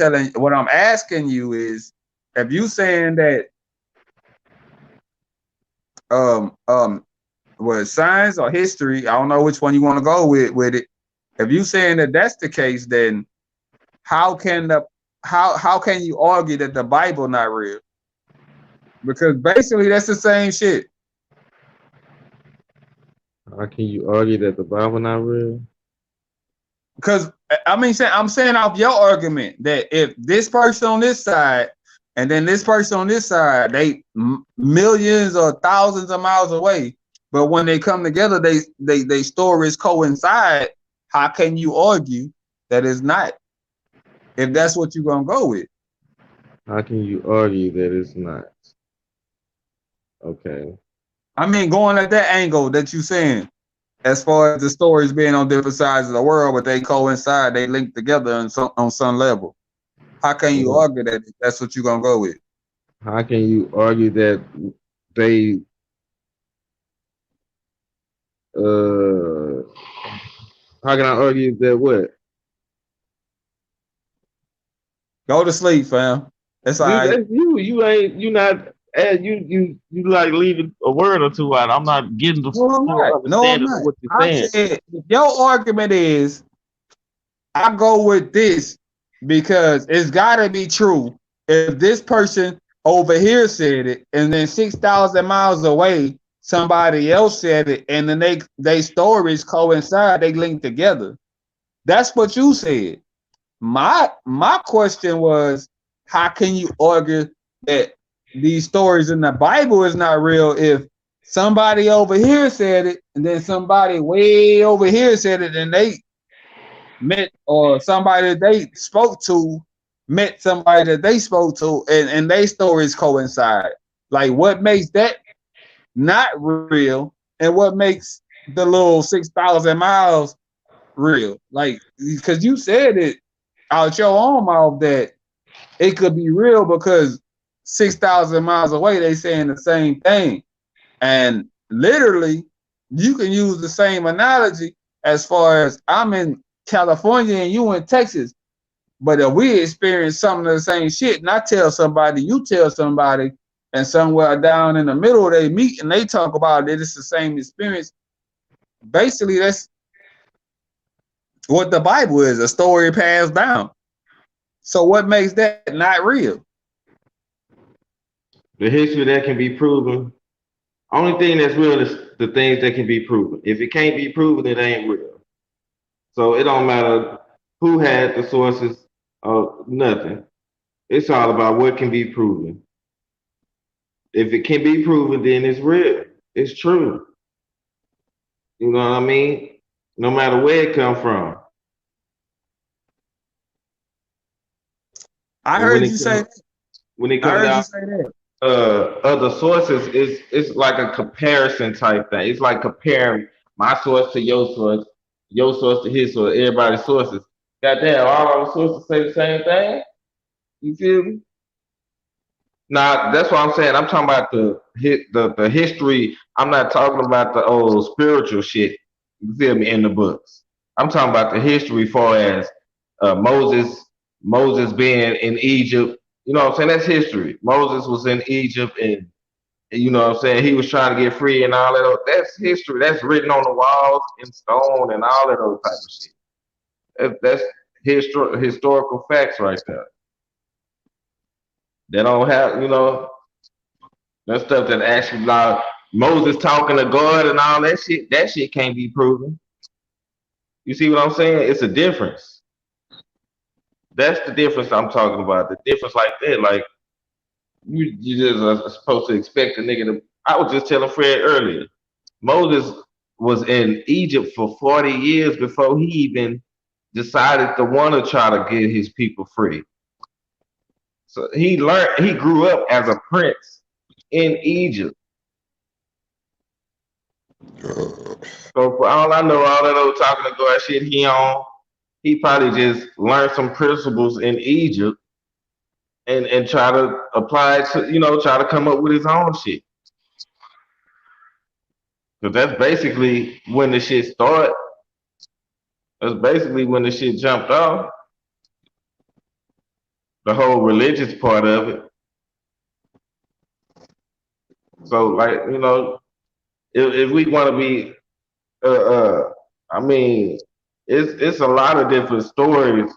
asking you is, if you saying that um um science or history, I don't know which one you want to go with it. If you saying that that's the case, then how can the how can you argue that the Bible not real? Because basically that's the same shit. How can you argue that the Bible not real? Because I mean, I'm saying off your argument that if this person on this side and then this person on this side, they millions or thousands of miles away, but when they come together, they stories coincide. How can you argue that it's not? If that's what you're gonna go with, How can you argue that it's not? Okay. I mean, going at that angle that you saying, as far as the stories being on different sides of the world, but they coincide, they link together on some level. How can you Well, argue that if that's what you're gonna go with? how can you argue that they uh how can I argue that what? Go to sleep, fam. It's all Dude, right. that's you. You ain't you not you like leaving a word or two out. I'm not getting the No, I'm full not. No, I'm understanding of not. what you're I saying. said if your argument is I go with this because it's gotta be true. If this person over here said it and then 6,000 miles away somebody else said it and then they stories coincide, they link together. That's what you said. My question was, how can you argue that these stories in the Bible is not real if somebody over here said it and then somebody way over here said it and they met, or somebody that they spoke to met somebody that they spoke to and they stories coincide? Like, what makes that not real and what makes the little 6,000 miles real? Like, because you said it out your own mouth that it could be real because 6,000 miles away, they saying the same thing. And literally, you can use the same analogy as far as I'm in California and you in Texas. But if we experience some of the same shit, and I tell somebody, you tell somebody, and somewhere down in the middle they meet and they talk about it, it's the same experience. Basically, that's what the Bible is, a story passed down. So what makes that not real? The history that can be proven. Only thing that's real is the things that can be proven. If it can't be proven, it ain't real. So it don't matter who had the sources or nothing. It's all about what can be proven. If it can be proven, then it's real. It's true. You know what I mean? No matter where it come from. I But when heard it you say come, that. when it I come heard you down say that. other sources, it's like a comparison type thing. It's like comparing my source to your source to his source, everybody's sources. Goddamn, all our sources say the same thing. You feel me? Now that's what I'm saying. I'm talking about the history. I'm not talking about the old spiritual shit. You feel me in the books. I'm talking about the history, far as Moses being in Egypt. You know what I'm saying? That's history. Moses was in Egypt, and you know what I'm saying. He was trying to get free and all that. That's history. That's written on the walls in stone and all that other type of shit. That's historical facts right there. They don't have, that stuff that actually like Moses talking to God and all that shit. That shit can't be proven. You see what I'm saying? It's a difference. That's the difference I'm talking about. The difference like that, like you just are supposed to expect a nigga to. I was just telling Fred earlier. Moses was in Egypt for 40 years before he even decided to want to try to get his people free. So he grew up as a prince in Egypt. So for all I know, all that old talking to God shit he probably just learned some principles in Egypt and try to apply it to, try to come up with his own shit. Because that's basically when the shit started. That's basically when the shit jumped off. The whole religious part of it. So like, if we want to be I mean, it's a lot of different stories,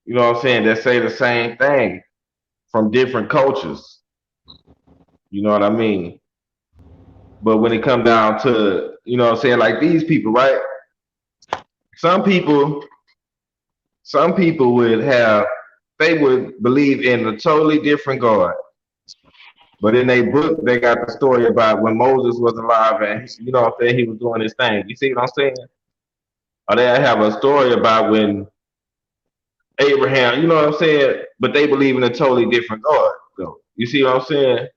you know what I'm saying, that say the same thing from different cultures. You know what I mean? But when it come down to, you know what I'm saying, like these people, right? Some people, some people they would believe in a totally different God. But in their book, they got the story about when Moses was alive and, you know what I'm saying, he was doing his thing. You see what I'm saying? Or they have a story about when Abraham, you know what I'm saying? But they believe in a totally different God. So you see what I'm saying?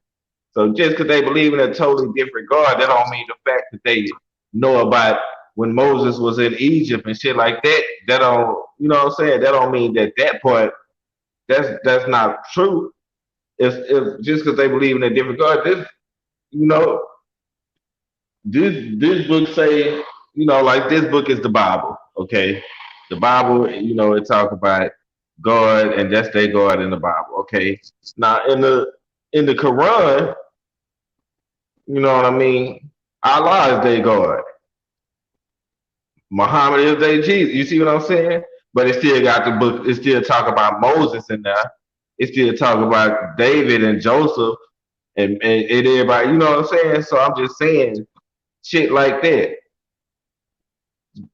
So just because they believe in a totally different God, that don't mean the fact that they know about when Moses was in Egypt and shit like that. That don't, you know what I'm saying? That don't mean that part that's not true. If just because they believe in a different God, you know, this book say, like this book is the Bible. Okay, the Bible, it talk about God, and that's their God in the Bible. Okay, now in the Quran, you know what I mean. Allah is their God. Muhammad is their Jesus. You see what I'm saying? But it still got the book. It still talk about Moses in there. It still talk about David and Joseph and everybody. You know what I'm saying? So I'm just saying shit like that.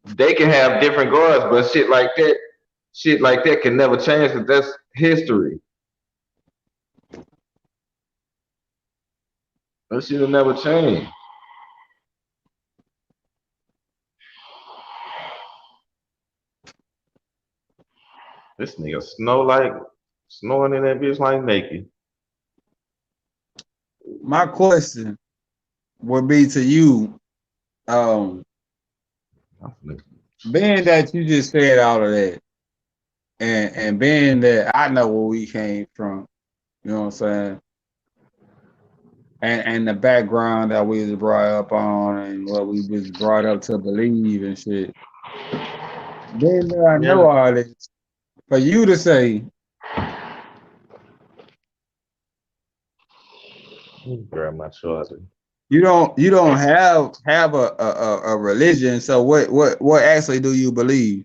They can have different gods, but shit like that can never change because that's history. That shit will never change. This nigga snoring in that bitch like naked. My question would be to you, um, being that you just said all of that, and being that I know where we came from, you know what I'm saying? and the background that we was brought up on and what we was brought up to believe and shit. Then I know Yeah. all this. For you to say Grab my charger. you don't have a religion, so what actually do you believe?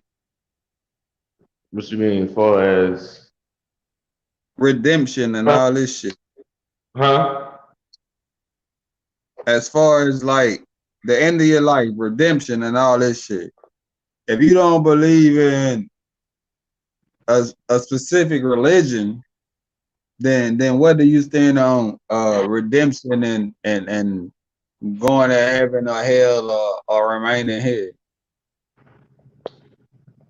What you mean, as far as Redemption and all this shit. huh? As far as like the end of your life, redemption and all this shit. If you don't believe in a specific religion, then what do you stand on? Redemption and going to heaven or hell or remaining here.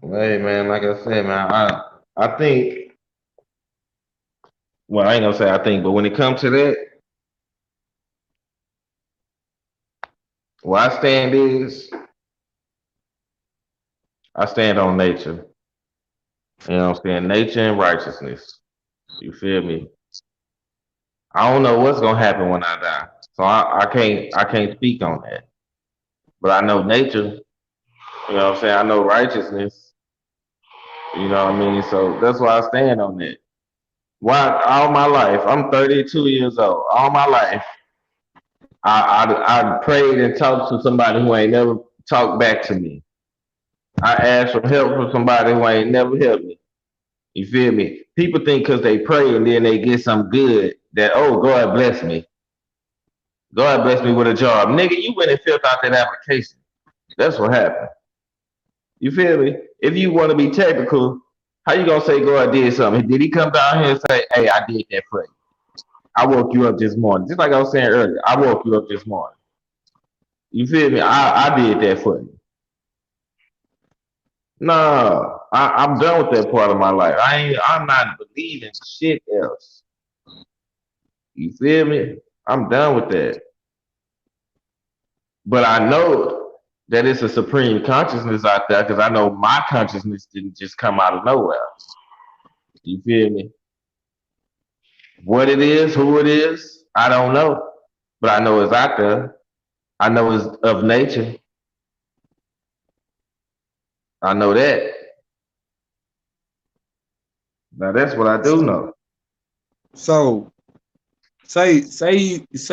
Hey man, like I said, man, I think. Well, I ain't gonna say I think, but when it comes to that, where I stand is I stand on nature. You know what I'm saying? Nature and righteousness. You feel me? I don't know what's gonna happen when I die. So I can't speak on that. But I know nature, you know what I'm saying? I know righteousness, you know what I mean? So that's why I stand on that. Why all my life, I'm 32 years old. All my life, I prayed and talked to somebody who ain't never talked back to me. I asked for help from somebody who ain't never helped me. You feel me? People think because they pray and then they get some good that, oh, God bless me. God bless me with a job. Nigga, you went and filled out that application. That's what happened. You feel me? If you want to be technical, how you gonna say God did something? Did he come down here and say, hey, I did that for you? I woke you up this morning. Just like I was saying earlier, I woke you up this morning. You feel me? I did that for you. No, I'm done with that part of my life. I'm not believing shit else. You feel me? I'm done with that. But I know that it's a supreme consciousness out there because I know my consciousness didn't just come out of nowhere. You feel me? What it is, who it is, I don't know. But I know it's out there. I know it's of nature. I know that. Now that's what I do So know. so say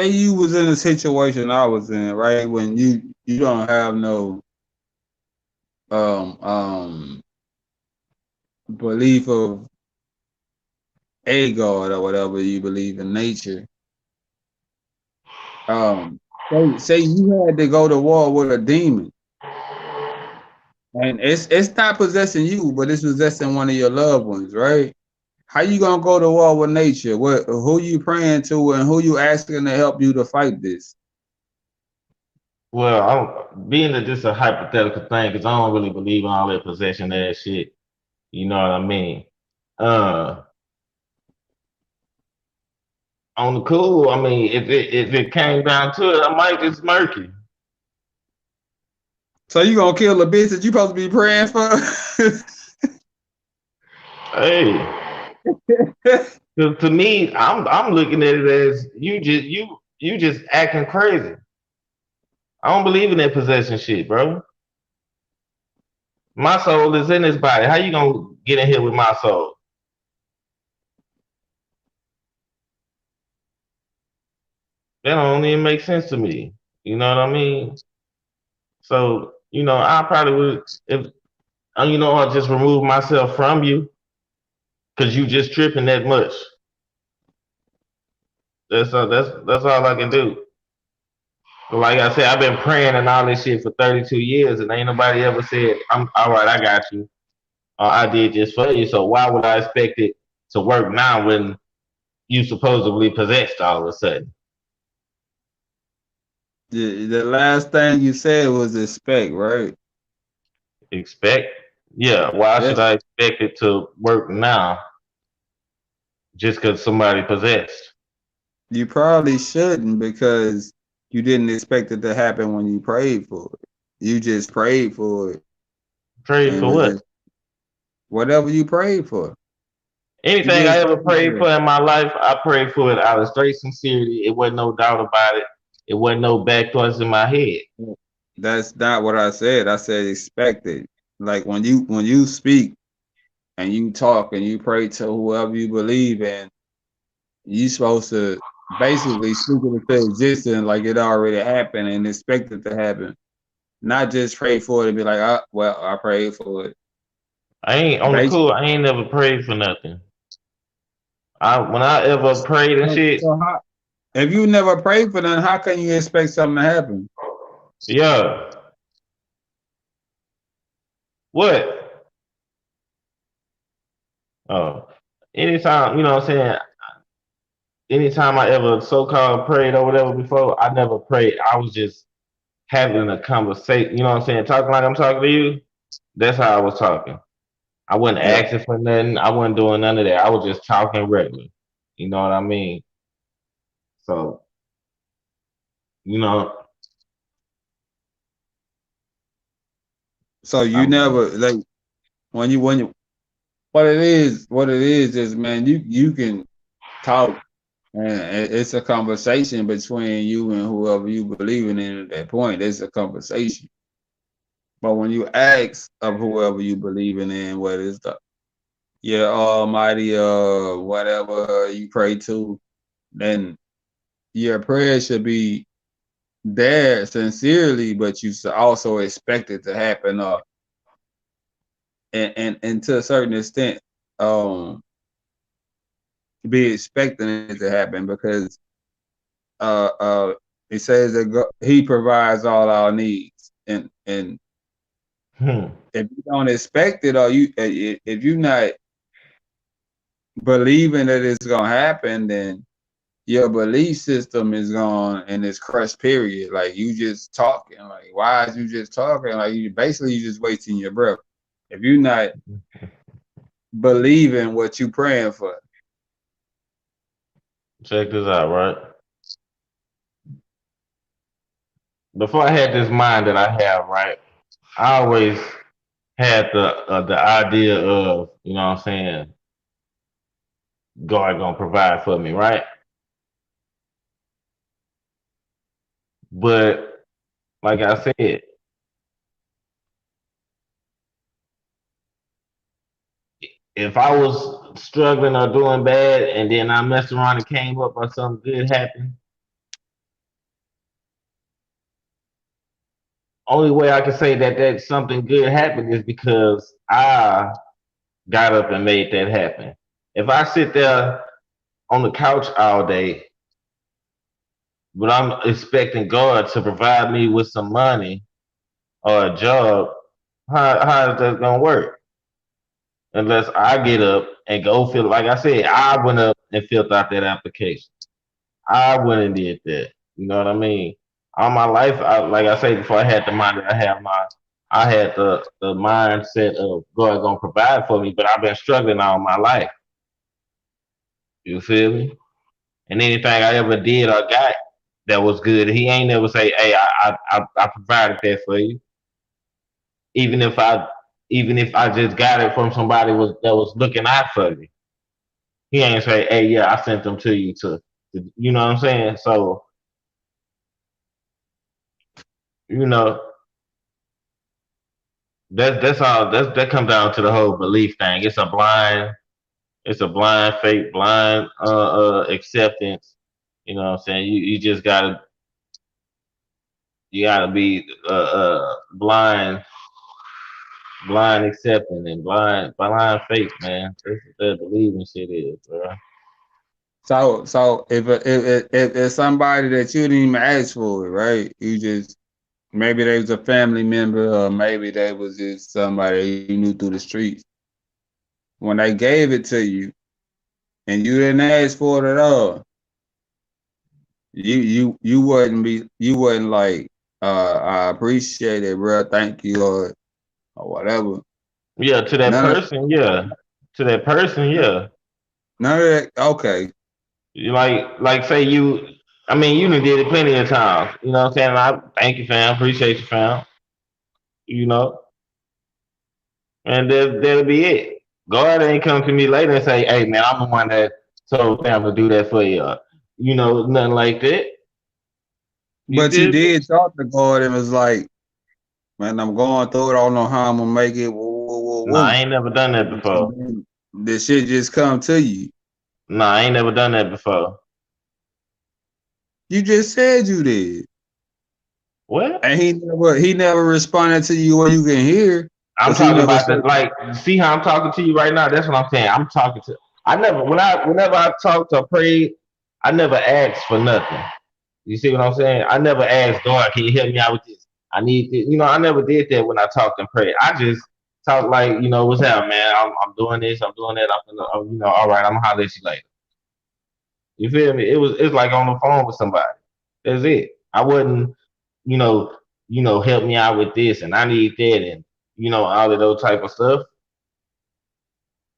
you was in a situation I was in, right? When you don't have no um um belief of a God or whatever you believe in nature. Say you had to go to war with a demon, and it's not possessing you, but it's possessing one of your loved ones, right? How you gonna go to war with nature? What who you praying to and who you asking to help you to fight this? Well, I'm being that this is a hypothetical thing because I don't really believe in all that possession ass shit. You know what I mean? Uh, on the cool, I mean, if it came down to it, I might just murk you. So you gonna kill the bitch that you supposed to be praying for? Hey, to me, I'm looking at it as you just acting crazy. I don't believe in that possession shit, bro. My soul is in this body. How you gonna get in here with my soul? That don't even make sense to me. You know what I mean? So, I probably would if I'll just remove myself from you because you just tripping that much. That's all I can do. Like I said, I've been praying and all this shit for 32 years, and ain't nobody ever said, "I'm all right, I got you." I did just for you. So why would I expect it to work now when you supposedly possessed all of a sudden? The last thing you said was expect, right? Expect? Yeah. Why Yeah. should I expect it to work now just because somebody possessed? You probably shouldn't because you didn't expect it to happen when you prayed for it. You just prayed for it Trade and for was what? just whatever you prayed for. You Anything I just ever prayed prayed for for it. in my life, I prayed for it out of straight sincerity. It wasn't no doubt about it. It wasn't no back thoughts in my head. That's not what I said. I said expect it. Like when you speak and you talk and you pray to whoever you believe in, you supposed to basically speak it into existence like it already happened and expect it to happen. Not just pray for it and be like, well, I prayed for it. I ain't on the Basically, cool. I ain't never prayed for nothing. I when I ever prayed and shit, so if you never prayed for them, how can you expect something to happen? yeah. What? Oh, anytime you know what I'm saying. Anytime I ever so called prayed or whatever before, I never prayed. I was just having a conversation. You know what I'm saying? Talking like I'm talking to you. That's how I was talking. I wasn't Yeah. asking for nothing. I wasn't doing none of that. I was just talking regular. You know what I mean? So, you know, So I you mean, never like when you what it is man, you can talk and it's a conversation between you and whoever you believe in at that point. It's a conversation. But when you ask of whoever you believe in, whether it's the your almighty whatever you pray to, then your prayer should be there sincerely, but you should also expect it to happen and to a certain extent, um be expecting it to happen because uh uh it says that he provides all our needs and hmm. if you don't expect it or if you're not believing that it's gonna happen, then your belief system is gone and it's crushed. Period. Like you just talking. Like why is you just talking? Like you basically you just wasting your breath. If you're not believing what you praying for. Check this out, right? Before I had this mind that I have, right? I always had the idea of, you know what I'm saying, God gonna provide for me, right? But like I said, if I was struggling or doing bad and then I messed around and came up or something good happened, only way I can say that something good happened is because I got up and made that happen. If I sit there on the couch all day, but I'm expecting God to provide me with some money or a job, how is that gonna work? Unless I get up and go fill, like I said, I went up and filled out that application. I went and did that. You know what I mean? All my life, like I say before, I had the mind that I had the mindset of God gonna provide for me, but I've been struggling all my life. You feel me? And anything I ever did or got that was good, He ain't never say, "Hey, I provided that for you." Even if I even if I just got it from somebody that was looking out for me, He ain't say, "Hey, yeah, I sent them to you you know what I'm saying?" So you know, that's all. That comes down to the whole belief thing. It's a blind faith, blind acceptance. You know what I'm saying? You just gotta be blind, blind accepting and blind faith, man. That's what that believing shit is, bro. So if it's somebody that you didn't even ask for it, right? You just maybe they was a family member or maybe they was just somebody you knew through the streets. When they gave it to you and you didn't ask for it at all, you wasn't like I appreciate it, bro. Thank you or whatever. Yeah, to that None of person, yeah. To that person, yeah. none of that. Okay, You like say you. I mean, you done did it plenty of times. You know what I'm saying? I thank you, fam. Appreciate you, fam. You know, and that'll be it. God ain't come to me later and say, "Hey, man, I'm the one that told them to do that for you." You know, nothing like that. You But you feel me? did talk to God and was like, man, I'm going through it. I don't know how I'm gonna make it. Woo, woo, woo, Nah, I woo. ain't never done that And before. then the shit just come to you. Nah, I ain't never done that before. You just said you did. What? And he never responded to you where you can hear I'm because he talking never about said, the like. See how I'm talking to you right now? That's what I'm saying. I'm talking to. I never whenever I talked or prayed, I never asked for nothing. You see what I'm saying? I never asked God, "Can you help me out with this? I need this." You know, I never did that when I talked and prayed. I just talked like, you know, what's up, man? I'm doing this. I'm doing that. You know, all right. I'm gonna holler at you later. You feel me? It's like on the phone with somebody. That's it. I wouldn't, you know, help me out with this, and I need that, and all of those type of stuff.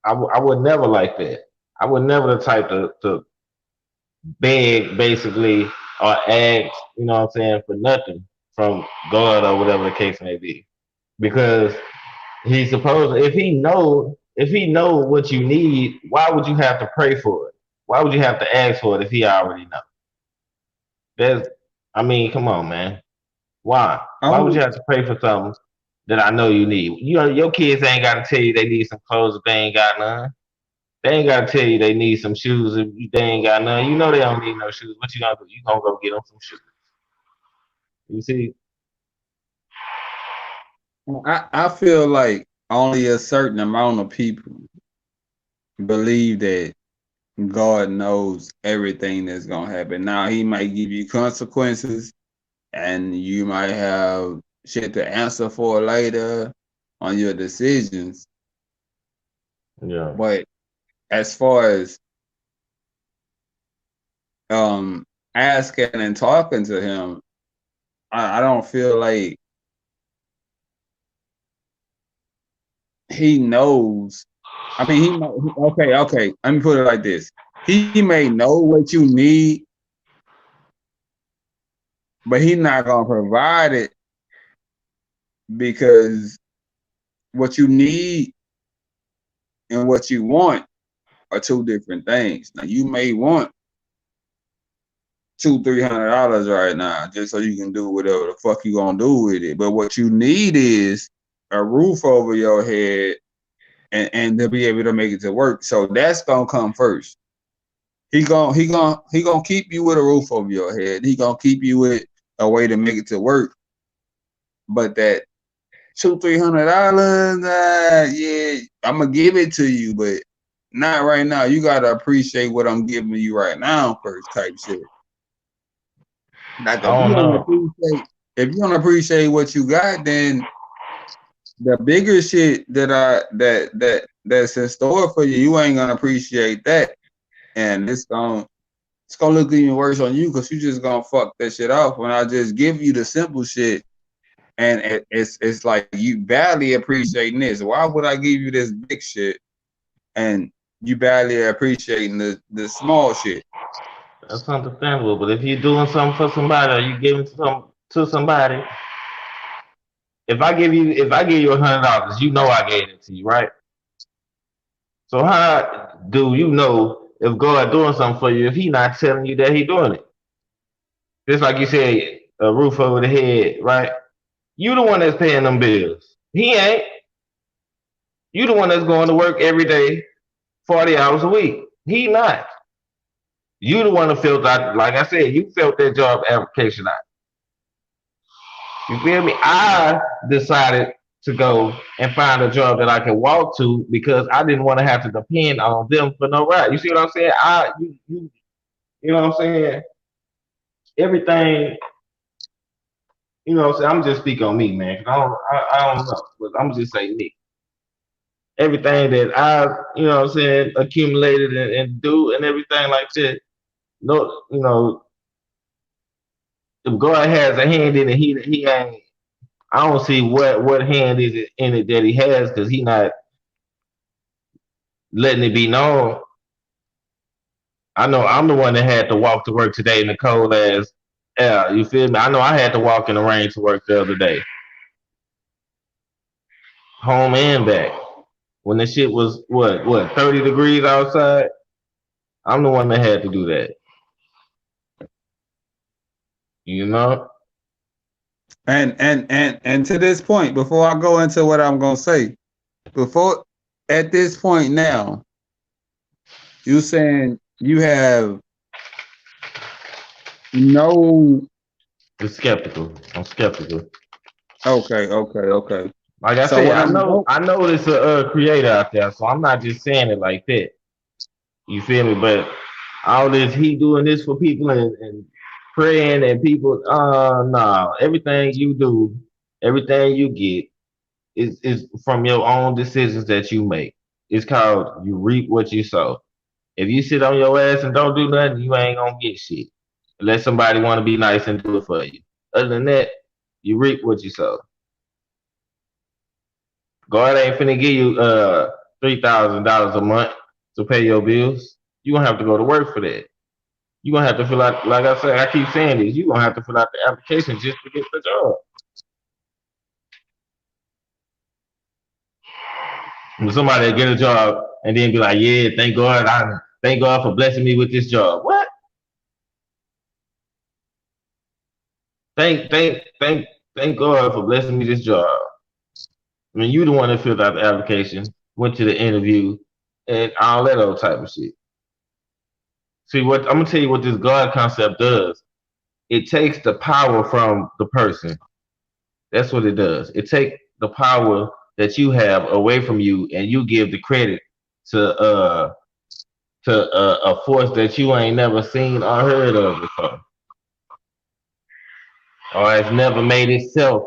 I would never like that. I would never the type to beg basically or ask, you know what I'm saying, for nothing from God or whatever the case may be. Because he's supposed if he know what you need, why would you have to pray for it? Why would you have to ask for it if he already know? There's I mean, come on, man. Why? I Why would you don't, have to pray for something that I know you need? You know, your kids ain't gotta tell you they need some clothes if they ain't got none. They ain't gotta tell you they need some shoes if they ain't got none. You know they don't need no shoes. What you gonna do? You gonna go get them some shoes. You see? I feel like only a certain amount of people believe that God knows everything that's gonna happen. Now he might give you consequences and you might have shit to answer for later on your decisions. Yeah. But as far as um asking and talking to him, I don't feel like he knows. I mean, okay. Let me put it like this: he may know what you need, but he's not gonna provide it because what you need and what you want are two different things. Now, you may want $200-300 right now just so you can do whatever the fuck you gonna do with it. But what you need is a roof over your head and to be able to make it to work. So that's gonna come first. He gonna keep you with a roof over your head. He gonna keep you with a way to make it to work. But that $200-300, yeah, I'm gonna give it to you, but not right now. You gotta appreciate what I'm giving you right now first, type shit. Like I don't know. if you don't appreciate what you got, then the bigger shit that's in store for you, you ain't gonna appreciate that, and it's gonna look even worse on you because you just gonna fuck that shit off when I just give you the simple shit, and it's like you barely appreciating this. Why would I give you this big shit and you barely appreciating the small shit? That's understandable. But if you're doing something for somebody or you giving some to somebody, if I give you $100, you know I gave it to you, right? So how do you know if God doing something for you if He not telling you that He doing it? Just like you said, a roof over the head, right? You the one that's paying them bills. He ain't. You the one that's going to work every day, 40 hours a week. He not. You the one that filled that, like I said, you filled that job application out. You feel me? I decided to go and find a job that I can walk to because I didn't want to have to depend on them for no ride. You see what I'm saying? You know what I'm saying? Everything, you know what I'm saying? I'm just speaking on me, man. 'Cause I don't know, but I'm just saying me. Everything that you know what I'm saying, accumulated and do and everything like that. No, if God has a hand in it, he ain't. I don't see what hand is it in it that he has because he not letting it be known. I know I'm the one that had to walk to work today in the cold ass air. You feel me? I know I had to walk in the rain to work the other day, home and back. when the shit was what 30 degrees outside. I'm the one that had to do that. You know? And to this point, before I go into what I'm gonna say, before at this point now, you saying you have no. It's skeptical. I'm skeptical. Okay. Like I So said, what I'm going, I know there's a creator out there, so I'm not just saying it like that. You feel me? But all this he doing this for people and praying and people, nah. Everything you do, everything you get is from your own decisions that you make. It's called you reap what you sow. If you sit on your ass and don't do nothing, you ain't gonna get shit. Unless somebody want to be nice and do it for you. Other than that, you reap what you sow. God ain't finna give you $3,000 a month to pay your bills. You gonna have to go to work for that. You gonna have to fill out, like I said, I keep saying this. You gonna have to fill out the application just to get the job. When somebody get a job and then be like, "Yeah, thank God for blessing me with this job." What? Thank, thank, thank, thank God for blessing me this job. I mean, you the one that filled out the application, went to the interview, and all that old type of shit. See, what I'm gonna tell you what this God concept does. It takes the power from the person. That's what it does. It takes the power that you have away from you, and you give the credit to a force that you ain't never seen or heard of before, or has never made itself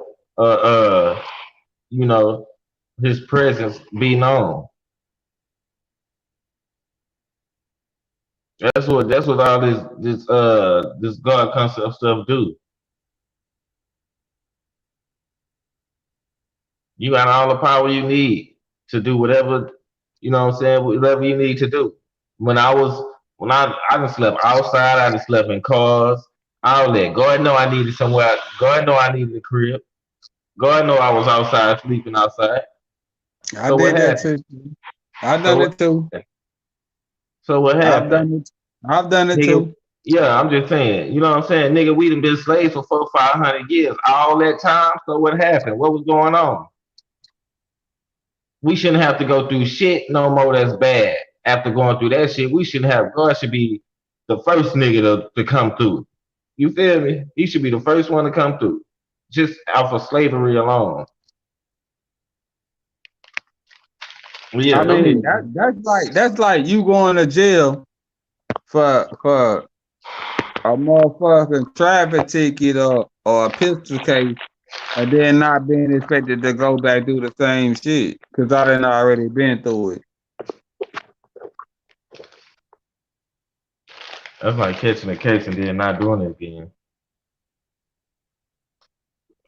you know his presence be known. That's what all this God concept stuff do. You got all the power you need to do whatever, you know what I'm saying, whatever you need to do. When I was when I done slept outside, I done slept in cars, all that. God know I needed somewhere. God know I needed a crib. God know I was outside sleeping outside. I So what did that happened? too. I've So done what it too. so what I've happened? done it. I've done it Nigga, too. yeah, I'm just saying, you know what I'm saying? Nigga, we done been slaves for 400, 500 years. All that time, so what happened? What was going on? We shouldn't have to go through shit no more that's bad. After going through that shit, we should have God should be the first nigga to come through. You feel me? He should be the first one to come through. Just out for slavery alone. Well, I yeah, them mean, niggas. that's like you going to jail for a motherfucking traffic ticket or a pistol case, and then not being expected to go back do the same shit because I done already been through it. That's like catching a case and then not doing it again.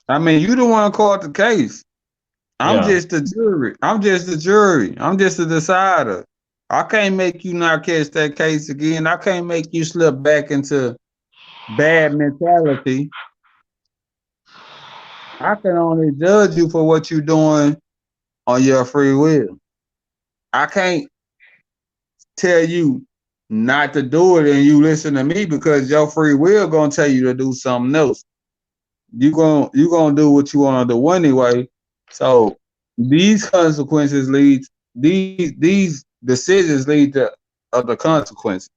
I mean, you the one caught the case. I'm Yeah. just the jury. I'm just the jury. I'm just the decider. I can't make you not catch that case again. I can't make you slip back into bad mentality. I can only judge you for what you're doing on your free will. I can't tell you not to do it and you listen to me because your free will gonna tell you to do something else. You gonna do what you want to do anyway. So these consequences lead these decisions lead to other consequences.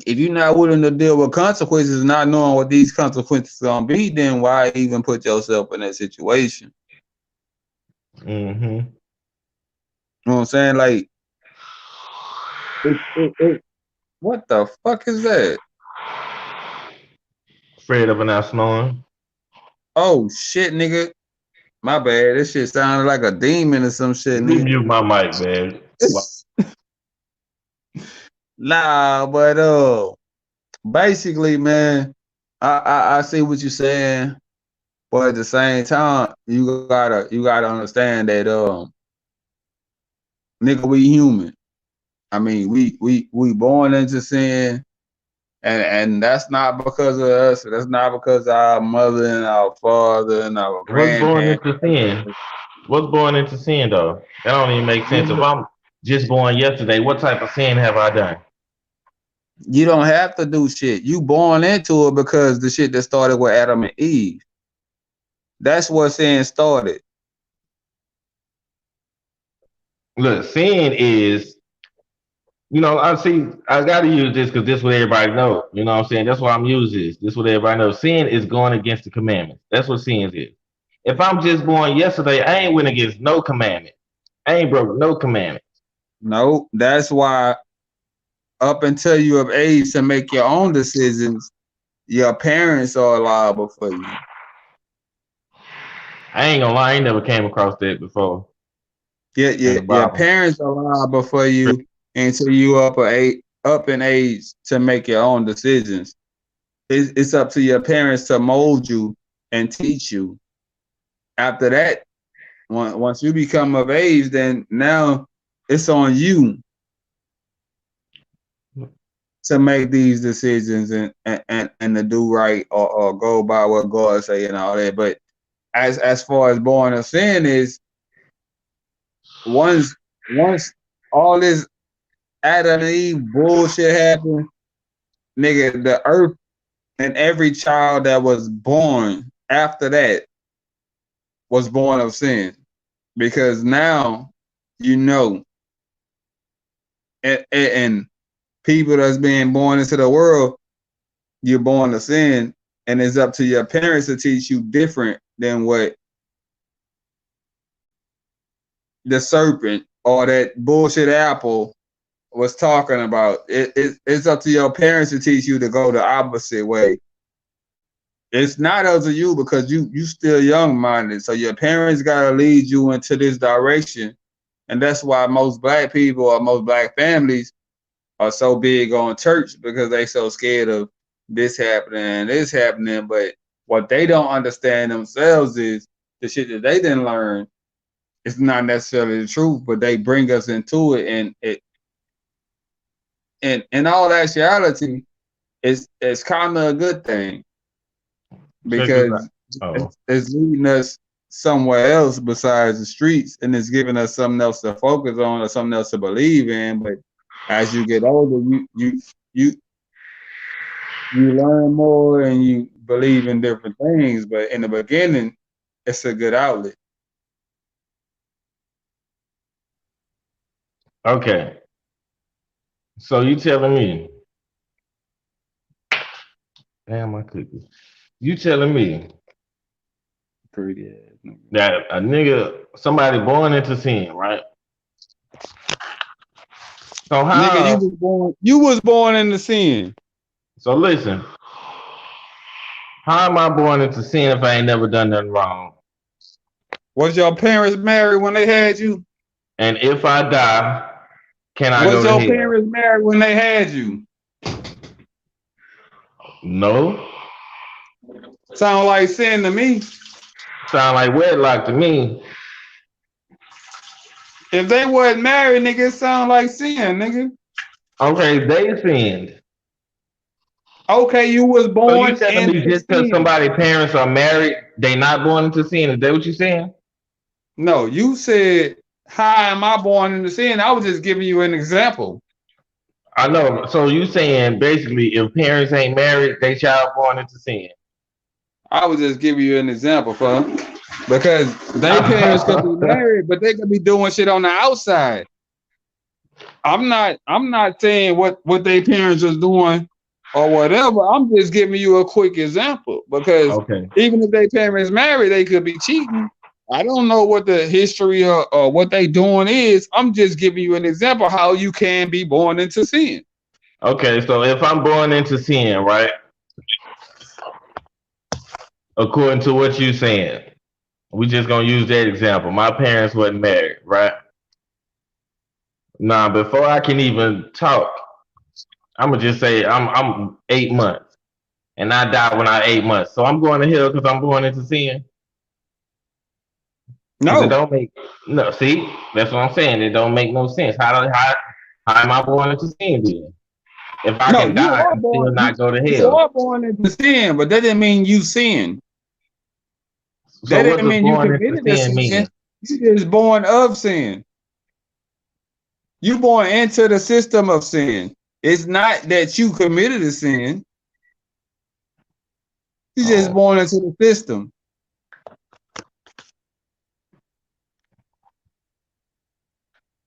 If you're not willing to deal with consequences, not knowing what these consequences gonna be, then why even put yourself in that situation? Mm-hmm. You know what I'm saying? Like, what the fuck is that? Afraid of it not snowing. Oh shit, nigga. My bad. This shit sounded like a demon or some shit, Let me nigga. mute my mic, man. Nah, but basically, man, I see what you're saying, but at the same time, you gotta understand that nigga, we human. I mean, we born into sin, and that's not because of us. That's not because of our mother and our father and our What's born grandparents. into sin? What's born into sin though? That don't even make sense. If I'm just born yesterday, what type of sin have I done? You don't have to do shit. You born into it because the shit that started with Adam and Eve. That's what sin started. Look, sin is, I see, I got to use this because this is what everybody knows. You know what I'm saying? That's why I'm using this. This is what everybody knows. Sin is going against the commandments. That's what sin is. If I'm just born yesterday, I ain't went against no commandment. I ain't broke no commandment. No, that's why up until you of age to make your own decisions, your parents are liable for you. I ain't gonna lie, I ain't never came across that before in the Your Bible. parents are liable for you until you up in age to make your own decisions. It's up to your parents to mold you and teach you. After that, once you become of age, then now it's on you to make these decisions and to do right or go by what God say and all that. But as far as born of sin is, once all this Adam and Eve bullshit happened, nigga, the earth and every child that was born after that was born of sin. Because now you know, and people that's being born into the world, you're born of sin, and it's up to your parents to teach you different than what the serpent or that bullshit apple was talking about. It's up to your parents to teach you to go the opposite way. It's not up to you because you still young minded. So your parents gotta lead you into this direction. And that's why most black people or most black families are so big on church, because they so scared of this happening and this happening. But what they don't understand themselves is the shit that they didn't learn. It's not necessarily the truth, but they bring us into it, and in all actuality, it's kind of a good thing Check this because out. it's leading us somewhere else besides the streets, and it's giving us something else to focus on or something else to believe in. But as you get older, you learn more and you believe in different things. But in the beginning, it's a good outlet. Okay, so you telling me, damn my cookie. You telling me Pretty ass. that a nigga, somebody born into sin, right? So Nigga, how? you was born into sin. So listen, how am I born into sin if I ain't never done nothing wrong? Was your parents married when they had you? And if I die, can I Was go to your hell? parents married when they had you? No. Sound like sin to me. Sound like wedlock to me. If they wasn't married, nigga, it sound like sin, nigga. Okay, they sinned. Okay, you was So you born telling me into just because sin. somebody's parents are married, they not born into sin? Is that what you saying? No, you said, how am I born into sin? I was just giving you an example. I know. So you saying basically if parents ain't married, they child born into sin. I was just giving you an example, fun. Because they parents could be married, but they could be doing shit on the outside. I'm not saying what their parents was doing or whatever. I'm just giving you a quick example, because Okay. even if their parents married, they could be cheating. I don't know what the history or what they doing is. I'm just giving you an example how you can be born into sin. Okay, so if I'm born into sin, right? According to what you saying, we just gonna use that example. My parents wasn't married, right? Now, before I can even talk, I'm gonna just say I'm 8 months, and I died when I 8 months. So I'm going to hell because I'm born into sin. Because it No, don't make no. See, that's what I'm saying. It don't make no sense. How am I born into sin then? If I no, can die and still not go to you hell. are born into sin, but that didn't mean you sin. So That what didn't does mean you born into committed a sin sin. mean? You just born of sin. You born into the system of sin. It's not that you committed a sin. You just Oh, born into the system.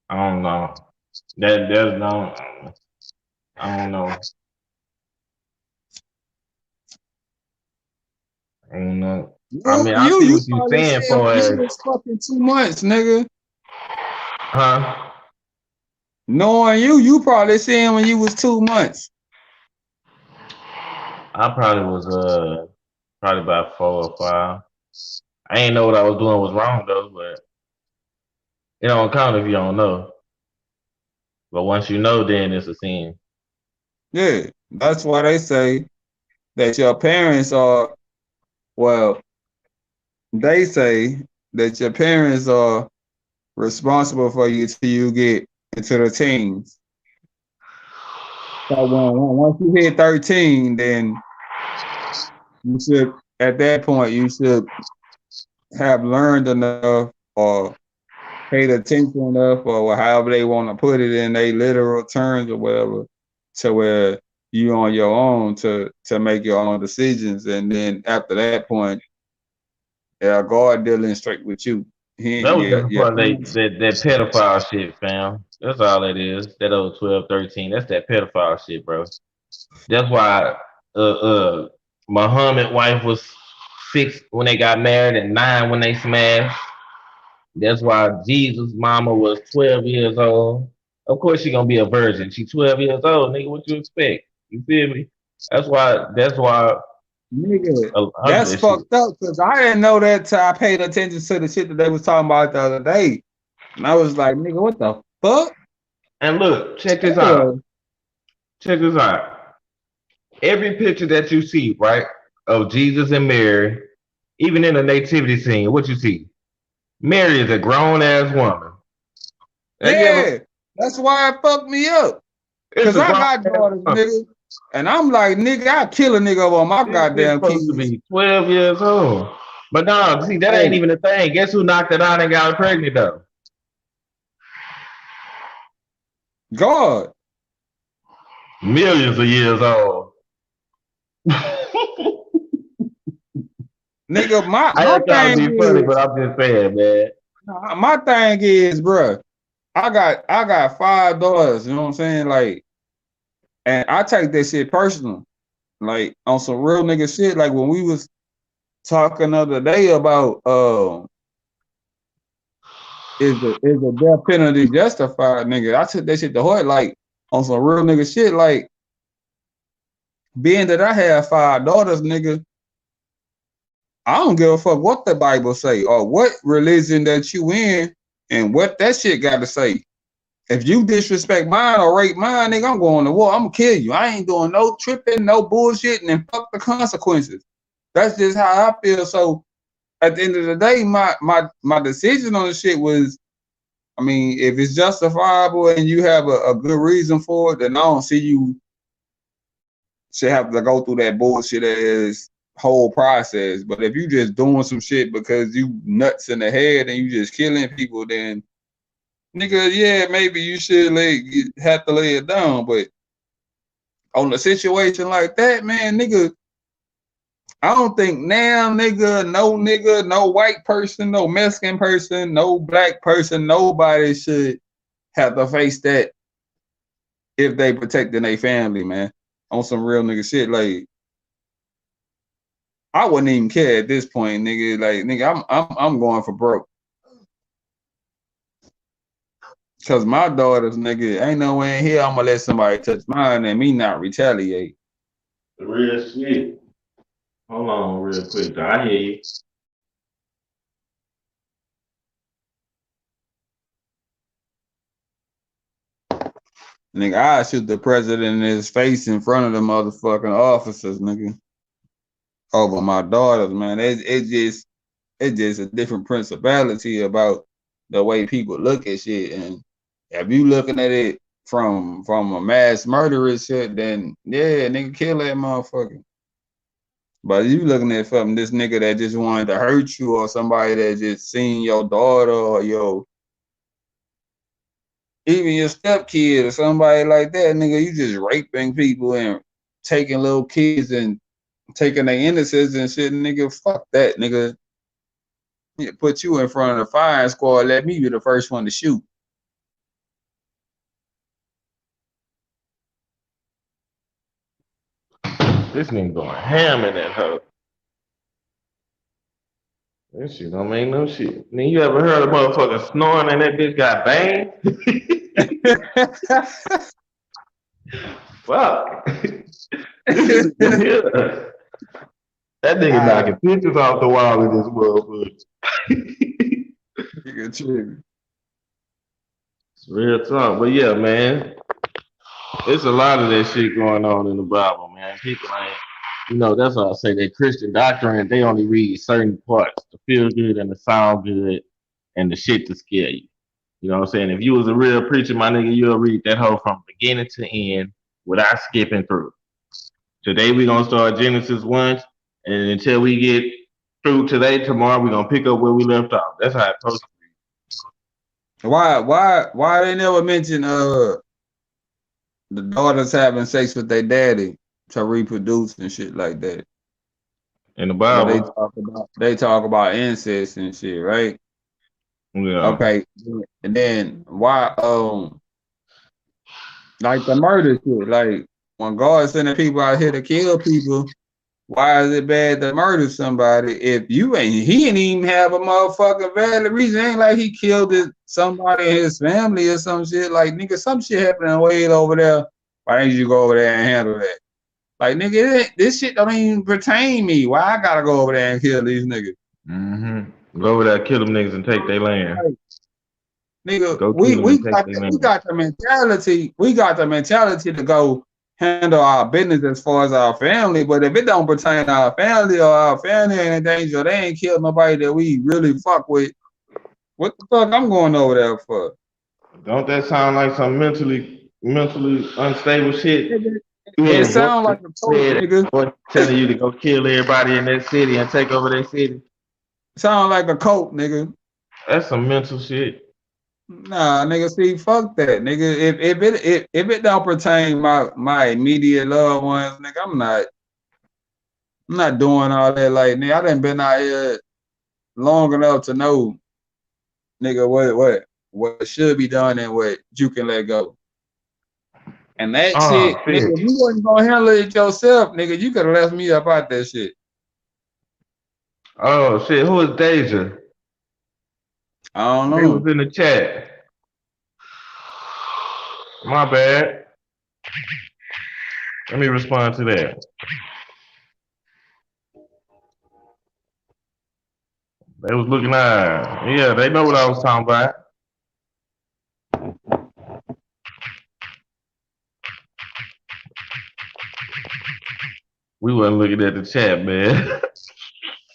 I don't know. There's no. I don't know. I don't know. I You mean, I see you what you're probably saying said for when you as, was fucking 2 months, nigga. huh? Knowing you probably saying when you was 2 months. I probably was probably about 4 or 5. I ain't know what I was doing was wrong though, but it don't count if you don't know. But once you know, then it's a sin. Yeah, that's why they say that your parents are, well, they say that your parents are responsible for you till you get into the teens. So once you hit 13, then you should, at that point, you should have learned enough or paid attention enough or however they want to put it in their literal terms or whatever, to where you on your own to make your own decisions. And then after that point, God dealing straight with you. That was just Your part of parents. that pedophile shit, fam. That's all it is. That old 12, 13. That's that pedophile shit, bro. That's why Muhammad wife was 6 when they got married and 9 when they smashed. That's why Jesus' mama was 12 years old. Of course she gonna be a virgin. She 12 years old, nigga. What you expect? You feel me? That's why Nigga, a lot of that's that shit. fucked up because I didn't know that till I paid attention to the shit that they was talking about the other day. And I was like, nigga, what the fuck? And look, check this out. Anyway, Check this out. Every picture that you see, right, of Jesus and Mary, even in the nativity scene, what you see? Mary is a grown ass woman. Have you ever? yeah, that's why it fucked me up. It's Cause a I grown got ass daughters, woman. nigga. And I'm like, nigga, I kill a nigga over my This bitch goddamn supposed to kids. be 12 years old. But no, see, that ain't Hey, even the thing. Guess who knocked it out and got her pregnant though? God. Millions of years old. Nigga, my, I my ain't trying to thing be funny, is, but I'm just saying, man. my thing is, bruh, I got 5 daughters, you know what I'm saying? Like, and I take that shit personal. Like on some real nigga shit. Like when we was talking the other day about is the death penalty justified, nigga. I took that shit to heart, like on some real nigga shit. Like being that I have 5 daughters, nigga, I don't give a fuck what the Bible say or what religion that you in and what that shit got to say. If you disrespect mine or rape mine, nigga, I'm going to war. I'm gonna kill you. I ain't doing no tripping, no bullshit, and fuck the consequences. That's just how I feel. So at the end of the day, my decision on the shit was, I mean, if it's justifiable and you have a good reason for it, then I don't see you should have to go through that bullshit as whole process. But if you just doing some shit because you nuts in the head and you just killing people, then nigga, yeah, maybe you should have to lay it down. But on a situation like that, man, nigga, I don't think now, nigga, no white person, no Mexican person, no black person, nobody should have to face that if they protecting their family, man. On some real nigga shit. Like, I wouldn't even care at this point, nigga. Like, nigga, I'm going for broke. Cause my daughters, nigga, ain't no way in here I'm gonna let somebody touch mine and me not retaliate. Real shit. Hold on, real quick. I hear you. Nigga, I shoot the president in his face in front of the motherfucking officers, nigga. Over my daughters, man. It's just a different principality about the way people look at shit. And if you looking at it from a mass murderer shit, then yeah, nigga, kill that motherfucker. But you looking at something, this nigga that just wanted to hurt you, or somebody that just seen your daughter or even your stepkid or somebody like that, nigga, you just raping people and taking little kids and taking their innocence and shit, nigga. Fuck that, nigga. Yeah, put you in front of the firing squad. Let me be the first one to shoot. This nigga going ham in that hoe. That shit don't make no shit. Then you ever heard a motherfucker snoring and that bitch got banged? Fuck. Yeah. That nigga knocking pictures off the wall in this motherfucker. Nigga, true. It's real talk. But yeah, man, it's a lot of that shit going on in the Bible, man. People ain't, that's why I say that Christian doctrine, they only read certain parts, the feel good and the sound good and the shit to scare you. You know what I'm saying? If you was a real preacher, my nigga, you'll read that whole from beginning to end without skipping through. Today we gonna start Genesis 1, and until we get through today, tomorrow we're gonna pick up where we left off. That's how it's supposed to be. Why they never mention the daughters having sex with their daddy to reproduce and shit like that? In the But Bible. they talk about incest and shit, right? Yeah. Okay. And then why like the murder shit, like when God's sending people out here to kill people, why is it bad to murder somebody if he ain't even have a motherfucking valid reason? Ain't like he killed somebody in his family or some shit. Like, nigga, some shit happening way over there. Why didn't you go over there and handle that? Like, nigga, this shit don't even pertain me. Why I gotta go over there and kill these niggas? Go over there, kill them niggas and take their land. Right. Nigga, Go we kill them and take got their land. we got the mentality to go handle our business as far as our family, but if it don't pertain to our family or our family ain't in danger, they ain't killed nobody that we really fuck with. What the fuck I'm going over there for? Don't that sound like some mentally unstable shit? It sound like a coach, nigga. Telling you to go kill everybody in that city and take over that city. Sound like a coach, nigga. That's some mental shit. Nah, nigga, see, fuck that, nigga. If it don't pertain my immediate loved ones, nigga, I'm not doing all that. Like, nigga, I done been out here long enough to know, nigga, what should be done and what you can let go. And that shit, nigga, if you wasn't gonna handle it yourself, nigga, you could have left me up out that shit. Oh shit, who is Deja? I don't know. He was in the chat. My bad. Let me respond to that. They was looking at. Yeah, they know what I was talking about. We wasn't looking at the chat, man.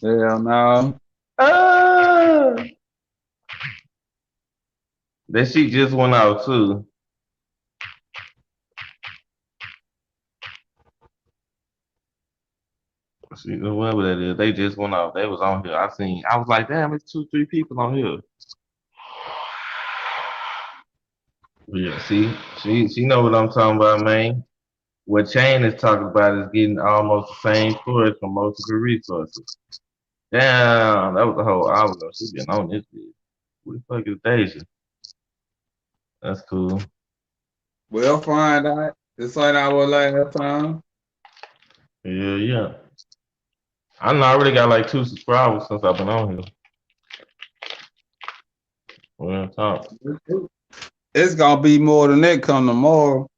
Hell no. That shit just went out too. See, whoever that is, they just went out. They was on here. I was like, damn, it's 2-3 people on here. Yeah, see, she know what I'm talking about, man. What Chain is talking about is getting almost the same storage from multiple resources. Damn, that was a whole hour ago. She been on this bitch. Who the fuck is Deja? That's cool. We'll find out. Just like I was last time. Yeah. I know I already got like 2 subscribers since I've been on here. Real talk. It's gonna be more than that come tomorrow.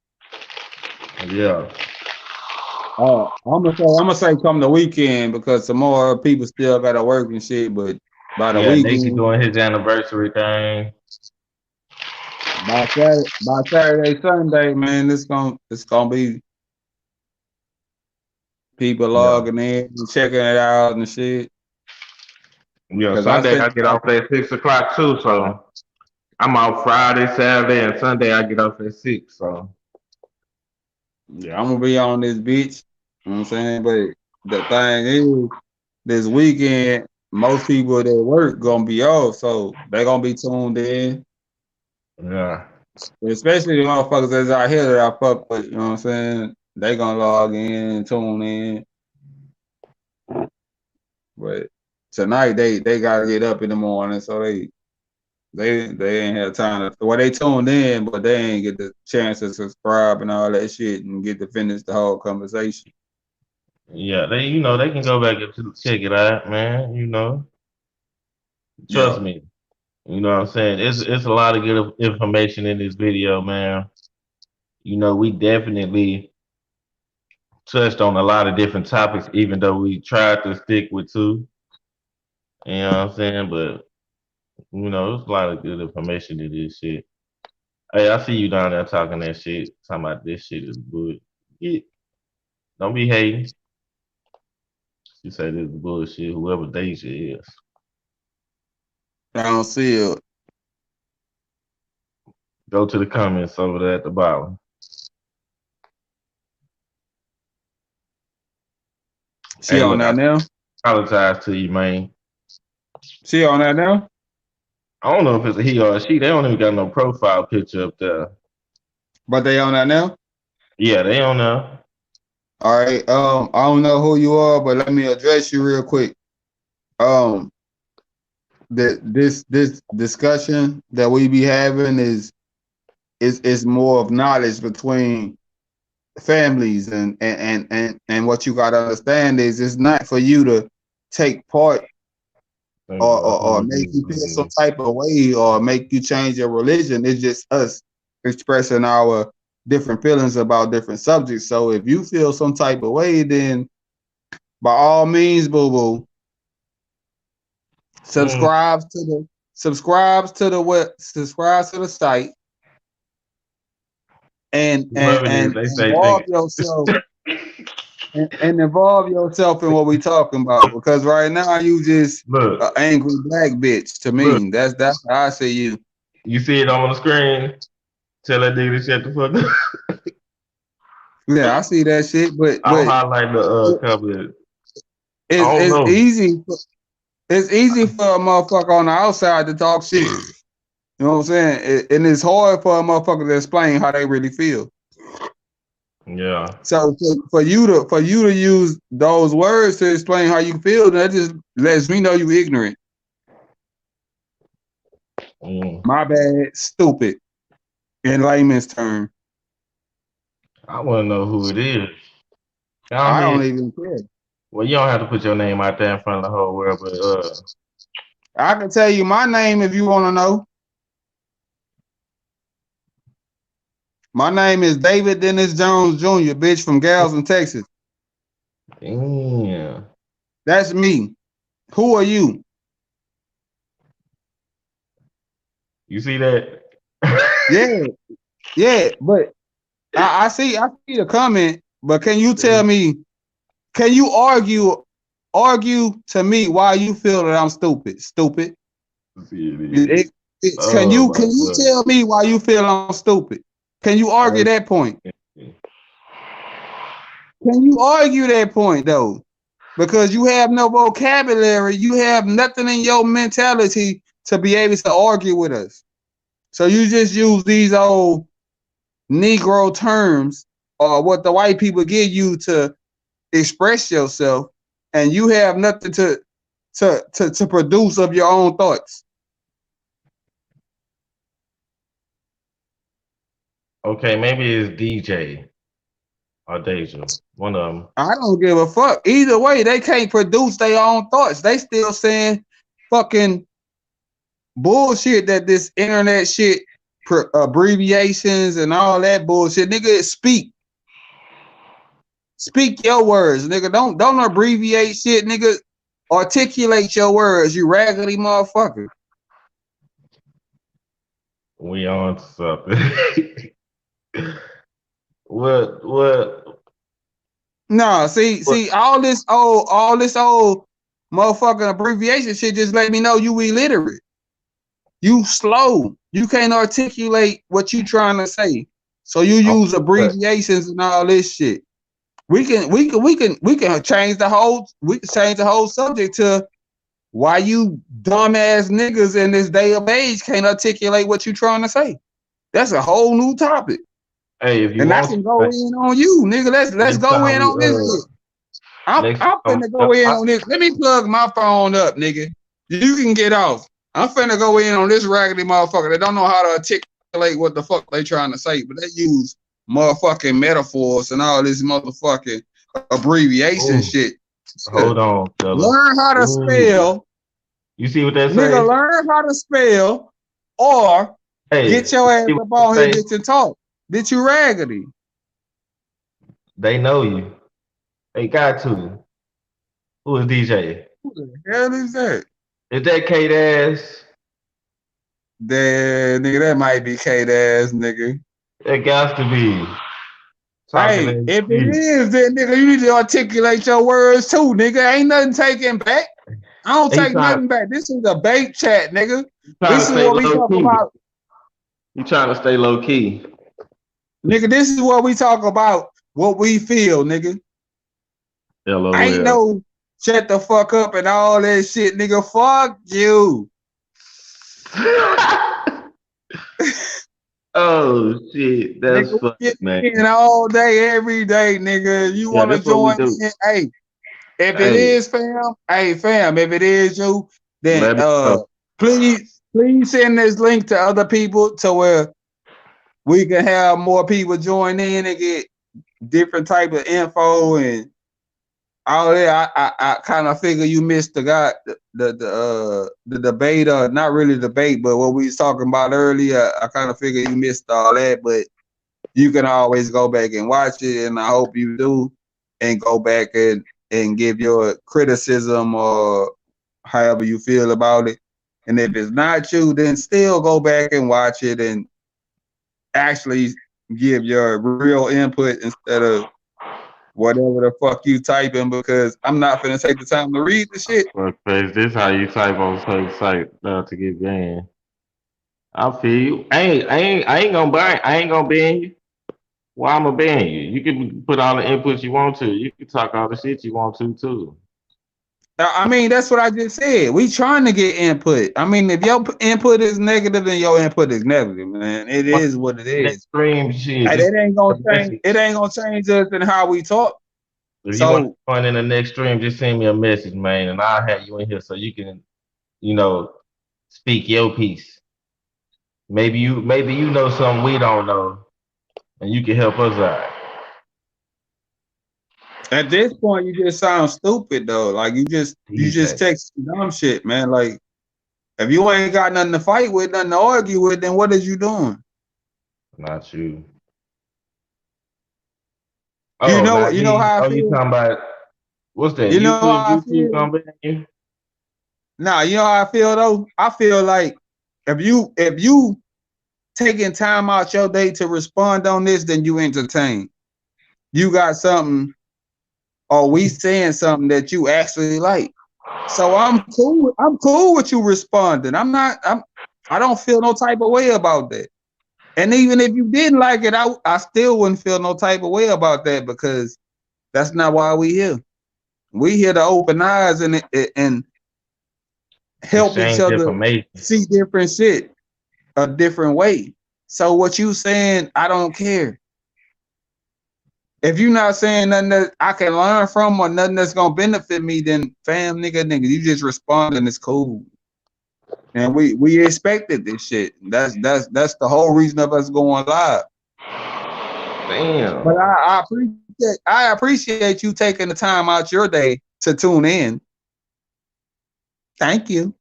Yeah. I'm gonna say come the weekend because tomorrow people still gotta work and shit. But by the weekend, Nicky doing his anniversary thing. By Saturday, Sunday, man, it's gonna be people logging in and checking it out and shit. Yeah, Sunday I get off at 6 o'clock too, so I'm out Friday, Saturday, and Sunday I get off at 6. So yeah, I'm gonna be on this bitch. You know what I'm saying? But the thing is, this weekend, most people that work gonna be off, so they gonna be tuned in. Yeah. Especially the motherfuckers that's out here that I fuck with, you know what I'm saying? They gonna log in, tune in. But tonight they gotta get up in the morning, so they ain't have time to. Well, they tuned in, but they ain't get the chance to subscribe and all that shit and get to finish the whole conversation. Yeah, they can go back and check it out, man. Yeah, Trust me. You know what I'm saying? It's a lot of good information in this video, man. We definitely touched on a lot of different topics, even though we tried to stick with two. You know what I'm saying? But there's a lot of good information in this shit. Hey, I see you down there talking that shit, talking about this shit is good. Yeah, don't be hating. You say this is bullshit, whoever Deja is. I don't see it. Go to the comments over there at the bottom. She Hey, on look, I that now? apologize to you, man. She on that now? I don't know if it's a he or a she. They don't even got no profile picture up there. But they on that now? Yeah, they on there. All right. I don't know who you are, but let me address you real quick. This discussion that we be having is more of knowledge between families, and what you got to understand is it's not for you to take part or make you feel some type of way or make you change your religion. It's just us expressing our different feelings about different subjects. So if you feel some type of way, then by all means, boo boo, subscribe to the site Whoever it is, and they say involve take yourself and involve yourself in what we talking about, because right now you just an Look, angry black bitch to look. me. That's how I see you. You see it on the screen? Tell that nigga to shut the fuck up. Yeah, I see that shit, but I'll highlight the comment. I don't it's know. easy. It's easy for a motherfucker on the outside to talk shit. You know what I'm saying? And it's hard for a motherfucker to explain how they really feel. Yeah. So for you to use those words to explain how you feel, that just lets me know you ignorant. My bad, stupid. In layman's term, I want to know who it is. Go I don't ahead. even care. Well, you don't have to put your name out there in front of the whole world, but I can tell you my name if you want to know. My name is David Dennis Jones Jr., bitch, from Galveston, Texas. damn. That's me. Who are you? You see that? Yeah, but I see the comment, but can you tell me, can you argue to me why you feel that I'm stupid? Stupid. See it is. Can Oh you my God. tell me why you feel I'm stupid? Can you argue that point? Can you argue that point though? Because you have no vocabulary, you have nothing in your mentality to be able to argue with us. So you just use these old Negro terms or what the white people give you to express yourself, and you have nothing to produce of your own thoughts. Okay, maybe it's DJ or Deja. One of them. I don't give a fuck. Either way, they can't produce their own thoughts. They still saying fucking bullshit that this internet shit, abbreviations and all that bullshit. Nigga, speak your words, nigga. Don't abbreviate shit, nigga. Articulate your words, you raggedy motherfucker. We on something. What? Nah, see, all this old motherfucking abbreviation shit just let me know you illiterate. You slow. You can't articulate what you trying to say. So you use abbreviations and all this shit. we can change the whole subject to why you dumbass niggas in this day of age can't articulate what you trying to say. That's a whole new topic. Hey, if you And I want can to, go in on you, nigga. Let's next go time in we on this shit. I'm next time, finna go in on this. Let me plug my phone up, nigga. You can get off. I'm finna go in on this raggedy motherfucker that don't know how to articulate what the fuck they trying to say, but they use motherfucking metaphors and all this motherfucking abbreviation Ooh, shit. hold on, fella. Learn how to Ooh. spell, You see what that nigga. say? Learn how to spell, or Hey, get your ass see what up on here, that say? bitch, and talk. Bitch, you raggedy. They know you. They got to. Who is DJ? Who the hell is that? Is that Kate ass? That nigga, that might be Kate ass nigga. It got to be. Talking Hey, that if it shit. is, then nigga, you need to articulate your words too, nigga. Ain't nothing taken back. I don't He take trying, nothing back. This is a bait chat, nigga. trying This to is stay what we low talk key. about. He trying to stay low key. Nigga, this is what we talk about. What we feel, nigga. Ain't LOL. no shut the fuck up and all that shit, nigga. Fuck you. Oh shit, that's Nigga, funny, we get man. in all day, every day, nigga. You Yeah, want to that's what we join do. in? Hey, if it Hey, is fam, hey fam, if it is you, then let me know. please send this link to other people to where we can have more people join in and get different type of info and all that. I kind of figure you missed the debate, or not really debate, but what we was talking about earlier. I kind of figure you missed all that, but you can always go back and watch it, and I hope you do, and go back and give your criticism or however you feel about it. And if it's not you, then still go back and watch it and actually give your real input instead of whatever the fuck you typing, because I'm not finna take the time to read the shit. Fuck face, this how you type on certain site to get banned. I feel you. I ain't gonna ban you. Why I'ma ban you? You can put all the inputs you want to. You can talk all the shit you want to too. I mean, that's what I just said. We trying to get input. I mean, if your input is negative, then your input is negative, man. It is what it Next is. stream shit, Hey, just it ain't send gonna me a change. message. It ain't gonna change us in how we talk. If you want to So join in the next stream, just send me a message, man, and I'll have you in here so you can, you know, speak your piece. Maybe you know something we don't know, and you can help us out. at this point, you just sound stupid though. Like you just DJ, text dumb shit, man. Like if you ain't got nothing to fight with, nothing to argue with, then what is you doing? not you. You Oh, know, not you know me. how I Oh, you feel. talking about what's that? You know how I YouTube feel. gonna ban you? Nah, you know how I feel though. I feel like if you taking time out your day to respond on this, then you entertain. You got something, or we saying something that you actually like. So I'm cool. I'm cool with you responding. I'm not. I don't feel no type of way about that. And even if you didn't like it, I still wouldn't feel no type of way about that, because that's not why we here. We here to open eyes and help each Exchange other information. see different shit a different way. So what you saying, I don't care. If you not saying nothing that I can learn from or nothing that's gonna benefit me, then fam, nigga, you just respond and it's cool. And we expected this shit. That's the whole reason of us going live. Damn. But I appreciate you taking the time out your day to tune in. Thank you.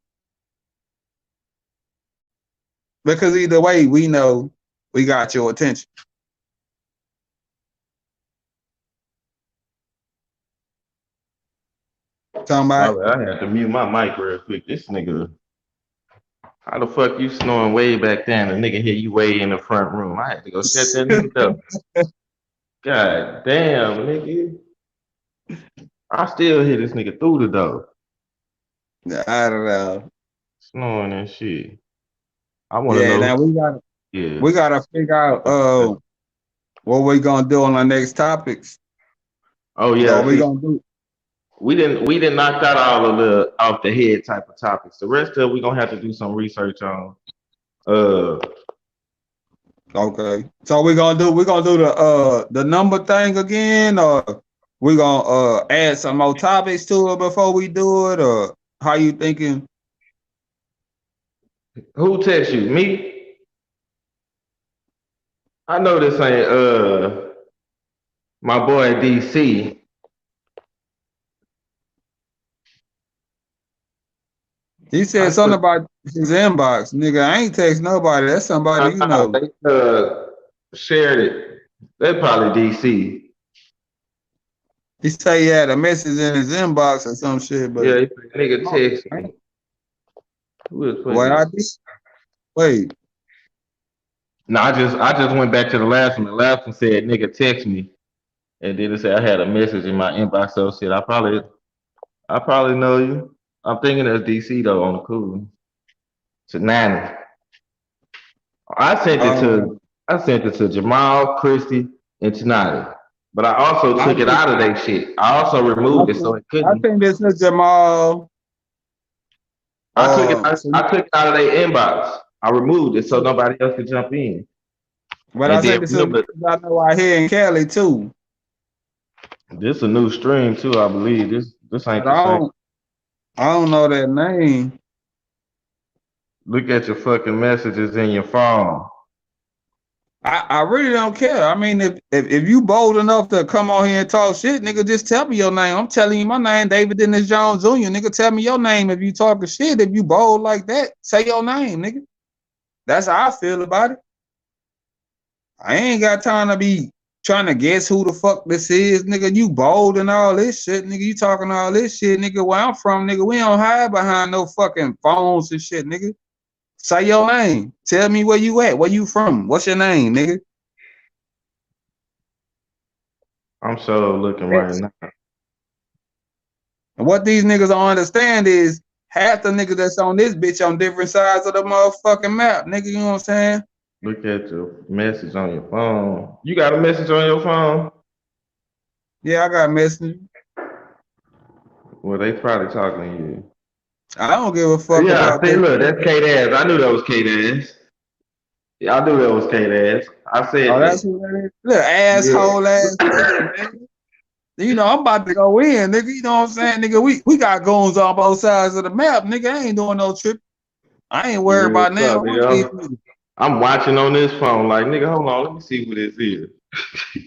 Because either way, we know we got your attention. Talking My about bad, I had to mute my mic real quick. This nigga, how the fuck you snoring way back there and the nigga hear you way in the front room? I had to go shut that nigga down. God damn, nigga. I still hear this nigga through the door. I don't know. Snoring and shit. I wanna Yeah, know. now Yeah. we gotta figure out what we're gonna do on our next topics. Oh So yeah, we see, gonna do we didn't knock out all of the off the head type of topics. The rest of it, we gonna have to do some research on. Uh, okay. So we gonna do the number thing again, or we gonna add some more topics to it before we do it, or how you thinking? who text you? Me? I know this ain't my boy DC. He I said something took about his inbox. Nigga, I ain't text nobody. That's somebody you know. they shared it. They probably DC. He say he had a message in his inbox or some shit, but Yeah, he said, nigga oh, text me. Who was putting what I it? did? Wait, No, I just went back to the last one. The last one said nigga text me. And then it said I had a message in my inbox. So shit, I probably know you. I'm thinking that's DC though on the cool. To 90. I sent it uh, to I sent it to Jamal, Christy, and Tanati. But I also I took it think out of their shit. I also removed it so it I couldn't. think this is Jamal. I took it So, I took it out of their inbox. I removed it so nobody else could jump in. but I And then sent this to remember, I know I here in Cali too. this a new stream too, I believe. This ain't But the same. I don't know that name. Look at your fucking messages in your phone. I really don't care. I mean, if you bold enough to come on here and talk shit, nigga, just tell me your name. I'm telling you my name, David Dennis Jones Jr. Nigga, tell me your name if you talking shit. If you bold like that, say your name, nigga. That's how I feel about it. I ain't got time to be trying to guess who the fuck this is, nigga. You bold and all this shit, nigga. You talking all this shit, nigga. Where I'm from, nigga, we don't hide behind no fucking phones and shit, nigga. Say your name. Tell me where you at. Where you from? What's your name, nigga? I'm sure looking right Yes. now. And what these niggas don't understand is half the niggas that's on this bitch on different sides of the motherfucking map, nigga. You know what I'm saying? Look at your message on your phone. You got a message on your phone? Yeah, I got messages. Well, they probably talking to you. I don't give a fuck Yeah, about see, that. look, that's Kate Ass. I knew that was Kate Ass. Yeah, I knew that was Kate Ass. I Oh, said that's that. who that is. Look, Yeah. asshole ass nigga, man. You know, I'm about to go in, nigga. You know what I'm saying, nigga? We got goons on both sides of the map, nigga. I ain't doing no trip. I ain't worried Real about now. talk, nigga. I'm watching on this phone, like, nigga, hold on, let me see who this is.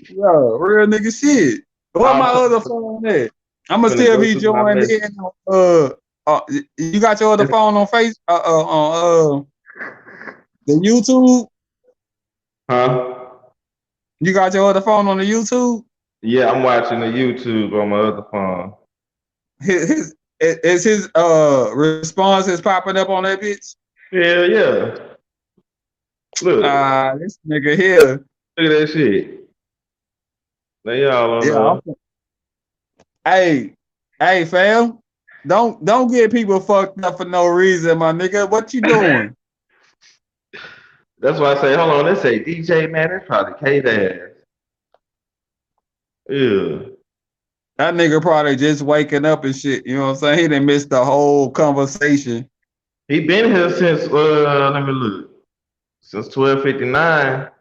Yeah, real nigga shit. What my I'm other phone at? I'ma see finna if go he through my joined message. in. You got your other phone on on the YouTube? Huh? You got your other phone on the YouTube? Yeah, I'm watching the YouTube on my other phone. His response is popping up on that bitch. Yeah, yeah. Look, This nigga here. look at that shit. They all on Yeah. Hey, hey, fam. Don't get people fucked up for no reason, my nigga. What you doing? That's why I say, hold on, they say DJ, man, that's probably Kate Ass. Yeah. That nigga probably just waking up and shit. You know what I'm saying? He done missed the whole conversation. He been here since let me look. Since 12:59.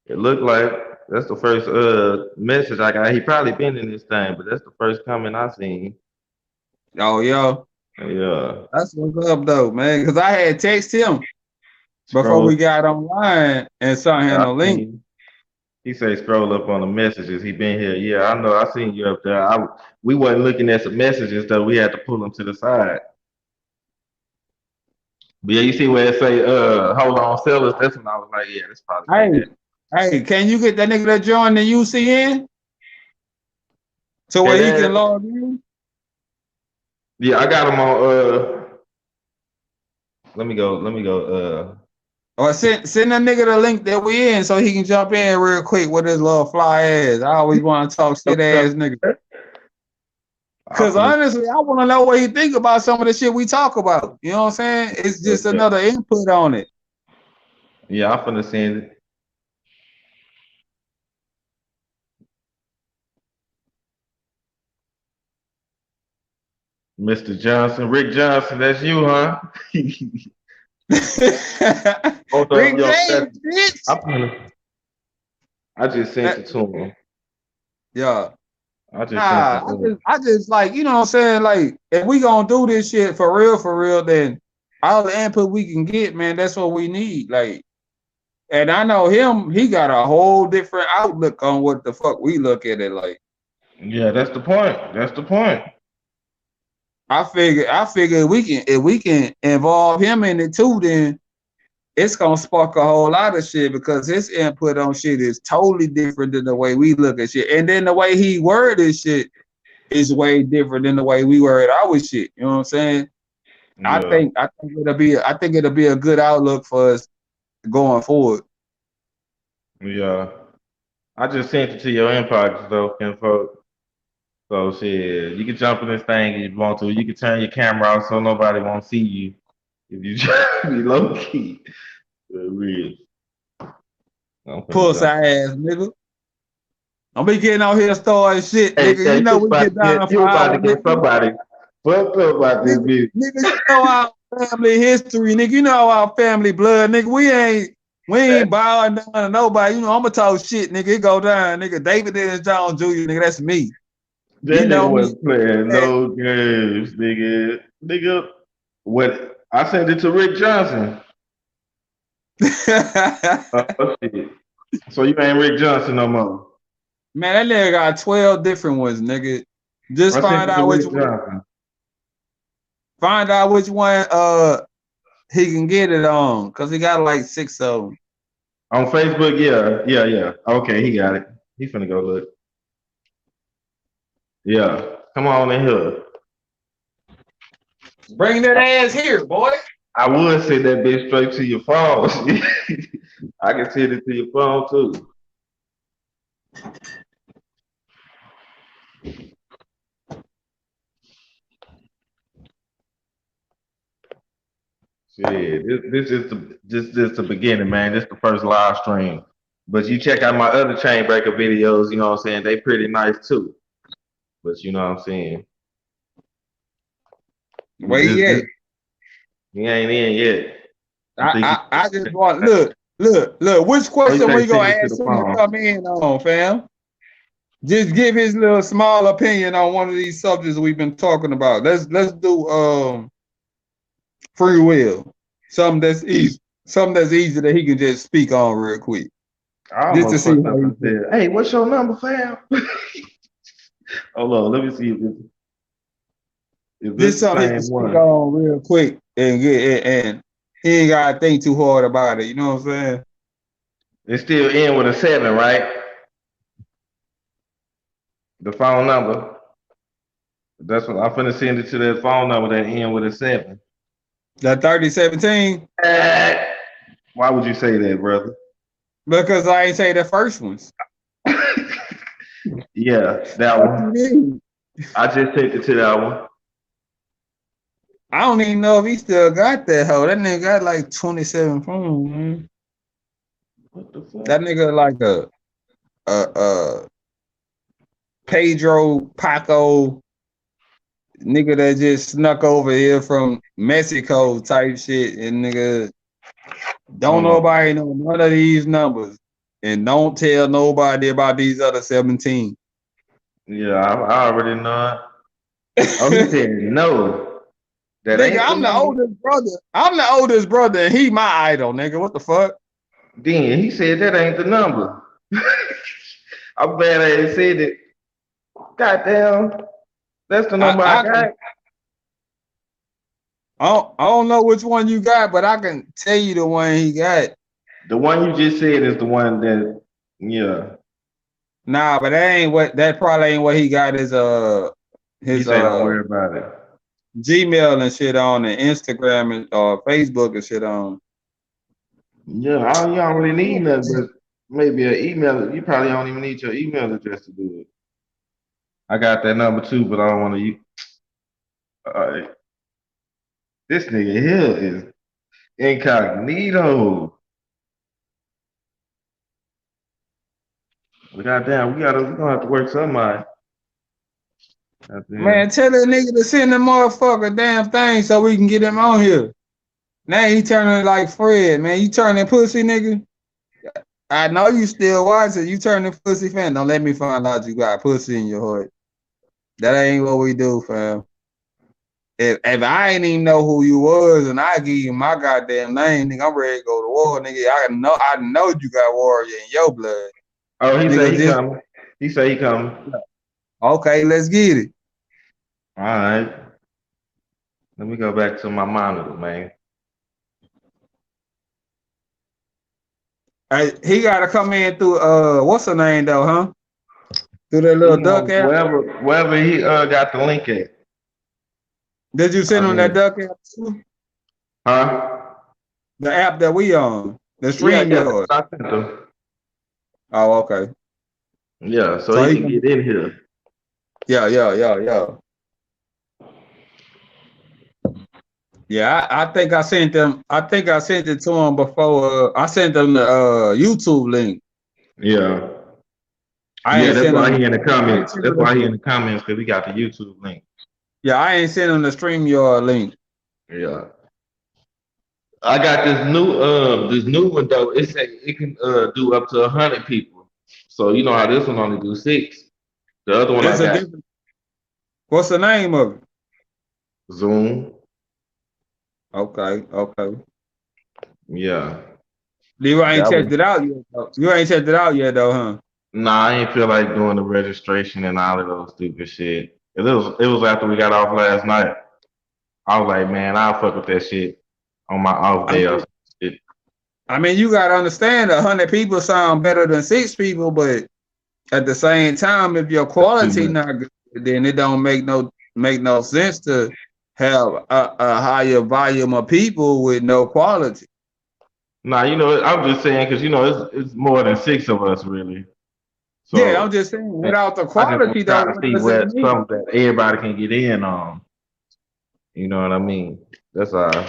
It looked like that's the first message I got. He probably been in this thing, but that's the first comment I seen. Oh, yo. Yeah. That's what's up though, man. Cause I had text him before Scroll. we got online and saw him I the link. seen he say scroll up on the messages. He been here. Yeah, I know. I seen you up there. We wasn't looking at some messages though. We had to pull them to the side. But yeah, you see where it say hold on sellers. That's when I was like, yeah, that's probably Hey, K-Dad. hey, can you get that nigga to join the UCN so where he can K-Dad. log in? Yeah, I got him on let me go Or send that nigga the link that we in so he can jump in real quick with his little fly ass. I always want to talk shit ass nigga. I'm Cause finna honestly, I want to know what he think about some of the shit we talk about. You know what I'm saying? It's just okay. another input on it. Yeah, I'm finna send it. Mr. Johnson, Rick Johnson, that's you, huh? Hold up, Rick yo. James, bitch. I just sent That- it to him. yeah. I just sent it Nah, to him. I just like, you know what I'm saying? Like, if we gonna do this shit for real, then all the input we can get, man, that's what we need. Like, and I know him, he got a whole different outlook on what the fuck we look at it like. Yeah, that's the point. That's the point. I figure if we can involve him in it too, then it's gonna spark a whole lot of shit because his input on shit is totally different than the way we look at shit. And then the way he worded shit is way different than the way we word our shit. You know what I'm saying? Yeah. I think it'll be a good outlook for us going forward. Yeah. I just sent it to your inbox though, kinfolk. So shit, you can jump in this thing if you want to. You can turn your camera off so nobody won't see you. If you just be low key. Real. I'm finna Puss jump. ass nigga. Don't be getting out here starting shit, Hey, nigga. yeah, You know we get down you for about our to get nigga. somebody fucked up about this Nigga, bitch. nigga, you know our family history, nigga. You know our family blood, nigga. We ain't bowing down to nobody. You know, I'ma talk shit, nigga. It go down, nigga. David Dennis Jones Jr., nigga. That's me. You That nigga know me. wasn't playing no games, nigga. Nigga, what? I sent it to Rick Johnson. Oh shit. So you ain't Rick Johnson no more. Man, that nigga got 12 different ones, nigga. Just I sent it to Rick Johnson. find out which one he can get it on, cause he got like 6 of them. On Facebook, yeah. Okay, he got it. He finna go look. Yeah. Come on in here. Bring that ass here, boy. I would send that bitch straight to your phone. I can send it to your phone too. Shit, this is the beginning, man. This the first live stream. But you check out my other ChainBreaker videos, you know what I'm saying? They pretty nice too. But you know what I'm saying? Where he This at? he ain't in yet. I think he I just want look. Which oh, he question say we send gonna it to the ask him to phone. come in on, fam? Just give his little small opinion on one of these subjects we've been talking about. Let's do free will. Something that's easy that he can just speak on real quick. I Just to almost see fucked how up he and said, hey, what's your number, fam? Hold on, let me see if just it's the something he can same speak one. on real quick and get it, and he ain't gotta think too hard about it. You know what I'm saying? It's still in with a 7, right? The phone number. That's what I'm finna send it to that phone number that end with a 7. That 3017, Why would you say that, brother? because I ain't say the first ones. Yeah, that What you one. mean? I just sent it to that one. I don't even know if he still got that hoe. That nigga got like 27 phones, man. What the fuck? That nigga like a Pedro Paco nigga that just snuck over here from Mexico type shit, and nigga don't Hold on. nobody know none of these numbers, and don't tell nobody about these other 17. Yeah, I already know it. Oh, he said no. That Nigga, ain't the I'm the number. oldest brother. I'm the oldest brother, and he my idol, nigga. What the fuck? Then he said that ain't the number. I'm glad I ain't said it. Goddamn, that's the I number I I got. I don't know which one you got, but I can tell you the one he got. The one you just said is the one that, yeah. Nah, but that probably ain't what he got You his say don't worry about it. Gmail and shit on, and Instagram and Facebook and shit on. Yeah, you don't really need nothing, but maybe an email. You probably don't even need your email address to do it. I got that number too, but I don't want to use. This nigga here is incognito. But goddamn, we gonna have to work something out. That's it. Man, tell that nigga to send the motherfucker damn thing so we can get him on here. Now he turning like Fred, man. You turning pussy, nigga. I know you still watching. You turning pussy fan. Don't let me find out you got pussy in your heart. That ain't what we do, fam. If I ain't even know who you was and I give you my goddamn name, nigga, I'm ready to go to war, nigga. I know you got warrior in your blood. Oh, he said Nigga, he just coming. He said he coming. okay, let's get it. All right. Let me go back to my monitor, man. Hey, he gotta come in through what's her name though, huh? Through that He little duck on app. wherever he got the link at. Did you I send him that mean, duck app too? huh? The app that we on. The Yeah, stream yeah. That's yard. what I sent him. Oh, okay. Yeah, so So he he can can get in here. yeah. Yeah, I think I sent them. I think I sent it to him before. I sent them the YouTube link. Yeah. I Yeah, ain't that's sent why them. he in the I ain't comments. sent That's them why he the, in the comments because we got the YouTube link. yeah, I ain't sent them the stream yard link. Yeah. I got this new one though. It say it can do up to 100 people. So you know how this one only do six. The other one I It's a got different. What's the name of it? Zoom. Okay. Yeah. You ain't That checked one. it out yet. Though. You ain't checked it out yet, though, huh? Nah, I ain't feel like doing the registration and all of those stupid shit. It was after we got off last night. I was like, man, I'll fuck with that shit on my off I day or mean, some shit. you gotta understand, 100 people sound better than 6 people, but at the same time, if your That's too quality much. not good, then it don't make no sense to have a higher volume of people with no quality. Nah, I'm just saying because it's more than six of us really. Yeah, I'm So just saying, and without the I just want quality, to try though, to what see does it what mean? something that everybody can get in on. You know what I mean? That's all.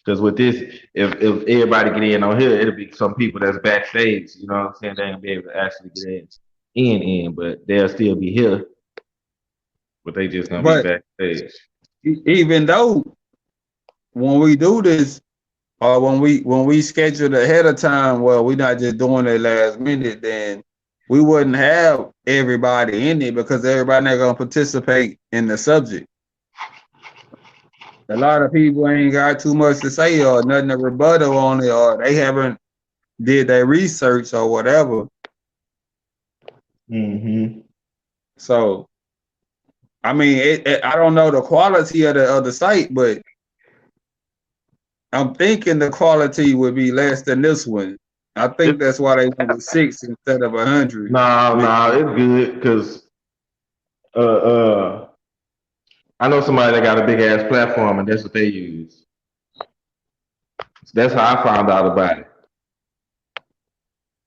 Because with this, if everybody get in on here, it'll be some people that's backstage. You know what I'm saying? They ain't gonna be able to actually get in, but they'll still be here, but they just gonna be But backstage. even though when we do this, or when we schedule ahead of time, well, we're not just doing it last minute, then we wouldn't have everybody in it because everybody not gonna participate in the subject. A lot of people ain't got too much to say or nothing to rebuttal on it, or they haven't did their research or whatever. Mm-hmm. So I mean, I don't know the quality of the site, but I'm thinking the quality would be less than this one. I think that's why they went with 6 instead of 100. No, it's good because uh, uh, I know somebody that got a big ass platform and that's what they use. That's how I found out about it.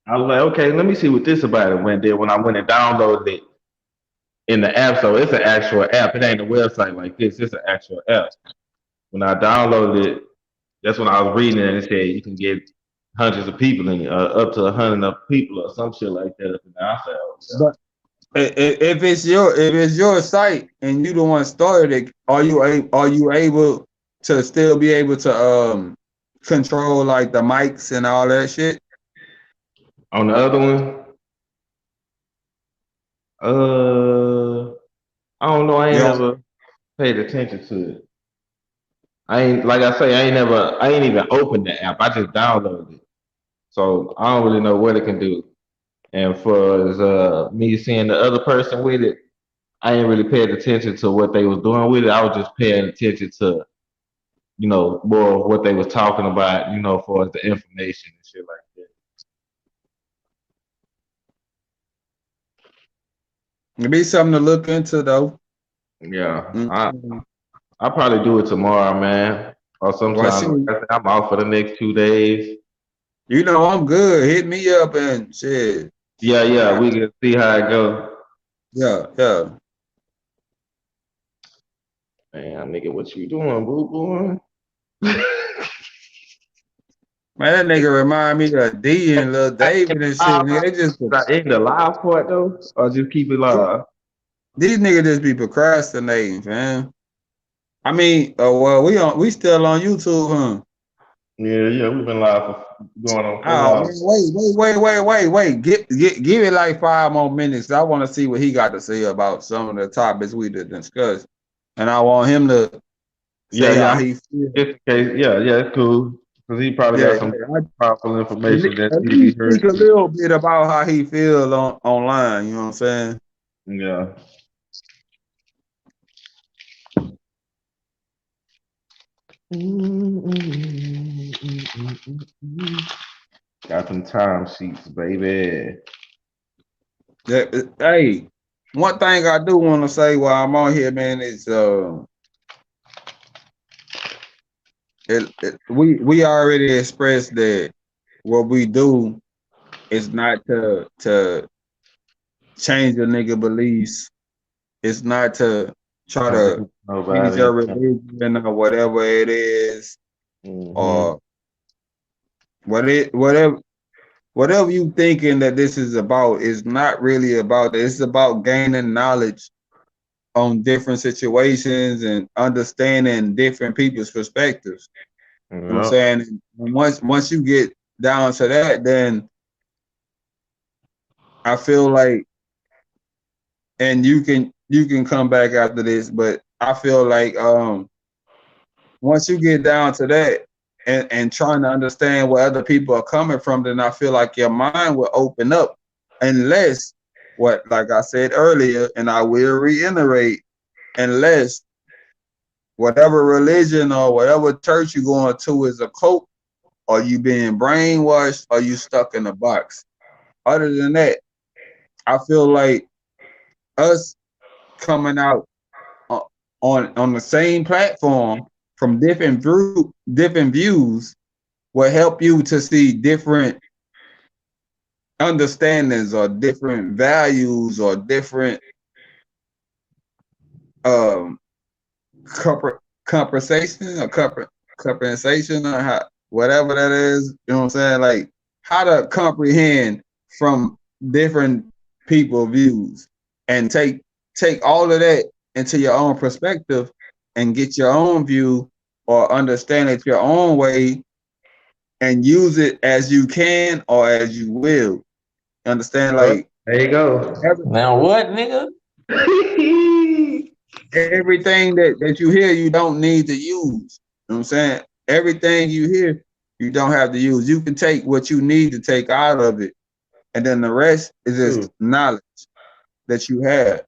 I was like, okay, let me see what this about it. When I went and downloaded it in the app, so it's an actual app. It ain't a website like this. It's an actual app. When I downloaded it, that's when I was reading it and it said you can get hundreds of people in up to 100 of people or some shit like that. And I said, oh, But if it's your site and you the one started it, are you able to still be able to control like the mics and all that shit? yeah. On the other one, I don't know. I ain't Yeah. never paid attention to it. I ain't like I say, I ain't even opened the app. I just downloaded it. So I don't really know what it can do. And for me seeing the other person with it, I ain't really paid attention to what they was doing with it. I was just paying attention to, more of what they was talking about, for the information and shit like that. It'd be something to look into though. Yeah, Mhm. I'll probably do it tomorrow, man. Or Well, sometimes, like shoot, I said, I'm off for the next 2 days. I'm good. Hit me up and shit. Yeah, yeah, I, we can see how it goes. yeah. Man, nigga, what you doing, boo boo? Man, that nigga remind me of D and Lil David and shit. Nigga, they just In the live part though, or just keep it live? These niggas just be procrastinating, man. I mean, well, we still on YouTube, huh? Yeah, we've been live for going on 4 Oh man, hours. wait. Give it like 5 more minutes. I want to see what he got to say about some of the topics we did discuss, and I want him to say how Yeah. he feels. Just in case, yeah, it's cool. Because he probably got Yeah, some yeah. powerful information that At need to be least heard speak a too. little bit about how he feels online. You know what I'm saying? Yeah. Got some time sheets, baby. Yeah, hey, one thing I do want to say while I'm on here, man, is we already expressed that what we do is not to change a nigga beliefs. It's not to try to Convince change your nobody. religion or whatever it is, Mm-hmm. or whatever you thinking that this is about is not really about that. It's about gaining knowledge on different situations and understanding different people's perspectives. You know what I'm Yep. saying? And once you get down to that, then I feel like, and you can come back after this, but I feel like once you get down to that and trying to understand where other people are coming from, then I feel like your mind will open up, unless what, like I said earlier, and I will reiterate, unless whatever religion or whatever church you're going to is a cult, or you being brainwashed, or you stuck in a box. Other than that, I feel like us coming out on the same platform from different views will help you to see different understandings or different values or different um compensation or compensation or how, whatever that is, you know what I'm saying? Like how to comprehend from different people views and take all of that into your own perspective and get your own view or understand it your own way and use it as you can or as you will. Understand? Well, Like there you go. Now what, nigga? everything that you hear, you don't need to use. You know what I'm saying? Everything you hear, you don't have to use. You can take what you need to take out of it, and then the rest is just knowledge that you have.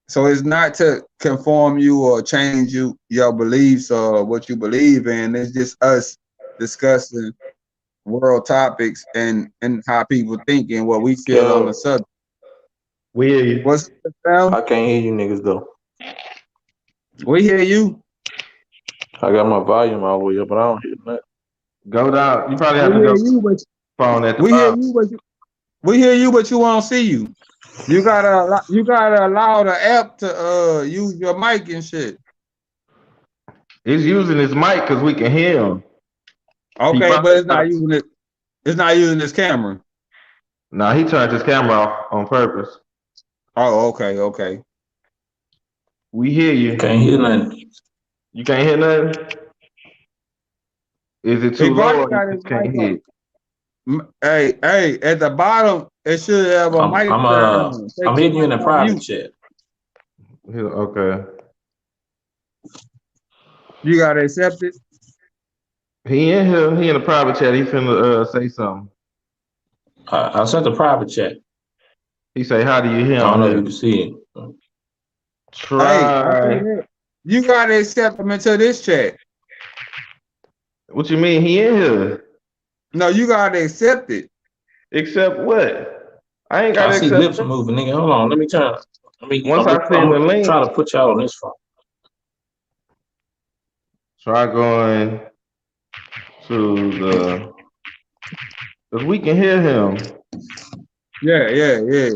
So it's not to conform you or change your beliefs or what you believe in. It's just us discussing world topics and how people think and what we feel on the Yo, subject. We hear you. What's up, Sal? I can't hear you niggas though. We hear you. I got my volume all the way up, but I don't hear nothing. Go down. You probably We have to hear go you, but phone at the we hear bottom. you, but we hear you, but you won't see you. You gotta allow the app to use your mic and shit. He's using his mic because we can hear him. He Okay, but probably it's not using it. It's not using this camera. nah, he turned his camera off on purpose. Oh, okay. We hear Can't you. hear nothing. You can't hear nothing? Is it He too low probably or you got his just can't mic hear up. it? Hey, at the bottom, it should have a I'm mic I'm uh down. Take I'm your hitting you in mic the off private mute. chat. Okay. You gotta accept it. He in here. He in the private chat. He finna say something. I sent the private chat. He say, "How do you hear I don't on know if here?" you can see it. Hey, I say Try. that. You gotta accept him into this chat. What you mean? He in here? No, you gotta accept it. Accept what? I ain't got I to see accept lips it. moving, nigga. Hold on, let me turn. Let me. Once I send the I'm link, trying to put y'all on this phone. try going to the. Cause we can hear him. Yeah.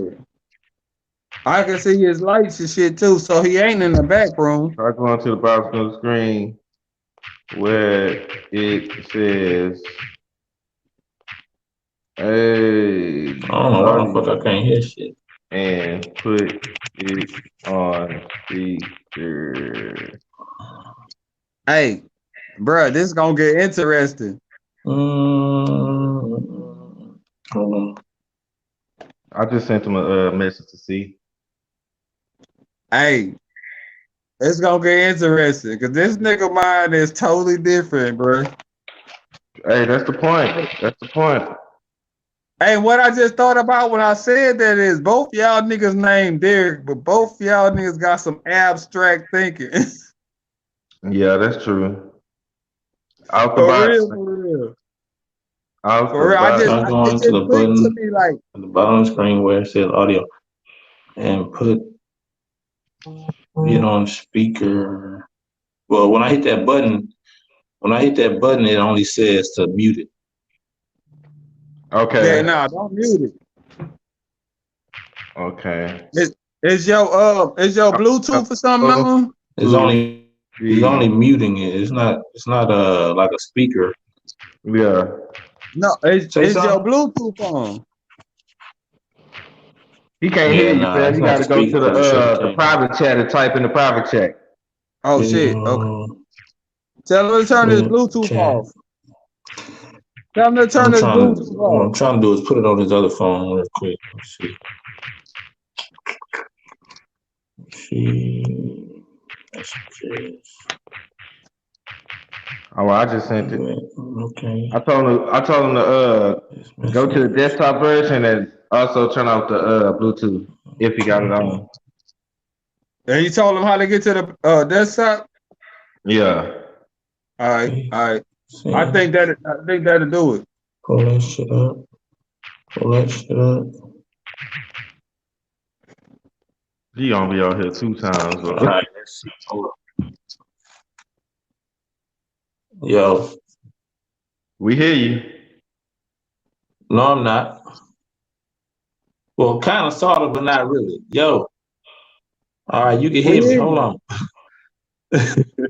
I can see his lights and shit too, so he ain't in the back room. Try going to the bottom of the screen where it says, "Hey, I don't know why the fuck I audio," can't hear shit. and put It's on speaker. Hey, bruh, this gonna get interesting. Hold on. I just sent him a message to see. Hey, it's gonna get interesting because this nigga mind is totally different, bro. Hey, that's the point. That's the point. Hey, what I just thought about when I said that is both y'all niggas named Derek, but both y'all niggas got some abstract thinking. Yeah, that's true. Out the For box. real, for real. Out For the real. box. Try It going to just the clicked to button me like, at the bottom of the screen where it says audio and put it on speaker. Well, when I hit that button, it only says to mute it. yeah, Okay. nah, don't mute it. Okay. Is your Bluetooth or something Oh, on? It's only the muting it. It's not like a speaker. yeah. No, Say is your something. Bluetooth on? He can't hear Yeah, you, nah, fam. it's You not got the to go speaker to because it showed the the thing. private chat and type in the private chat. Oh shit. Okay. Tell him to turn his Bluetooth Chat. off. Tell him to turn his Bluetooth What I'm off. trying to do is put it on his other phone real quick. Let's see. Messages. Oh, well, I just sent it. Okay. I told him to go to the desktop version and also turn off the Bluetooth if he got it on. And you told him how to get to the desktop? Yeah. All right. I think that'll do it. Pull that shit up. He gonna be out here 2 times, bro. All right, let's see. Hold on. Yo. We hear you. No, I'm not. Well, kind of, sort of, but not really. Yo. All right, you can We hear me. hear Hold you. on.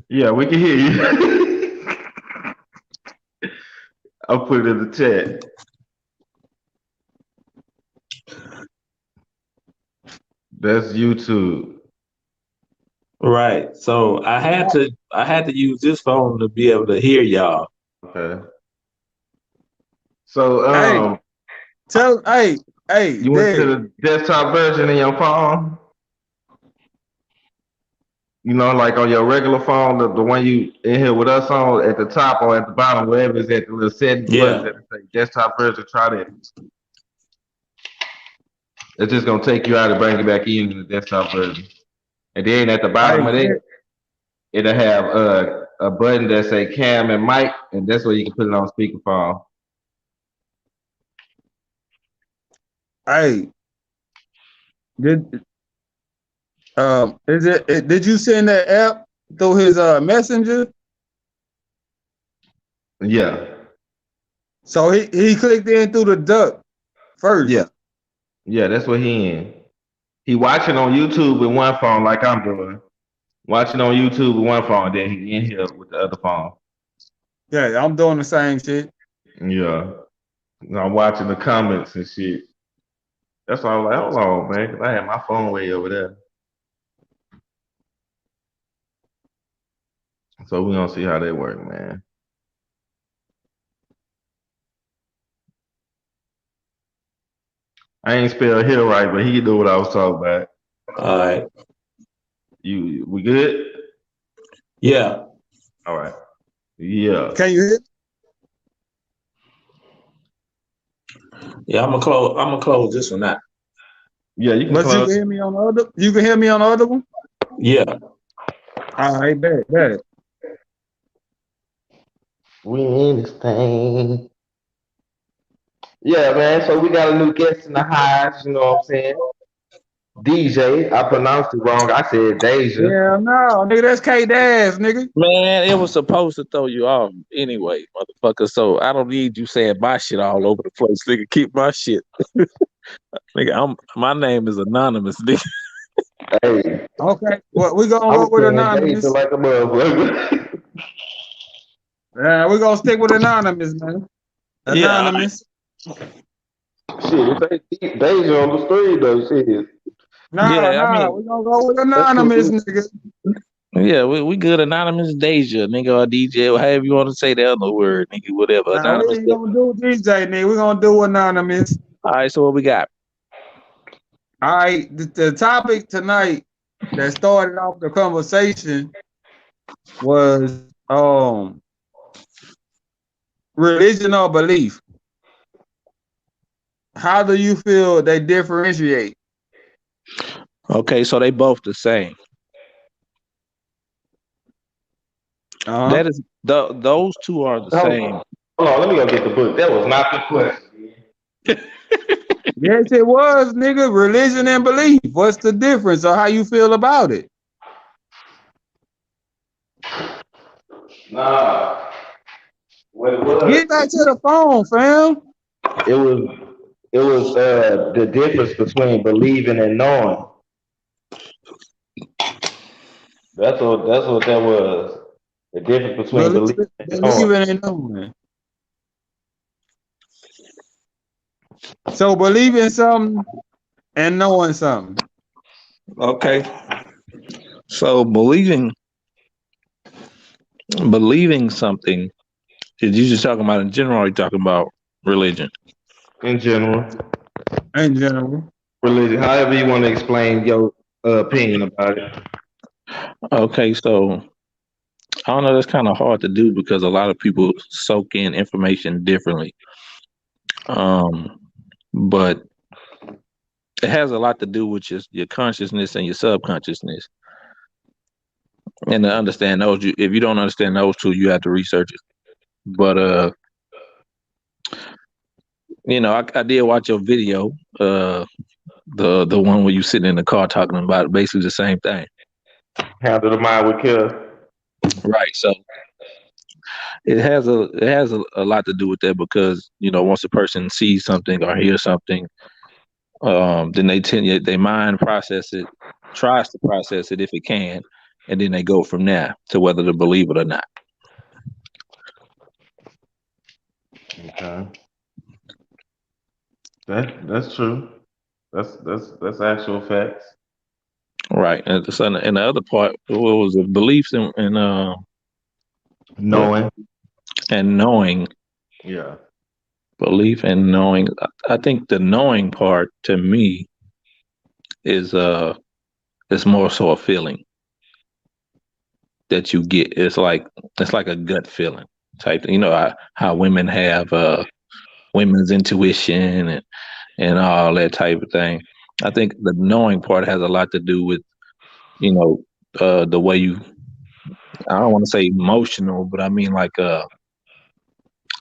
Yeah, we can hear you. I'll put it in the chat. That's YouTube. Right. So I had to use this phone to be able to hear y'all. Okay. So Hey, you went to Derek. the desktop version in your phone? You know, like on your regular phone, the one you in here with us on, at the top or at the bottom, wherever it's at the little settings button Yeah. that say desktop version, try that. It's just gonna take you out and bring you back in the desktop version. And then at the bottom Hey, of it, it'll have a button that say cam and mic, and that's where you can put it on speakerphone. hey, did did you send that app through his messenger? Yeah. So he clicked in through the duck first. Yeah. Yeah, that's what he in. He watching on YouTube with one phone like I'm doing. Watching on YouTube with one phone, then he in here with the other phone. Yeah, I'm doing the same shit. Yeah. And I'm watching the comments and shit. That's why I was like, hold on, man, 'cause I had my phone way over there. So we gonna see how they work, man. I ain't spell here right, but he knew what I was talking about. All right. We good? Yeah. All right. Yeah. Can you hear? Yeah, I'm gonna close this one out. Yeah, you can But you close. can hear me on the other. You can hear me on the other one. Yeah. All right, bet. We in this thing. Yeah, man. So we got a new guest in the house, you know what I'm saying? DJ. I pronounced it wrong. I said Deja. Yeah, no, nigga, that's K Dash, nigga. Man, it was supposed to throw you off anyway, motherfucker. So I don't need you saying my shit all over the place, nigga. Keep my shit, nigga. My name is anonymous, nigga. Hey, Okay, well, we gonna I was work with saying Deja anonymous. like a motherfucker. Yeah, we gonna stick with anonymous, man. Yeah, Anonymous. Shit, it ain't Deja on the screen though. Shit. Yeah, I Nah, mean, we gonna go with That's anonymous, cool. nigga. yeah, we good. Anonymous Deja, nigga, or DJ, or however you want to say the other word, nigga, whatever. Nah, we Anonymous. ain't gonna do DJ, nigga. We gonna do anonymous. All right, so what we got? All right, the topic tonight that started off the conversation was religion or belief. How do you feel they differentiate? Okay, so they both the same. Uh-huh. That is those two are the same. Hold on, let me go get the book. That was not the question. Yes, it was, nigga. Religion and belief. What's the difference or how you feel about it? Nah, what it was, Get back to the phone, fam. it was, the difference between believing and knowing. That's what that was. The difference between believing and knowing. Believing and knowing. So believing something and knowing something. Okay, so believing something is you just talking about in general, or you talking about religion? In general, In general. religion, however you want to explain your opinion about it. Okay, so I don't know. That's kind of hard to do because a lot of people soak in information differently. Um, but it has a lot to do with your consciousness and your subconsciousness. And to understand those, if you don't understand those two, you have to research it. But I did watch your video, the one where you sitting in the car talking about basically the same thing. Handle the mind with care. Right. So it has a lot to do with that because once a person sees something or hears something, then their mind tries to process it if it can, and then they go from there to whether to believe it or not. Okay, that's true. That's actual facts. Right. And the other part, what was it? Beliefs and what? Knowing. And knowing. Yeah. Belief and knowing. I think the knowing part to me is it's more so a feeling that you get. It's like a gut feeling type. How women have women's intuition and all that type of thing. I think the knowing part has a lot to do with the way you. I don't want to say emotional, but I mean like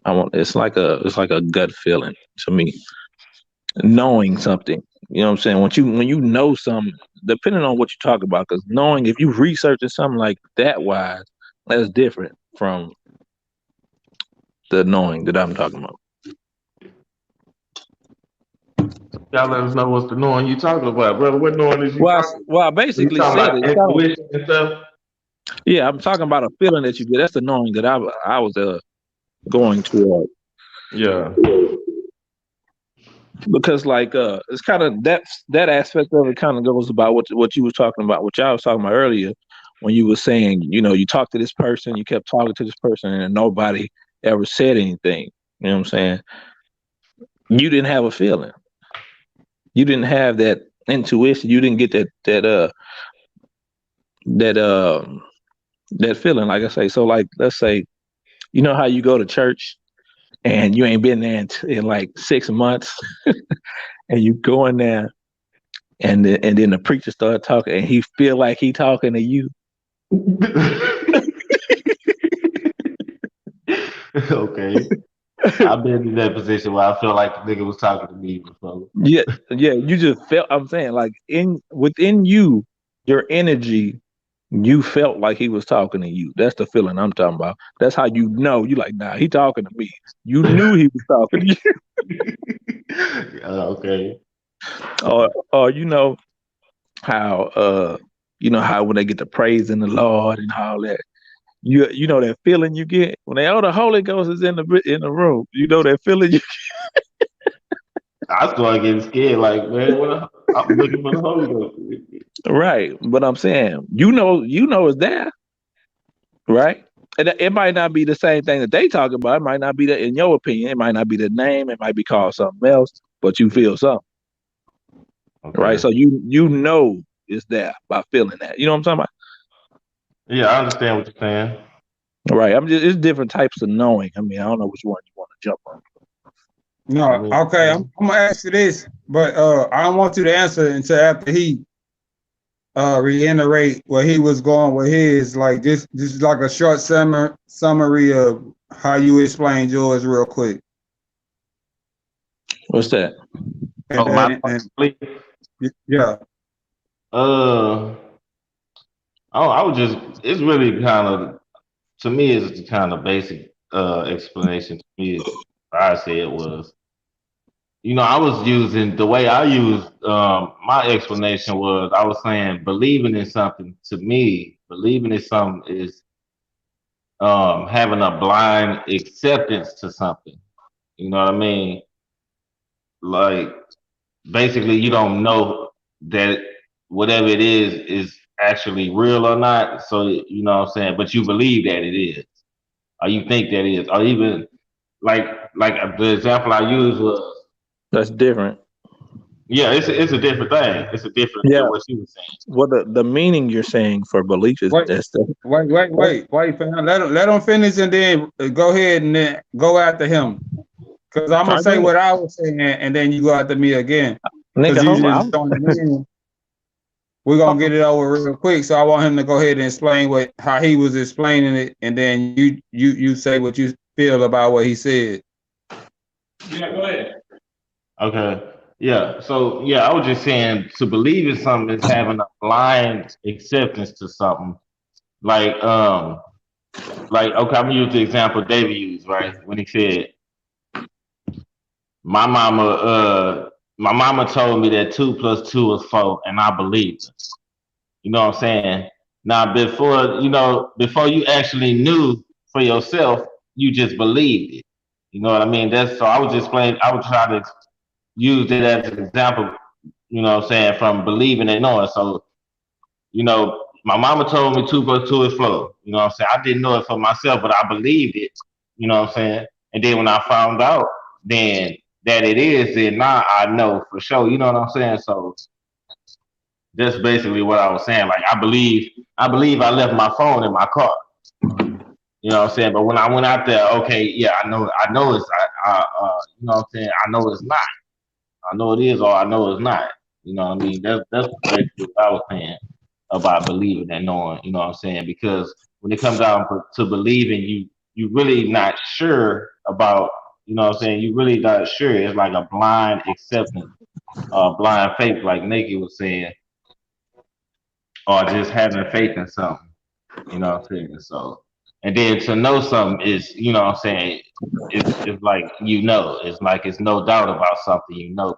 it's like a gut feeling to me. Knowing something, you know what I'm saying? When you know something, depending on what you talk about, because knowing if you researching something like that wise, that's different from the knowing that I'm talking about. Y'all let us know what's the knowing you talking about, brother. What knowing is you Well, talking? I You basically talking said about it. intuition and stuff? Yeah, I'm talking about a feeling that you get. That's the knowing that I was going toward. Yeah. Because it's kind of that aspect of it kind of goes about what you was talking about, what y'all was talking about earlier, when you were saying you talked to this person, you kept talking to this person, and nobody ever said anything. You know what I'm saying? You didn't have a feeling. You didn't have that intuition. You didn't get that that feeling. Like I say, so like let's say how you go to church and you ain't been there in like 6 months, and you go in there and then the preacher started talking and he feel like he talking to you. Okay. I've been in that position where I felt like the nigga was talking to me before. Yeah, you just felt. I'm saying like within you, your energy, you felt like he was talking to you. That's the feeling I'm talking about. That's how you know. You like, nah, he talking to me. You knew he was talking to Okay. you. Or how how when they get the praise in the Lord and all that. You know that feeling you get when the Holy Ghost is in the room. You know that feeling you. I started getting scared, like, man, what? I'm looking for the Holy Ghost. Right. But I'm saying, it's there, right? And it might not be the same thing that they talk about. It might not be that, in your opinion, it might not be the name. It might be called something else, but you feel something, right? Okay. So you know it's there by feeling that. You know what I'm talking Yeah, I understand what you're saying. about? Right. It's different types of knowing. I mean, I don't know which one you want to jump on. I No, mean, okay. I'm gonna ask you this, but I don't want you to answer until after he reiterate where he was going with his. Like this is like a short summary of how you explained yours real quick. What's that? And oh, my then and belief. yeah. Uh, oh, I would just. It's really kind of to me. It's the kind of basic explanation to me. I say it was. I was using the way I used my explanation was I was saying believing in something to me, believing in something is having a blind acceptance to something. You know what I mean? Like basically, you don't know that whatever it is actually real or not. So you know what I'm saying, but you believe that it is, or you think that it is, or even like the example I used was That's different. yeah, it's a different thing. It's a different than Yeah. what she was saying. Well, the meaning you're saying for belief is Wait, that's the. wait, fam. Let him finish and then go ahead and then go after him. Cause I'm All gonna right, go say ahead. what I was saying and then you go after me again. Cause Nigga, you hold just on. joined in. We're gonna get it over real quick. So I want him to go ahead and explain how he was explaining it, and then you say what you feel about what he said. Yeah, go ahead. Okay. Yeah. So yeah, I was just saying to believe in something is having a blind acceptance to something. Like okay, I'm gonna use the example David used, right? When he said, My mama my mama told me that 2 plus 2 was 4 and I believed her. You know what I'm saying? Now before you actually knew for yourself, you just believed it. You know what I mean? That's so I was just playing I would try to use it as an example, you know what I'm saying, from believing and knowing. So, my mama told me 2 plus 2 is 4. You know what I'm saying? I didn't know it for myself, but I believed it. You know what I'm saying? And then when I found out then that it is, then now I know for sure. You know what I'm saying? So that's basically what I was saying. Like I believe I left my phone in my car. You know what I'm saying? But when I went out there, okay, yeah, I know it's you know what I'm saying? I know it's not. I know it is or I know it's not. You know what I mean? That's basically what I was saying about believing and knowing, you know what I'm saying? Because when it comes down to believing, you really not sure about, you know what I'm saying? You really not sure. It's like a blind acceptance, blind faith, like Nikki was saying, or just having faith in something, you know what I'm saying? So, and then to know something is, you know what I'm saying, it's like, it's like it's no doubt about something, but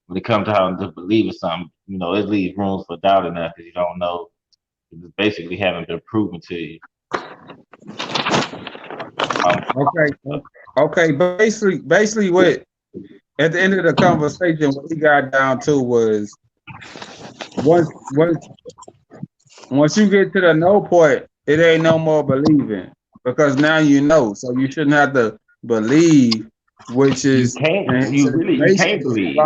when it comes to how to believe in something, it leaves room for doubt in that because you don't know. It's basically haven't been proven to you. Okay, okay. Basically, what at the end of the conversation, what we got down to was once once once you get to the no point, it ain't no more believing because now you know. So you shouldn't have to believe, which You is can't, in his you estimation can't is believe.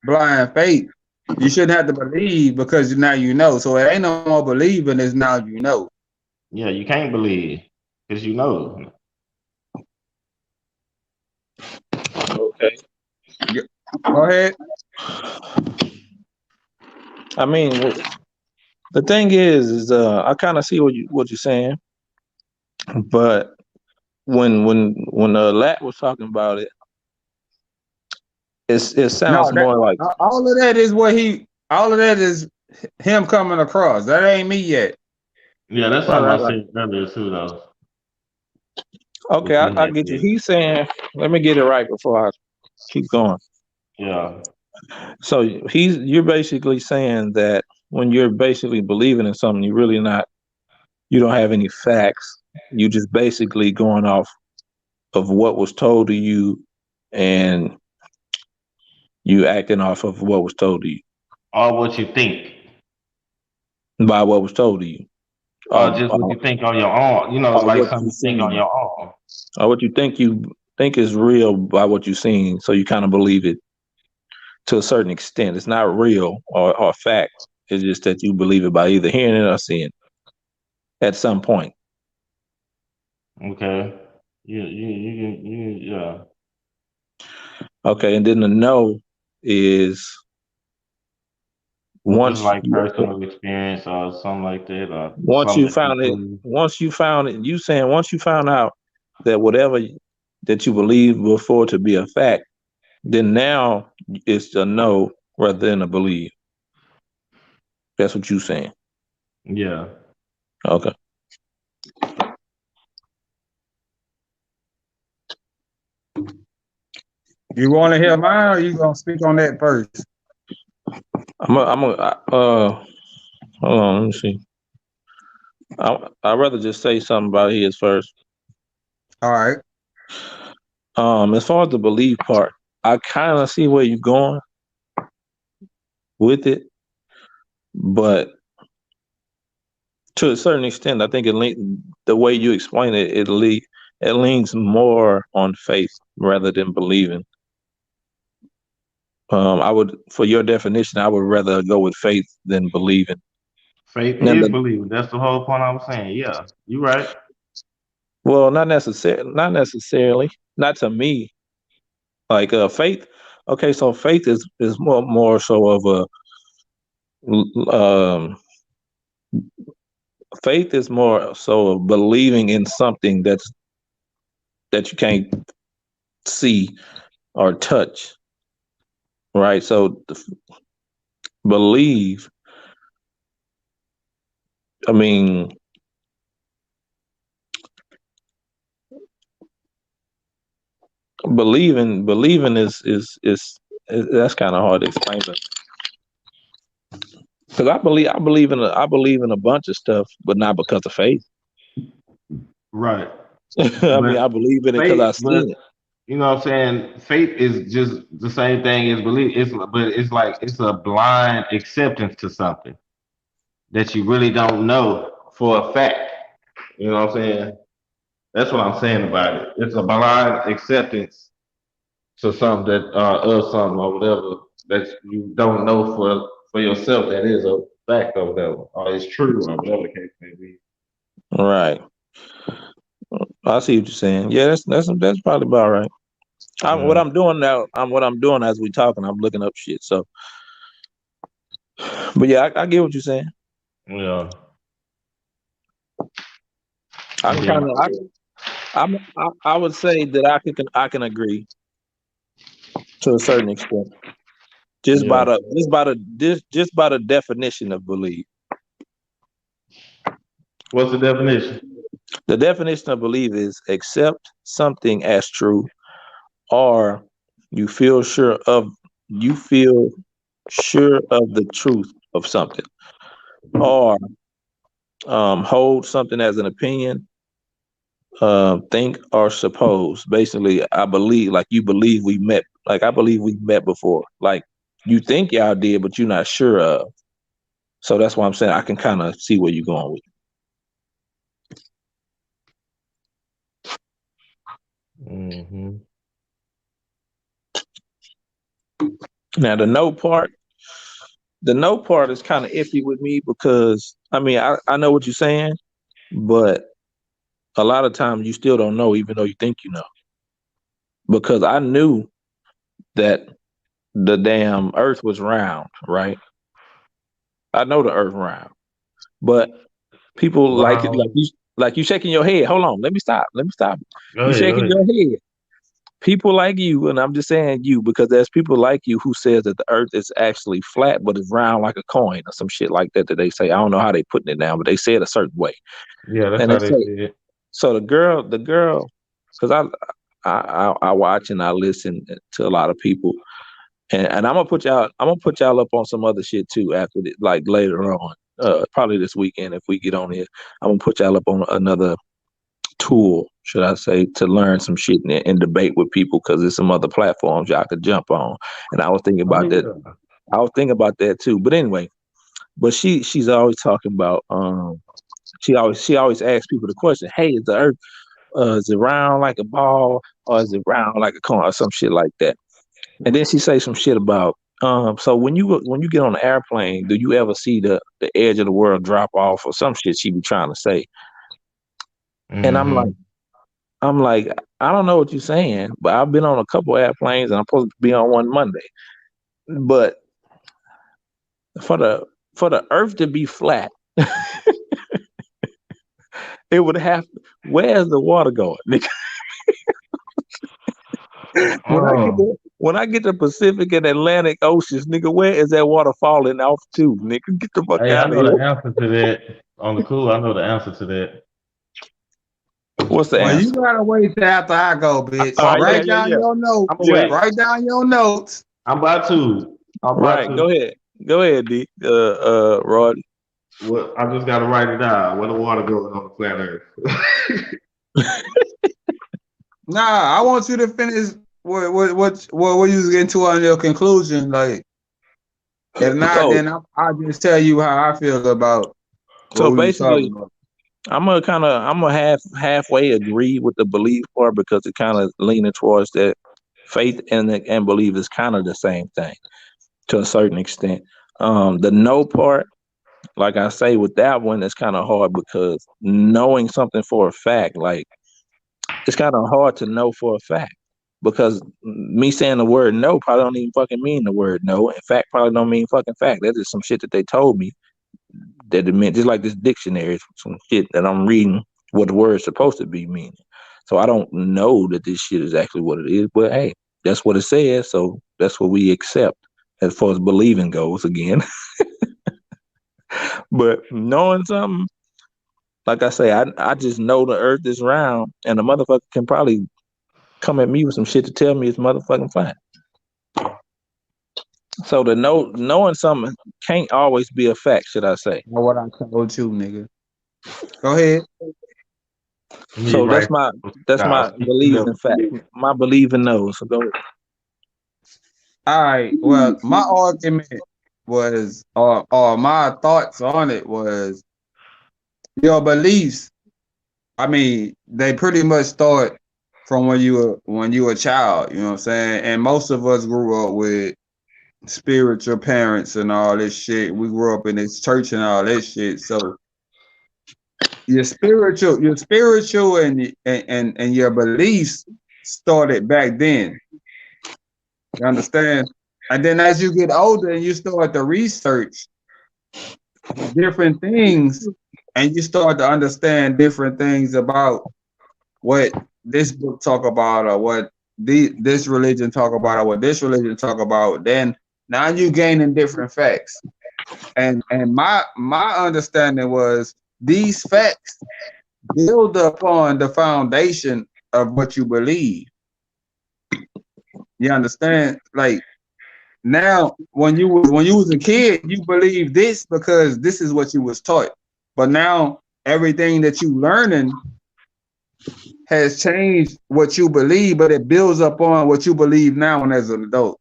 blind faith. You shouldn't have to believe because now you know. So it ain't no more believing, it's now you know. Yeah, you can't believe because you know. Okay. Go ahead. I mean, the thing is I kind of see what you're saying, but when Lat was talking about it, it No, sounds that more like. all of that is all of that is him coming across. That ain't me yet. Yeah, that's Right, something right, I right. said earlier too, though. Okay, What you I had get you. said. He's saying, let me get it right before I keep going. Yeah, So you're basically saying that when you're basically believing in something, you don't have any facts. You just basically going off of what was told to you, and you acting off of what was told to you. or what you think, by what was told to you, or or just what you think on your own. You know, like what something you you think on seen, your own. or what you think is real by what you seen. So you kind of believe it to a certain extent. It's not real or fact. It's just that you believe it by either hearing it or seeing it at some point. Okay. Yeah. Okay, and then the no is It's once like personal experience or something like that, or once something you that you found it, believe. you saying once you found out that whatever that you believe before to be a fact, then now it's a no rather than a believe. That's what you saying. Yeah. Okay. You want to hear mine, or you gonna speak on that first? Hold on, let me see. I'd rather just say something about his first. All right. As far as the believe part, I kind of see where you're going with it, but to a certain extent, I think the way you explain it, it leans more on faith rather than believing. I would, for your definition, I would rather go with faith than believing. Faith Now, is believing. That's the whole point I'm saying. Yeah. You right. well, not necessarily, not to me. Like faith. Okay, so faith is more so of um, faith is more so of believing in something that you can't see or touch, right? So believe. I mean, believing is that's kind of hard to explain, because I believe in a bunch of stuff, but not because of faith. Right. I mean, But I believe in it because faith, I but seen it. you know what I'm saying? Faith is just the same thing as belief. But it's like it's a blind acceptance to something that you really don't know for a fact. You know what I'm saying? That's what I'm saying about it. It's a blind acceptance to something that of something or whatever that you don't know for yourself that is a fact or whatever, or it's true or whatever the case may be. Right. I see what you're saying. Yeah, that's probably about right. What Yeah. I'm doing now, what I'm doing as we talking, I'm looking up shit. So, but yeah, I get what you're saying. Yeah. I And can then kind of, I would say that I can agree to a certain extent, yeah. just by the definition of believe. What's the definition? The definition of believe is accept something as true, or you feel sure of you feel sure of the truth of something, or hold something as an opinion, think or suppose. Basically, I believe, like you believe we met, like I believe we met before. Like you think y'all did, but you're not sure of. So that's why I'm saying I can kind of see where you're going with Hmm. it. Now the no part is kind of iffy with me because I mean I know what you're saying, but a lot of times you still don't know, even though you think you know. Because I knew that the damn Earth was round, right? I know the Earth round, but people like it, Wow. like you shaking your head. Hold on, let me stop. Let me stop. Go You ahead. Go shaking ahead. your head. People like you, and I'm just saying you because there's people like you who says that the Earth is actually flat, but it's round like a coin or some shit like that. That they say. I don't know how they putting it down, but they say it a certain way. Yeah, that's And they how they say see it. so. The girl, because I watch and I listen to a lot of people, and I'm gonna put y'all up on some other shit too after like later on. Probably this weekend if we get on here. I'm gonna put y'all up on another tool, should I say, to learn some shit and debate with people because there's some other platforms y'all could jump on. And I was thinking Oh about that. yeah. I was thinking about that too. But anyway, but she's always talking about she always asks people the question, hey, is the earth is it round like a ball or is it round like a cone or some shit like that? And then she say some shit about so when you get on an airplane, do you ever see the edge of the world drop off or some shit she be trying to say? And Mm-hmm. I'm like, I don't know what you're saying, but I've been on a couple airplanes and I'm supposed to be on one Monday. But for the earth to be flat, it would have where's the water going? Nigga? Oh, When I get to Pacific and Atlantic Oceans, nigga, where is that water falling off to? Nigga, get the fuck hey, I out of know here. the answer to that. On the cool, I know the answer to that. What's the Well, you answer? gotta wait till after I go, bitch. All right, I'm yeah, Write ready. yeah, down yeah. your notes. I'm gonna Yeah. wait. Write down your notes. I'm about to. I'm about Right. to. Go ahead, D. Rod. What? I just gotta write it down. Where the water goes on the planet Earth. Nah, I want you to finish what you was getting to on your conclusion. Like, if not, Oh, then I'll just tell you how I feel about what so we was talking basically, about. I'm gonna halfway agree with the belief part because it kind of leaning towards that faith and belief is kind of the same thing to a certain extent. The no part, like I say, with that one, it's kind of hard because knowing something for a fact, like it's kind of hard to know for a fact because me saying the word no probably don't even fucking mean the word no. In fact, probably don't mean fucking fact. That is some shit that they told me that it meant, just like this dictionary, some shit that I'm reading what the word's supposed to be meaning. So I don't know that this shit is actually what it is, but hey, that's what it says. So that's what we accept as far as believing goes again. But knowing something, like I say, I just know the earth is round and the motherfucker can probably come at me with some shit to tell me it's motherfucking flat. So the knowing something can't always be a fact, should I say. Know what I told you, nigga. Go ahead. Me So right that's now. my believing fact. My believing knows. So go ahead. All right. Well, my argument was, or my thoughts on it was, your beliefs. I mean, they pretty much start from when you were a child. You know what I'm saying? And most of us grew up with spiritual parents and all this shit. We grew up in this church and all that shit. So your spiritual and your beliefs started back then. You understand? And then as you get older and you start to research different things and you start to understand different things about what this book talk about or what this religion talk about or what this religion talk about, then now you gaining different facts. And my understanding was these facts build upon the foundation of what you believe. You understand? Like now when you was a kid, you believed this because this is what you was taught. But now everything that you learning has changed what you believe, but it builds upon what you believe now and as an adult.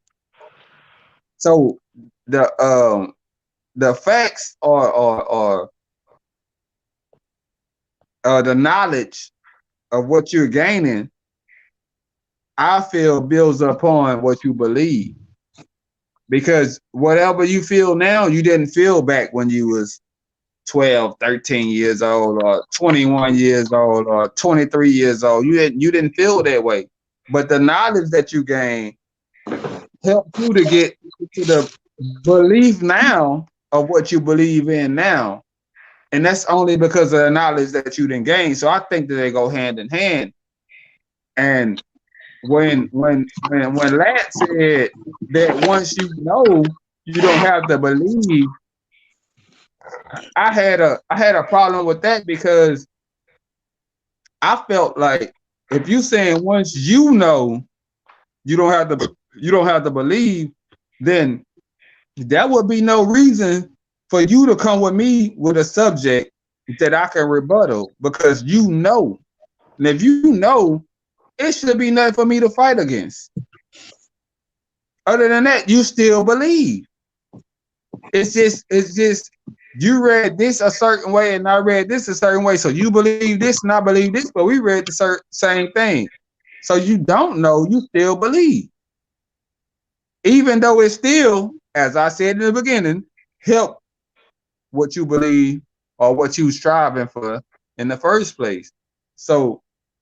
So the facts or the knowledge of what you're gaining, I feel builds upon what you believe. Because whatever you feel now, you didn't feel back when you was 12, 13 years old or 21 years old or 23 years old. You didn't feel that way. But the knowledge that you gain helped you to get to the belief now of what you believe in now. And that's only because of the knowledge that you didn't gain. So I think that they go hand in hand. And when Lat said that once you know, you don't have to believe, I had a problem with that because I felt like if you saying once you know you don't have to believe, then that would be no reason for you to come with me with a subject that I can rebuttal because you know. And if you know, it should be nothing for me to fight against. Other than that, you still believe. It's just you read this a certain way and I read this a certain way. So you believe this and I believe this, but we read the same thing. So you don't know, you still believe. Even though it's still, as I said in the beginning, help what you believe or what you striving for in the first place. So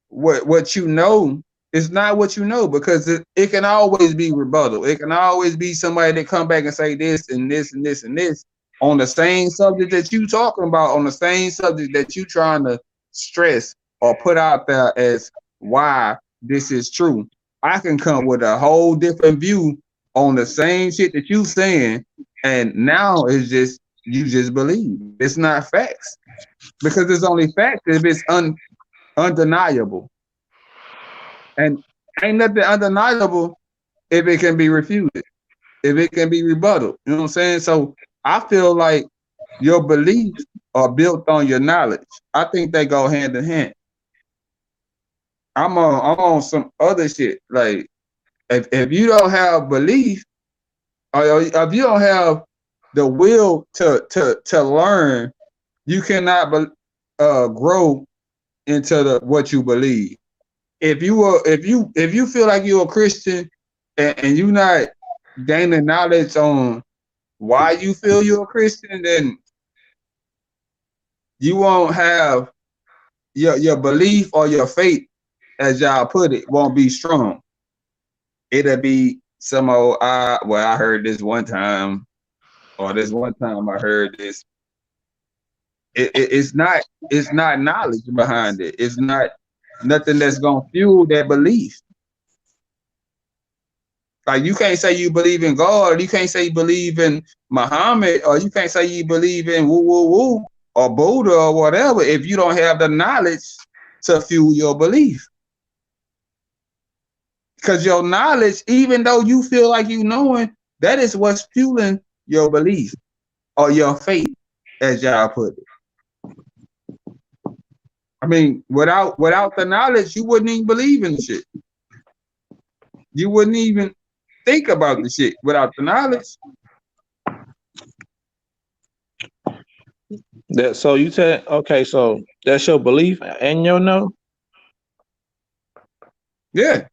what you know is not what you know because it can always be rebuttal. It can always be somebody that come back and say this and this and this and this on the same subject that you talking about, on the same subject that you trying to stress or put out there as why this is true. I can come with a whole different view on the same shit that you saying, and now it's just you just believe. It's not facts because it's only facts if it's undeniable, and ain't nothing undeniable if it can be refuted, if it can be rebutted. You know what I'm saying? So I feel like your beliefs are built on your knowledge. I think they go hand in hand. I'm on some other shit. Like if you don't have belief, or if you don't have the will to learn, you cannot grow into what you believe. If you feel like you're a Christian and you're not gaining knowledge on why you feel you're a Christian, then you won't have your belief or your faith, as y'all put it, won't be strong. It'll be some old I heard this one time, or this one time I heard this. It's not knowledge behind it. It's not nothing that's gonna fuel that belief. Like you can't say you believe in God, or you can't say you believe in Muhammad, or you can't say you believe in woo woo woo or Buddha or whatever if you don't have the knowledge to fuel your belief. Because your knowledge, even though you feel like you knowing, that is what's fueling your belief or your faith, as y'all put it. I mean, without the knowledge, you wouldn't even believe in the shit. You wouldn't even think about the shit without the knowledge. That so you said okay, so that's your belief and your know. Yeah.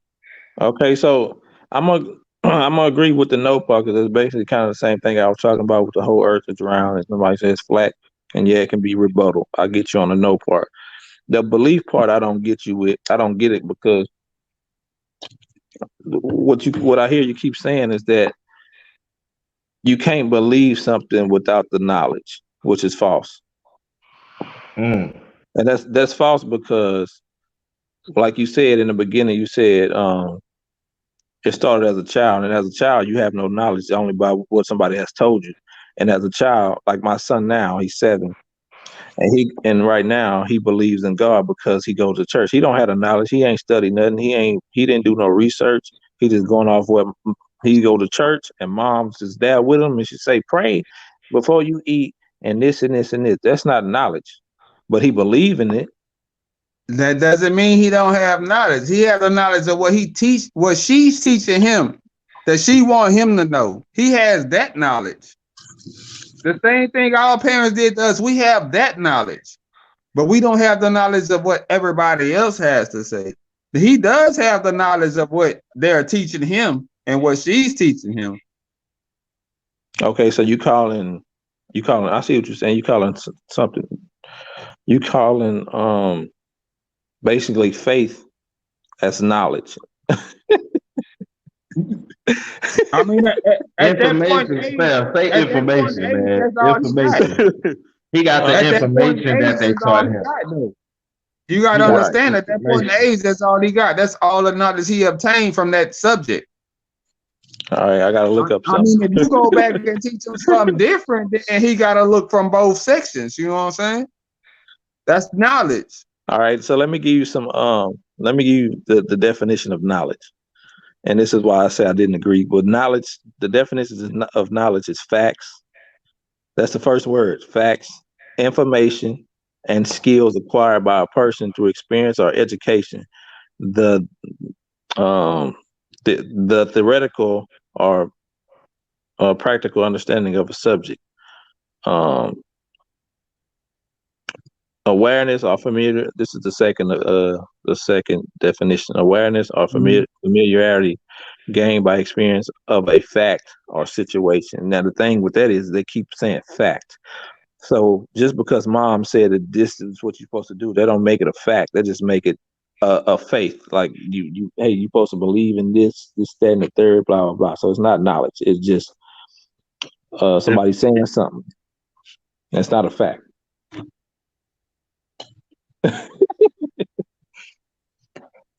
Okay, so I'm gonna I'm gonna agree with the no part because it's basically kind of the same thing I was talking about with the whole Earth is round and somebody says flat, and yeah, it can be rebuttal. I get you on the no part. The belief part, I don't get you with. I don't get it because what I hear you keep saying is that you can't believe something without the knowledge, which is false. Mm. And that's false because, like you said in the beginning, you said it started as a child, and as a child, you have no knowledge only by what somebody has told you. And as a child, like my son now, he's 7, and right now he believes in God because he goes to church. He don't have the knowledge. He ain't studied nothing. He didn't do no research. He just going off what he go to church, and mom's just there with him, and she say, "Pray before you eat," and this and this and this. That's not knowledge, but he believe in it. That doesn't mean he don't have knowledge. He has the knowledge of what she's teaching him, that she want him to know. He has that knowledge. The same thing our parents did to us. We have that knowledge, but we don't have the knowledge of what everybody else has to say. He does have the knowledge of what they're teaching him and what she's teaching him. Okay, so you calling. I see what you're saying. You calling something. You calling basically faith as knowledge. I mean, at that point, Information, spell. Say at that point information, in age, man. that's all he got. Information. He got the At that point in information age, that they that's all taught he him. got, though. You got He to got Right. understand, at that point in information. age, that's all he got. That's all the knowledge he obtained from that subject. All right, I gotta look up I something. mean, if you go back and teach him something different, then he got to look from both sections. You know what I'm saying? That's knowledge. All right, so let me give you let me give you the definition of knowledge. And this is why I say I didn't agree. With knowledge, the definition of knowledge is facts. That's the first word, facts, information, and skills acquired by a person through experience or education. The um the theoretical or practical understanding of a subject. Um, Awareness or familiar. This is the second definition. Awareness or familiarity gained by experience of a fact or situation. Now the thing with that is they keep saying fact. So just because mom said that this is what you're supposed to do, they don't make it a fact. They just make it a faith. Like hey, you're supposed to believe in this, that, and the third, blah blah blah. So it's not knowledge. It's just somebody saying something. That's not a fact.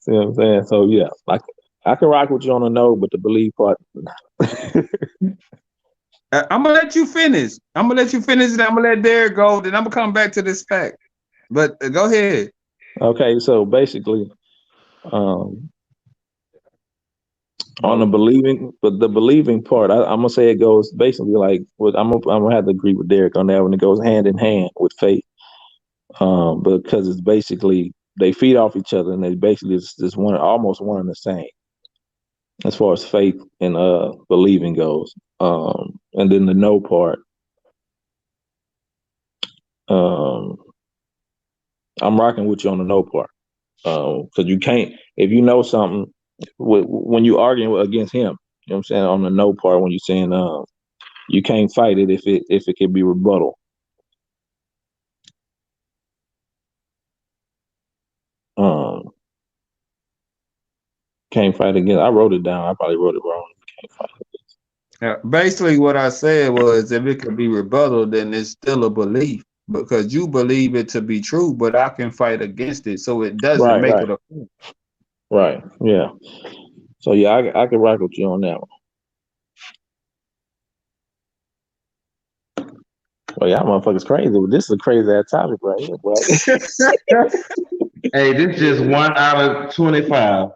See what I'm saying? So yeah, like I can rock with you on the no, but the believe part. I'm gonna let you finish. I'm gonna let you finish, and I'm gonna let Derek go. Then I'm gonna come back to this fact. But go ahead. Okay, so basically, on the believing, but the believing part, I'm gonna say it goes basically like what I'm gonna have to agree with Derek on that one. It goes hand in hand with faith, because it's basically they feed off each other, and they basically is one almost one and the same as far as faith and believing goes. And then the no part, um, I'm rocking with you on the no part, because you can't if you know something when you arguing against him. You know what I'm saying on the no part when you're saying you can't fight it if it can be rebuttal. Can't fight against. I wrote it down. I probably wrote it wrong. Can't fight against. Basically, what I said was if it could be rebuttal, then it's still a belief because you believe it to be true, but I can fight against it, so it doesn't Right, make right, it a fact. right. Yeah. So yeah, I can rock with you on that one. Well, y'all motherfuckers crazy. This is a crazy ass topic right here, boy. Hey, this just 1 out of 25.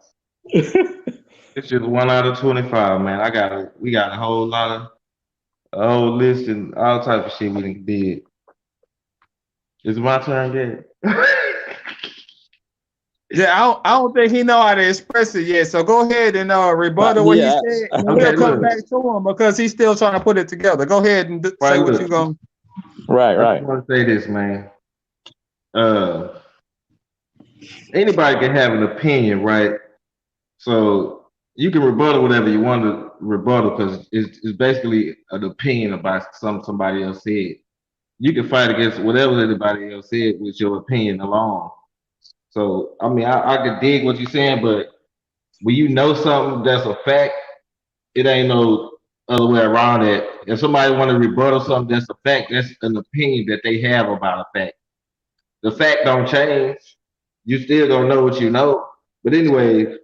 It's just 1 out of 25, man. We got a whole list and all type of shit we done did. Is it my turn yet? Yeah, I don't think he know how to express it yet. So go ahead and rebuttal what he Yeah. said, and Okay, we'll come look. back to him because he's still trying to put it together. Go ahead and say Right, what look. you going. Right, I right. just want to say this, man. Anybody can have an opinion, right? So you can rebuttal whatever you want to rebuttal because it's basically an opinion about somebody else said. You can fight against whatever anybody else said with your opinion alone. So I mean, I could dig what you're saying, but when you know something that's a fact, it ain't no other way around it. If somebody want to rebuttal something that's a fact, that's an opinion that they have about a fact. The fact don't change. You still don't know what you know. But anyway,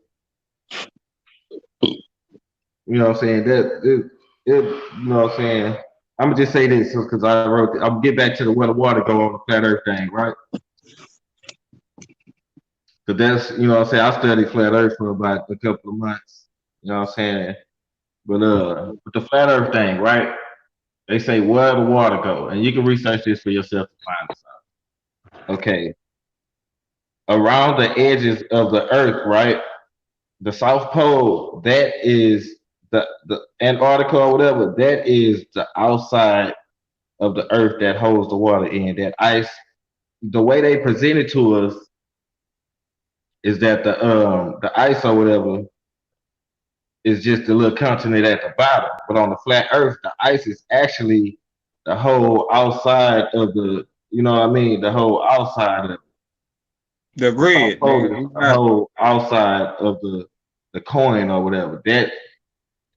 you know what I'm saying? You know what I'm saying? I'm gonna just say this because I wrote. I'm gonna get back to the where the water go on the flat Earth thing, right? Because that's you know what I'm saying. I studied flat Earth for about a couple of months. You know what I'm saying? But with the flat Earth thing, right? They say where the water go, and you can research this for yourself to find this out. Okay, around the edges of the Earth, right? The South Pole, that is the Antarctica or whatever. That is the outside of the Earth that holds the water in. That ice, the way they present it to us is that the ice or whatever is just a little continent at the bottom. But on the flat Earth, the ice is actually the whole outside of the, you know what I mean? The whole outside of The the South grid, Pole man. is You the got it. whole outside of the coin or whatever. That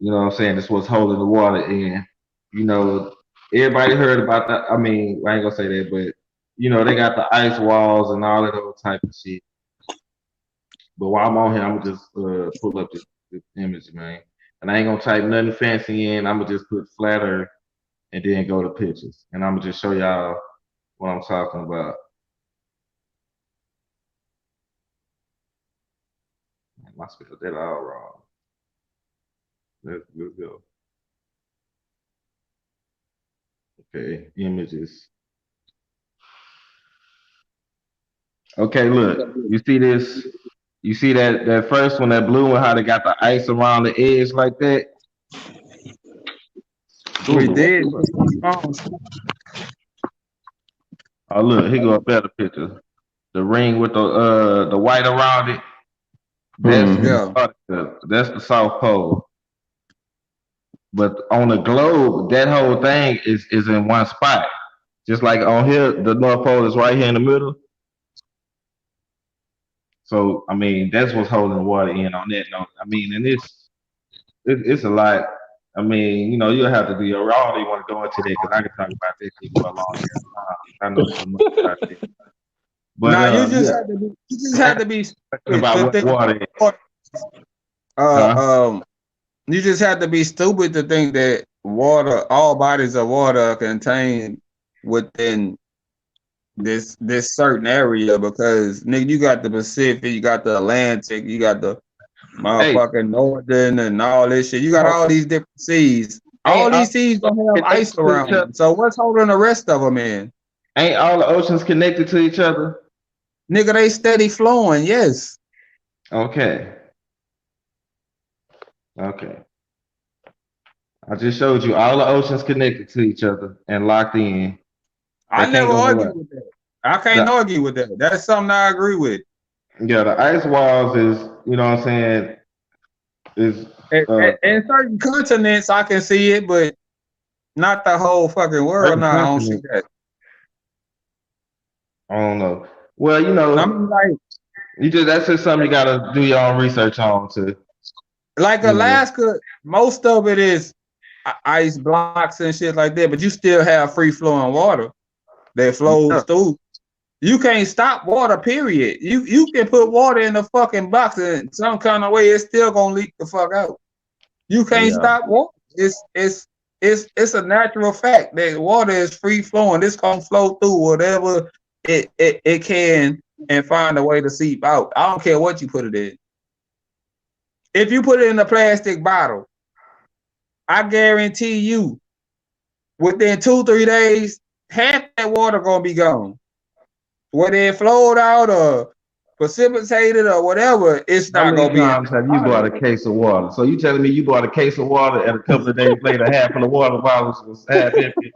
you know what I'm saying? That's what's holding the water in. You know, everybody heard about that. I mean, I ain't gonna say that, but you know, they got the ice walls and all of those type of shit. But while I'm on here, I'm gonna just pull up this image, man. And I ain't gonna type nothing fancy in. I'm gonna just put flat Earth and then go to pictures. And I'm gonna just show y'all what I'm talking about. I spelled that all wrong. Let's go. Okay, images. Okay, look. You see this? You see that first one, that blue one, how they got the ice around the edge like that? We Google. did. Oh look, here go a better picture. The ring with the white around it. That's Mm-hmm. Yeah. Antarctica. That's the South Pole. But on the globe, that whole thing is in one spot. Just like on here, the North Pole is right here in the middle. So I mean, that's what's holding the water in on that note. I mean, and it's a lot. I mean, you know, you'll have to do your. I don't even want to go into that because I can talk about that shit for a long time. I know so much about it. But Now yeah, you just have to be talking stupid about to what think water is, huh? you just have to be stupid to think that water, all bodies of water are contained within this certain area because nigga, you got the Pacific, you got the Atlantic, you got the Hey, motherfucking Northern and all this shit. You got hold all these different seas. All ain't all these seas don't have ice connected to each around other? them. So what's holding the rest of them in? Ain't all the oceans connected to each other? Nigga, they steady flowing. Yes. Okay, okay. I just showed you all the oceans connected to each other and locked in. They I can't never go argue nowhere. with that. I can't The argue with that. That's something I agree with. yeah, the ice walls is you know what I'm saying is In certain continents, I can see it, but not the whole fucking world. certain No, I don't see continents. that. I don't know. Well, you I mean, know, you just that's just something you gotta do your own research on to like you know. Alaska, most of it is ice blocks and shit like that, but you still have free flowing water that Yeah, flows through. You can't stop water, period. You can put water in the fucking box and some kind of way it's still gonna leak the fuck out. You can't yeah. stop water. It's a natural fact that water is free flowing. It's gonna flow through whatever it can and find a way to seep out. I don't care what you put it in. If you put it in a plastic bottle, I guarantee you within 2-3 days, half that water gonna be gone. Whether it flowed out or precipitated or whatever, it's How not many gonna be in times that have you bought bottle. a case of water? So you telling me you bought a case of water and a couple of days later half of the water bottles was half empty?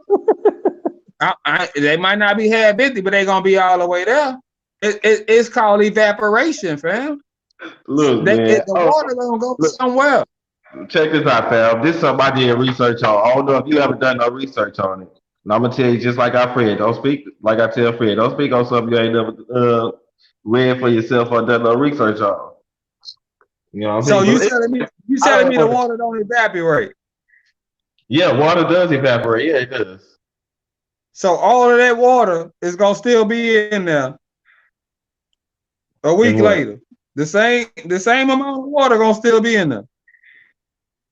They might not be half empty, but they gonna be all the way there. It's called evaporation, fam. Look, man. The Oh, water gonna go look, somewhere. check this out, fam. This is something I did research on. I don't know if you ever done no research on it. And I'm gonna tell you just like I Fred. Don't speak like I tell Fred. Don't speak on something you ain't never read for yourself or done no research on. You know what I So mean? But it, you I telling don't me the want to. water don't evaporate? Yeah, water does evaporate. Yeah, it does. So all of that water is gonna still be in there a week And what? later. The same amount of water gonna still be in there.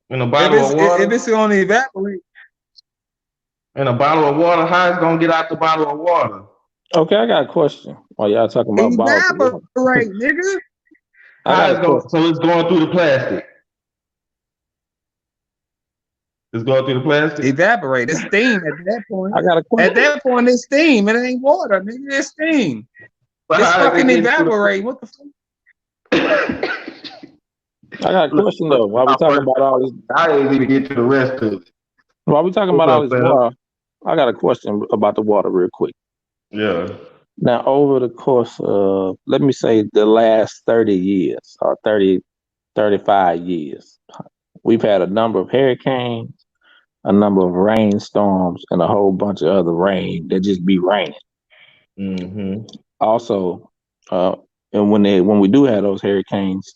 In a If bottle it's of if water. it's gonna evaporate, In a bottle of water. How it's gonna get out the bottle of water? Okay, I got a question. While y'all talking about bottles of water, evaporate, nigga. I How got a it's going? question. So it's going through the plastic. It's going through the plastic. Evaporate. It's steam at that point. I got a At question. that point, it's steam. It ain't water, nigga. It's steam. But It's how is it fucking getting through evaporate. What the fuck? the? I got a Look, question look, though. While we my talking first about all this, I didn't even get to the rest of it. while we talking What's about all up, this fam? water, I got a question about the water real quick. Yeah. Now, over the course of, let me say, the last 30 years or 30, 35 years, we've had a number of hurricanes, a number of rainstorms, and a whole bunch of other rain that just be raining. Mm-hmm. Also, uh, and when we do have those hurricanes,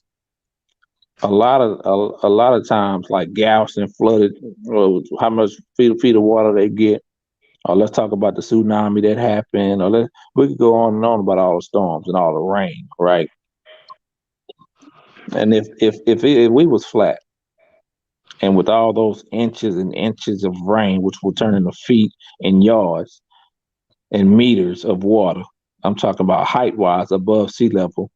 a lot of times, like Galveston flooded, how much feet of water they get. Or let's talk about the tsunami that happened. We could go on and on about all the storms and all the rain, right? And if we was flat and with all those inches and inches of rain, which will turn into feet and yards and meters of water, I'm talking about height wise above sea level.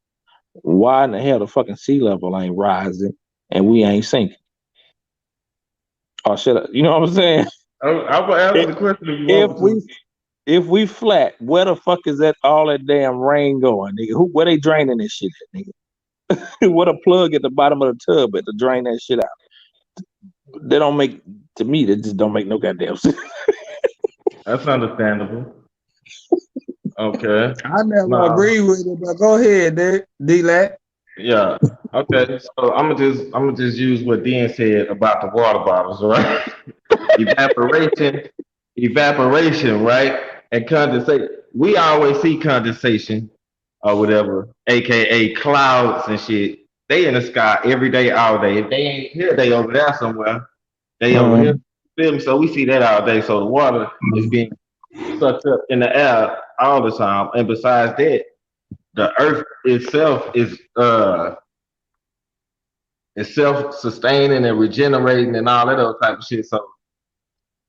Why in the hell the fucking sea level ain't rising and we ain't sinking? Or should I, you know what I'm saying? I'm gonna answer the question if you If want me we to. if we flat, where the fuck is that all that damn rain going, nigga? Where they draining this shit at, nigga? What a plug at the bottom of the tub at to drain that shit out. They don't make To me, that just don't make no goddamn sense. That's understandable. Okay. I never No. agree with it, but go ahead, D-Lat. Yeah. Okay. So I'm gonna just use what Dean said about the water bottles, right? evaporation, evaporation, right? And condensation. We always see condensation or whatever, aka clouds and shit. They in the sky every day, all day. If they ain't here, they over there somewhere. They over here. Um, Feel me? So we see that all day. So the water is being sucked up in the air all the time. And besides that, the earth itself is self-sustaining and regenerating and all that other type of shit. So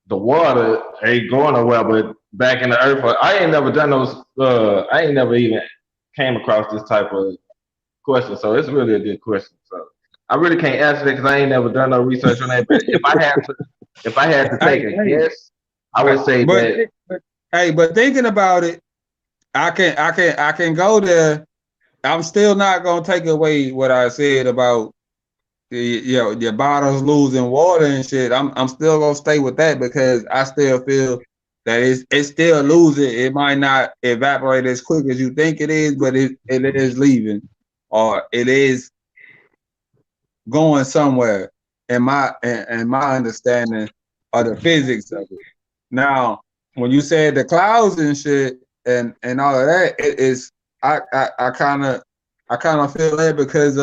the water ain't going nowhere, but back in the earth. I ain't never done those. I ain't never even came across this type of question. So it's really a good question. So I really can't answer that because I ain't never done no research on that. But if I had to Hey, take a hey, guess, I would say but, that but hey, but thinking about it, I can go there. I'm still not gonna take away what I said about your bottles losing water and shit. I'm still gonna stay with that because I still feel that it's still losing. It might not evaporate as quick as you think it is, but it is leaving or it is going somewhere in my understanding of the physics of it. Now, when you said the clouds and shit and all of that, it is I kind of feel that because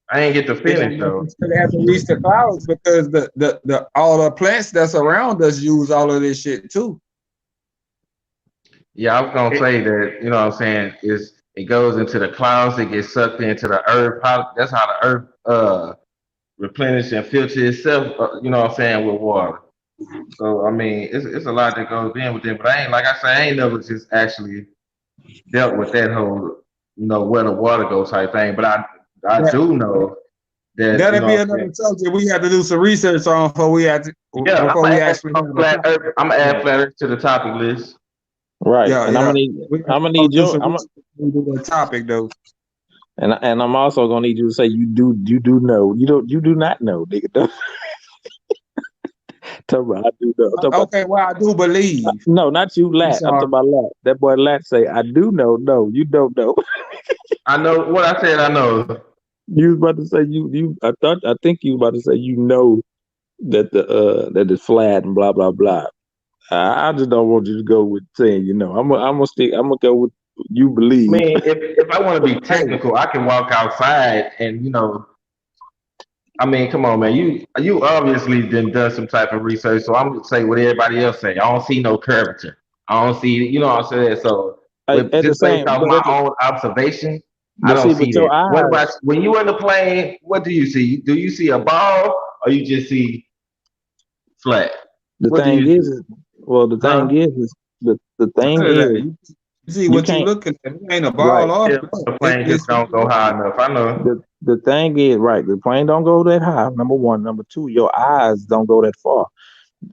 I ain't get to it finish don't though. necessarily have to reach the clouds because the all the plants that's around us use all of this shit too. Yeah, I was gonna It, say that, you know what I'm saying, is it goes into the clouds, it gets sucked into the earth. That's how the earth replenish and filter itself, you know what I'm saying, with water. So I mean, it's a lot that goes in with it, but I ain't like I say, I ain't never just actually dealt with that whole, where the water goes type thing. But I that do know that, that'll be what I'm saying. another subject we have to do some research on Yeah, before we actually have a flat topic. earth. I'm gonna add flat earth to the topic list. right, Yeah, and yeah. We have I'm to gonna go need do your, some research on the topic though. and I'm also gonna need you to say you do know. You do not know, nigga. Tell me, I do know. Talk about, Okay, well I do believe. no, not you, I'm Lat. I'm talking sorry. about Lat. That boy Lat say, I do know. No, you don't know. I know what I said. I know. You was about to say you. I think you was about to say you know that that it's flat and blah blah blah. I just don't want you to go with saying you know. I'm gonna stick. I'm gonna go with you I believe. mean, if I want to be Hey, technical, I can walk outside and I mean, come on, man. You obviously done some type of research, so I'm gonna say what everybody else say. I don't see no curvature. I don't see, what I'm saying. So, with At the just based same, off my own observation, I but don't see, see but your that. What about eyes. when you in the plane? What do you see? Do you see a ball or you just see flat? The What do thing you is, see? well, the thing Huh? is the thing none of that. is You see you what you can't. looking at. It ain't a Right. ball off. Yeah, the plane just It's don't go high enough. I know. The thing is, right, the plane don't go that high. Number one, number two, your eyes don't go that far.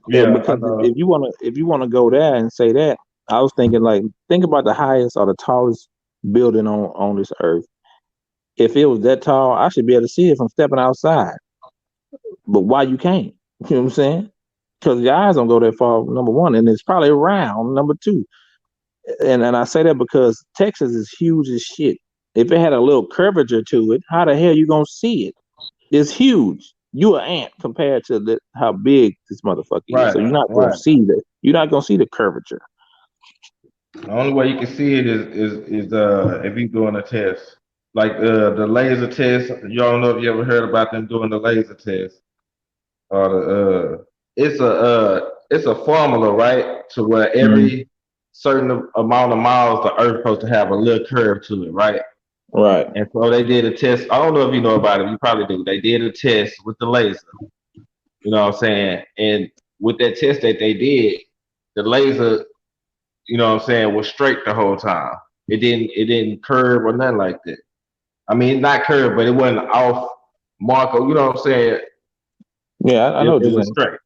Yeah, I Because know. if you wanna go there and say that, I was thinking like think about the highest or the tallest building on this earth. If it was that tall, I should be able to see it from stepping outside. But why you can't? You know what I'm saying? Because your eyes don't go that far. Number one, and it's probably round. Number two, and I say that because Texas is huge as shit. If it had a little curvature to it, how the hell you gonna see it? It's huge. You an ant compared to how big this motherfucker is. Right, So you're not gonna right. see that. You're not gonna see the curvature. The only way you can see it is if you doing a test. Like the laser test. You don't know if you ever heard about them doing the laser test. Or it's a formula, right? To where Mhm. every certain amount of miles the earth supposed to have a little curve to it, right? Right. And so they did a test. I don't know if you know about it, you probably do. They did a test with the laser, you know what I'm saying? And with that test that they did, the laser, you know what I'm saying, was straight the whole time. It didn't curve or nothing like that. I mean, not curve, but it wasn't off mark. You know what I'm saying? Yeah, I know what It you're was saying. straight.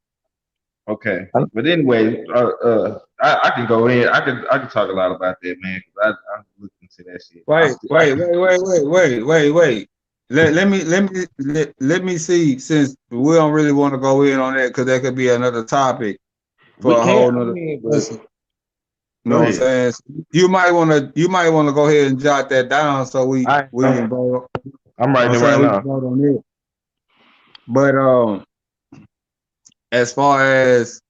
Okay. I, But anyway, I can go in. I can talk a lot about that, man. Cause I looked into that shit. wait, wait, wait, wait, wait, wait, wait, wait. let me see, since we don't really want to go in on that because that could be another topic We for a can't. whole I nother mean, but discussion. You know go what I'm ahead. saying? You might wanna go ahead and jot that down so I we can am. vote. I'm You know what I'm writing it saying? right We can now. vote on it. But as far as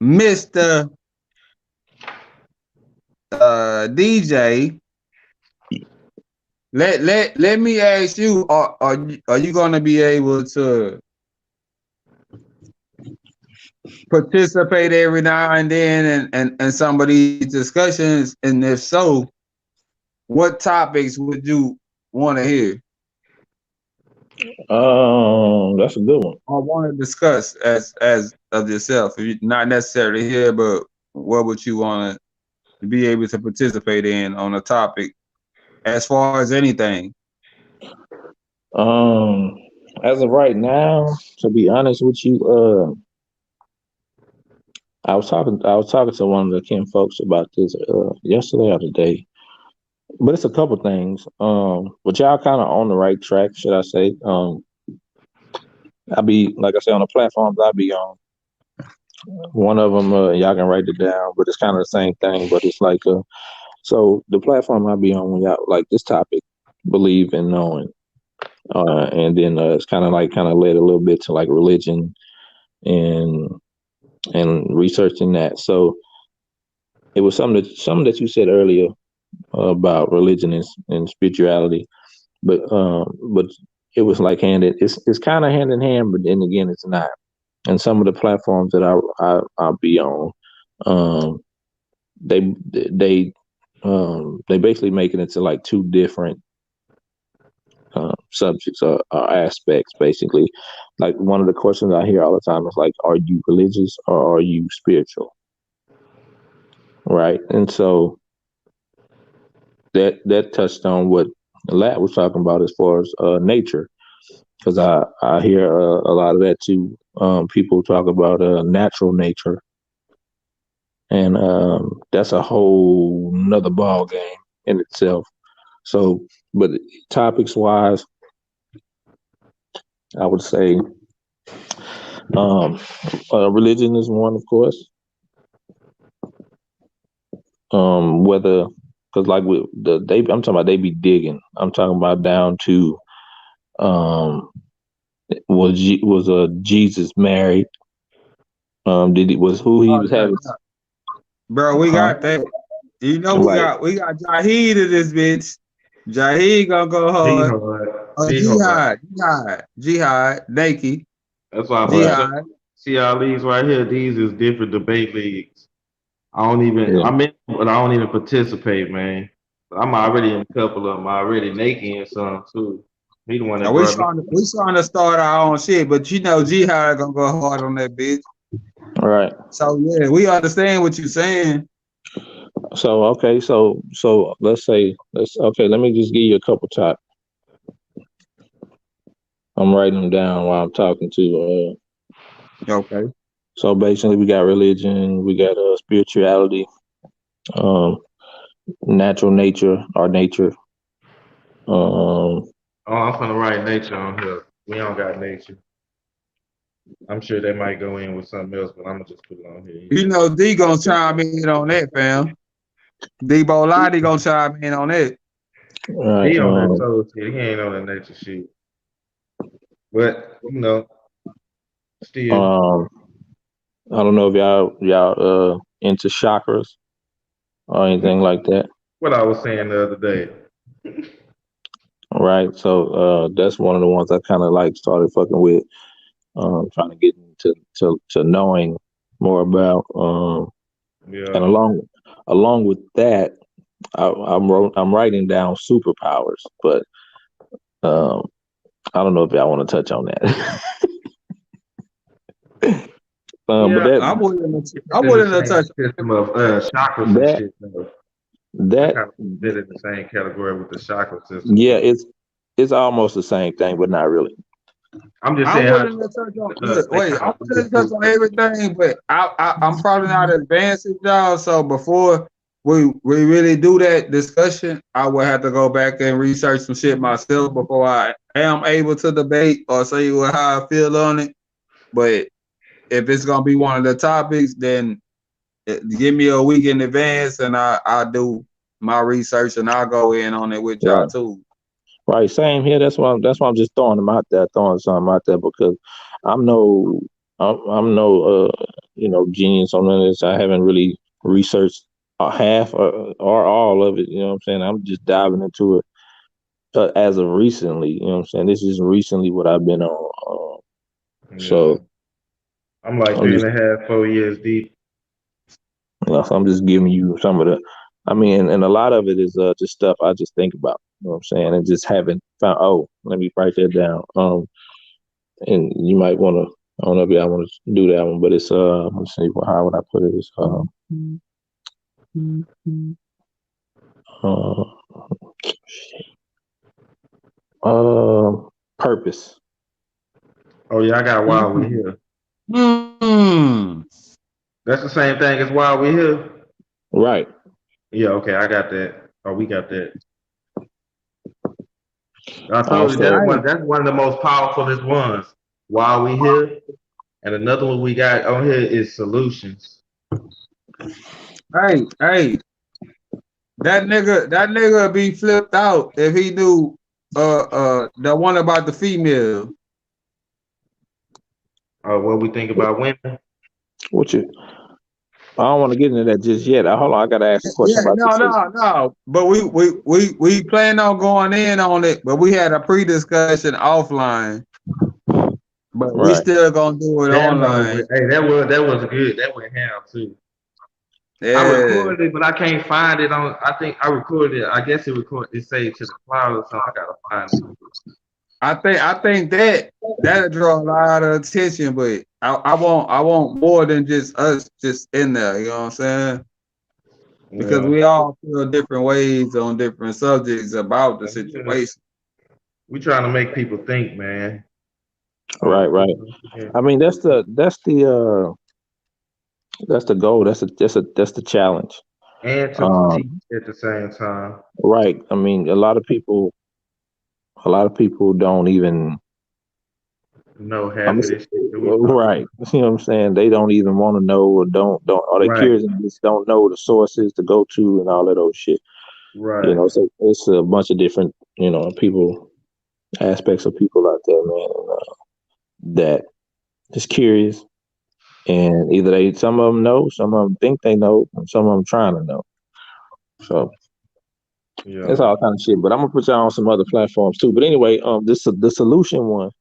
Mr. DJ, let me ask you, are you gonna be able to participate every now and then and some of these discussions? And if so, what topics would you want to hear That's a good one. or want to discuss as of yourself? If you not necessarily here, but what would you want to be able to participate in on a topic as far as anything? Um, as of right now, to be honest with you, I was talking to one of the Ken folks about this yesterday or today, but it's a couple things. But y'all kind of on the right track, should I say? I be like I say on the platforms I be on. One of them, y'all can write it down, but it's kind of the same thing. But it's like, so the platform I be on when y'all like this topic, believe in knowing, and then it's kind of led a little bit to like religion and researching that. So it was something that you said earlier about religion and spirituality, but it was like it's kind of hand in hand, but then again it's not. And some of the platforms that I'll be on, um, they they basically make it into like two different subjects or aspects. Basically, like one of the questions I hear all the time is like, "Are you religious or are you spiritual?" Right, and so that touched on what Lat was talking about as far as nature, because I hear a lot of that too. People talk about natural nature, and that's a whole nother ball game in itself. So, but topics wise, I would say um, religion is one, of course. Whether because like with I'm talking about they be digging. I'm talking about down to um, was Jesus married? Did he was who he Oh was yeah, having? yeah. Bro, we Huh? got that. You know Right. we got Jahid in this bitch. Jahid gonna go hard. Jihad. Jihad. Jihad, Nike, That's why I put Right. Jihad. see all these right here. These is different debate leagues. Yeah. I'm in, but I don't even participate, man. I'm already in a couple of them already. Naked and some too. He the one that Now we brought me. trying to start our own shit, but you know Jihad gonna go hard on that bitch. Right. So yeah, we understand what you're saying. So okay. So let's okay. Let me just give you a couple top. I'm writing them down while I'm talking to. Okay. So basically, we got religion, we got spirituality, um, natural nature, our nature. Um, Oh, I'm finna write nature on here. We don't got nature. I'm sure they might go in with something else, but I'm gonna just put it on here. You know D gonna chime in on that, fam. D Boladi gonna chime in on that. right. He on that soul shit. He ain't on that nature shit. But still, Um, I don't know if y'all into chakras or anything like that. what I was saying the other day. Right. So that's one of the ones I kind of like started fucking with, trying to get into to knowing more about. And Yeah. along with that, I'm writing down superpowers, but um, I don't know if y'all want to touch on that. But Yeah. I'm willing In the to same touch. system of chakras and that shit. Though. I that kind of fit in the same category with the chakra system. yeah, Though. it's almost the same thing, but not really. I'm just I'm saying how willing to touch on. they Wait, kind I'm of willing to touch on everything, but I'm probably not advanced as y'all. So before we really do that discussion, I would have to go back and research some shit myself before I am able to debate or say how I feel on it. But if it's gonna be one of the topics, then give me a week in advance and I'll do my research and I'll go in on it with y'all Right. too. Right. Same here. That's why I'm just throwing them out there, throwing something out there because I'm no I'm no genius on none of this. I haven't really researched half or all of it. You know what I'm saying? I'm just diving into it as of recently. You know what I'm saying? This is recently what I've been on. Yeah. So I'm like I'm just 3.5, 4 years deep. so I'm just giving you some of the. I mean, and a lot of it is just stuff I just think about. You know what I'm saying? And just haven't found. Oh, let me write that down. And you might want to. I don't know if y'all want to do that one, but it's let's see, how would I put it? It's uh, purpose. Oh yeah, I got While We Here. Mm. That's the same thing as While We Here. Right. Yeah, okay, I got that. Oh, we got that. I told you Also, that's one of the most powerfulest ones. While We Here, and another one we got on here is Solutions. Hey, that nigga be flipped out if he knew the one about the female. What we think about women. what you? I don't want to get into that just yet. Hold on, I gotta ask a question Yeah, about this. no. But we plan on going in on it, but we had a pre-discussion offline. But we Right. still gonna do it That one, online. hey, that was good. That went ham too. I Yeah. recorded it, but I can't find it on. I think I recorded it. I guess it saved to the cloud or something. I gotta find it. I think that'll draw a lot of attention, but I want more than just us just in there, you know what I'm saying? Because Yeah, we all feel different ways on different subjects about the situation. we trying to make people think, man. Right. Right. Yeah. I mean, that's the goal. That's the challenge. And to teach Um, at the same time. right. I mean, a lot of people don't even. Know I'm half gonna of say, this shit that we talk. right. You know what I'm saying? They don't even want to know, or don't, or they Right, curious and just don't know the sources to go to and all of those shit. You right. know, so it's a bunch of different, people, aspects of people out there, man, that is curious, and either some of them know, some of them think they know, and some of them trying to know. So it's Yeah. all kind of shit. But I'm gonna put y'all on some other platforms too. But anyway, the solution one.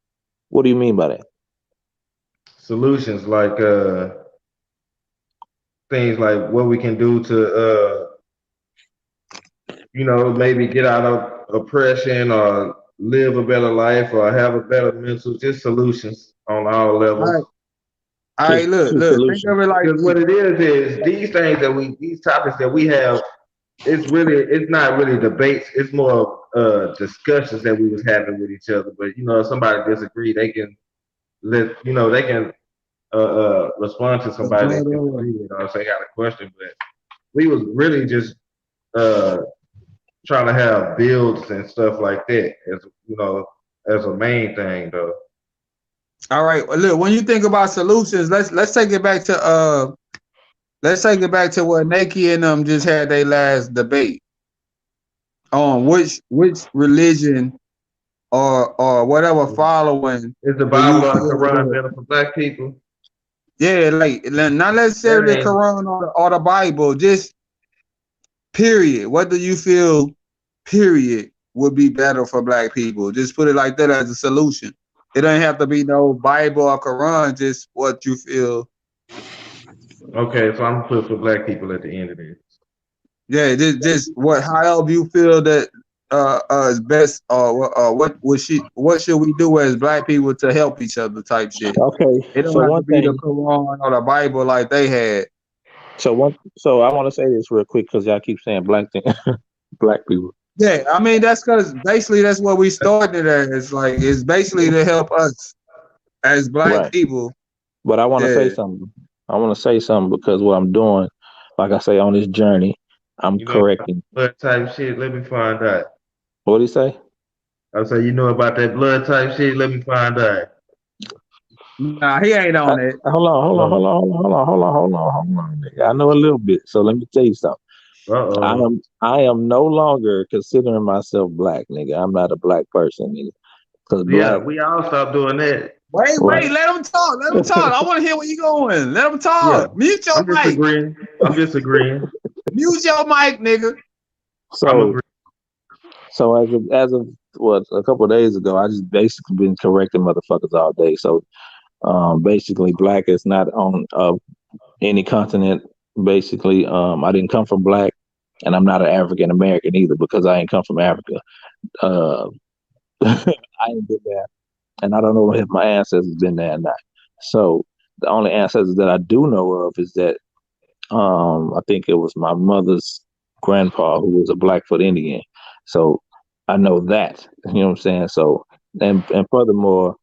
What do you mean by that? Solutions like things like what we can do to maybe get out of oppression or live a better life or have a better mental, just solutions on all All right, levels. all right, Just two look, think of solutions. it like Because this. what it is these topics that we have, it's not really debates, it's more discussions that we was having with each other. But if somebody disagree, they can they can respond to That's somebody right that on. disagree with us. They got a question, but we was really just uh trying to have builds and stuff like that as a main thing though. All right, well, look, when you think about solutions, let's take it back to where Nike and them just had their last debate on which religion or whatever following Is the do you Bible or the feel Quran that, better for black people? yeah, like not That necessarily the ain't Quran or the Bible, just period. What do you feel, period, would be better for black people? Just put it like that as a solution. It don't have to be no Bible or Quran, just what you feel. okay. So I'm gonna put for black people at the end of this. Yeah, just what however you feel that is best what should we do as black people to help each other type shit. Okay. It don't So have to one be the thing. Quran or the Bible like they had. So I want to say this real quick because y'all keep saying black thing, black people. Yeah, I mean that's because basically that's what we started as. Like it's basically to help us as black Right. people. But I want to say Yeah. something. I want to say something because what I'm doing, like I say, on this journey, I'm You know about correcting. blood type shit? Let me find out. What do you say? I say, you know about that blood type shit? Let me find out. Nah, he ain't on it. Oh, Hold on, nigga. I know a little bit, so let me tell you something. uh-oh. I am no longer considering myself black, nigga. I'm not a black person, nigga. Cause Yeah, black, we all stopped doing that. Wait, right? let him talk. Let him talk. I want to hear where you going. Let him Yeah, talk. Mute your I'm mic. disagreeing. I'm disagreeing. Mute your mic, nigga. I'm So agreeing. so as of what a couple of days ago, I just basically been correcting motherfuckers all day. So basically, black is not on any continent. Basically, I didn't come from black, and I'm not an African American either because I ain't come from Africa. Uh, I ain't been there, and I don't know if my ancestors been there or not. So the only ancestors that I do know of is that I think it was my mother's grandpa who was a Blackfoot Indian. So I know that. You know what I'm saying? So and furthermore,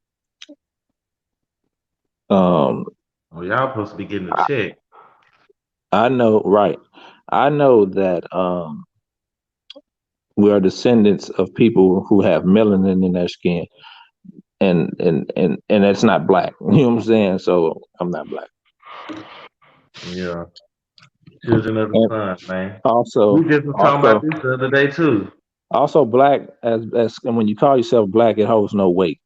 um, Oh, y'all supposed to be getting a check. I know right. I know that we are descendants of people who have melanin in their skin, and that's not black. You know what I'm saying? So I'm not black. Yeah, children of the And sun, man. We also, just was talking about also, this the other day too. also, black as and when you call yourself black, it holds no weight.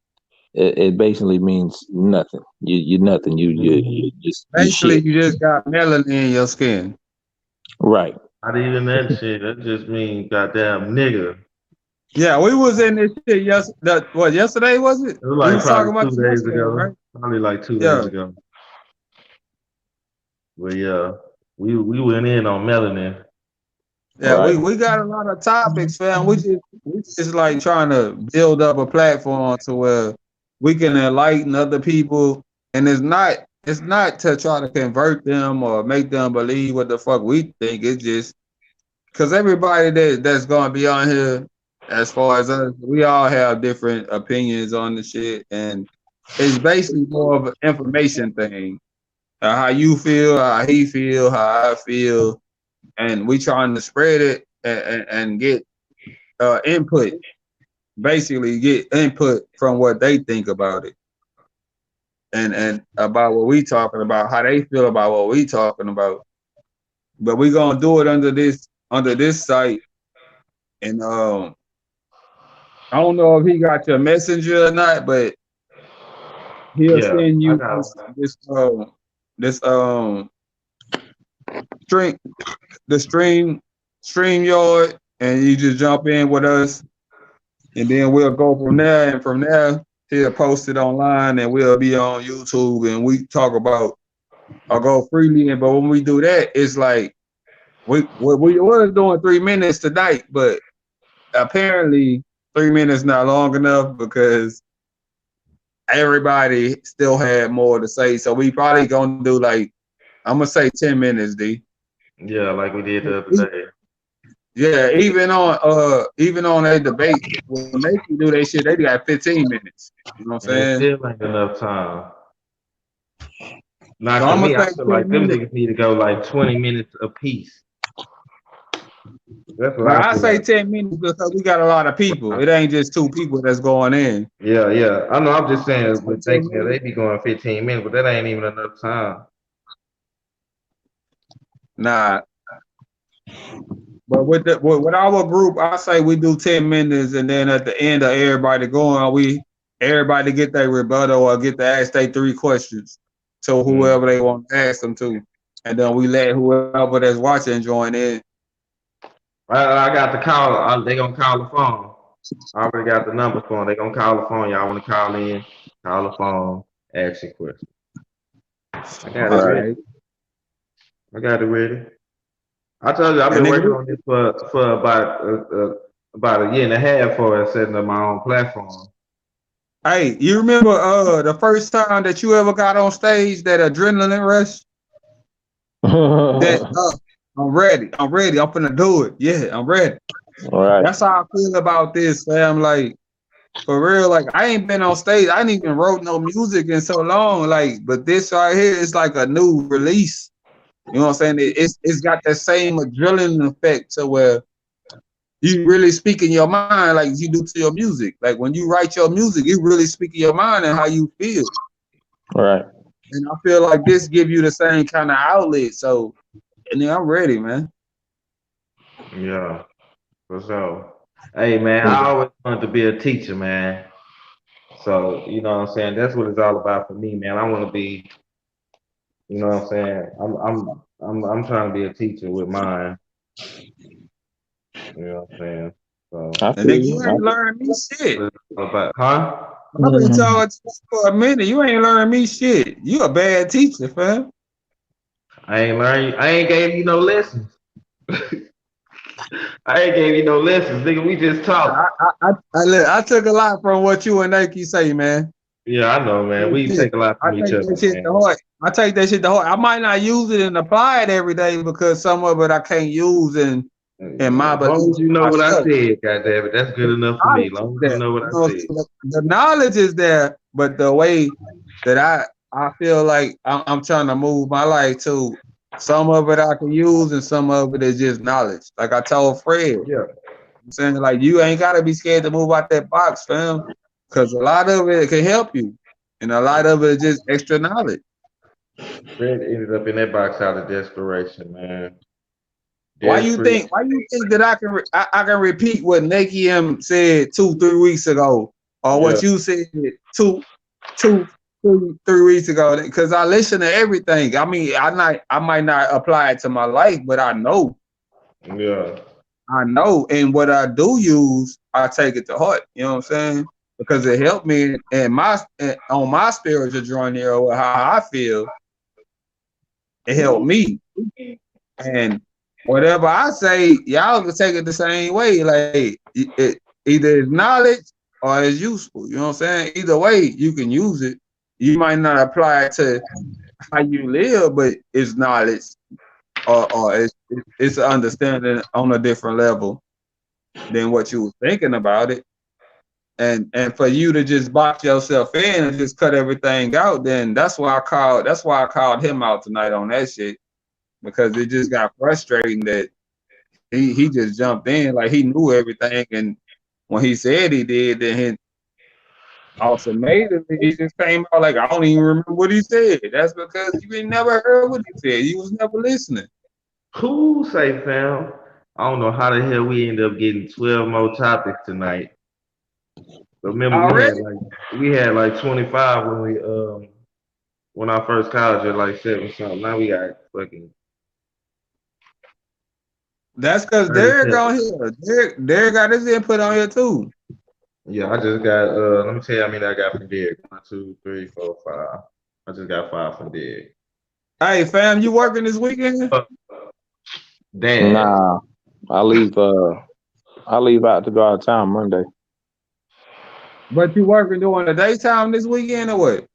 It basically means nothing. You're nothing. You just you Basically, shit. you just got melanin in your skin. Right. Not even that shit. That just mean goddamn nigga. Yeah, we was in this shit yesterday was it? It was We like was talking probably about two this days yesterday, ago. right? Probably like 2 days Yeah. ago. But yeah, we went in on melanin. Yeah, Right. we got a lot of topics, fam. We just like trying to build up a platform to where we can enlighten other people, and it's not to try to convert them or make them believe what the fuck we think. It's just because everybody that's gonna be on here, as far as us, we all have different opinions on the shit, and it's basically more of an information thing. How you feel, how he feel, how I feel, and we trying to spread it and get input, basically get input from what they think about it, and about what we talking about, how they feel about what we talking about. But we gonna do it under this site, and I don't know if he got your messenger or not, but he'll Yeah, send I you got. this stream the stream yard, and you just jump in with us, and then we'll go from there. And from there, he'll post it online, and we'll be on YouTube, and we talk about or go freely. And but when we do that, it's like we was doing 3 minutes tonight, but apparently 3 minutes not long enough because everybody still had more to say. So we probably gonna do like I'm gonna say 10 minutes, D. Yeah, like we did the other day. Yeah, even on a debate, when they can do their shit, they got 15 minutes. You know what I'm And it saying? still ain't enough time. So Not to I'm gonna me, I say feel 10 like them minutes. niggas need to go like 20 minutes apiece. That's what Now I I feel say like. 10 minutes because we got a lot of people. It ain't just two people that's going in. Yeah, yeah. I know. I'm just saying, So but 10 thinking that minutes. they be going 15 minutes, but that ain't even enough time. Nah. But with our group, I say we do 10 minutes, and then at the end of everybody going, everybody get their rebuttal or get to ask their 3 questions to Mm. whoever they want to ask them to, and then we let whoever that's watching join in. I got the call. They gonna call the phone. I already got the number for them. They gonna call the phone. Y'all want to call in? Call the phone. Ask your question. I got it All ready. right, I got it ready. I told you I've and been nigga, working on this for about a year and a half for setting up my own platform. hey, you remember the first time that you ever got on stage, that adrenaline rush? That I'm ready. I'm ready. I'm finna do it. Yeah, I'm ready. Right. That's how I feel about this, fam. Like, for real, like I ain't been on stage. I ain't even wrote no music in so long. Like, but this right here is like a new release. You know what I'm saying? It's got that same adrenaline effect to where you really speak in your mind like you do to your music. Like when you write your music, you really speak in your mind and how you feel. Right. And I feel like this give you the same kind of outlet. So, and then I'm ready, man. Yeah, for sure. Hey man, I always wanted to be a teacher, man. So, you know what I'm saying? That's what it's all about for me, man. I want to be, you know what I'm saying? I'm trying to be a teacher with mine. You know what I'm saying? So, I And feel then you you. ain't learning me shit. what it's all about, huh? I've been Mhm. talking to you for a minute. You ain't learning me shit. You a bad teacher, fam. I ain't learned. I ain't gave you no lessons. I ain't gave you no lessons, nigga. We just talked. I took a lot from what you and Nike say, man. Yeah, I know, man. We take a lot I from each take other, that shit to man. heart. I take that shit to heart. I might not use it and apply it every day because some of it I can't use in my As long belief as you know what I myself. said, goddamn it, that's good enough for me. As Knowledge is long as you there. know what You I know, said. the knowledge is there, but the way that I feel like I'm trying to move my life to some of it I can use and some of it is just knowledge. Like I told Fred, Yeah. I'm saying like you ain't gotta be scared to move out that box, fam. Cause a lot of it can help you. And a lot of it is just extra knowledge. Fred ended up in that box out of desperation, man. Why Desperate. you think that I can repeat what Nakey M said 2-3 weeks ago, or Yeah. what you said two, 3 weeks ago? Because I listen to everything. I mean, I might not apply it to my life, but Yeah. I know, and what I do use, I take it to heart. You know what I'm saying? Because it helped me and on my spiritual journey or how I feel. It helped me, and whatever I say, y'all can take it the same way. Like either it's knowledge or it's useful. You know what I'm saying? Either way, you can use it. You might not apply it to how you live, but it's knowledge or it's an understanding on a different level than what you were thinking about it. And for you to just box yourself in and just cut everything out, then that's why I called him out tonight on that shit. Because it just got frustrating that he just jumped in like he knew everything, and when he said he did, then he ultimately he just came out like I don't even remember what he said. That's because you ain't never heard what he said. You was never listening. Who say, fam? I don't know how the hell we end up getting 12 more topics tonight. But remember, Already? we had like 25 when I first called you, like 7 something. Now we got fucking That's because Derek 37. on here. Derek got his input on here too. Yeah, I just got let me tell you how many I got from Derek. 1, 2, 3, 4, 5. I just got 5 from Derek. Hey fam, you working this weekend? Damn. Nah, I leave. I leave out to go out of town Monday. But you working during the daytime this weekend or what?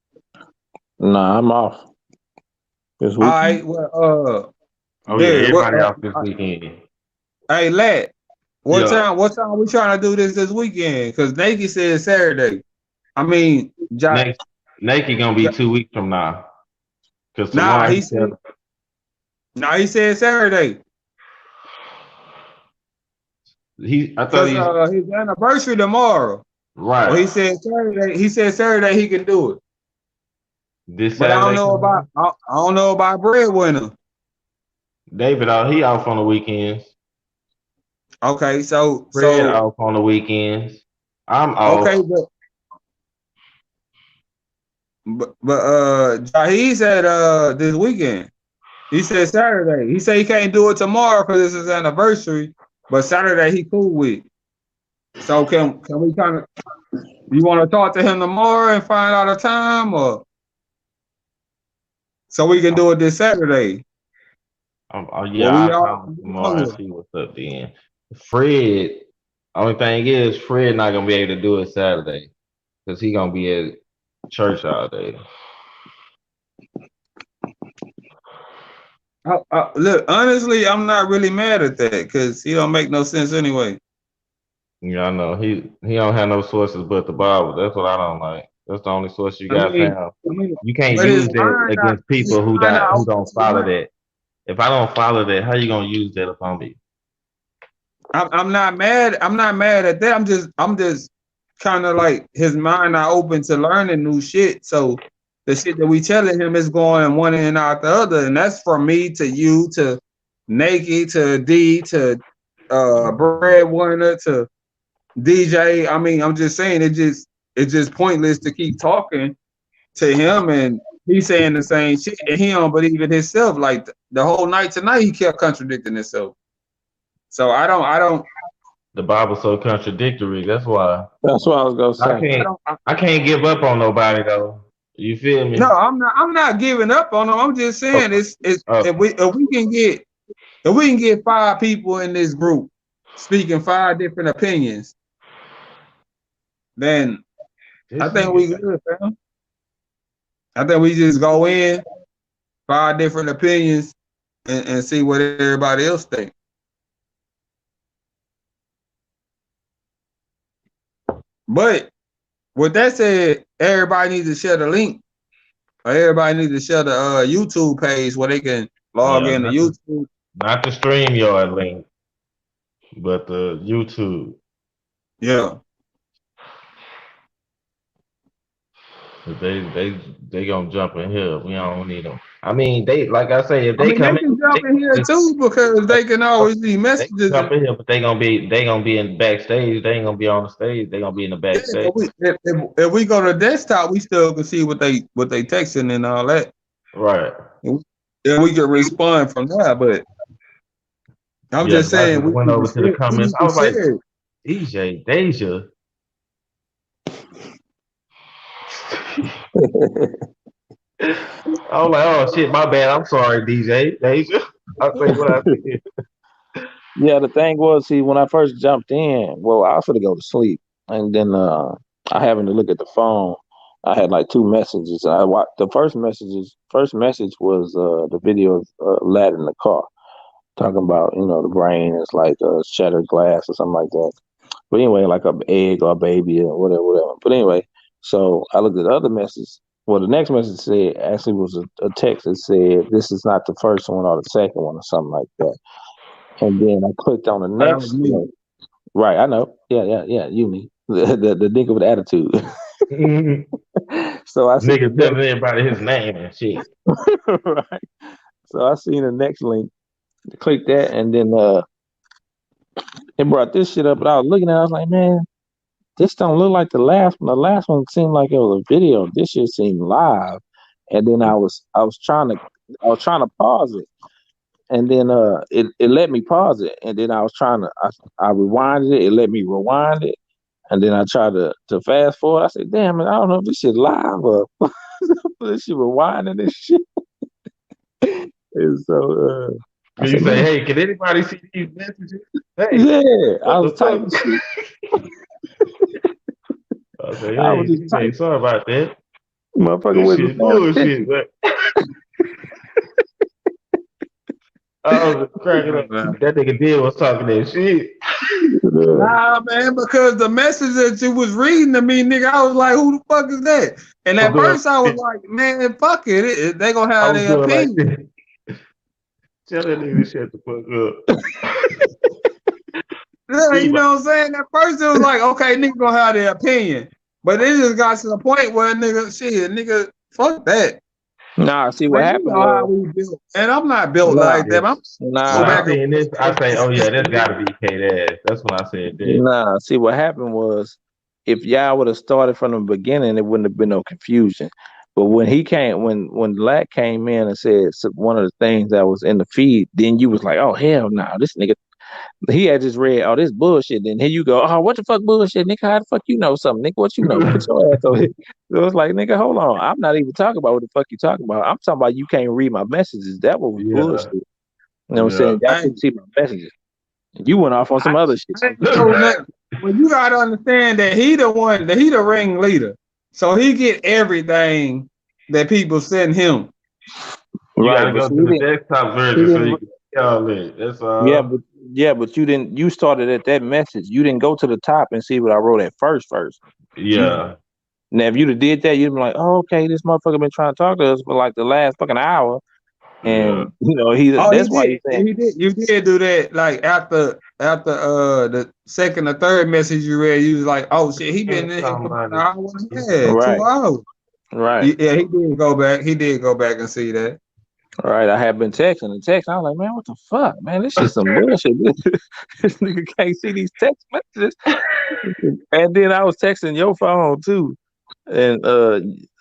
Nah, I'm off this All weekend. right, well, Oh yeah, Derek, everybody off this weekend. hey, lad, Yeah. what time we trying to do this weekend? Because Nike said Saturday. I mean, Next Nike gonna be 2 weeks from now. Cause nah, tomorrow he said he said Saturday. I thought Cause he his anniversary tomorrow. Well, right. he said Saturday. He said Saturday he can do it. This But Saturday coming up. I don't know about breadwinner. David he off on the weekends. Okay, Fred off on the weekends. I'm okay, off. but Jaheed said this weekend. He said Saturday. He said he can't do it tomorrow because it's his anniversary. But Saturday he cool with. So can we kind of? You want to talk to him tomorrow and find out a time, or so we can do it this Saturday? Yeah, Well, we I'll all call him can be on tomorrow and here. see what's up then. Fred, only thing is Fred not gonna be able to do it Saturday because he gonna be at church all day. Look, honestly, I'm not really mad at that because he don't make no sense anyway. Yeah, I know. He don't have no sources but the Bible. That's what I don't like. That's the only source you got found. I mean, You can't but use that against people who his mind not who open don't to follow learn. that. If I don't follow that, how you gonna use that upon me? I'm not mad. I'm not mad at that. I'm just kind of like his mind not open to learning new shit. So the shit that we telling him is going one and out the other, and that's from me to you to Naked to D to Breadwinner to DJ. I mean, I'm just saying it's just pointless to keep talking to him, and he's saying the same shit, and he don't believe in himself. Like the whole night tonight, he kept contradicting himself. So I don't. The Bible's so contradictory. That's why That's what I was gonna I say. can't. I can't give up on nobody though. You feel me? No, I'm not giving up on him. I'm just saying Okay. it's Okay. if we can get 5 people in this group speaking 5 different opinions, then I This think we nigga. good, fam. I think we just go in 5 different opinions and see what everybody else think. But with that said, everybody needs to share the link, or everybody needs to share the YouTube page where they can log Yeah, into YouTube. not the StreamYard link, but the YouTube. Yeah. They gonna jump in here. We don't need them. I mean, they like I say, if I they mean, come they in, can they jump in here just too because they can always leave they can messages. jump in here, but they gonna be in backstage. They ain't gonna be on the stage. They gonna be in the Yeah, backstage. but if we go to desktop, we still can see what they texting and all that. Right. And we can respond from there. But I'm Yeah, just 'cause I saying just went over to the we comments. need I to was like, share it. DJ, Deja. I was like, oh shit, my bad. I'm sorry, DJ, Deja. I'll say what I said. Yeah, the thing was, see, when I first jumped in, well, I was going to go to sleep, and then I happened to look at the phone. I had like 2 messages. I watched the first messages. First message was the video of lad in the car talking about the brain is like a shattered glass or something like that. But anyway, like a egg or a baby or whatever, whatever. But anyway, so I looked at the other message. Well, the next message said actually was a text that said this is not the first one or the second one or something like that. And then I clicked on the That was next me. link. Right, I know. Yeah. You me. The nigga with attitude. So I see the Nigga next telling everybody his name and shit. right. So I seen the next link. Click that and then it brought this shit up, but I was looking at it, I was like, man, this don't look like the last one. The last one seemed like it was a video. This shit seemed live. And then I was trying to pause it. And then it let me pause it. And then I was trying to I rewinded it, it let me rewind it. And then I tried to fast forward. I said, damn it, I don't know if this shit live or this shit rewinding this shit. And so I You said, say, man, hey, can anybody see these messages? Hey, yeah, I what the was typing fuck? shit. I say, I hey, was just DJ, typing. sorry about that. Motherfucker This wasn't shit paying bullshit, attention. man. I was cracking up. That nigga did was talking that shit. Nah, man, because the message that you was reading to me, nigga, I was like, who the fuck is that? And I'm at doing first I was like like, man, fuck it. They gonna I have was their doing like opinion. this. Tell that nigga to shut the fuck up. Yeah, See, you my know what I'm saying? At first it was like, okay, nigga gonna have their opinion. But it just got to the point where nigga, fuck that. Nah, see what Man, you happened know how was we built. And I'm not built nah, like that. yeah. I'm go When I nah, back and seen this, I say, oh yeah, that's gotta be K-Ass. That's when I said that. nah. See what happened was if y'all would have started from the beginning, it wouldn't have been no confusion. But when he came, when Lack came in and said one of the things that was in the feed, then you was like, oh hell no, this nigga. He had just read all this bullshit. Then here you go, oh what the fuck bullshit, nigga? How the fuck you know something, nigga? What you know? Put your ass over here. So it's like, nigga, hold on. I'm not even talking about what the fuck you talking about. I'm talking about you can't read my messages. That was Yeah, bullshit. You know what I'm yeah. saying? Y'all hey, couldn't see my messages. You went off on I, some other shit. I ain't know nothing. Well, you gotta understand that he the ringleader. So he get everything that people send him. You Right, gotta but go see, to the desktop he version so didn't. you can see all that. That's Yeah, all. but you didn't. You started at that message. You didn't go to the top and see what I wrote at first. You Yeah. now if you'd have did that, you'd be like, oh, okay, this motherfucker been trying to talk to us for like the last fucking hour. Yeah. And you know, he Oh, he that's why did. he's saying He did. You did do that. Like after the second or third message you read, you was like, "Oh shit, he been in here for an Somebody. hour and a half, right, 2 hours." right, Yeah, he did go back. He did go back and see that. right. I have been texting and texting. I was like, man, what the fuck, man? This shit's some bullshit. This nigga can't see these text messages. And then I was texting your phone too. And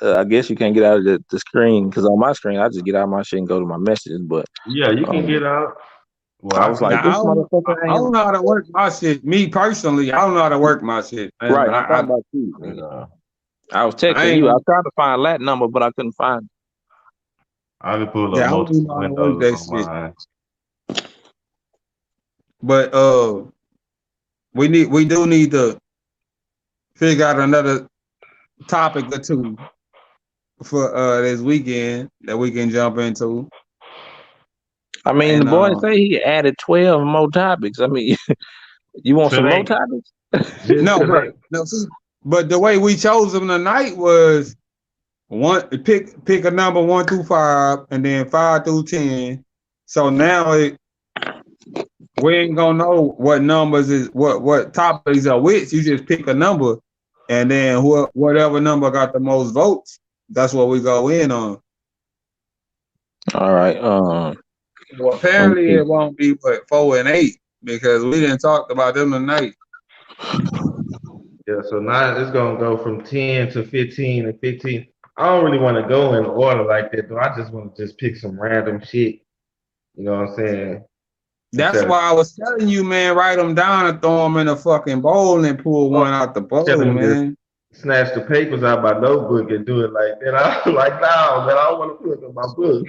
I guess you can't get out of the screen because on my screen I just get out of my shit and go to my messages. But Yeah, you can um, get out. Well, I I was like, can. Now this motherfucker I ain't don't know how to work my shit. Me personally, I don't know how to work my shit, man. right. I'm talking about you, nigga. Yeah. I was I texting ain't you. I gonna. was trying to find that number, but I couldn't find it. I can pull up Yeah, I don't even multiple know how to work windows that on shit. mine. But we do need to figure out another topic or two for this weekend that we can jump into. I mean, the And boy say he added 12 more topics. I mean, you want some more Today, topics? just no, today. but the way we chose them tonight was pick a number 1 through 5, and then 5 through 10. So now we ain't gonna know what numbers is what topics are which. You just pick a number, and then whatever number got the most votes, that's what we go in on. All right. Well, Let me apparently see. it won't be 4 and 8 because we didn't talk about them tonight. Yeah, so now it's gonna go from 10 to 15 and 15. I don't really want to go in order like that, though. I just want to just pick some random shit. You know what I'm saying? That's Instead of why I was telling you, man, write them down and throw them in a fucking bowl and pull oh, one out the instead bowl, of just man. snatch the papers out my notebook and do it like that. I was like, no, man, I don't want to put it in my book.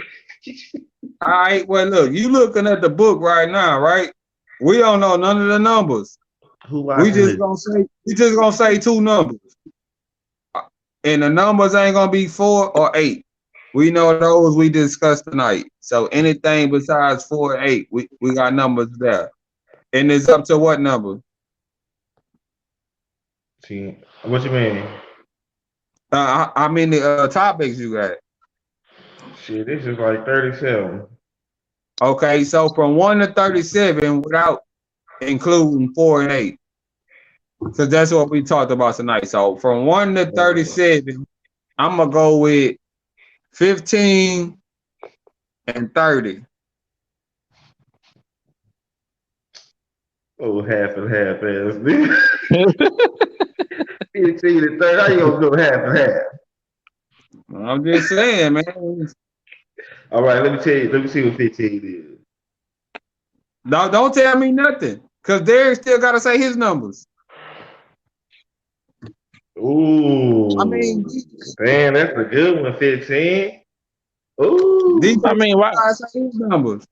All right, well, look, you looking at the book right now, right? We don't know none of the numbers. Who watching this? We just gonna say 2 numbers, and the numbers ain't gonna be 4 or 8. We know those we discussed tonight. So anything besides 4 or 8, we got numbers there, and it's up to what number? See, what you mean? I mean the topics you got. Shit, this is like 37. Okay, so from 1 to 37 without including 4 and 8, because that's what we talked about tonight. So from 1 to 37, I'm gonna go with 15 and 30. Oh, half and half ass, nigga. 15 and 30. How you gonna go half and half? I'm just saying, man. All right, let me tell you. Let me see what 15 is. Don't tell me nothing, cause Derek still gotta say his numbers. I mean, Ooh, damn, that's a good one. 15. Ooh, I DJ mean, why? gotta say his numbers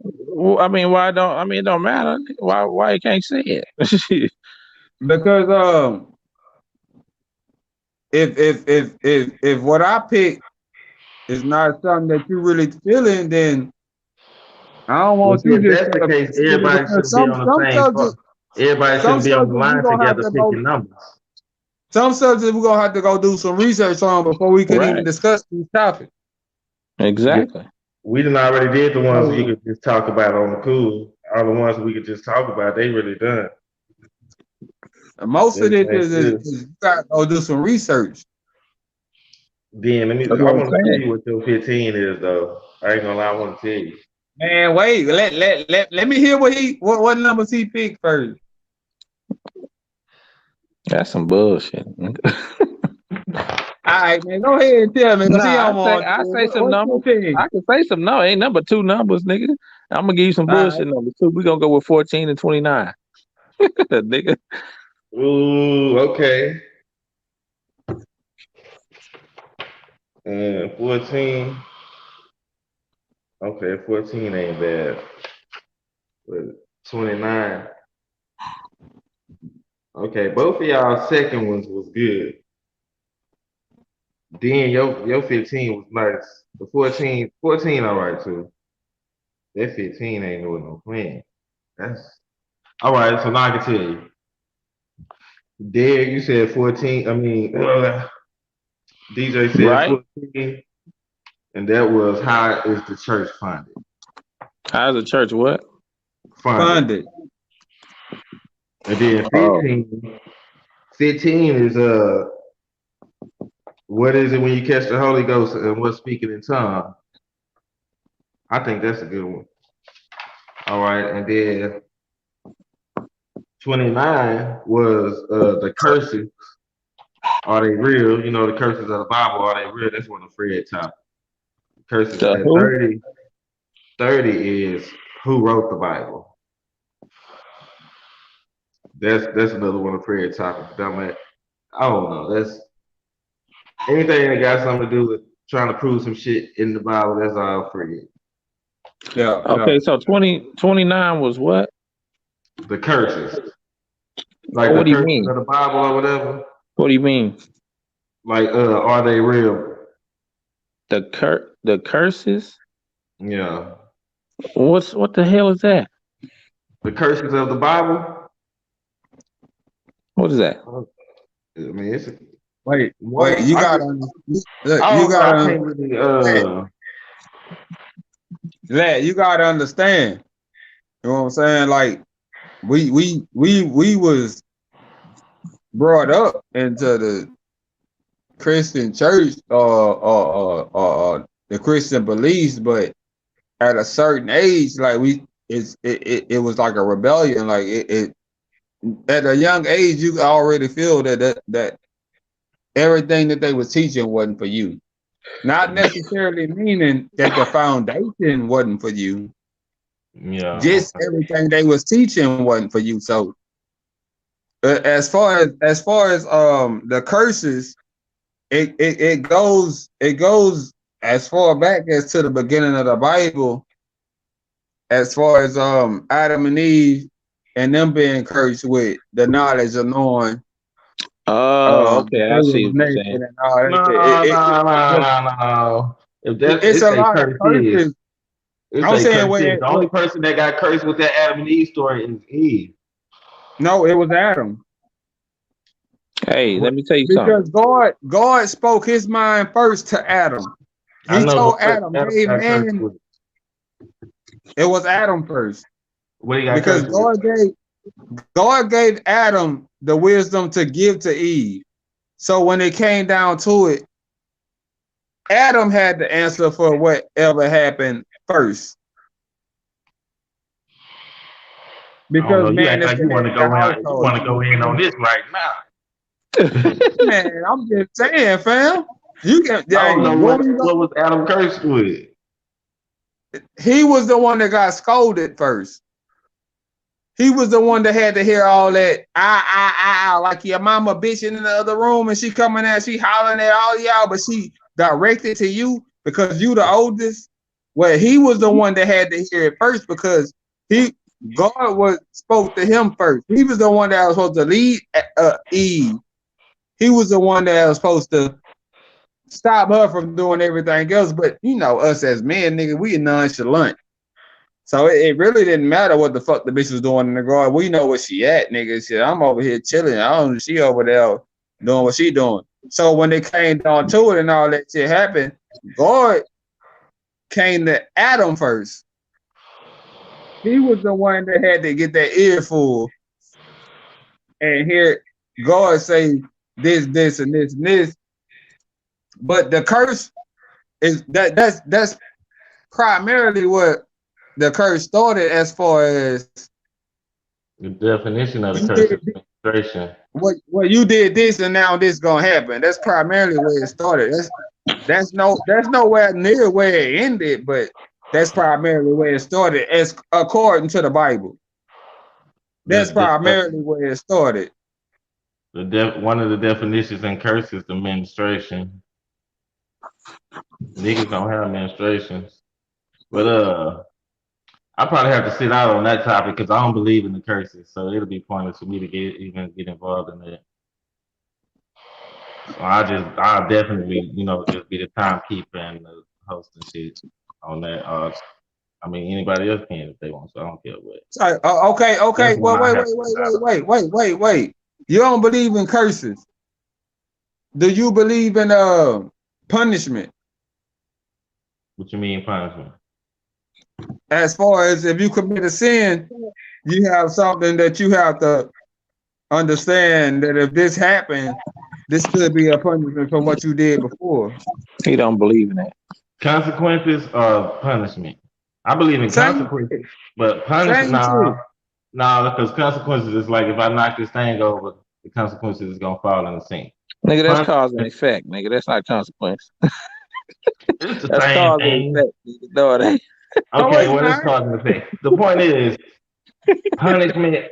I mean, why don't? I mean, it don't matter. Why you can't say it? because if what I pick is not something that you really feeling, then I don't well, want see, you if just that's the to case, consider everybody because shouldn't be on the same fuck. Everybody some shouldn't be on the subjects we line gonna have together to go picking numbers. some subjects we're gonna have to go do some research on before we can even Right. discuss these topics. Yeah, Exactly. we done already did the ones you So could just talk about on the cool. All the ones we could just talk about, they really done. most of this Everything good. is you gotta go do some research. Then let me. That's I what I'm want to tell saying. you what your 15 is, though. I ain't gonna lie. I want to tell you. Man, wait, let me hear what numbers he picked first. That's some bullshit. All right, man, go ahead and tell me because he Nah, don't want I say some what's numbers. 15? I can say some numbers. Ain't number 2 numbers, nigga. I'm gonna give you some All right. bullshit numbers too. We gonna go with 14 and 29, nigga. Ooh, okay. And 14. Okay, 14 ain't bad. But 29. Okay, both of y'all second ones was good. Then your 15 was nice. The 14 all right too. That 15 ain't doing no plan. That's all right. So now I can tell you. Derek, you said 14. I mean, DJ said Right? 14, and that was how is the church funded? How's the church what? Funded. Funded. And then Oh, 15 is what is it when you catch the Holy Ghost and what's speaking in tongues? I think that's a good one. All right, and then 29 was the curses. Are they real? You know, the curses of the Bible, are they real? That's one of Fred top. Curses the at who? 30 is who wrote the Bible. That's another one of Fred topics. I don't know. That's anything that got something to do with trying to prove some shit in the Bible, that's all Fred. Yeah, yeah. Okay, so 29 was what? The curses. Like the What do you curses mean? of the Bible or whatever. What do you mean? Like, are they real? The curses? Yeah. What the hell is that? The curses of the Bible. What is that? I mean, it's Wait, one. you I gotta just, look, I you don't know. I gotta can't really. you gotta understand. You know what I'm saying? Like we was brought up into the Christian church or the Christian beliefs, but at a certain age, like it was like a rebellion. Like it at a young age, you already feel that everything that they were teaching wasn't for you. Not necessarily meaning that the foundation wasn't for you. Yeah. Just everything they was teaching wasn't for you. So as far as the curses, it goes as far back as to the beginning of the Bible, as far as Adam and Eve and them being cursed with the knowledge of knowing Oh, okay, they I was see what you're naked saying. and all that No, shit. no. If that's It's it's a a lot of curse is. curses. It's I'm a saying curse is. The only person that got cursed with that Adam and Eve story is Eve. no, it was Adam. Hey, let me tell you something. Because God spoke his mind first to Adam. I He know, but told what Adam, Adam hey got cursed man, with? it was Adam first. What he got Because cursed with? God gave Adam the wisdom to give to Eve. So when it came down to it, Adam had the answer for whatever happened first. I don't Because know. You man act is like the you head want of to the go in. You household. want to go in on this right now. Man, I'm just saying, fam. You can I don't know hey, what was Adam cursed with. he was the one that got scolded first. He was the one that had to hear all that like your mama bitching in the other room and she coming out, she hollering at all y'all, but she directed to you because you the oldest. Well, he was the one that had to hear it first because God was spoke to him first. He was the one that was supposed to lead Eve. He was the one that was supposed to stop her from doing everything else. But you know, us as men, nigga, we nonchalant. So it really didn't matter what the fuck the bitch was doing in the garden. We know where she at, nigga. Shit, I'm over here chilling. I don't know, she over there doing what she doing. So when they came down to it and all that shit happened, God came to Adam first. He was the one that had to get that earful and hear God say this, this, and this, and this. But the curse is that's primarily what the curse started as far as The definition of the you curse did is menstruation. what you did this and now this gonna happen. That's primarily where it started. That's nowhere near where it ended, but that's primarily where it started, as according to the Bible. That's primarily where it started. One of the definitions in curse is the menstruation. Niggas don't have menstruations, but I probably have to sit out on that topic because I don't believe in the curses, so it'll be pointless for me to get involved in that. So I'll definitely, just be the timekeeper and the host and shit on that. I mean, anybody else can if they want, so I don't care what. So, okay. That's one Well, I wait, have wait, to wait, sit out on. wait, wait, wait, wait. You don't believe in curses. Do you believe in punishment? What you mean punishment? as far as if you commit a sin, you have something that you have to understand that if this happened, this could be a punishment for what you did before. He don't believe in that. Consequences or punishment. I believe in Same consequences, shit. but punishment, Same shit. because consequences is like if I knock this thing over, the consequences is gonna fall in the sink. Nigga, that's cause and Punishment, effect, nigga. That's not consequence. it's the That's same cause and thing. effect, nigga. No, it ain't. No, Okay, it's well, it's not. cause and effect. The point is punishment.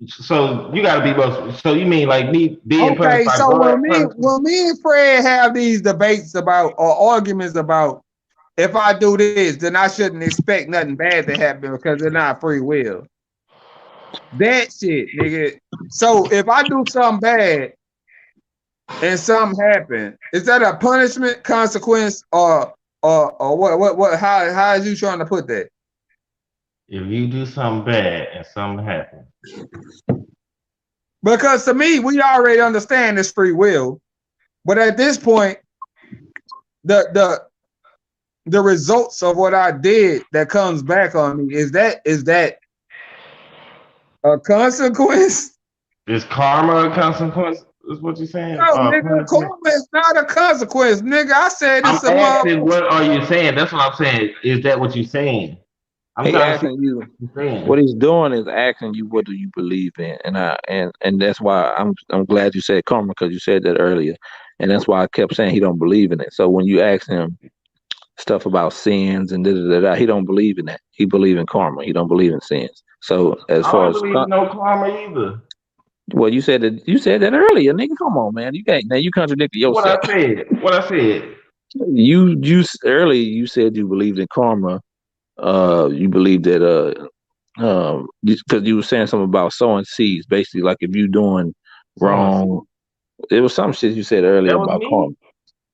So you got to be both. So you mean like me being punished Okay, by so God? when me Punishment? when me and Fred have these debates about or arguments about if I do this, then I shouldn't expect nothing bad to happen because they're not free will. That shit, nigga. So if I do something bad and something happen, is that a punishment, consequence, or what? How is you trying to put that? If you do something bad and something happens, Because to me, we already understand this free will, but at this point, the the results of what I did that comes back on me is that a consequence? is karma a consequence? Is what you're saying? No, nigga, Punishment. karma is not a consequence, nigga. I said I'm it's a asking, motherfucker. what are you saying? That's what I'm saying. Is that what you're saying? I'm He trying to see asking you. what you're saying. What he's doing is asking you, what do you believe in? And that's why I'm glad you said karma, because you said that earlier, and that's why I kept saying he don't believe in it. So when you ask him stuff about sins and da da da, da, he don't believe in that. He believe in karma. He don't believe in sins. So as I far don't as believe in no karma either. well, you said that earlier, nigga. Come on, man. You can't now. You contradicted What I yourself. said. What I said. Earlier you said you believed in karma. You believe that because you were saying something about sowing seeds, basically like if you doing Someone see. wrong. It was some shit you said earlier That was about karma. me.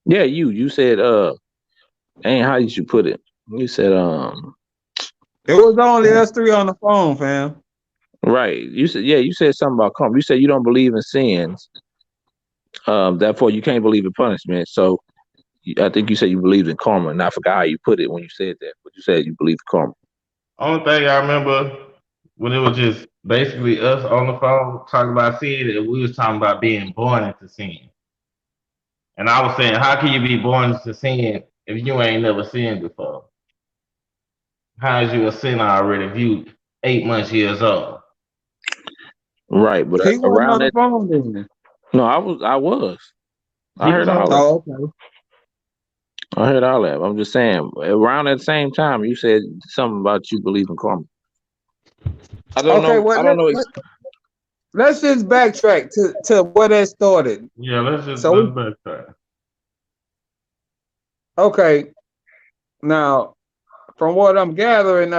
Yeah, you said ain't how you should put it. You said It was only us three on the phone, fam. right. You said something about karma. You said you don't believe in sins. Therefore you can't believe in punishment. So I think you said you believed in karma, and I forgot how you put it when you said that, but you said you believe in karma. Only thing I remember when it was just basically us on the phone talking about sin, and we was talking about being born into sin. And I was saying, how can you be born into sin if you ain't never sinned before? How is you a sinner already if you 8 months years old? Right, but He wasn't around on the that, phone then. no, I was. I He was heard on all the that. Oh, okay. I heard all that. I'm just saying, around that same time, you said something about you believe in karma. I don't Okay, know. well I don't know. let's just backtrack to where that started. Yeah, So let's we backtrack. okay, now from what I'm gathering,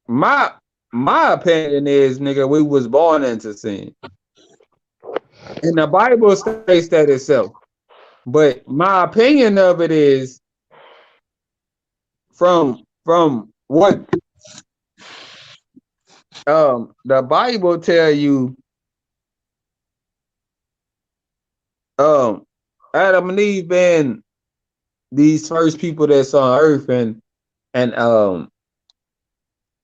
my my opinion is, nigga, we was born into sin, and the Bible states that itself. But my opinion of it is from what the Bible tell you, um Adam and Eve been these first people that's on earth, and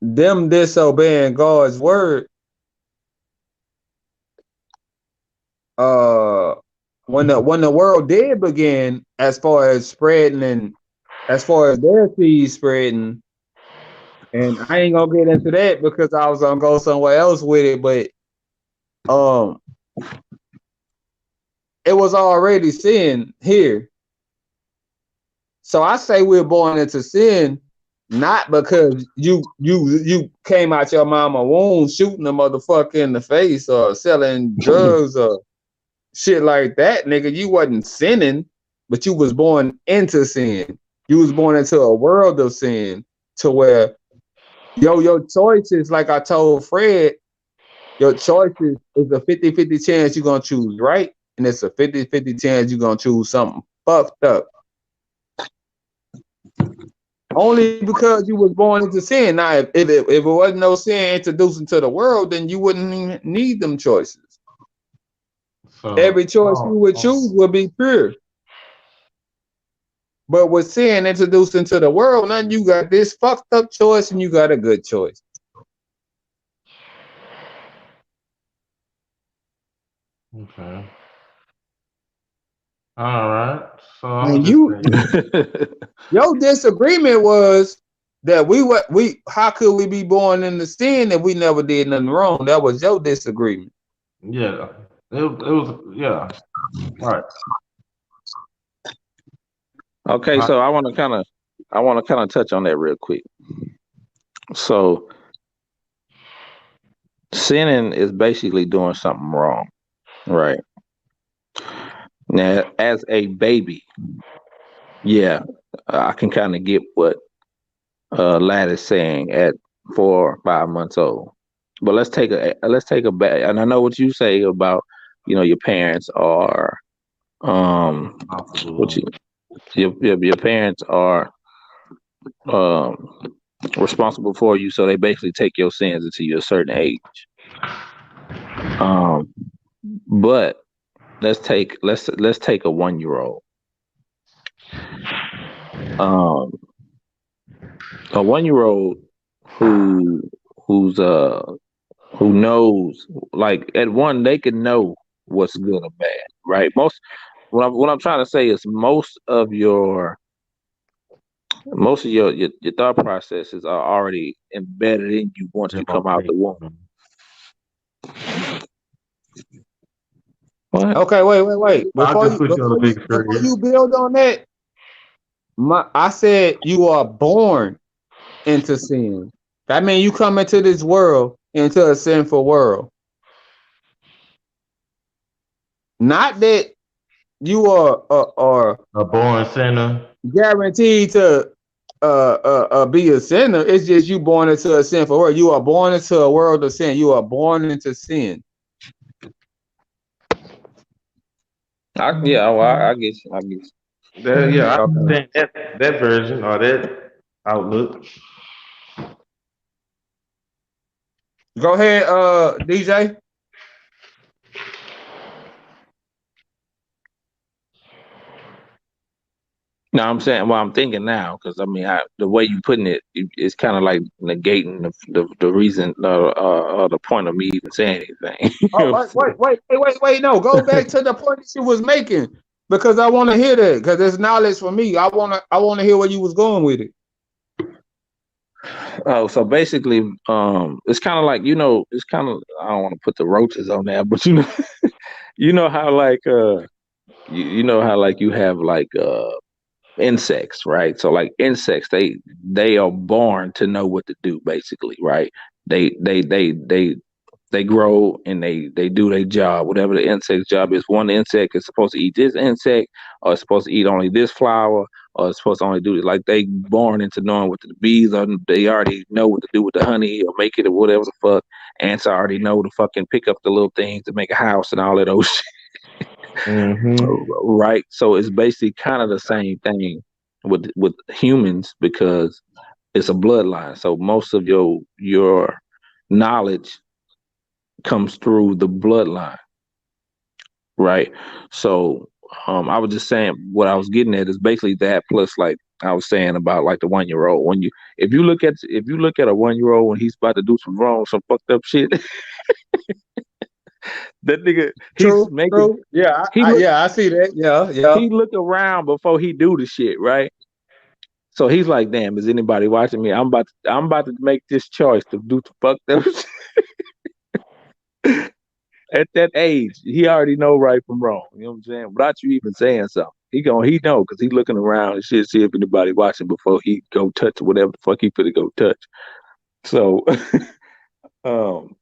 them disobeying God's word, uh when the world did begin, as far as spreading and as far as their seed spreading, and I ain't gonna get into that because I was gonna go somewhere else with it, but um it was already sin here. So I say we're born into sin, not because you came out your mama womb shooting a motherfucker in the face or selling drugs or shit like that, nigga. You wasn't sinning, but you was born into sin. You was born into a world of sin to where your choices, like I told Fred, your choices is a 50-50 chance you're gonna choose right, and it's a 50-50 chance you're gonna choose something fucked up. Only because you was born into sin. Now, if it wasn't no sin introduced into the world, then you wouldn't even need them choices. So, Every choice you would choose would be pure. But with sin introduced into the world, now you got this fucked up choice and you got a good choice. Okay. All right. So I'm And just you, saying. your disagreement was that we how could we be born in the sin if we never did nothing wrong? That was your disagreement. Yeah. It was yeah. Right. Okay, Right. so I want to kind of touch on that real quick. So sinning is basically doing something wrong, right? Now, as a baby, yeah, I can kind of get what lad is saying at 4 or 5 months old. But let's take a back, and I know what you say about your parents are what Possible. your parents are um responsible for you, so they basically take your sins until you're a certain age. Um, but let's take a 1 year old. Um, a 1 year old who who's who knows, like at one they can know what's good or bad, right? What I'm trying to say is most of your thought processes are already embedded in you once you come out Okay. the womb. What? Okay, wait. I'll just put you on a big Before screen. you build on that, I said you are born into sin. That means you come into this world into a sinful world. Not that you are A born sinner. guaranteed to be a sinner. It's just you born into a sinful world. You are born into a world of sin. You are born into sin. Yeah, well, I guess. I guess. Yeah, I Okay. understand that version or that outlook. Go ahead, DJ. No, I'm saying, well, I'm thinking now because I mean, the way you putting it's kind of like negating the reason the point of me even saying anything. You Oh, know what I'm saying? wait. No, go back to the point that you was making because I want to hear that because it's knowledge for me. I want to hear where you was going with it. Oh, so basically, it's kind of like it's kind of, I don't want to put the roaches on there, but you know how like you know how like you have like insects, right? So like insects, they are born to know what to do, basically, right? They grow and they do their job, whatever the insect's job is. One insect is supposed to eat this insect, or it's supposed to eat only this flower, or it's supposed to only do it. Like they born into knowing what the bees are. They already know what to do with the honey or make it or whatever the fuck. Ants already know to fucking pick up the little things to make a house and all that old Mm-hmm. right? So it's basically kind of the same thing with humans because it's a bloodline. So most of your knowledge comes through the bloodline, right? So I was just saying what I was getting at is basically that plus like I was saying about like the 1 year old. When you if you look at a 1 year old when he's about to do some wrong, some fucked up shit, that nigga he's making True. Yeah, he look I see that. Yeah. he look around before he do the shit, right? So he's like, "Damn, is anybody watching me? I'm about to make this choice to do the fuck that." At that age, he already know right from wrong. You know what I'm saying? Without you even saying something, he know because he looking around and shit, see if anybody watching before he go touch whatever the fuck he finna go touch. So, um,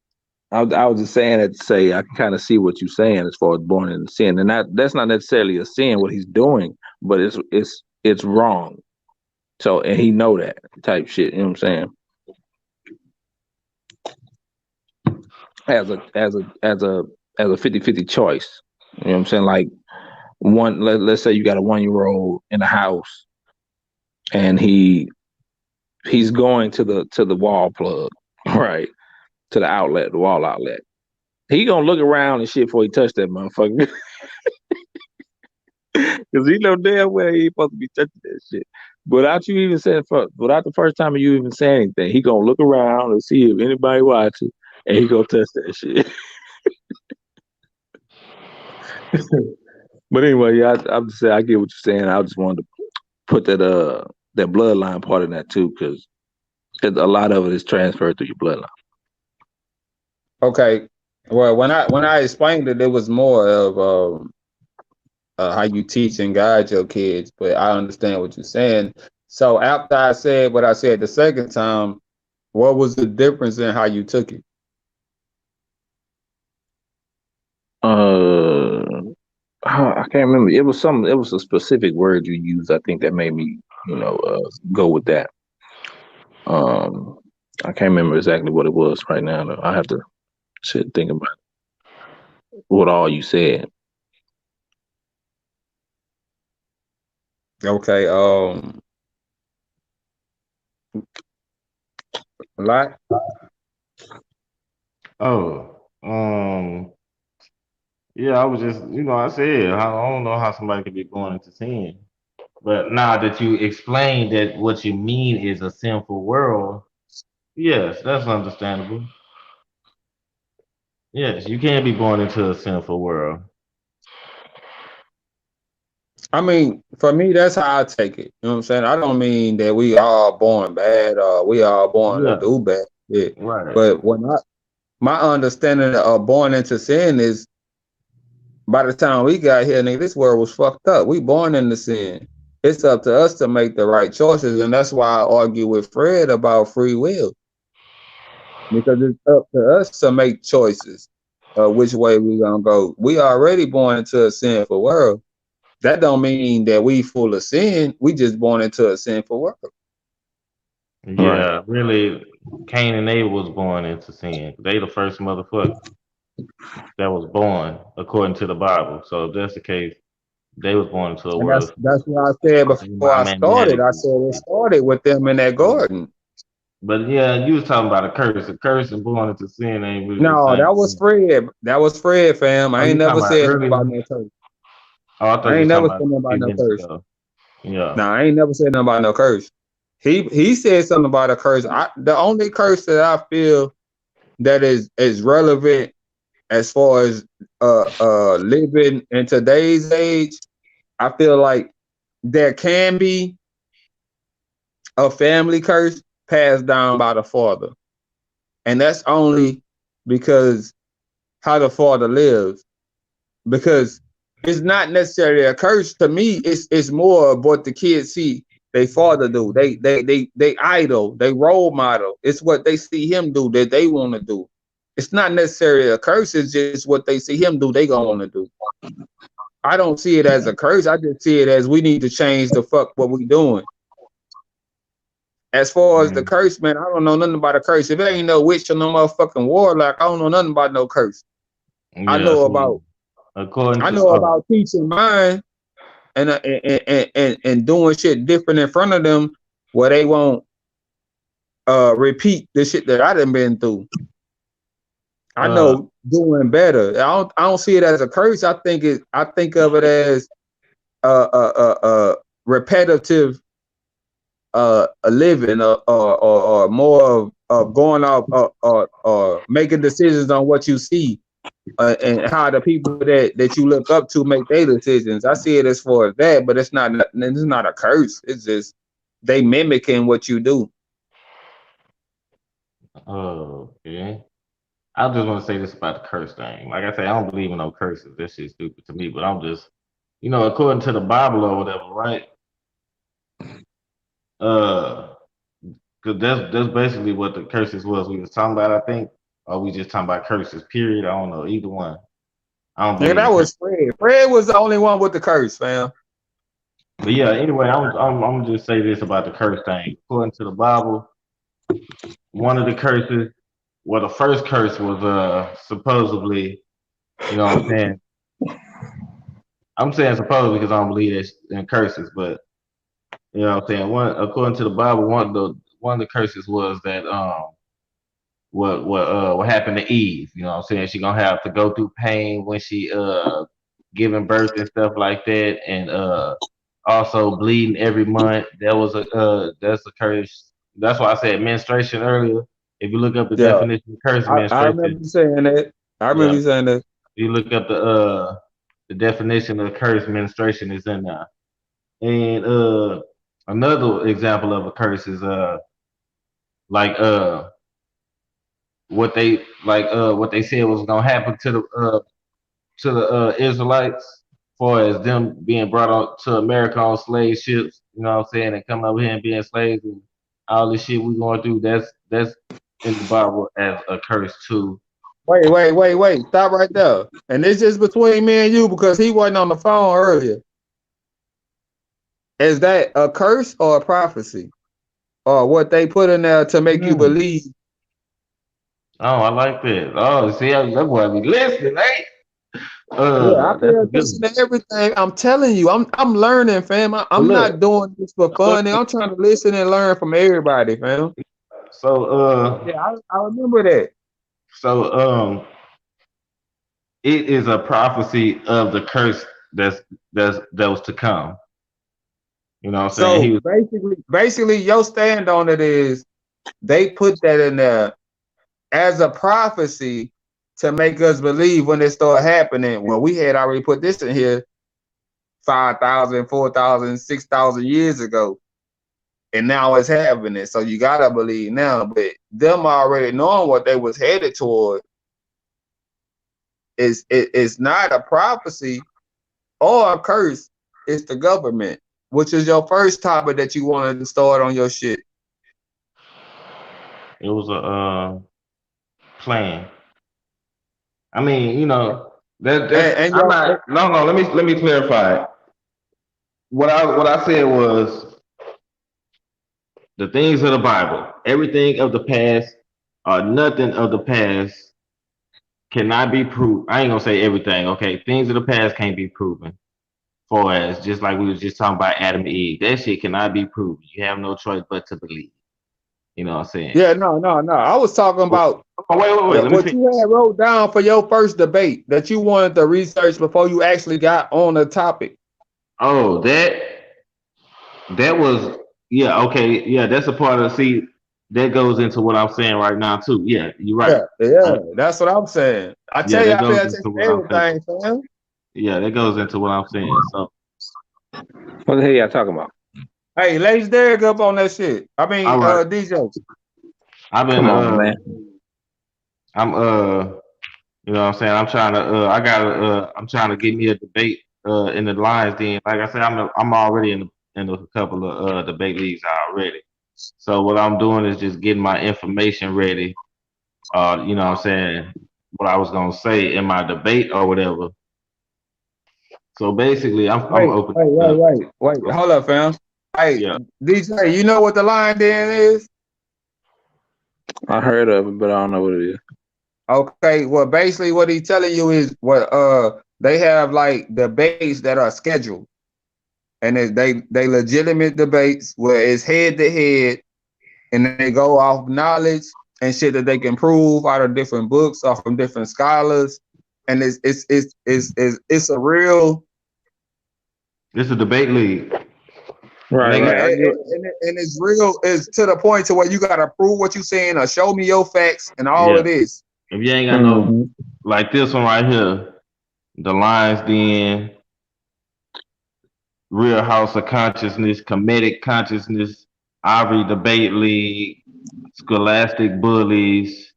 I was just saying that to say I can kind of see what you're saying as far as born in sin, and that's not necessarily a sin what he's doing, but it's wrong. So, and he know that type shit. You know what I'm saying? As a 50-50 choice. You know what I'm saying? Like let's say you got a 1 year old in the house and he's going to the wall plug, right? To the wall outlet. He gonna look around and shit before he touch that motherfucker. Because he know damn well he ain't supposed to be touching that shit. Without the first time you even say anything, he gonna look around and see if anybody watching, and he gonna touch that shit. But anyway, yeah, I'm just saying I get what you're saying. I just wanted to put that bloodline part in that too, because a lot of it is transferred through your bloodline. Okay. Well, when I explained it, it was more of how you teach and guide your kids. But I understand what you're saying. So after I said what I said the second time, what was the difference in how you took it? I can't remember. It was some. It was a specific word you used. I think that made me, go with that. Um, I can't remember exactly what it was right now. Though. I have to sit and think about what all you said. Okay. A lot. Oh, yeah, I was just, I said, I don't know how somebody could be born into sin. But now that you explained that what you mean is a sinful world, yes, that's understandable. Yes, you can be born into a sinful world. I mean, for me, that's how I take it. You know what I'm saying? I don't mean that we all born bad or we all born to Yeah, do bad. Yeah. right. But my understanding of born into sin is by the time we got here, nigga, this world was fucked up. We born into sin. It's up to us to make the right choices, and that's why I argue with Fred about free will, because it's up to us to make choices which way we gonna go. We already born into a sinful world. That don't mean that we full of sin. We just born into a sinful world. Right. Yeah, really, Cain and Abel was born into sin. They the first motherfucker that was born according to the Bible. So if that's the case, they was born into a And world that's what I said of before I started. I humanity. said it started with them in that garden. But yeah, you was talking about a curse. A curse and born into sin ain't really the No, same that was thing. Fred. That was Fred, fam. Oh, I ain't you talking never about said nothing early about one? no curse. Oh, I thought I you ain't was talking never about said nothing a about few no minutes curse. ago. Yeah. No, I ain't never said nothing about no curse. He said something about a curse. The only curse that I feel that is relevant as far as living in today's age, I feel like there can be a family curse passed down by the father. And that's only because how the father lives. Because it's not necessarily a curse to me. It's more of what the kids see they father do. They idol, they role model. It's what they see him do that they want to do. It's not necessarily a curse. It's just what they see him do. They gonna want to do. I don't see it as a curse. I just see it as we need to change the fuck what we doing. As far as the Mm. curse, man, I don't know nothing about a curse. If it ain't no witch or no motherfucking warlock, I don't know nothing about no curse. I Yeah. know See, about according I to know about teaching mine and doing shit different in front of them where they won't repeat the shit that I done been through. I uh know doing better. I don't see it as a curse. I think of it as repetitive a living or more of going off making decisions on what you see and how the people that you look up to make their decisions. I see it as far as that, but it's not a curse. It's just they mimicking what you do. okay. I just want to say this about the curse thing. Like I say, I don't believe in no curses. That shit's stupid to me. But I'm just, according to the Bible or whatever, right? Uh, Cause that's basically what the curses was we was talking about. I think, or we just talking about curses. Period. I don't know either one. I don't Nigga, believe that in curses. was Fred. Fred was the only one with the curse, fam. But yeah. Anyway, I'm gonna just say this about the curse thing. According to the Bible, one of the curses, well, the first curse was supposedly, you know what I'm saying. I'm saying supposedly because I don't believe in curses, but you know what I'm saying. One according to the Bible, one of the curses was that what happened to Eve. You know what I'm saying? She gonna have to go through pain when she giving birth and stuff like that, and also bleeding every month. That was that's a curse. That's why I said menstruation earlier. If you look up the Yeah, definition of curse I remember menstruation, you saying that. I remember yeah, you saying that. you look up the definition of curse menstruation is in there. And another example of a curse is like what they said was gonna happen to the Israelites, far as them being brought on to America on slave ships, you know what I'm saying, and coming over here and being slaves and all this shit we going through. That's in the Bible as a curse too. Wait. Stop right there. And this is between me and you because he wasn't on the phone earlier. Is that a curse or a prophecy? Or what they put in there to make you Mm. believe? Oh, I like that. Oh, see, that boy be listening, eh? Yeah, I pay That's a good attention one. to everything. I'm telling you, I'm learning, fam. But I'm look, not doing this for fun. I'm trying to listen and learn from everybody, fam. so Yeah, I remember that. so it is a prophecy of the curse that was to come. You know what I'm saying? He So was basically, your stand on it is they put that in there as a prophecy to make us believe when it started happening. Well, we had already put this in here 5,000, 4,000, 6,000 years ago, and now it's happening. So you gotta believe now. But them already knowing what they was headed toward is not a prophecy or a curse. It's the government, which is your first topic that you wanted to start on your shit. it was a plan. I mean, you know, that's And I'm your not no, let me clarify it. What I said was the things of the Bible, everything of the past or nothing of the past cannot be proved. I ain't gonna say everything, okay? Things of the past can't be proven. For as just like we was just talking about Adam and Eve. That shit cannot be proven. You have no choice but to believe. You know what I'm saying? yeah, no. I was talking Oh, about wait. Let me what finish. you had wrote down for your first debate that you wanted to research before you actually got on the topic. Oh, that was yeah, okay, yeah, that's a part of see that goes into what I'm saying right now too. Yeah, you're right. Yeah, Uh, that's what I'm saying. I yeah, tell you, that I pay goes attention into to what I'm saying. everything, fam. Yeah, that goes into what I'm saying. So What the hell y'all talking about? Hey, ladies, Derek up on that shit. I mean, all right, DJ. I've been Come on, man. I'm you know what I'm saying, I'm trying to I'm trying to get me a debate in the Lions Den. Like I said, I'm already in a couple of debate leagues already. So what I'm doing is just getting my information ready. You know what I'm saying, what I was gonna say in my debate or whatever. So basically, I'm Wait, open. wait, wait, wait, wait. Hold up, fam. Hey, Yeah. DJ, you know what the line then is? I heard of it, but I don't know what it is. Okay, well, basically what he's telling you is what they have like debates that are scheduled. And they legitimate debates where it's head to head and they go off knowledge and shit that they can prove out of different books or from different scholars. And it's a real It's a debate league. It Right, ain't right. got, I get. and it's real. It's to the point to where you gotta prove what you're saying or show me your facts and all yeah. of this. If you ain't got no Hmm. like this one right here, the Lions Den, Real House of Consciousness, Comedic Consciousness, Ivory Debate League, Scholastic Bullies,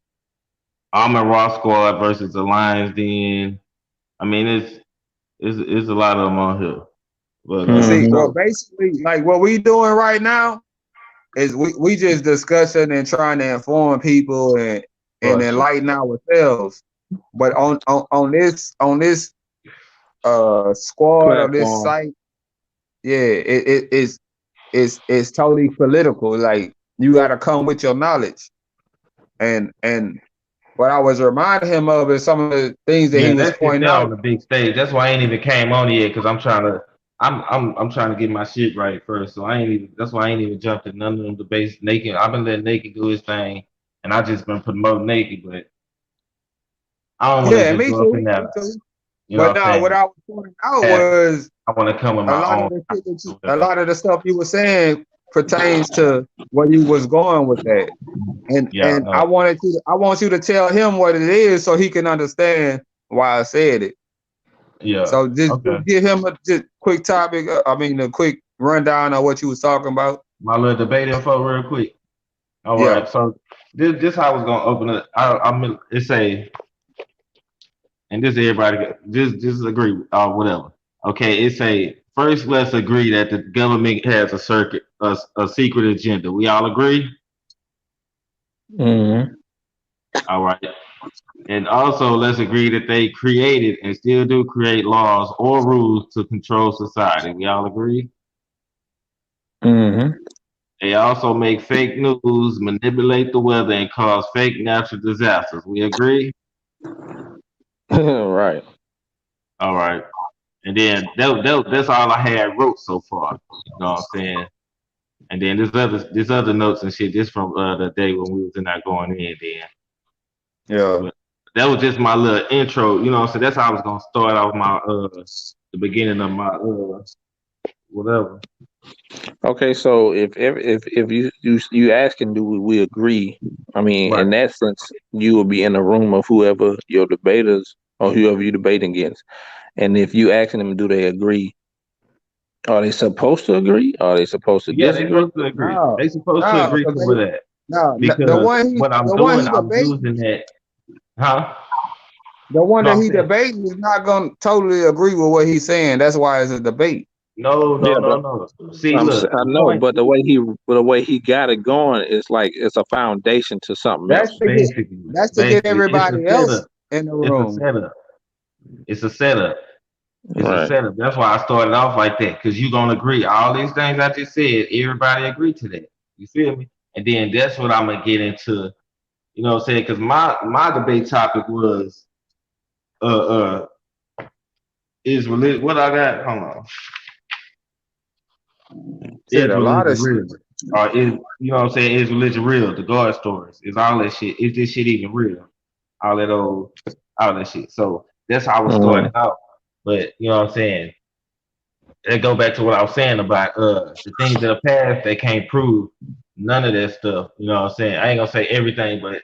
Almond Raw Squad versus the Lions Den. I mean, it's a lot of them on here. But See, Hmm. well, so basically, like what we doing right now is we just discussing and trying to inform people and got you. enlighten ourselves. But on this squad or this Platform. site, yeah, it's totally political. Like you got to come with your knowledge, and what I was reminding him of is some of the things that he Yeah, was that shit pointing there out. on the big stage. That's why I ain't even came on yet because I'm trying to get my shit right first. So I ain't even that's why I ain't even jumped in none of them debates. Naked, I've been letting Naked do his thing, and I just been promoting Naked, but I don't want to Yeah, just me go up too, in that. me too. You know But what I'm now, what saying? I was pointing out Have, was I want to come with a my lot of own the shit that or a whatever. lot of the stuff you were saying pertains to where you was going with that. And Yeah, I and know. I want you to tell him what it is so he can understand why I said it. Yeah. So Okay. just give him a just quick topic. I mean, a quick rundown of what you was talking about. My little debate info real quick. All Yeah. right. So this how I was gonna open it. I'm it's a and this everybody just agree whatever. Okay, it's a first let's agree that the government has a secret agenda. We all agree? Mm-hmm. All right. And also let's agree that they created and still do create laws or rules to control society. We all agree? Mm-hmm. They also make fake news, manipulate the weather, and cause fake natural disasters. We agree? Right. All right. And then that's all I had wrote so far. You know what I'm saying? And then this other notes and shit, this from the day when we was in there going in then. Yeah. But that was just my little intro, you know what I'm saying? That's how I was gonna start off my the beginning of my whatever. Okay, so if you asking, do we agree? I mean, Right. in that sense, you will be in a room of whoever your debaters or whoever you debating against, and if you asking them, do they agree? Are they supposed to agree? Are they supposed to Yeah, they disagree? supposed to agree. No, They supposed to no, agree because to that. no, Because what I'm doing, I'm using that, huh? the one No, that I'm he saying debating is not gonna totally agree with what he's saying. That's why it's a debate. no, Yeah, no, no, but no. See, look, I the know, point but the way he got it going is like it's a foundation to something That's else. to get basically, that's to get basically, it's a everybody else setup. in the It's a room. setup. It's a setup. It's a Right. setup. That's why I started off like that, because you're gonna agree. All these things I just said, everybody agree to that. You feel me? And then that's what I'm gonna get into. You know what I'm saying? Because my debate topic was uh is religion. What I got? Hold on. Said Is a lot of religion shit. real? Or is you know what I'm saying? Is religion real? The God stories. Is all that shit? Is this shit even real? All that old, all that shit. So that's how I was starting Mm. out. But you know what I'm saying? It go back to what I was saying about the things that are past they can't prove none of that stuff. You know what I'm saying? I ain't gonna say everything, but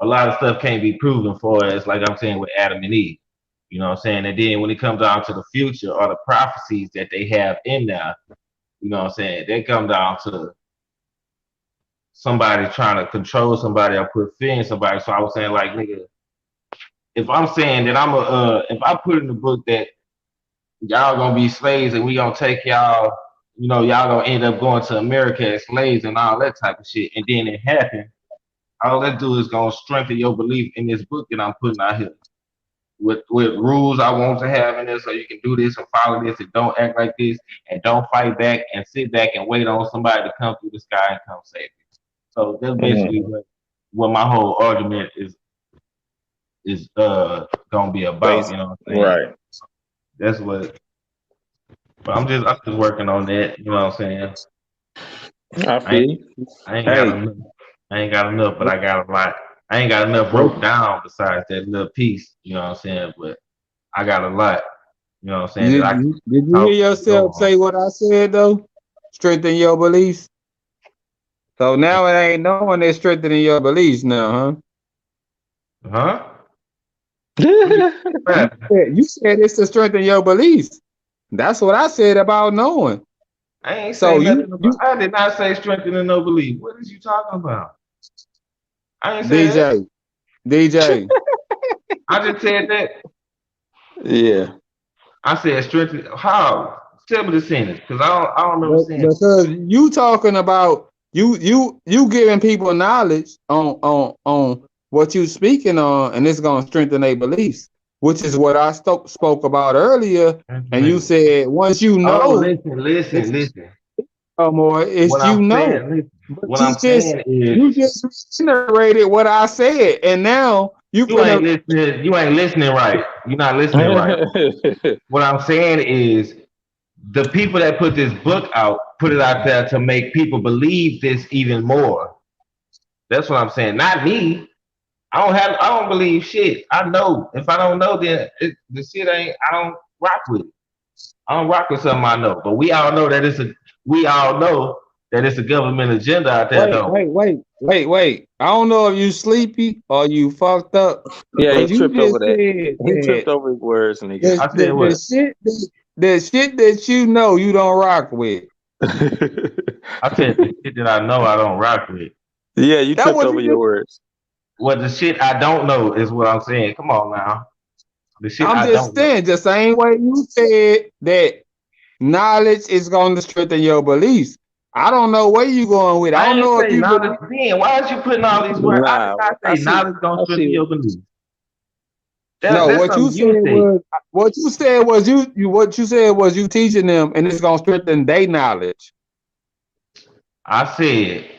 a lot of stuff can't be proven for us, like I'm saying with Adam and Eve. You know what I'm saying? And then when it comes down to the future or the prophecies that they have in there, you know what I'm saying? They come down to somebody trying to control somebody or put fear in somebody. So I was saying, like, nigga, if I'm saying that if I put in the book that y'all gonna be slaves and we gonna take y'all, you know, y'all gonna end up going to America as slaves and all that type of shit, and then it happened, all that do is gonna strengthen your belief in this book that I'm putting out here. With rules I want to have in there so you can do this and follow this and don't act like this and don't fight back and sit back and wait on somebody to come through the sky and come save you. So that's basically Mm. what my whole argument is gonna be about, Base. you know what I'm saying? Right. That's what but I'm just working on that, you know what I'm saying? I I ain't feel you. I ain't got Hey, enough. I ain't got enough, but I got a lot. I ain't got enough What wrote down besides that little piece, you know what I'm saying? But I got a lot, you know what I'm saying, that did I can did you talk hear and go yourself on. say what I said though? Strengthen your beliefs. So now it ain't knowing they're strengthening your beliefs now, huh? Huh? What you man? You said it's to strengthen your beliefs. That's what I said about knowing. I ain't say So nothing about you I did not say strengthening no belief. What is you talking about? I ain't say that. DJ, DJ. I just said that. yeah. I said strengthen how? Tell me the sentence, because I don't remember saying Because you talking about you giving people knowledge on what you speaking on, and it's gonna strengthen their beliefs, which is what I spoke about earlier. And you that. said once you Oh, know, it's listen. more. What It's I'm you know, saying, listen. but What I'm saying is, you just reiterated what I said, and now you you ain't finna. listening. You ain't listening right. You're not listening right. What I'm saying is, the people that put this book out put it out there to make people believe this even more. That's what I'm saying. Not me. I don't believe shit. I know. If I don't know, then the shit ain't. I don't rock with it. I don't rock with something I know. But we all know that it's a government agenda out there, Wait, though. wait, wait, wait, wait. I don't know if you sleepy or you fucked up, Yeah, he but you tripped over just that. said He tripped that over his words, nigga. the, I said the, the what? shit the shit that you know you don't rock with. I said the shit that I know I don't rock with. Yeah, you That tripped what over you your just words. Well, the shit I don't know is what I'm saying. Come on now. The shit I'm I just don't know. saying, the same way you said that knowledge is going to strengthen your beliefs. I don't know where you going with. I I don't ain't know if say you knowledge. believe. Then why is you putting all these words? I did Nah, not I say see. knowledge don't I strengthen see. your beliefs. No, That's what you something said you say. was what you said was you teaching them, and it's going to strengthen their knowledge, I said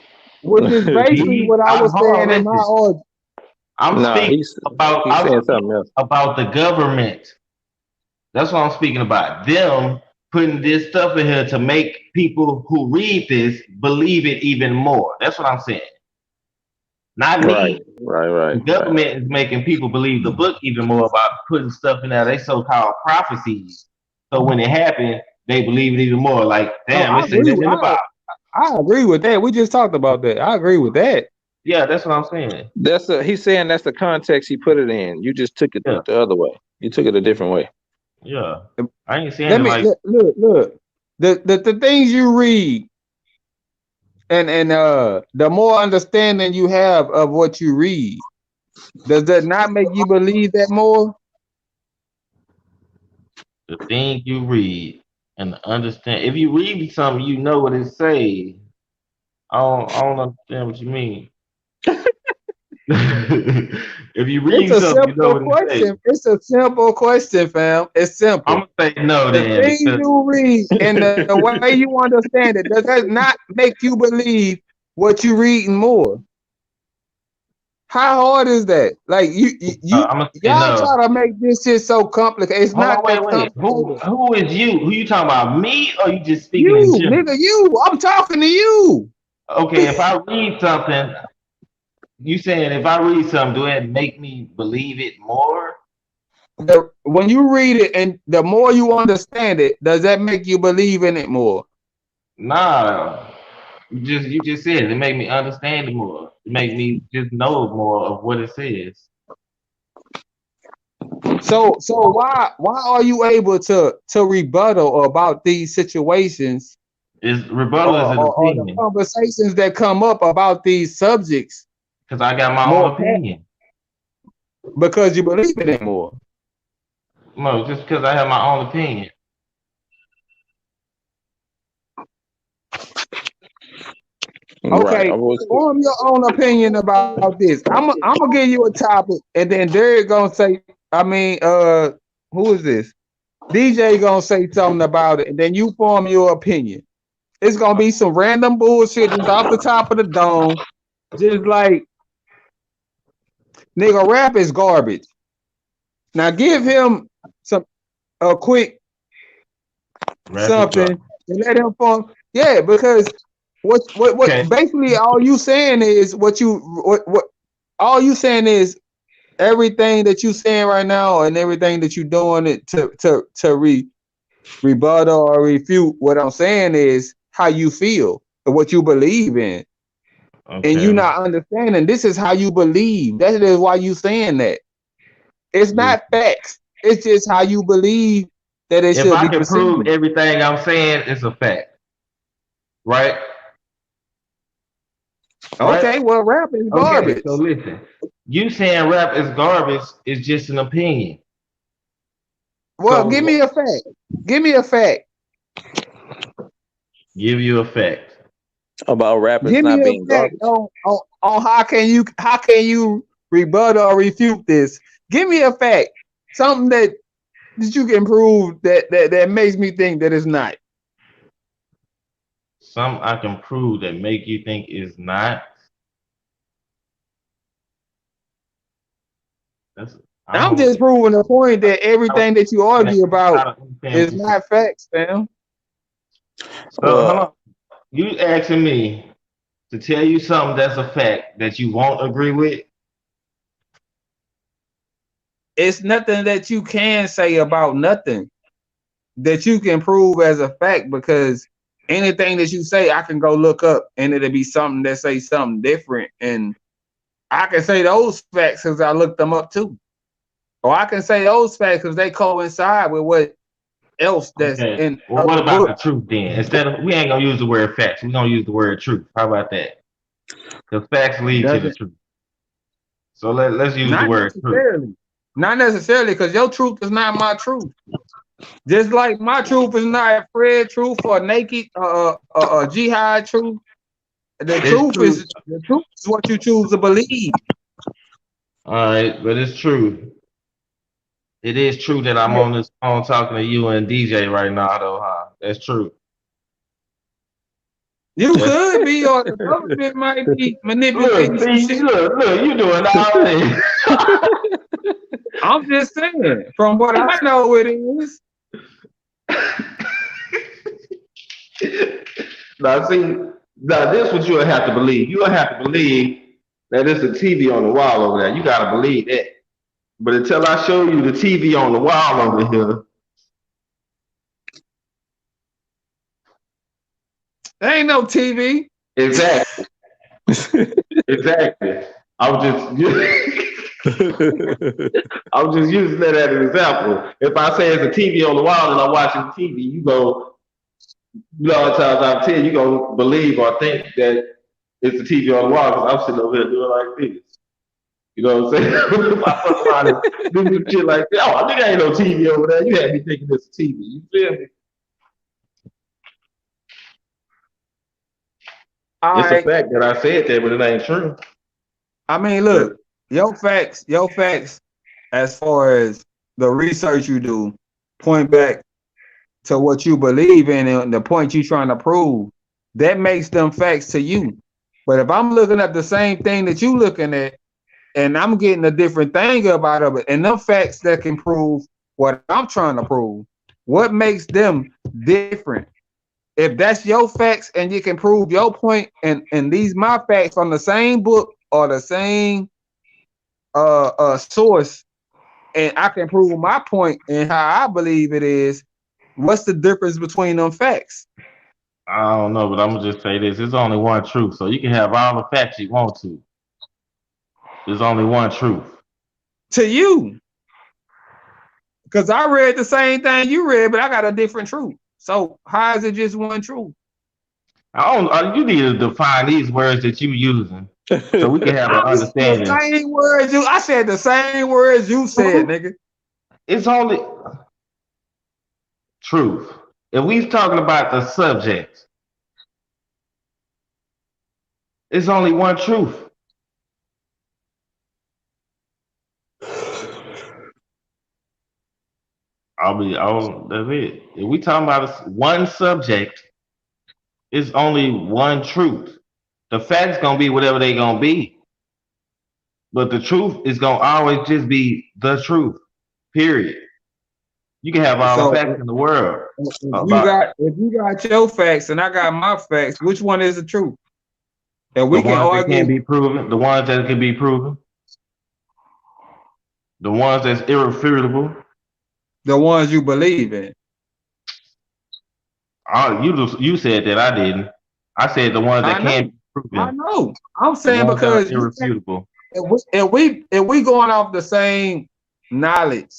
which is basically these. what I I'm was hold on. saying in my Listen. order. I'm Nah, speaking about. he's I'm saying speaking something else. about the government. That's what I'm speaking about. Them putting this stuff in here to make people who read this believe it even more. That's what I'm saying. Not Right, me. right, The right, right. government is making people believe the book even more about putting stuff in there. They so-called prophecies. So when it happened, they believe it even more. Like, No, damn, it say that in the Bible. I agree with that. We just talked about that. I agree with that. Yeah, that's what I'm saying. He's saying that's the context he put it in. You just took it Yeah, the other way. You took it a different way. yeah. I ain't saying Let it me like look. The things you read and the more understanding you have of what you read, does that not make you believe that more? the thing you read and understand. If you read something, you know what it say. I don't understand what you mean. If you It's read a something, you know simple what it say. question. It's a simple question, fam. It's I'm simple. gonna say no The then things because you read and the way you understand it, does that not make you believe what you reading more? How hard is that? Like I'm gonna say y'all no. try to make this shit so complicated. It's Hold on, not that wait. complicated. Who is you? Who you talking about? Me or you just speaking in You, general? nigga, you. I'm talking to you. Okay, if I read something, you saying if I read something, do it make me believe it more? When you read it and the more you understand it, does that make you believe in it more? Nah. You just said it. It make me understand it more. It make me just know more of what it says. So why are you able to rebuttal about these situations Is rebuttal is an or the opinion. conversations that come up about these subjects Because I got my more own opinion. because you believe in it more? No, just because I have my own opinion. Right. Okay, form your own opinion about this. I'm gonna give you a topic, and then Derek gonna say. I mean, who is this? DJ gonna say something about it, and then you form your opinion. It's gonna be some random bullshit just off the top of the dome, just like nigga rap is garbage. Now give him some a quick Rap is something garbage. and let him form. Yeah, because what Okay. basically all you saying is what all you saying is everything that you saying right now and everything that you doing it to rebuttal or refute what I'm saying is how you feel and what you believe in. And you Okay. not understanding this is how you believe. That is why you saying that. It's not facts. It's just how you believe that it If should I be can prove proceeded. everything I'm saying, it's a fact. Right? Right? Okay, well, rap is Okay, so garbage. listen. You saying rap is garbage is just an opinion. Well, give So me a fact. Give me a fact. give you a fact. About rappers Give me not a being fact garbage. on how can you rebut or refute this? Give me a fact. Something that you can prove that makes me think that it's not. Some I can prove that make you think is not. That's I I'm don't just proving the point that I everything that you don't argue about understand what is you said. not facts, fam. So hold Well, on. You asking me to tell you something that's a fact that you won't agree with? it's nothing that you can say about nothing that you can prove as a fact, because anything that you say, I can go look up and it'll be something that say something different. And I can say those facts because I looked them up too. Or I can say those facts because they coincide with what else that's Okay. in Well, what other about the books. truth then? Instead of we ain't gonna use the word facts, we're gonna use the word truth. How about that? Because facts lead to the Doesn't truth. So let's use the not word truth. necessarily. Not necessarily, because your truth is not my truth. Just like my truth is not Fred truth or naked jihad truth. It's true. The truth is what you choose to believe. All right, but it's true. It is true that I'm Yeah. on this phone talking to you and DJ right now, though, huh? That's true. You That's could be, or the government might be manipulating look, some see, shit. look, you doing all this. I'm just saying, from what I know, it is. Now, see, now this what you'll have to believe. You'll have to believe that there's a TV on the wall over there. You gotta believe that. But until I show you the TV on the wall over here, There ain't no TV. exactly, exactly. I was I was just using that as an example. If I say it's a TV on the wall and I'm watching TV, you go, you know, times out of 10, you gonna believe or think that it's a TV on the wall because I'm sitting over here doing like this. You know what I'm saying? If I fuck around and do some shit like that, oh, I think ain't no TV over there. You had me thinking it's a TV. You feel me? All It's a right. fact that I said that, but it ain't true. I mean, But look, your facts, as far as the research you do, point back to what you believe in and the point you're trying to prove. That makes them facts to you. But if I'm looking at the same thing that you looking at, and I'm getting a different thing about it, and them facts that can prove what I'm trying to prove, what makes them different? If that's your facts and you can prove your point, and these my facts from the same book or the same source, and I can prove my point and how I believe it is, what's the difference between them facts? I don't know, but I'm gonna just say this: there's only one truth, so you can have all the facts you want to. There's only one truth. To you, because I read the same thing you read, but I got a different truth. So how is it just one truth? I don't. You need to define these words that you using, so we can have an I used the understanding. same words you. I said the same words you said, nigga. It's only truth. If we talking about the subject, it's only one truth. That's it. If we talking about one subject, it's only one truth. The facts gonna be whatever they gonna be, but the truth is gonna always just be the truth. Period. You can have all the So facts in the world about if you got your facts and I got my facts, which one is the truth? And the we can ones that argue can't be proven, the ones that can be proven, the ones that's irrefutable. the ones you believe in. You said that I didn't. I said the ones I that know. can't be I proven, know. I'm the saying ones that are because irrefutable. if we going off the same knowledge,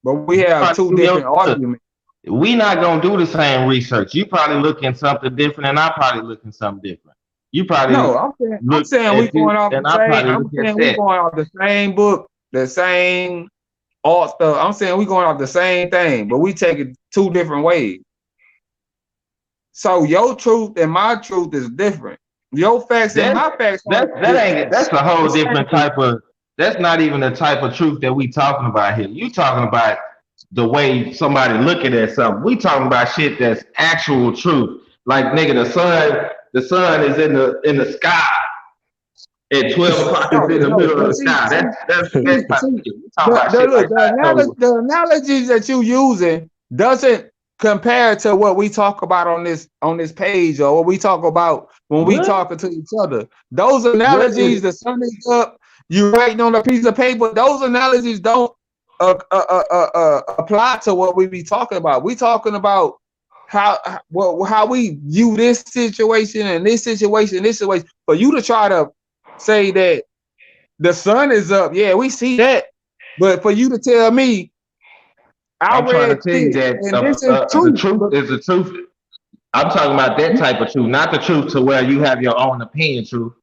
but we have Probably two do different look, arguments. we not gonna do the same research. You probably looking something different, and I probably looking something different. You probably No, I'm look saying we at this, going off the and I same. probably I'm look at saying we that. going off the same book, the same author. I'm saying we going off the same thing, but we take it two different ways. So your truth and my truth is different. Your facts and That my facts are that ain't that's a the whole different same. type of. That's not even the type of truth that we talking about here. You talking about the way somebody looking at something. We talking about shit that's actual truth. Like nigga, the sun is in the sky at 12 o'clock. It's in the No, middle of but the sky. That's type of see, shit. We talking about shit like that. So the analogies that you using doesn't compare to what we talk about on this page or what we talk about when we what? talking to each other. Those What analogies, is the sun is up You writing on a piece of paper. Those analogies don't apply to what we be talking about. We talking about how we view this situation and this situation, this situation. For you to try to say that the sun is up, yeah, we see that. But for you to tell me, I I'm trying to read tell you this that and this is the true. truth is the truth. I'm talking about that type of truth, not the truth to where you have your own opinion. Truth.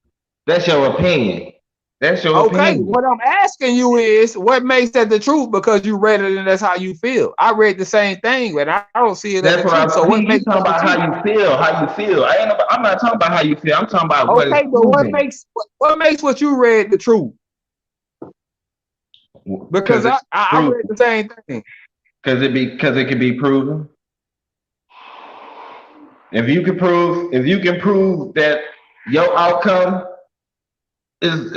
That's your opinion. That's your Okay, opinion. what I'm asking you is what makes that the truth because you read it and that's how you feel. I read the same thing, but I don't see it as That's the what truth. So I'm. what You makes talking that the about truth? how you feel? How you feel? I'm not talking about how you feel. I'm talking about what is Okay, but proven. what makes what you read the truth? Because Because it's I proven. read the same thing. Because it can be proven. If you can prove that your outcome is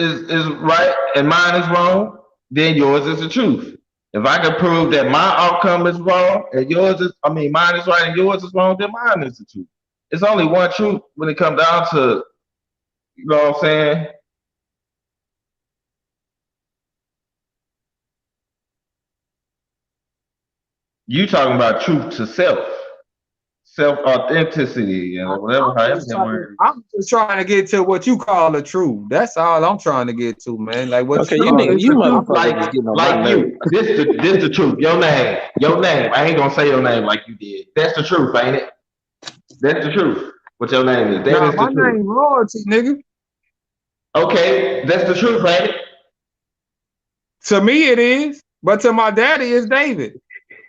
right and mine is wrong, then yours is the truth. If I can prove that my outcome is wrong and mine is right and yours is wrong, then mine is the truth. It's only one truth when it comes down to, you know what I'm saying? You talking about truth to self authenticity, and whatever, however that word. I'm just trying to get to what you call the truth. That's all I'm trying to get to, man. Like what Okay, you you call nigga, the It's you the truth. truth, motherfuckers is getting on my like nerves. you. This the truth. Your name. I ain't gonna say your name like you did. That's the truth, ain't it? That's the truth. What your name is. That Nah, is the my truth. name royalty, nigga. Okay, that's the truth, ain't To me it is, but to my daddy it's David.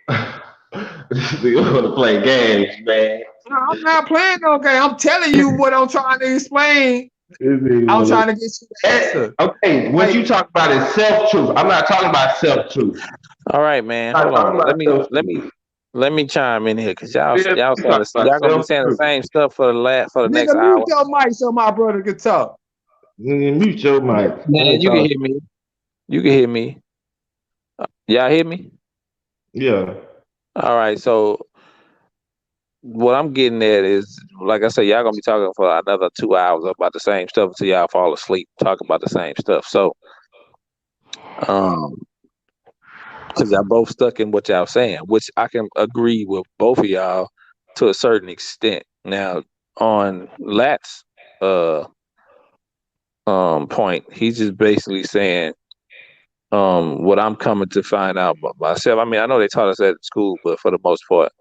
it? You want to play games, man. No, I'm not playing no game. I'm telling you what I'm trying to explain. This nigga I'm wanna- trying to get you the answer. Okay, what Like, you talk about is self truth. I'm not talking about self truth. All right, man. I'm Hold not talking on. about self truth. Let me chime in here because y'all Yeah, y'all you saying talking this, about y'all gonna be self saying the truth. same stuff for the next nigga, mute hour. your mic so my brother can talk. Mute your mic. I Man, ain't you can talking. hear me. You can hear me. Y'all hear me? Yeah. All right. So what I'm getting at is, like I said, y'all gonna be talking for another 2 hours about the same stuff until y'all fall asleep talking about the same stuff. So, um, because y'all both stuck in what y'all saying, which I can agree with both of y'all to a certain extent. Now, on Lat's uh point, he's just basically saying what I'm coming to find out about myself. I mean, I know they taught us that at school, but for the most part,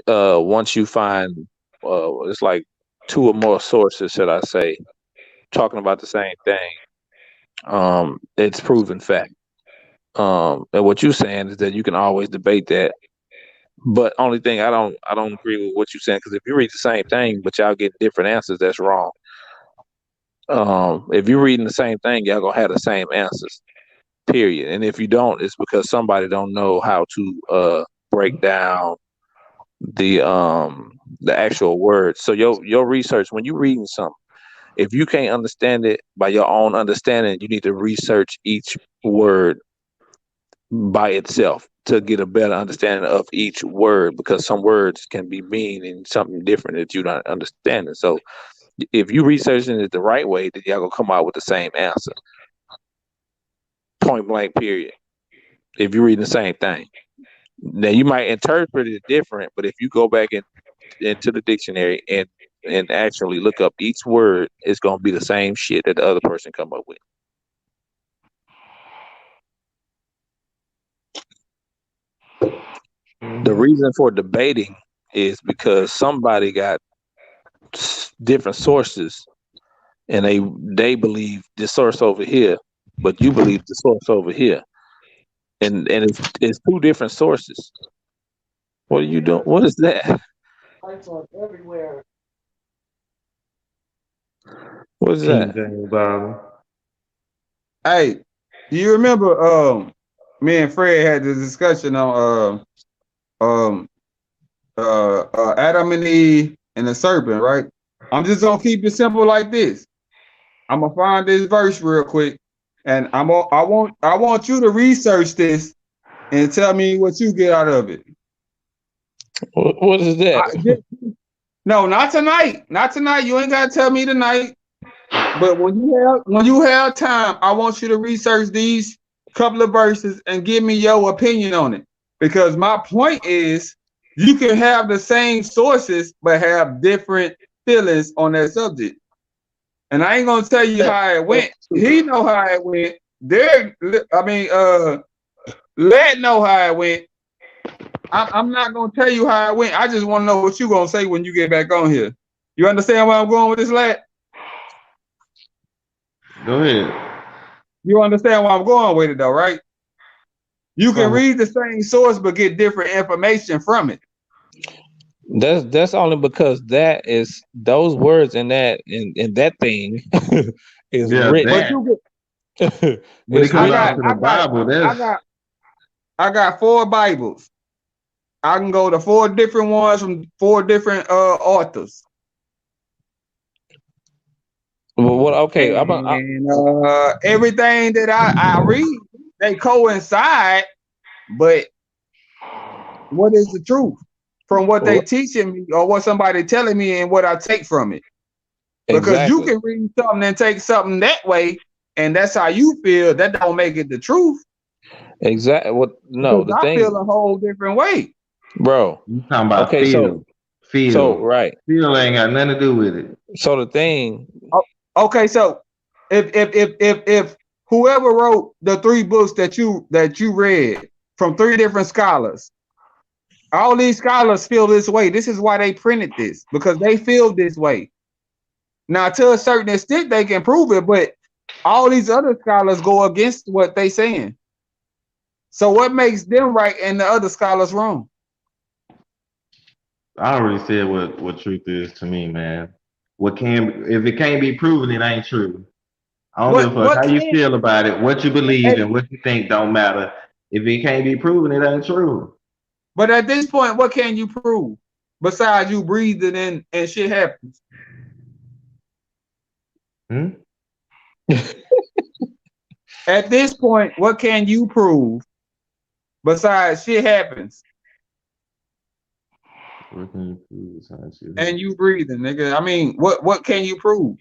once you find it's like two or more sources, should I say, talking about the same thing, it's proven fact. And what you're saying is that you can always debate that. But only thing I don't agree with what you're saying, because if you read the same thing but y'all get different answers, that's wrong. If you're reading the same thing, y'all gonna have the same answers. Period. And if you don't, it's because somebody don't know how to break down the actual words. So your research, when you're reading something, if you can't understand it by your own understanding, you need to research each word by itself to get a better understanding of each word, because some words can be meaning something different that you're not understanding. So if you researching it the right way, then y'all gonna come out with the same answer. Point blank, period. If you're reading the same thing. Now you might interpret it different, but if you go back into the dictionary and actually look up each word, it's gonna be the same shit that the other person come up with. The reason for debating is because somebody got different sources, and they believe this source over here, but you believe the source over here, and it's two different sources. What are you doing? What is that? Everywhere. What is King that? James Bible. Hey, do you remember me and Fred had this discussion on Adam and Eve and the serpent, right? I'm just gonna keep it simple like this. I'm gonna find this verse real quick, and I want you to research this and tell me what you get out of it. What is that? No, not tonight. Not tonight. You ain't gotta tell me tonight. But when you have time, I want you to research these couple of verses and give me your opinion on it. Because my point is, you can have the same sources but have different feelings on that subject. And I ain't gonna tell you how it went. He know how it went. Let know how it went. I'm not gonna tell you how it went. I just want to know what you gonna say when you get back on here. You understand where I'm going with this, lad? Go ahead. You understand where I'm going with it, though, right? You can read the same source but get different information from it. That's only because that is those words in that thing is written. But you get, When it It's comes written. down to the Bible, I got 4 Bibles. I can go to 4 different ones from 4 different authors. Well, what? Okay, And everything that I read, they coincide, but what is the truth from what they teaching me or what somebody telling me and what I take from it? Because you can read something and take something that way, and that's how you feel. That don't make it the truth. Exactly. What? No, because I feel a whole different way, bro. You talking about Okay, feel. so right. Feel ain't got nothing to do with it. So the thing. Okay, so if whoever wrote the 3 books that you read from 3 different scholars, all these scholars feel this way. This is why they printed this, because they feel this way. Now, to a certain extent, they can prove it, but all these other scholars go against what they saying. So what makes them right and the other scholars wrong? I already said what truth is to me, man. If it can't be proven, it ain't true. I don't give a fuck how you feel about it, what you believe and what you think don't matter. If it can't be proven, it ain't true. But at this point, what can you prove besides you breathing and shit happens? At this point, what can you prove besides shit happens? What can you prove besides shit? And you breathing, nigga. I mean, what can you prove?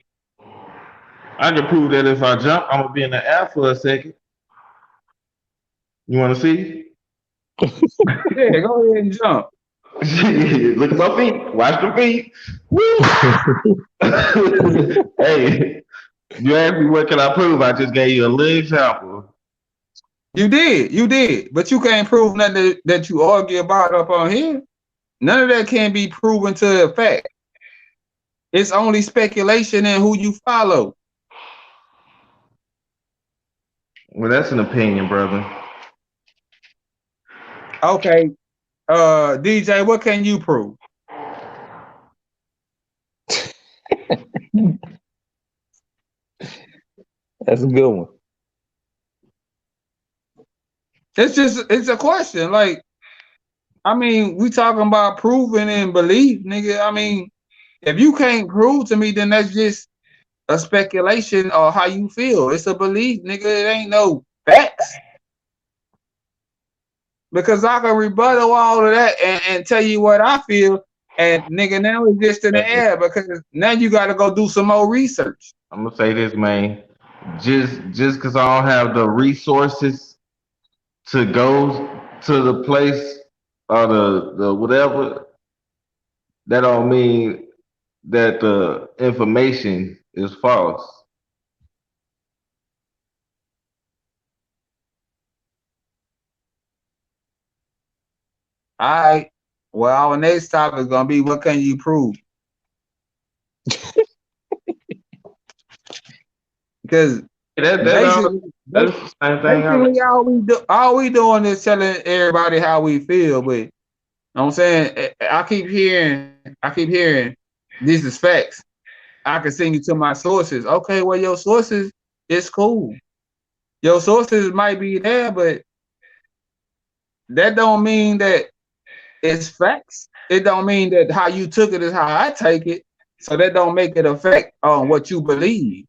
I can prove that if I jump, I'm gonna be in the air for a second. You want to see? Yeah, go ahead and jump. Look at my feet. Watch the feet. Hey, you asked me what can I prove? I just gave you a little example. You did, but you can't prove nothing that you argue about up on here. None of that can be proven to a fact. It's only speculation and who you follow. Well, that's an opinion, brother. Okay, DJ, what can you prove? That's a good one. It's a question. Like, I mean, we talking about proving and belief, nigga. I mean, if you can't prove to me, then that's just a speculation or how you feel. It's a belief, nigga. It ain't no facts. Because I can rebuttal all of that and tell you what I feel. And nigga, now it's just in the air because now you got to go do some more research. I'm gonna say this, man. Just because I don't have the resources to go to the place or the whatever, that don't mean that the information is false. All right. Well, our next topic is gonna be what can you prove? Because basically all we doing is telling everybody how we feel. But you know what I'm saying, I keep hearing this is facts. I can send you to my sources. Okay, well, your sources is cool. Your sources might be there, but that don't mean that it's facts. It don't mean that how you took it is how I take it. So that don't make it affect on what you believe.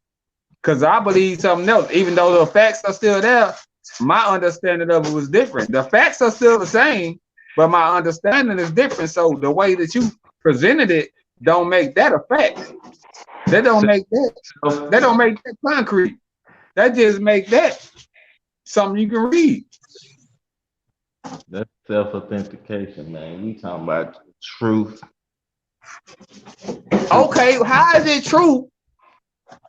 Because I believe something else. Even though the facts are still there, my understanding of it was different. The facts are still the same, but my understanding is different. So the way that you presented it don't make that a fact. That don't make that. That don't make that concrete. That just make that something you can read. That's self-authentication, man. We talking about truth. Okay, how is it true?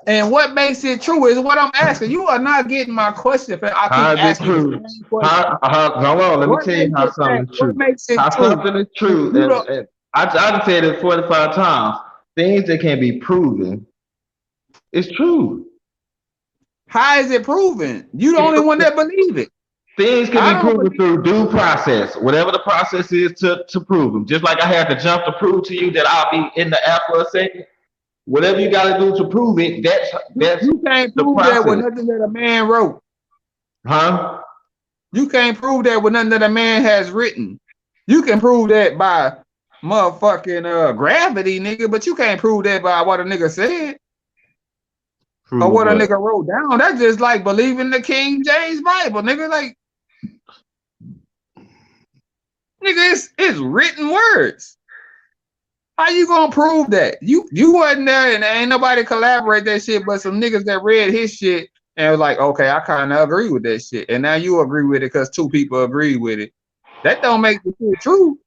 And what makes it true is what I'm asking. You are not getting my question. I How keep is it asking the true? same question. Hold on, let me What tell you makes how it something is what true. makes it How true? something is If true, you don't, and I done said it 45 times. Things that can be proven is true. how is it proven? You the only one that believe it. Things can I be don't proven believe through due process, whatever the process is to prove them. Just like I had to jump to prove to you that I'll be in the app for a second. Whatever you got to do to prove it, that's you can't the prove that with process, nothing that a man wrote. huh? You can't prove that with nothing that a man has written. You can prove that by motherfucking gravity, nigga, but you can't prove that by what a nigga said or Prove what a what? nigga wrote down. That's just like believing the King James Bible, nigga. Like, nigga, it's written words. How you gonna prove that? You wasn't there and ain't nobody collaborate that shit but some niggas that read his shit and was like, okay, I kind of agree with that shit. And now you agree with it because two people agree with it. That don't make the shit true.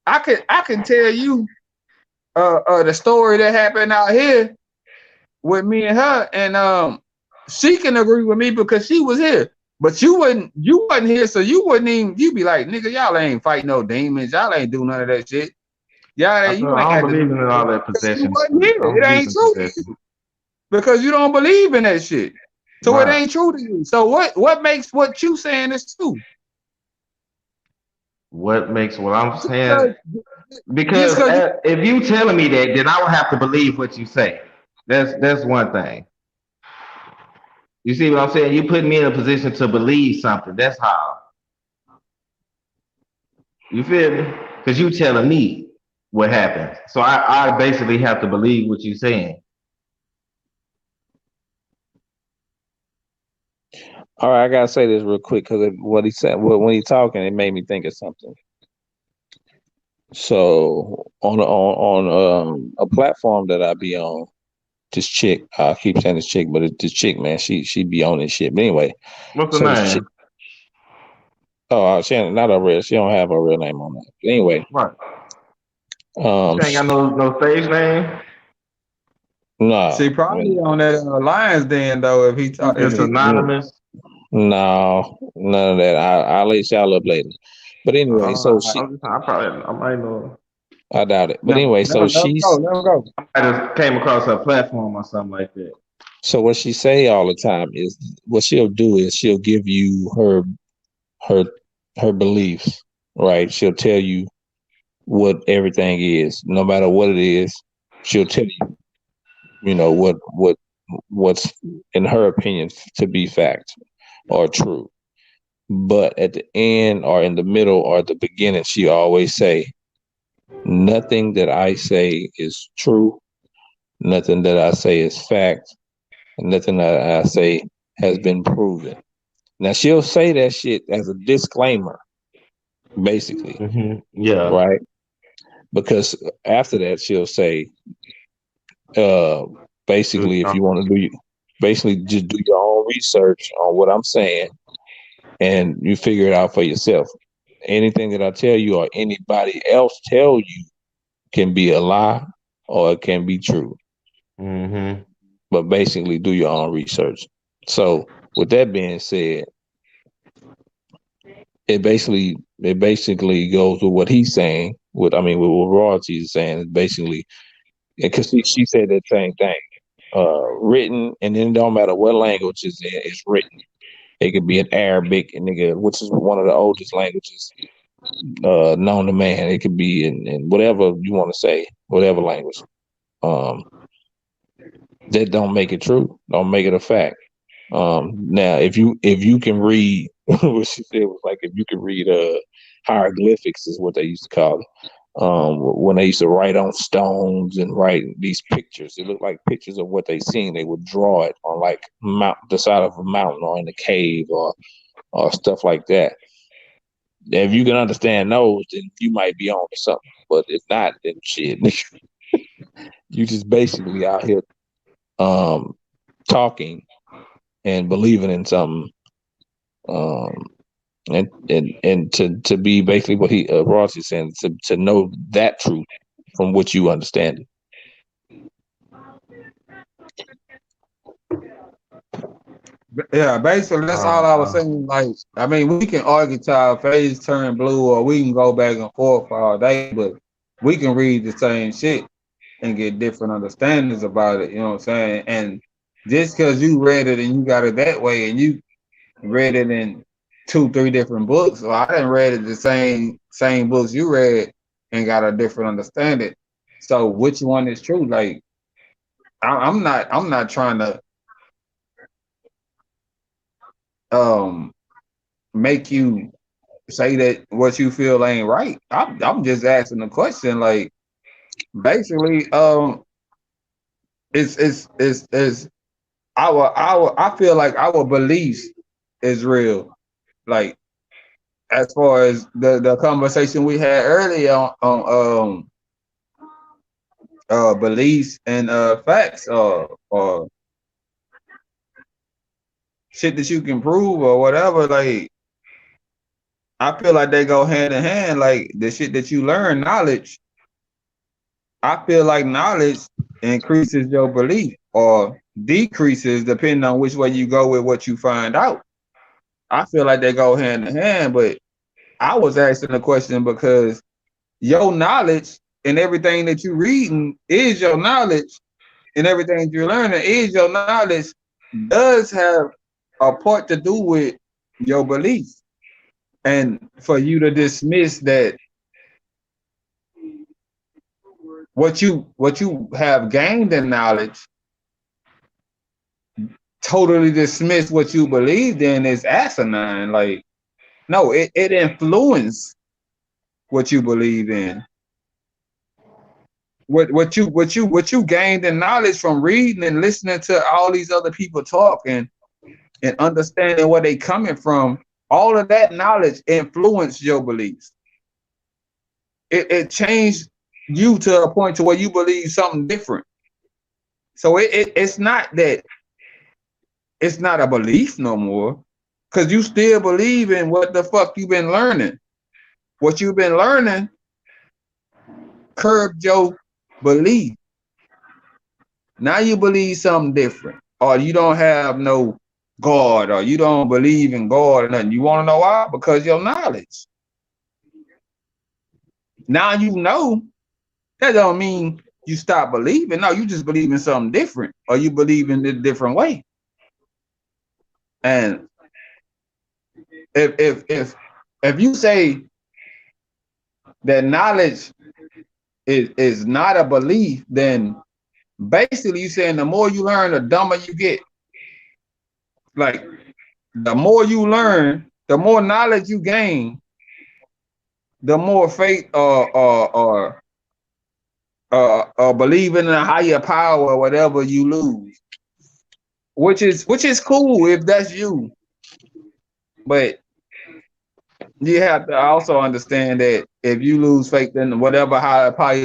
I can tell you the story that happened out here with me and her, and she can agree with me because she was here. But you wasn't here, so you wouldn't even you be like, nigga, y'all ain't fight no demons, y'all ain't do none of that shit. Y'all you ain't I don't had to believe do in that all that because you possession wasn't stuff. here. I don't It believe ain't in true to possession. you because you don't believe in that shit. So it Right. ain't true to you. So what makes what you saying is true? What makes what I'm Just saying? just Because because you if you telling me that, then I will have to believe what you say. That's one thing. You see what I'm saying? You put me in a position to believe something. That's how. You feel me? Because you telling me what happened. So I basically have to believe what you're saying. All right, I gotta say this real quick because what he said when he talking, it made me think of something. So on a platform that I be on, this chick, I keep saying this chick, but this chick, man, she be on this shit. But anyway, What's the so this chick, name? she not a real, she don't have a real name on that. But anyway, What? um, She ain't got no stage name. no, she probably on that Lions Den though if It's he anonymous. no, none of that. I'll let y'all up later. But anyway, so she, I might know. I doubt it. But no, anyway, no, so she's, let him go. I just came across her platform or something like that. so what she say all the time is what she'll do is she'll give you her her beliefs, right? She'll tell you what everything is, no matter what it is. She'll tell you, you know, what's in her opinion to be fact or true. But at the end or in the middle or at the beginning, she always say, nothing that I say is true, nothing that I say is fact, and nothing that I say has been proven. Now she'll say that shit as a disclaimer, basically, Yeah. right? Because after that she'll say, uh, basically, if you want to basically just do your own research on what I'm saying, and you figure it out for yourself. Anything that I tell you or anybody else tell you can be a lie or it can be true. Mm-hmm. But basically, do your own research. So, with that being said, it basically goes with what he's saying. With what royalty is saying, is basically because she said that same thing. Written, and then it don't matter what language is written. It could be in Arabic, and nigga, which is one of the oldest languages known to man. It could be in whatever you want to say, whatever language. Um, that don't make it true. Don't make it a fact. Now, if you can read, what she said was like if you can read hieroglyphics is what they used to call it. When they used to write on stones and write these pictures, it looked like pictures of what they seen. They would draw it on like the side of a mountain or in a cave or stuff like that. If you can understand those, then you might be on to something. But if not, then shit. You just basically out here talking and believing in something. And to be basically what he Ross is saying, to know that truth from what you understand. Yeah, basically that's all I was saying. Like, I mean, we can argue till our face turn blue, or we can go back and forth all day, but we can read the same shit and get different understandings about it. You know what I'm saying? And just because you read it and you got it that way, and you read it in 2, 3 different books, or I didn't read it the same books you read and got a different understanding. So which one is true? Like, I'm not trying to make you say that what you feel ain't right. I'm just asking the question. Like, basically, it's I feel like our beliefs is real. Like, as far as the conversation we had earlier on beliefs and facts, or shit that you can prove or whatever. Like, I feel like they go hand in hand. Like, the shit that you learn, knowledge, I feel like knowledge increases your belief or decreases depending on which way you go with what you find out. I feel like they go hand in hand, but I was asking the question because your knowledge and everything that you're reading is your knowledge, and everything you're learning is your knowledge, does have a part to do with your beliefs. And for you to dismiss that what you have gained in knowledge, totally dismiss what you believed in, is asinine. Like, no, it influenced what you believe in. What you gained in knowledge from reading and listening to all these other people talk, and understanding where they coming from, all of that knowledge influenced your beliefs. It changed you to a point to where you believe something different. So it's not that it's not a belief no more, because you still believe in what the fuck you've been learning. What you've been learning curbed your belief. Now you believe something different, or you don't have no God, or you don't believe in God or nothing. You want to know why? Because your knowledge. Now you know. That don't mean you stop believing. No, you just believe in something different, or you believe in a different way. And if you say that knowledge is not a belief, then basically you're saying the more you learn, the dumber you get. Like, the more you learn, the more knowledge you gain, the more faith or believing in a higher power or whatever you lose. Which is cool if that's you. But you have to also understand that if you lose faith in whatever higher power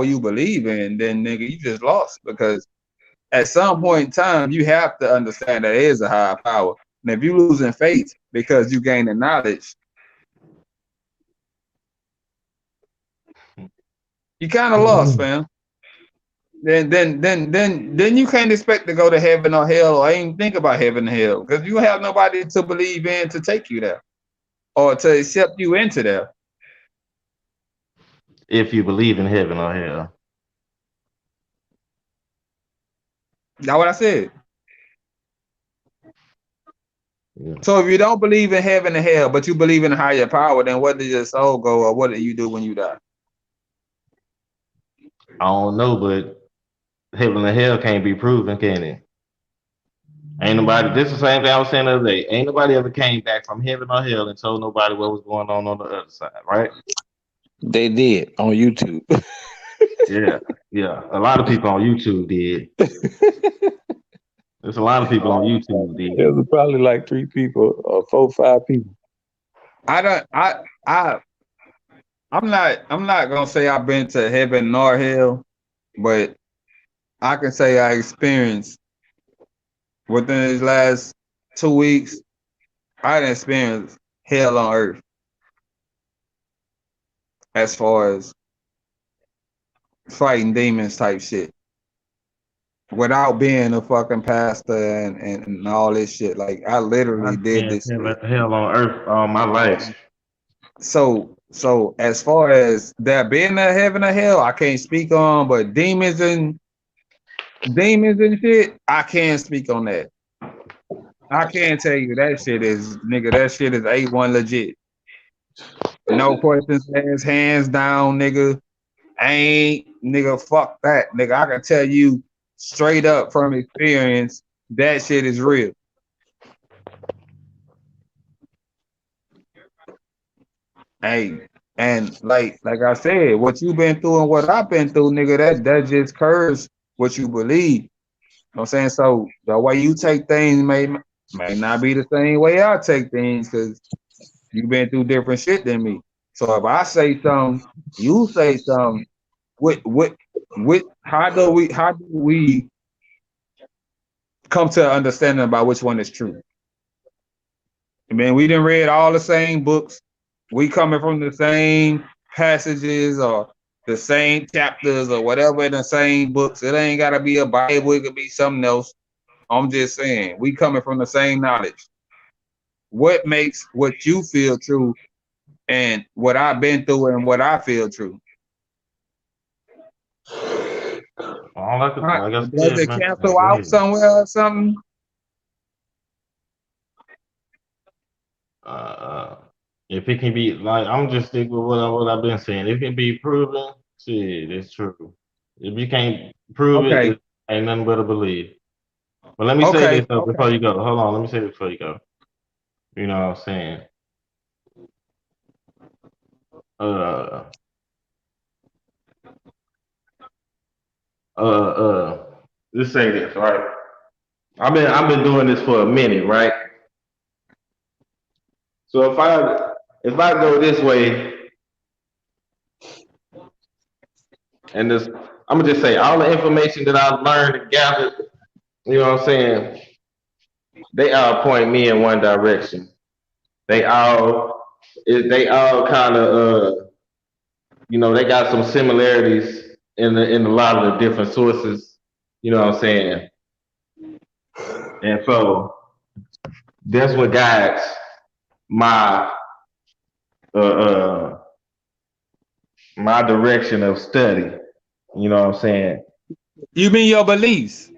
you believe in, then nigga, you just lost. Because at some point in time, you have to understand that there is a higher power. And if you losing faith because you gain the knowledge, you kind of lost, fam. Then you can't expect to go to heaven or hell, or even think about heaven or hell, because you have nobody to believe in to take you there or to accept you into there. If you believe in heaven or hell. That's what I said. Yeah. So if you don't believe in heaven and hell, but you believe in a higher power, then where does your soul go, or what do you do when you die? I don't know, but heaven and hell can't be proven, can it? Ain't nobody. This is the same thing I was saying the other day. Ain't nobody ever came back from heaven or hell and told nobody what was going on the other side, right? They did on YouTube. Yeah. A lot of people on YouTube did. There's a lot of people on YouTube did. There was probably like 3 people or 4, 5 people. I'm not gonna say I've been to heaven nor hell, but I can say I experienced within these last 2 weeks. I didn't experience hell on earth as far as fighting demons type shit without being a fucking pastor and all this shit. Like I I literally did experienced this shit. hell on earth all my life. So as far as there being a heaven or hell, I can't speak on, but demons and shit, I can speak on that. I can tell you that shit is nigga, that shit is A1 legit. No questions asked, hands down, nigga. Ain't nigga, fuck that. Nigga, I can tell you straight up from experience, that shit is real. Hey, and like I said, what you been through and what I've been through, nigga, that just curves what you believe. You know what I'm saying? So the way you take things may not be the same way I take things because you've been through different shit than me. So if I say something, you say something, what how do we come to an understanding about which one is true? I mean, we didn't read all the same books. We coming from the same passages or the same chapters or whatever in the same books. It ain't gotta be a Bible, it could be something else. I'm just saying, we coming from the same knowledge. What makes what you feel true and what I've been through and what I feel true? All I could, like I Does said, it man. cancel Go out ahead. somewhere or something? If it can be like, I'm just sticking with what I've been saying. If it can be proven, shit, it's true. If you can't prove it, Okay, it ain't nothing but a belief. But let me say okay, this though okay. before you go. Hold on, let me say this before you go. You know what I'm saying? Uh, uh, uh. Let's say this, right? I've been doing this for a minute, right? So if I go this way and this, I'm gonna just say all the information that I've learned and gathered, you know what I'm saying? They all point me in one direction. They all they all kind of they got some similarities in a lot of the different sources. You know what I'm saying? And so that's what guides my uh, uh my direction of study. You know what I'm saying? You mean your beliefs?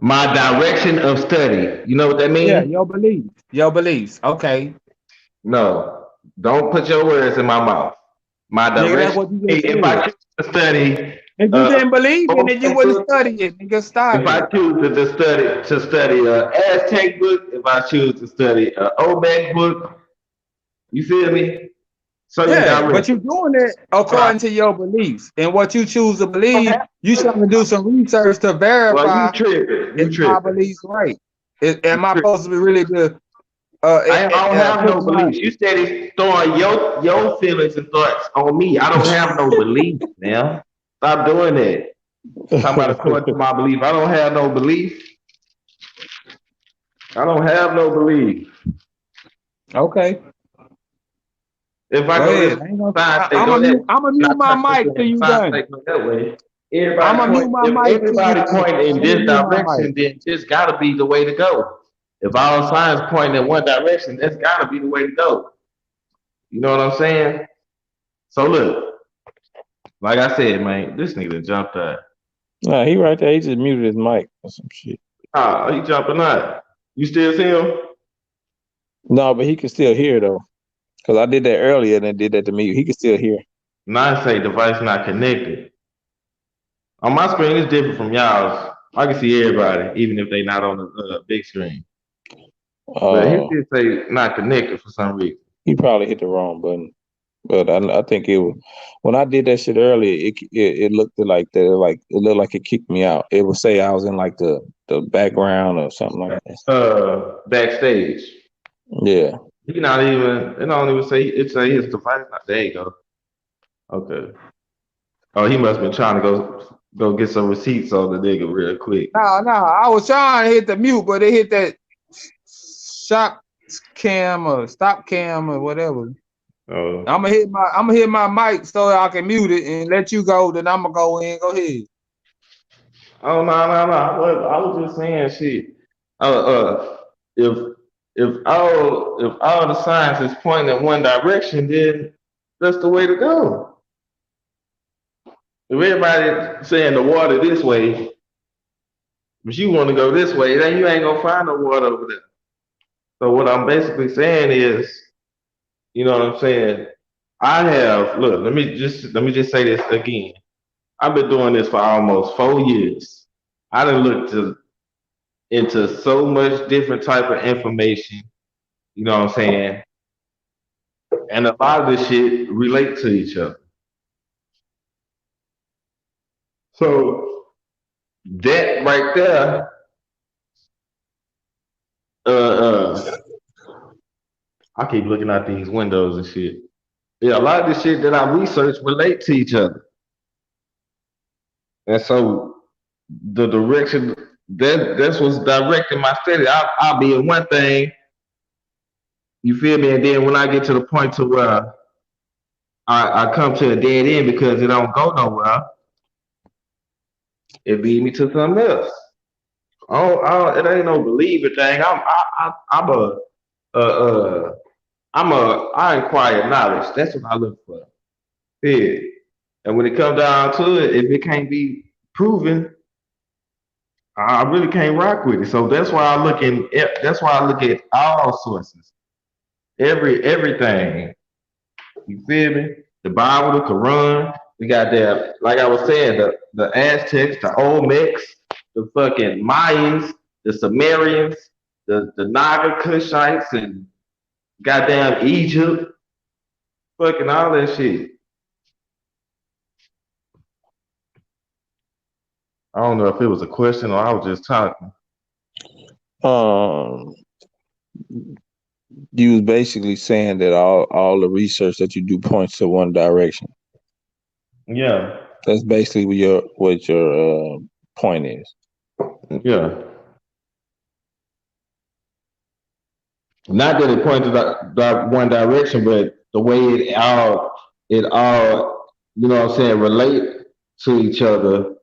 My direction of study. You know what that Yeah, means? your beliefs. Your beliefs. Okay. No, don't put your words in my mouth. My Nigga, that's direction. what you just If I said. choose to study, If you uh, didn't believe in it, you old wouldn't book, study it. Nigga, if stop I it. choose to study Aztec book, if I choose to study Olmec book, you feel me? Certain Yeah, but you're direction. doing it But I according to your beliefs. And what you choose to don't believe, have you trying to do some research to well, you verify tripping. if You my tripping. beliefs right. You Am I tripping. supposed to be really to I don't have put no my beliefs. You said it's throwing your feelings and thoughts on me. I don't have no beliefs, man. Stop doing that. Talking about according to my belief. I don't have no belief. I don't have no belief. okay? If I Go go ahead. this side say I'm go gonna that mute. I'm gonna mute not my turn this mic way till and you side done. say go that way. I'm Everybody gonna mute point my if mic till you everybody done. pointing in I'm gonna this mute my mic. direction, then this gotta be the way to go. If all signs pointing in one direction, that's gotta be the way to go. You know what I'm saying? So look, like I said, man, this nigga jumped out. Nah, he right there. He just muted his mic or some shit. Ah, he jumping out. You still see him? No, but he can still hear though. Cause I did that earlier and then did that to me. He can still hear. Nine say device not connected. On my screen, it's different from y'all's. I can see everybody, even if they not on the big screen. But his Uh, did say not connected for some reason. he probably hit the wrong button. But I think it was when I did that shit earlier. It looked like that. Like it looked like it kicked me out. It would say I was in like the background or something like that. Backstage. Yeah. He not even. It don't even say. It say his device. Not, there you go. Okay. Oh, he must have been trying to go go get some receipts on the nigga real quick. No, I was trying to hit the mute, but it hit that shop cam or stop cam or whatever. Oh, I'm gonna hit my mic so I can mute it and let you go. Then I'm gonna go in. Go ahead. oh no. I was just saying shit. If if all the signs is pointing in one direction, then that's the way to go. If everybody saying the water this way, but you want to go this way, then you ain't gonna find no water over there. So what I'm basically saying is, you know what I'm saying? I have look. Let me just say this again. I've been doing this for almost 4 years. I done looked into so much different type of information. You know what I'm saying? And a lot of this shit relate to each other. So that right there, uh, uh, I keep looking out these windows and shit. Yeah, a lot of this shit that I research relate to each other. And so the direction that's what's directing my study. I'll be in one thing, you feel me? And then when I get to the point to where I come to a dead end because it don't go nowhere, it lead me to something else. It ain't no believer thing. Uh, uh, I inquire knowledge. That's what I look for. Yeah. And when it comes down to it, if it can't be proven, I really can't rock with it. So that's why that's why I look at all sources, everything. You feel me? The Bible, the Quran. We got that, like I was saying, the Aztecs, the Olmecs, the fucking Mayans, the Sumerians, the Naga Kushites, and goddamn Egypt, fucking all that shit. I don't know if it was a question or I was just talking. Um, you was basically saying that all the research that you do points to one direction. Yeah, That's basically what your point is. yeah. Not that it pointed that one direction, but the way it all, you know what I'm saying, relate to each other.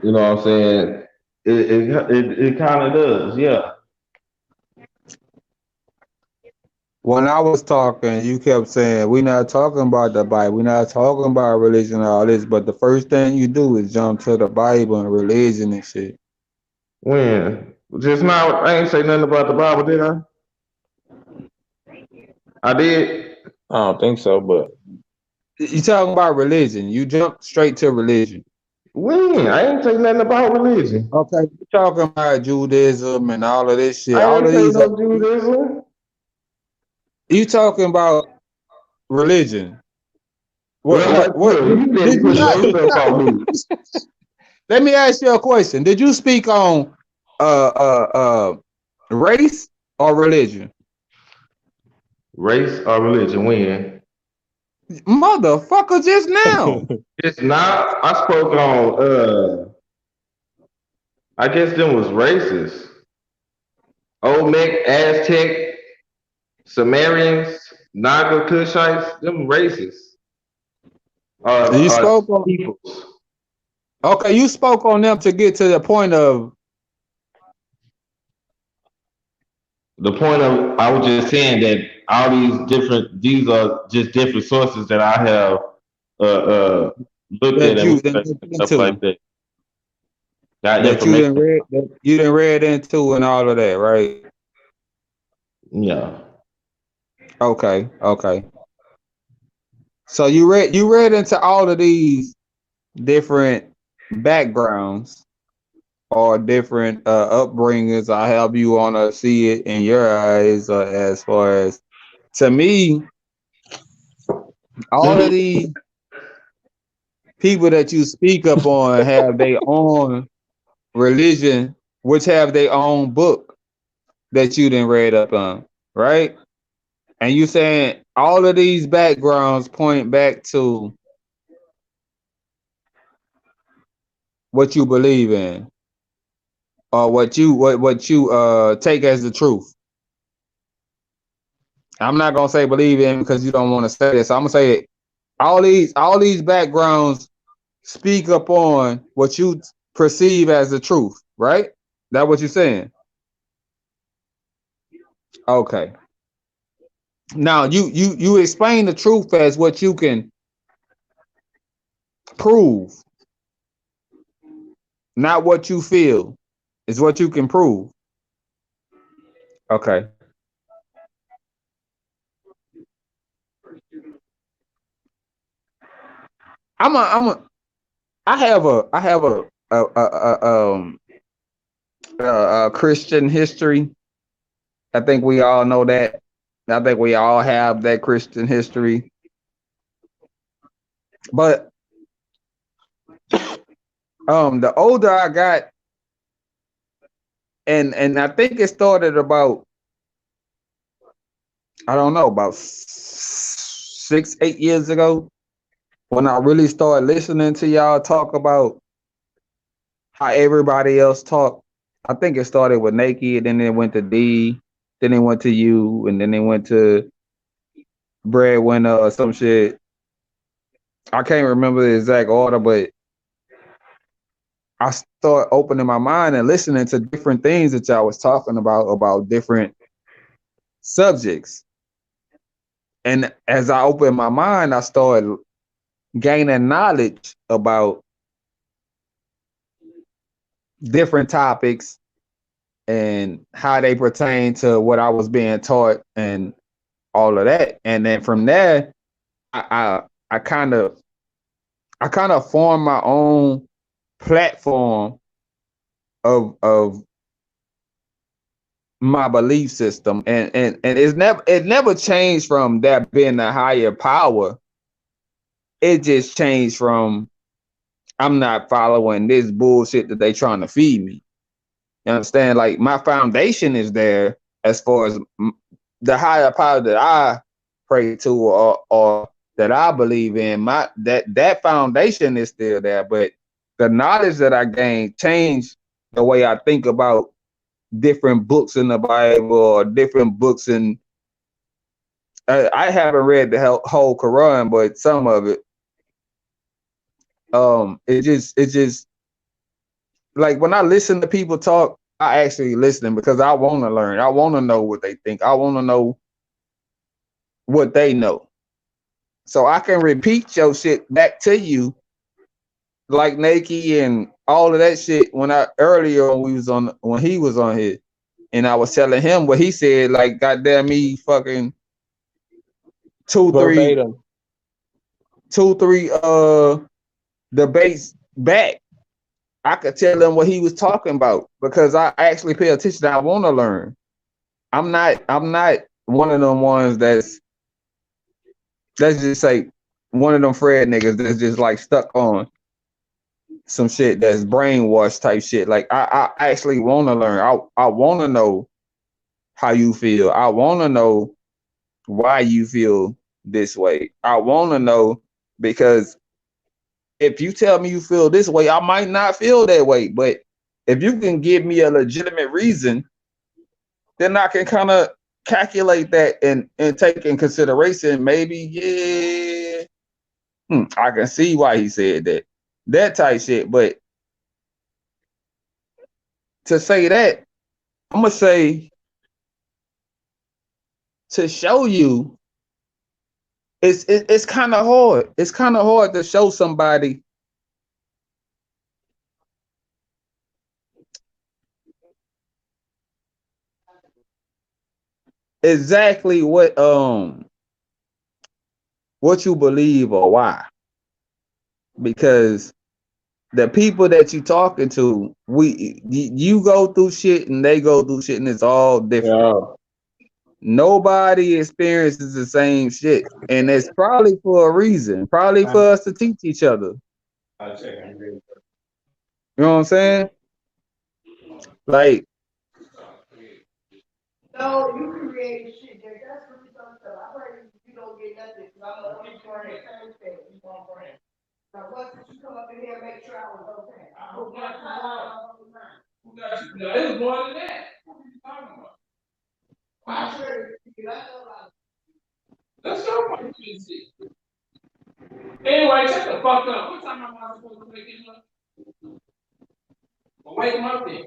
You know what I'm saying? It kind of does, yeah. When I was talking, you kept saying we're not talking about the Bible, we're not talking about religion and all this. But the first thing you do is jump to the Bible and religion and shit. When just now, I ain't say nothing about the Bible, did I? I did. I don't think so, but You talking about religion? You jump straight to religion. When I ain't say nothing about religion. Okay, you talking about Judaism and all of this shit. I All ain't of say these. no Judaism. You talking about religion? Well, What you did didn't you put not? yourself on me. Let me ask you a question. Did you speak on race or religion? Race or religion? When? Motherfucker, just now. It's not. I spoke on. I guess them was races. Olmec, Aztec, Sumerians, Naga Kushites. Them races You are spoke on. peoples. Okay, you spoke on them to get to the point of. The point of I was just saying that all these are just different sources that I have uh, uh, looked at That and you didn't researched look and stuff like into, that. Got that you didn't information. read, that you didn't read into, and all of that, right? Yeah. Okay. So you read into all of these different backgrounds or different upbringings, or however you want to see it in your eyes, as far as to me, all of these people that you speak up on have their own religion, which have their own book that you didn't read up on, right? And you saying all of these backgrounds point back to what you believe in, or what you take as the truth. I'm not gonna say believe in because you don't want to say this. I'm gonna say it. All these backgrounds speak upon what you perceive as the truth, right? That what you're saying? Okay. Now you explain the truth as what you can prove, not what you feel. Is what you can prove. Okay. I have a Christian history. I think we all know that. I think we all have that Christian history. But the older I got, and I think it started about, I don't know, about 6, 8 years ago when I really started listening to y'all talk about how everybody else talk. I think it started with Naked, then it went to D, then it went to you, and then it went to Breadwinner or some shit. I can't remember the exact order, but I started opening my mind and listening to different things that y'all was talking about different subjects. And as I opened my mind, I started gaining knowledge about different topics and how they pertain to what I was being taught and all of that. And then from there, I kind of formed my own platform of my belief system, and it never changed from that being a higher power. It just changed from I'm not following this bullshit that they trying to feed me. You understand? Like my foundation is there as far as the higher power that I pray to or that I believe in. That foundation is still there, but the knowledge that I gained changed the way I think about different books in the Bible or different books in. I haven't read the whole Quran, but some of it. It just like when I listen to people talk, I actually listen because I want to learn. I want to know what they think. I want to know what they know, so I can repeat your shit back to you, like Nike and all of that shit. When I earlier when he was on here, and I was telling him what he said, like goddamn me, fucking two, three, Verbatim. two, three debates back. I could tell him what he was talking about because I actually pay attention. I want to learn. I'm not one of them ones that's, let's just say, one of them Fred niggas that's just like stuck on some shit that's brainwashed type shit. Like I actually want to learn. I want to know how you feel. I want to know why you feel this way. I want to know because if you tell me you feel this way, I might not feel that way. But if you can give me a legitimate reason, then I can kind of calculate that and take in consideration. Maybe, yeah, I can see why he said that type shit. But to say that, I'm gonna say to show you, it's kind of hard. It's kind of hard to show somebody exactly what you believe or why, because the people that you talking to, you go through shit and they go through shit, and it's all different. Yeah. Nobody experiences the same shit, and it's probably for a reason. Probably for us to teach each other. You know what I'm saying? Like, no, you create shit. That's really something. I pray you don't get nothing. 'Cause I'm a friend. You know what I'm saying? Who got you? It was more than that. What are you talking about? Let's go for PC. Anyway, shut the fuck up. What time am I supposed to wake him up? Well, wake him up then.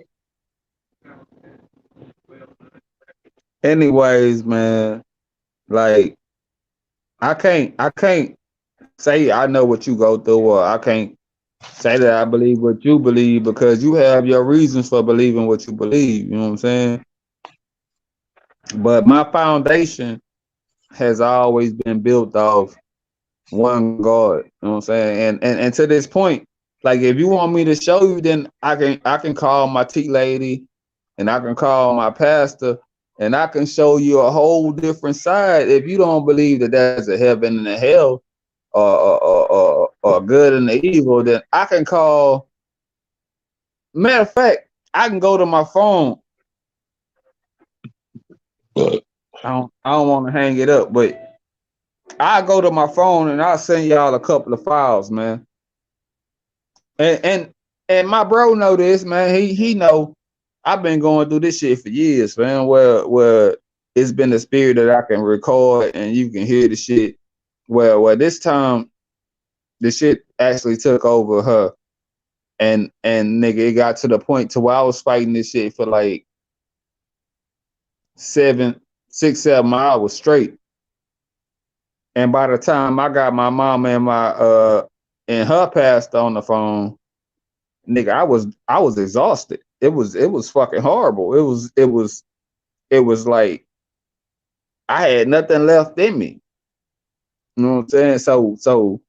Anyways, man, like I can't say I know what you go through, or I can't say that I believe what you believe because you have your reasons for believing what you believe. You know what I'm saying? But my foundation has always been built off one God. You know what I'm saying? And to this point, like if you want me to show you, then I can call my tea lady and I can call my pastor and I can show you a whole different side. If you don't believe that there's a heaven and a hell or good and the evil, then I can call. Matter of fact, I can go to my phone. I don't want to hang it up, but I go to my phone and I'll send y'all a couple of files, man. And my bro know this, man. He know I've been going through this shit for years, man. Where it's been the spirit that I can record and you can hear the shit. Where this time the shit actually took over her. And nigga, it got to the point to where I was fighting this shit for like 6, 7 hours straight. And by the time I got my mom and and her pastor on the phone, nigga, I was exhausted. It was fucking horrible. It was like I had nothing left in me. You know what I'm saying? So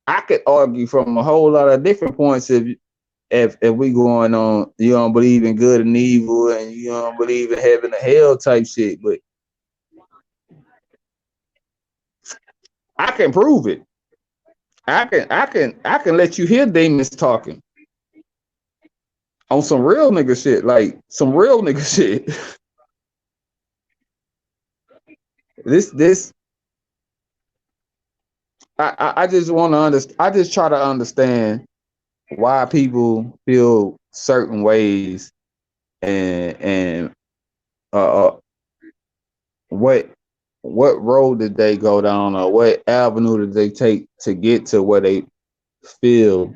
I could argue from a whole lot of different points if we going on you don't believe in good and evil and you don't believe in heaven and hell type shit, but I can prove it. I can let you hear demons talking on some real nigga shit, like some real nigga shit. This I just want to understand. I just try to understand why people feel certain ways and what road did they go down or what avenue did they take to get to where they feel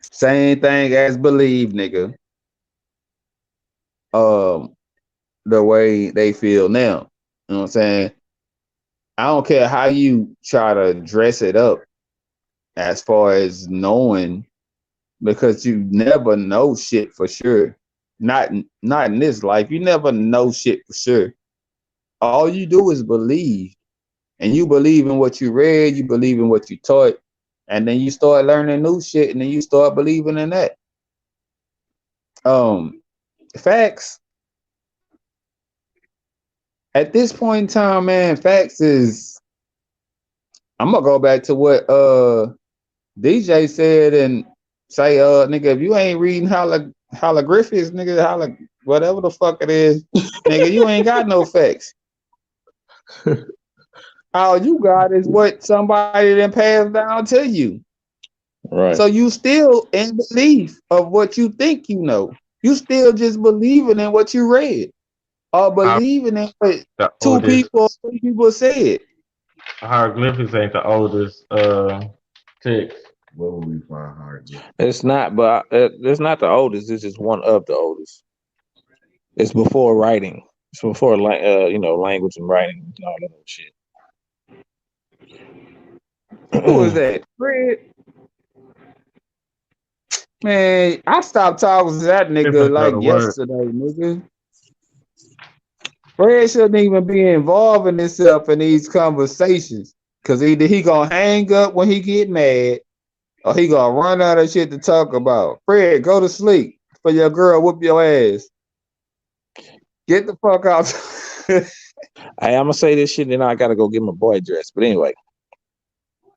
same thing as believe, nigga. The way they feel now. You know what I'm saying? I don't care how you try to dress it up as far as knowing, because you never know shit for sure. Not in this life. You never know shit for sure. All you do is believe. And you believe in what you read, you believe in what you taught, and then you start learning new shit, and then you start believing in that. Facts. At this point in time, man, facts is. I'm gonna go back to what DJ said and say, nigga, if you ain't reading holographics, nigga, whatever the fuck it is, nigga, you ain't got no facts. All you got is what somebody then passed down to you. Right. So you still in belief of what you think you know. You still just believing in what you read, or believing in what two people, 3 people said. Hieroglyphics ain't the oldest text. Where will we find hieroglyphics? It's not, but it's not the oldest. It's just one of the oldest. It's before writing. It's before language and writing and all that other shit. Who is that? Fred? Man, I stopped talking to that nigga like yesterday, nigga. Fred shouldn't even be involving himself in these conversations, because either he gonna hang up when he get mad, or he gonna run out of shit to talk about. Fred, go to sleep for your girl whoop your ass. Get the fuck out. Hey, I'm gonna say this shit, then I gotta go get my boy dressed. But anyway,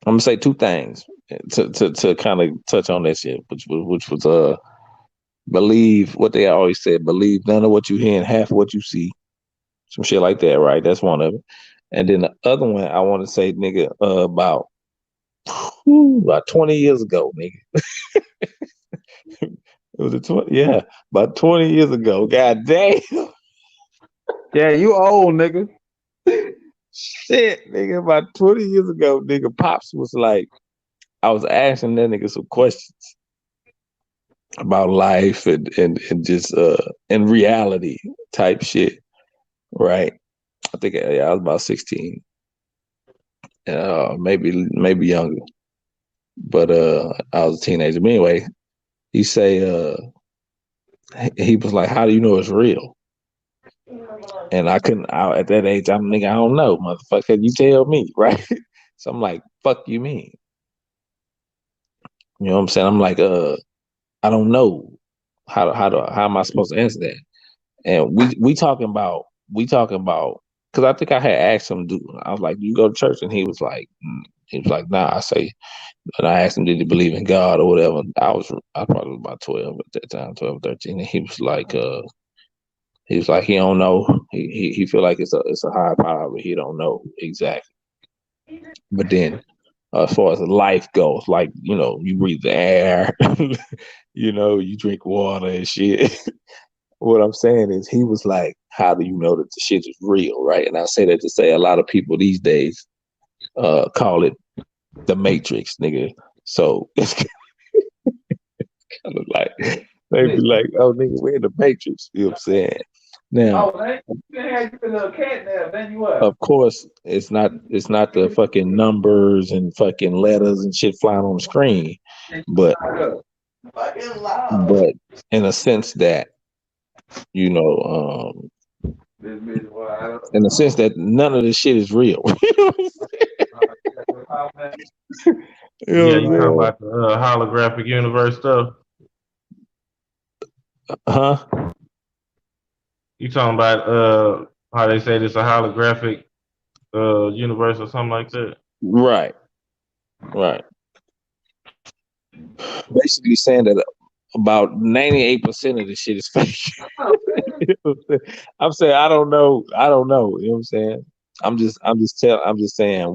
I'm gonna say 2 things to kind of touch on that shit, which was believe what they always said, believe none of what you hear and half of what you see. Some shit like that, right? That's one of it. And then the other one, I want to say, nigga, about 20 years ago, nigga. It was a 20, yeah, about 20 years ago. God damn. Yeah, you old nigga. Shit, nigga, about 20 years ago, nigga, Pops was like, I was asking that nigga some questions about life and just in reality type shit, right? I think I was about 16, maybe younger, but I was a teenager. But anyway, he say he was like, "How do you know it's real?" And I couldn't. At that age, I'm nigga, I don't know, motherfucker. You tell me, right? So I'm like, "Fuck you mean?" You know what I'm saying? I'm like, I don't know how am I supposed to answer that? And we talking about because I think I had asked him, I was like, "Do you go to church?" And he was like, "Nah." I say, and I asked him, "Did he believe in God or whatever?" I probably was about 12 at that time, 12, 13. And he was like, he don't know. He feel like it's a higher power, but he don't know exactly. But then, as far as life goes, like you breathe the air, you drink water and shit. What I'm saying is, he was like, "How do you know that the shit is real, right?" And I say that to say a lot of people these days call it the Matrix, nigga. So it's kind of like they be like, "Oh, nigga, we're in the Matrix." You know what I'm saying? Now, of course, it's not the fucking numbers and fucking letters and shit flying on the screen, but in a sense that you know, in the sense that none of this shit is real. You know Yeah, what you I'm talking saying? about the holographic universe stuff? Huh? You talking about how they say it's a holographic universe or something like that? Right. Right. Basically saying that about 98% of the shit is fake. You know what I'm saying? I'm saying I don't know. I don't know. You know what I'm saying? I'm just saying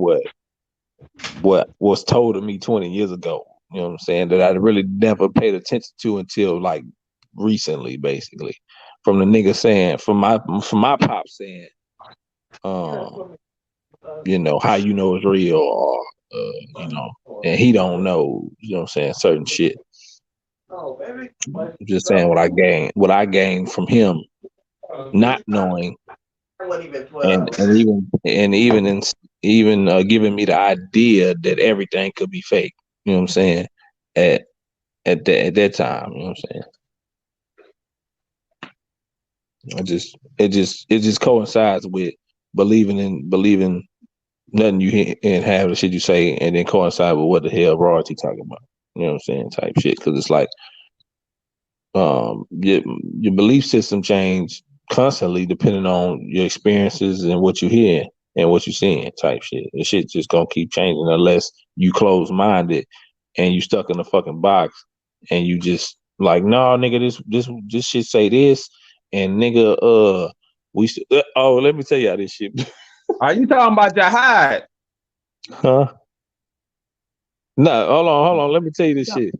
what was told to me 20 years ago. You know what I'm saying? That I really never paid attention to until like recently, basically. From the nigga saying, from my pop saying, how you know it's real, or and he don't know, you know what I'm saying, certain shit. I'm just saying what I gained from him not knowing, and even giving me the idea that everything could be fake. You know what I'm saying? At at that time, you know what I'm saying? It just coincides with believing nothing you hear and have the shit you say, and then coincide with what the hell royalty talking about. You know what I'm saying? Type shit. Because it's like your belief system change constantly depending on your experiences and what you hear and what you seeing. Type shit. The shit just gonna keep changing unless you close minded and you stuck in a fucking box and you just like, no, nigga, this shit say this, and nigga, let me tell y'all this shit. Are you talking about Jihad? Huh? No, hold on. Let me tell you this shit.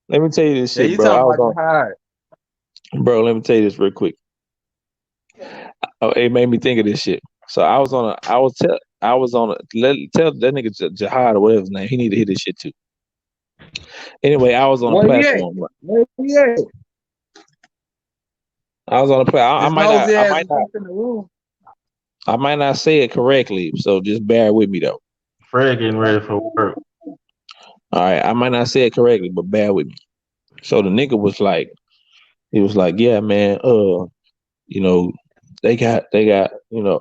Let me tell you this Yeah, shit, you bro. talking about Jihad. Bro, let me tell you this real quick. Oh, it made me think of this shit. So I was on tell that nigga Jihad or whatever his name. He need to hear this shit too. Anyway, I was on a Where he at? platform. Where he at? I was on a platform. His nosy ass is up in the room. I might not say it correctly, so just bear with me though. Fred getting ready for work. All right, I might not say it correctly, but bear with me. So the nigga was like, yeah, man, you know, they got,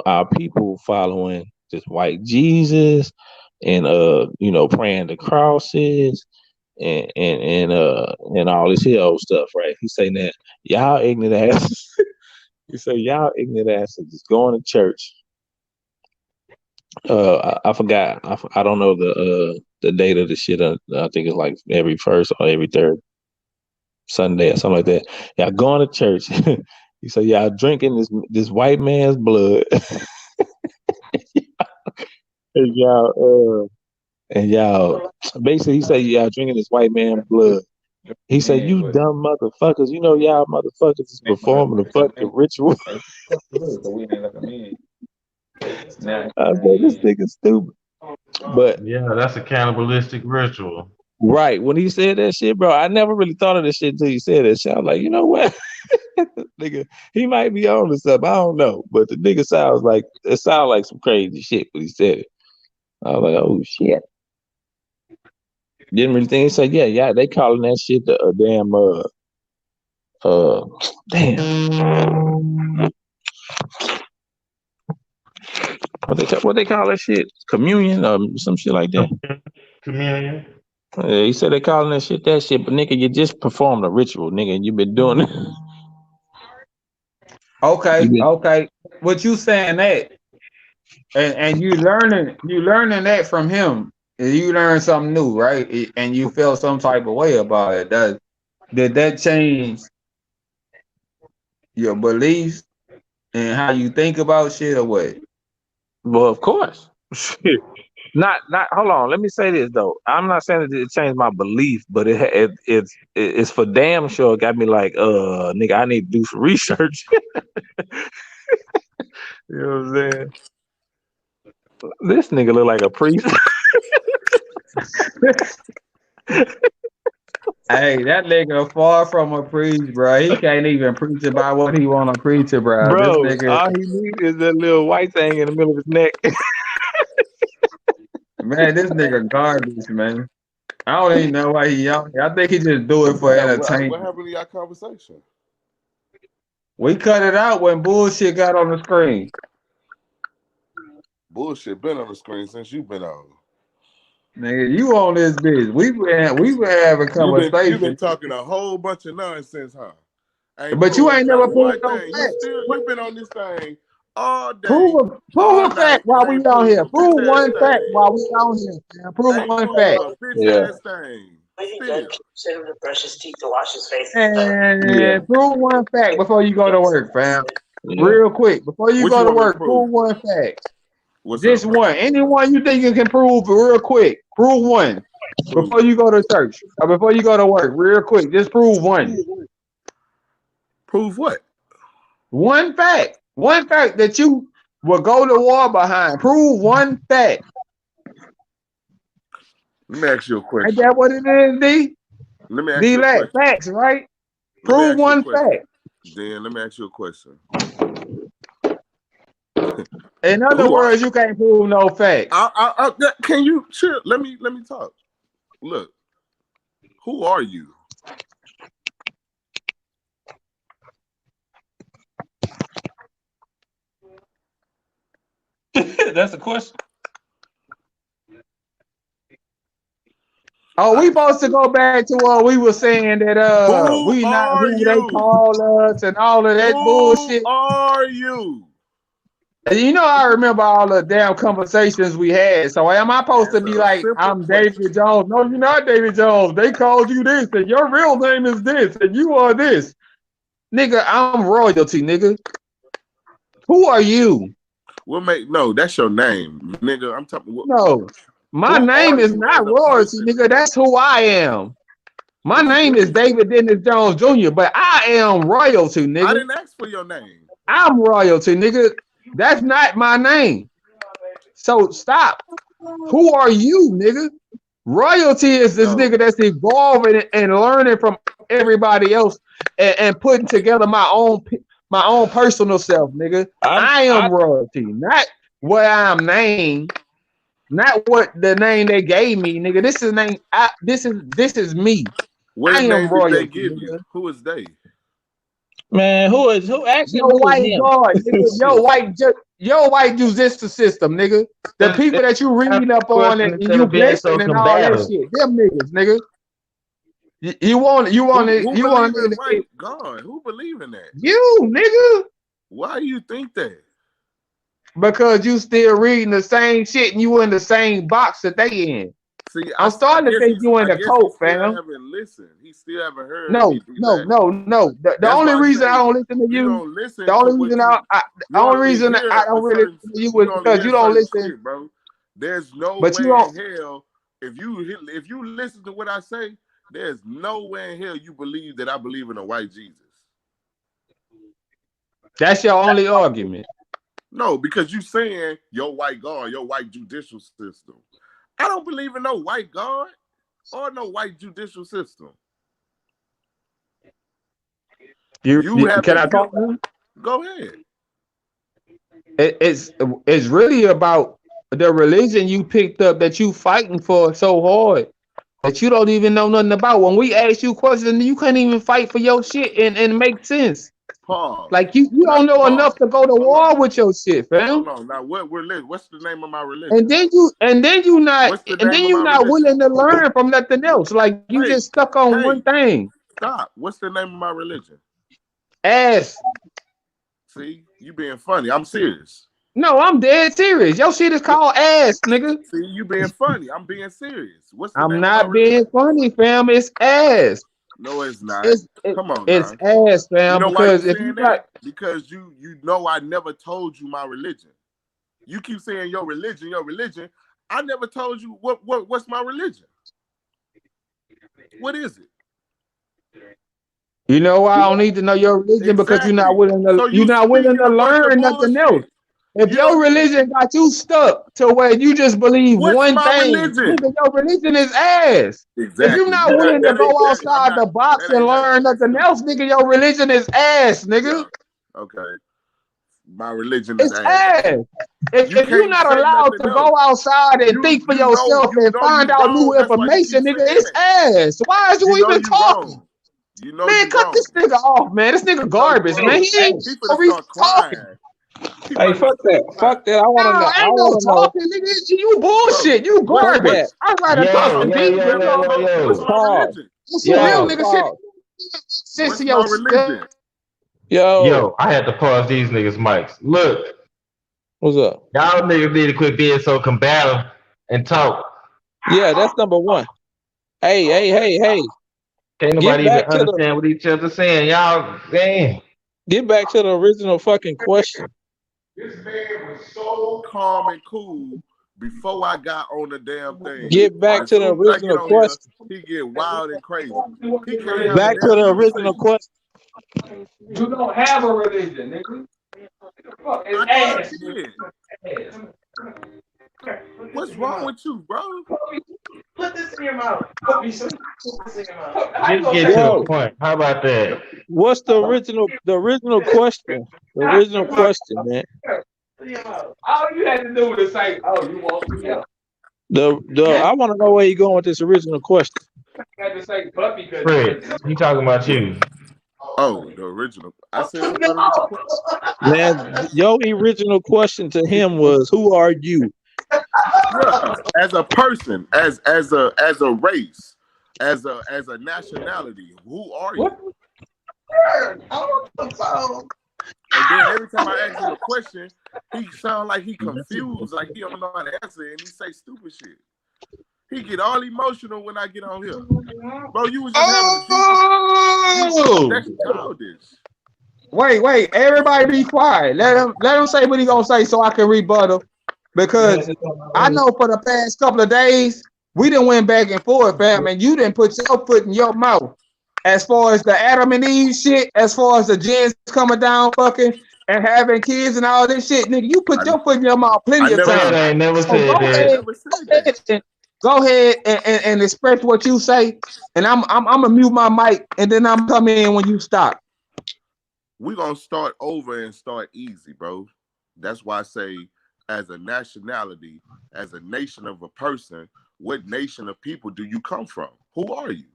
our people following this white Jesus and praying the crosses and all this here old stuff, right? He's saying that y'all ignorant asses. He said y'all ignorant asses is going to church. I forgot. I don't know the date of the shit. I think it's like every first or every third Sunday or something like that. Y'all going to church. He said y'all drinking this white man's blood. And y'all, basically, he said y'all drinking this white man blood. He said, "You dumb motherfuckers! You know y'all motherfuckers is performing the fucking ritual." I said, "This nigga stupid." But Yeah, that's a cannibalistic ritual. right when he said that shit, bro, I never really thought of this shit until he said that shit. I was like, you know what, nigga, he might be on to something. I don't know, but the nigga sounds like some crazy shit when he said it. I was like, oh shit. Didn't really think he said, yeah, they calling that shit the damn. What they call that shit? Communion or some shit like that. Communion. He said they calling that shit, but nigga, you just performed a ritual, nigga, and you been doing it. Okay. What you saying that? And you learning that from him. You learn something new, right? And you feel some type of way about it. Did that change your beliefs and how you think about shit or what? Well, of course. Shit. Not. Hold on. Let me say this though. I'm not saying that it changed my belief, but it's for damn sure got me like, nigga, I need to do some research. You know what I'm saying? This nigga look like a priest. Hey, that nigga far from a priest, bro. He can't even preach about what he want to preach about. This Bro, nigga, all he needs is that little white thing in the middle of his neck. man, this nigga garbage, man. I don't even know why he out here. I think he just do it for What entertainment. happened to y'all conversation? We cut it out when bullshit got on the screen. Bullshit been on the screen since you been on. Nigga, you on this bitch. We been having conversations. You've been talking a whole bunch of nonsense, huh? But you ain't never proved no thing. facts. You've been on this thing all day. Prove a fact while we on here. Prove one fact while we on here. Man. Prove one fact. A bitch ass thing. Still. To brush his teeth to wash his face. And prove one fact before you go to work, fam. Yeah. Real quick. Before you go to work, prove one fact. Just one. Anyone you think you can prove real quick. Prove one. Before you go to church. Or before you go to work. Real quick. Just prove one. Prove what? One fact. One fact that you will go to war behind. Prove one fact. Let me ask you a question. Ain't that what it is, D? Let me ask you a question. Facts, right? Prove one fact. Dan, let me ask you a question. In other words, you can't prove no fact. Can you chill? Let me talk. Look, who are you? That's the question. Oh, we supposed to go back to what we were saying that we not who they call us and all of that bullshit. Who are you? And you know, I remember all the damn conversations we had. So am I supposed to be like, I'm David Jones? No, you're not David Jones. They called you this, and your real name is this, and you are this. Nigga, I'm royalty, nigga. Who are you? No, that's your name, nigga. I'm talking. No, my name is not royalty, nigga. That's who I am. My name is David Dennis Jones Jr., but I am royalty, nigga. I didn't ask for your name. I'm royalty, nigga. That's not my name. So stop. Who are you, nigga? Royalty is this nigga that's evolving and learning from everybody else and putting together my own personal self, nigga. I am royalty, not what I'm named, not what the name they gave me, nigga. This is name. This is me. What name did they give you? Who is they? Man, who actually? Your white guard, nigga. Your white judicial system, nigga. The people that you reading up on and you blessing and all that shit. Them niggas, nigga. You want white God? Who believe in that? You, nigga. Why do you think that? Because you still reading the same shit and you in the same box that they in. See, I'm starting to think you in the coat, fam. He haven't listened. He still haven't heard. No. The only reason I don't listen to you, the only reason I don't really listen to you is because you don't listen. Bro. There's no But way you don't. in hell if you listen to what I say, there's no way in hell you believe that I believe in a white Jesus. That's your only argument. No, because you saying your white God, your white judicial system. I don't believe in no white God or no white judicial system. You Can haven't I built. talk to him? Go ahead. It's really about the religion you picked up that you fighting for so hard that you don't even know nothing about. When we ask you questions, you can't even fight for your shit and make sense. Pause. Like you Now, don't know pause. enough to go to Hold war on. with your shit, fam. Hold on. Now, what's the name of my religion? And then you not What's the name of my not religion? willing to learn from nothing else. Like you Hey, just stuck on one thing. stop. What's the name of my religion? Ass. See, you being funny. I'm serious. No, I'm dead serious. Your shit is called ass, nigga. See, you being funny. I'm being serious. What's the I'm name of my not being religion? funny, fam. It's ass. No, it's not. It's Come on it's now. ass, You fam. know why you Because if you saying got that? Because you know I never told you my religion. You keep saying your religion, your religion. I never told you what's my religion. What is it? you know why I don't need to know your religion because Exactly. So you're you not willing speaking to a bunch of learn nothing else. bullshit. If You your don't even. religion got you stuck to where you just believe What's one my thing, religion? nigga, your religion is ass. If you're Exactly. not You not willing to that ain't go that. I'm outside not. the box That and ain't that. learn That's nothing stupid. else, nigga, your religion is ass, nigga. Yeah. Okay. My religion is It's ass. ass. You If you're can't not say allowed nothing to else. go outside and think for yourself You and know find you out new wrong. That's why you keep information, nigga, saying it's that. ass. Why is you You know even you talking? wrong. You know Man, you cut wrong. this nigga off, man. This nigga You know you garbage, man. wrong. He ain't He no finna reason start talking. crying. He Hey, about to fuck start that. crying. Fuck that. I want to know. No, I ain't no want to know. talking, nigga. You Bro, bullshit. You what Fuck garbage. that. what's I'd rather talk Yo, to yo, dick yo, than yo, talk. yo, what's yo. my Pause. religion? That's some real Yo, nigga shit. Pause. Sense What's to my yourself. religion? Yo. I had to pause these niggas' mics. Look, What's up? y'all niggas need to quit being so combative and talk. Yeah, that's number one. Hey. Can't Get nobody even back to the understand what each other saying. Y'all, damn. get back to the original fucking question. This man was so calm and cool before I got on the damn thing. Get But back as to the soon as I get original on here, question. he get wild and crazy. He can't have a Back to damn the original conversation. question. You don't have a religion, nigga. I It's thought I ass, did. nigga. What's wrong with you, bro? Put this in your mouth. Put this in your mouth. Just get to a Yo, point. How about that? what's the original question? The original question, man. All you had to do was say, "Oh, you want some help?" The I want to know where you going with this original question. You had to say, "Puppy," Fred, he talking about you. Oh, the original. I said something about the original question. Man, your original question to him was, "Who are you?" Yeah, as a person, as a race, as a nationality, who are you? What? I want the phone. And then every time I ask him a question, he sound like he confused, like he don't know how to answer, and he say stupid shit. He get all emotional when I get on here. Bro, you was just having a decent. Oh! That's childish. Wait, everybody be quiet. Let him say what he gonna say so I can rebuttal. Because I know for the past couple of days, we done went back and forth, fam, and you didn't put your foot in your mouth. As far as the Adam and Eve shit, as far as the gens coming down fucking and having kids and all this shit, nigga, you put I, your foot in your mouth I plenty of never, Fred times. ain't never So said I that. never said that. go ahead and express what you say, and I'm gonna mute my mic, and then I'm come in when you stop. We gonna start over and start easy, bro. That's why I say, as a nationality, as a nation of a person, what nation of people do you come from? Who are you?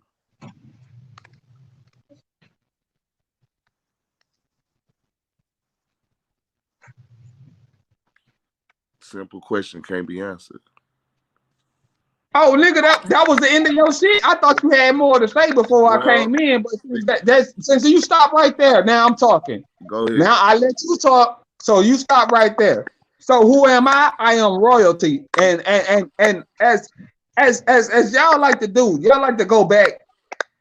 Simple question can't be answered. Oh, nigga, that was the end of your shit. I thought you had more to say before I Well, came in, but since you stop right there, now I'm talking. go ahead. Now I let you talk, so you stop right there. So who am I? I am royalty, and as y'all like to do, y'all like to go back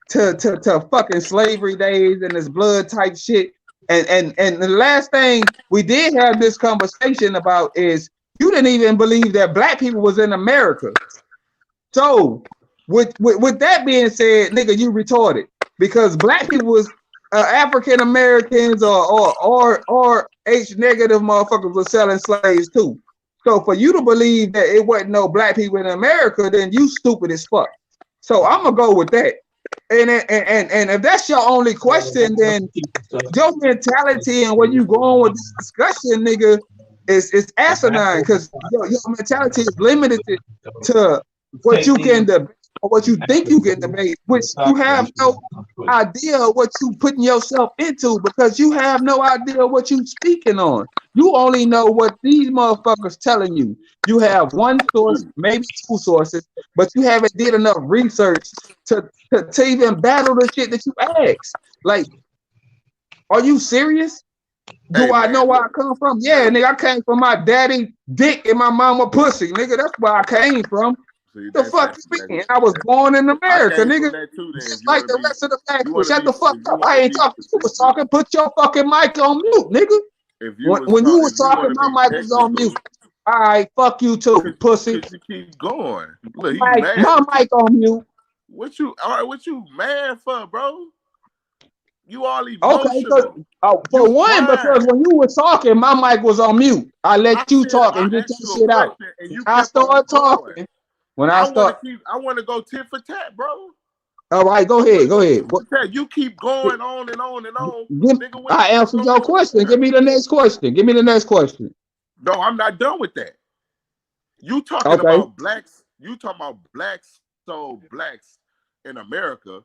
to fucking slavery days and this blood type shit. And the last thing we did have this conversation about is You didn't even believe that black people was in America. So, with that being said, nigga, you retarded because black people was African Americans or H negative motherfuckers was selling slaves too. So for you to believe that it wasn't no black people in America, then you stupid as fuck. So I'm gonna go with that. And if that's your only question, then your mentality and where you going with this discussion, nigga, is asinine because your mentality is limited to what you can debate or what you think you can debate, which you have no idea what you putting yourself into because you have no idea what you speaking on. You only know what these motherfuckers telling you. You have one source, maybe two sources, but you haven't did enough research to even battle the shit that you ask. Like, are you serious? Do I know where I come from? Yeah, nigga, I came from my daddy dick and my mama pussy, nigga. That's where I came from. The fuck you mean? I was born in America, nigga. Just like the rest of the black people. Shut the fuck up. I ain't talking. You was talking. Put your fucking mic on mute, nigga. When you was talking, my mic was on mute. All right, fuck you too, pussy. Could you keep going? Look, my mic on mute. What you mad for, bro? You all emotional. Okay, for one, because when you were talking, my mic was on mute. I let you talk and get your shit out. I started talking. When I want to go tit for tat, bro. All right, go ahead. You keep going on and on and on. I answered your question. Give me the next question. No, I'm not done with that. You talking about blacks? You talking about blacks? So blacks in America?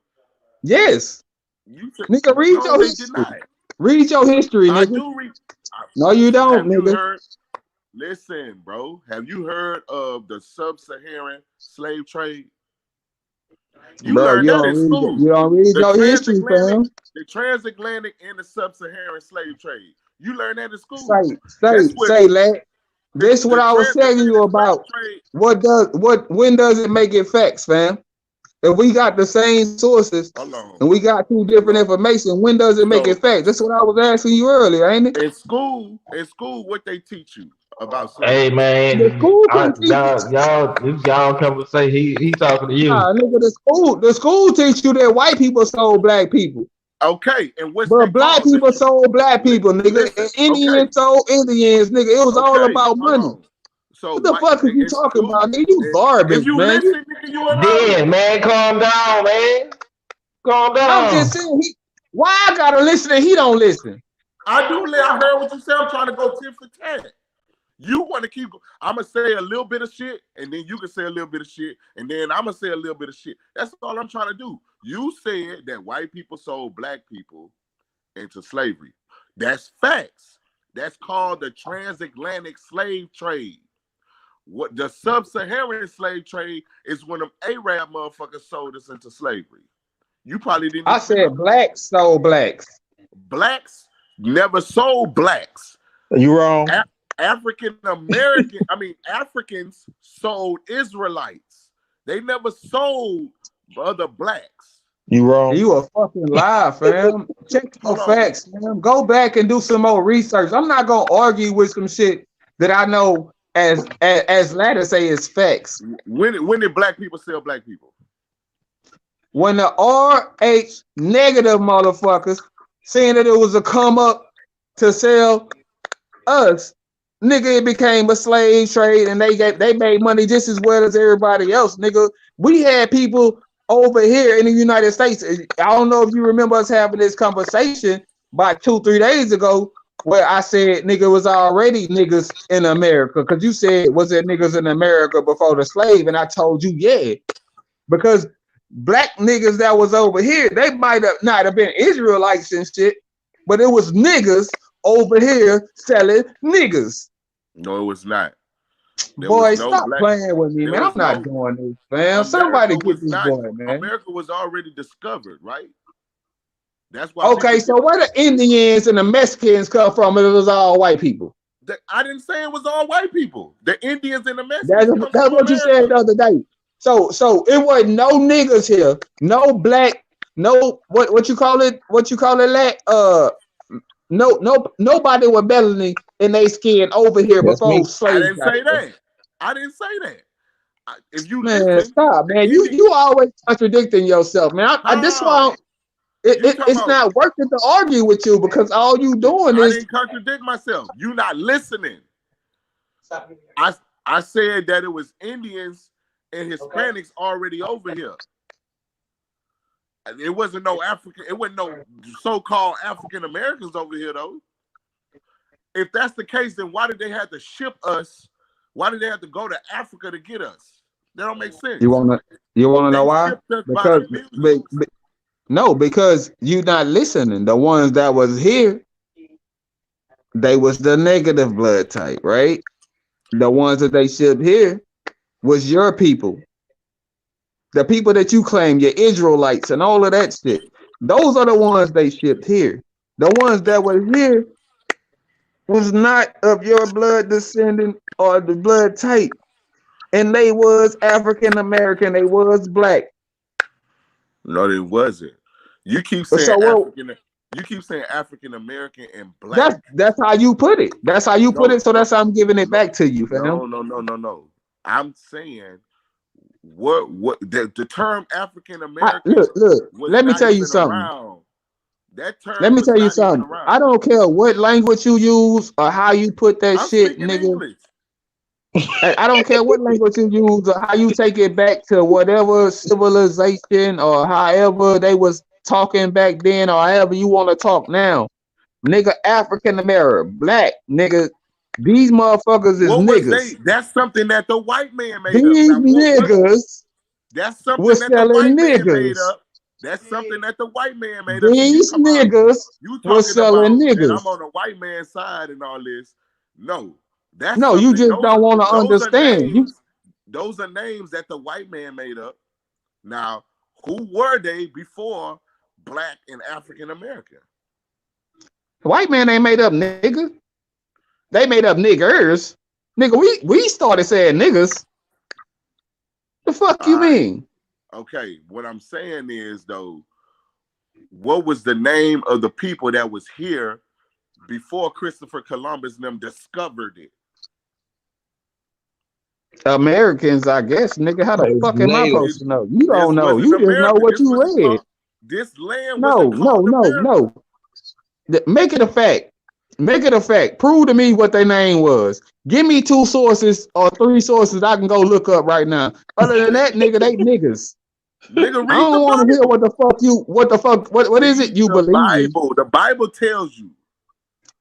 Yes. Nigga, read your history. Read your history, nigga. I do read. No, you don't, nigga. Listen, bro. Have you heard of the sub-Saharan slave trade? You learned that in school. You don't read your history, fam. The transatlantic and the sub-Saharan slave trade. You learned that in school. Say, lad. This is what I was telling you about. When does it make it facts, fam? If we got the same sources and we got two different information, when does it make it fact? That's what I was asking you earlier, ain't it? In school, what they teach you about slavery? Hey man, y'all come and say he talking to you. Nah, nigga, the school teach you that white people sold black people. Okay, and what's but black people sold black people, nigga. And Indians sold Indians, nigga. It was all about money. So what the fuck are you talking about? Nigga, you garbage, man. Man, calm down, man. Calm down. I'm just saying, why I gotta listen and he don't listen? I do. I heard what you said. I'm trying to go tit for tat. You want to keep. I'm gonna say a little bit of shit, and then you can say a little bit of shit, and then I'm gonna say a little bit of shit. That's all I'm trying to do. You said that white people sold black people into slavery. That's facts. That's called the transatlantic slave trade. What the sub-Saharan slave trade is when them Arab motherfuckers sold us into slavery. You probably didn't. I said blacks sold blacks. Blacks never sold blacks. You wrong. Africans sold Israelites. They never sold other blacks. You wrong. You a fucking lie, fam. Check your facts, man. Go back and do some more research. I'm not gonna argue with some shit that I know as Ladder say is facts. When did black people sell black people? When the RH negative motherfuckers saying that it was a come up to sell us, nigga, it became a slave trade and they made money just as well as everybody else, nigga. We had people over here in the United States. I don't know if you remember us having this conversation about 2-3 days ago where I said nigga was already niggas in America, because you said was there niggas in America before the slave, and I told you yeah, because black niggas that was over here, they might have not have been Israelites and shit, but it was niggas over here selling niggas. No, it was not. Boy, stop playing with me, man. I'm not doing this, man. Somebody get this boy, man. America was already discovered, right? That's why. Okay, so where the Indians and the Mexicans come from if it was all white people? I didn't say it was all white people. The Indians and the Mexicans. That's what you said the other day. So it wasn't no niggas here, no black, no what you call it? What you call it? nobody with melanin in their skin over here That's before me. I slaves didn't got say here. that. I didn't say that. If you Man, listen, stop, the man. Indian, You always contradicting yourself, man. This why how you talking it's about? not worth it to argue with you because all you doing I is didn't contradict myself. You not listening. I said that it was Indians and Hispanics already over here. It wasn't no African. It wasn't no so-called African Americans over here though. If that's the case, then why did they have to ship us? Why did they have to go to Africa to get us? That don't make sense. you wanna know They why? shipped us by the Because millions. no, because you not listening. The ones that was here, they was the negative blood type, right? The ones that they shipped here was your people. The people that you claim, your Israelites and all of that shit. Those are the ones they shipped here. The ones that were here was not of your blood descendant or the blood type. And they was African American, they was black. No, it wasn't. You keep saying So what African. You keep saying African American and black. that's how you put it. That's how you put No, it. So that's how I'm giving it back to you, fam. no. I'm saying what the term African American Look, was let me not tell you even something. around. That Let term me was tell you not even something. around. I don't care what language you use or how you put that I'm shit, speaking nigga. English. I don't care what language you use or how you take it back to whatever civilization or however they was talking back then or however you want to talk now. Nigga, African American, black, nigga, these motherfuckers is What was they? niggas. That's something that the white man made up. These Now, what was it? niggas That's something was that the selling white man made niggas. up. That's something that the white man made up. See, These niggas you was talking selling about that niggas. I'm on the white man's side and all this. No, that's No, you something. just don't want to Those are understand. names. Those are names that the white man made up. Now, who were they before black and African American? White man ain't made up nigga. They made up niggers. Nigga, we started saying niggas. The fuck All you right. mean? Okay. What I'm saying is though, what was the name of the people that was here before Christopher Columbus and them discovered it? Americans, I guess, nigga. How the It's fuck am I native. supposed to know? You This don't know. wasn't You just know America. what you read. This land No, wasn't no, called no, America. no. Make it a fact. Make it a fact. Prove to me what their name was. Give me 2 sources or 3 sources I can go look up right now. Other than that, nigga, they niggas. Nigga, I read the don't want to hear Bible. what is it Read you the believe in? Bible. The Bible tells you.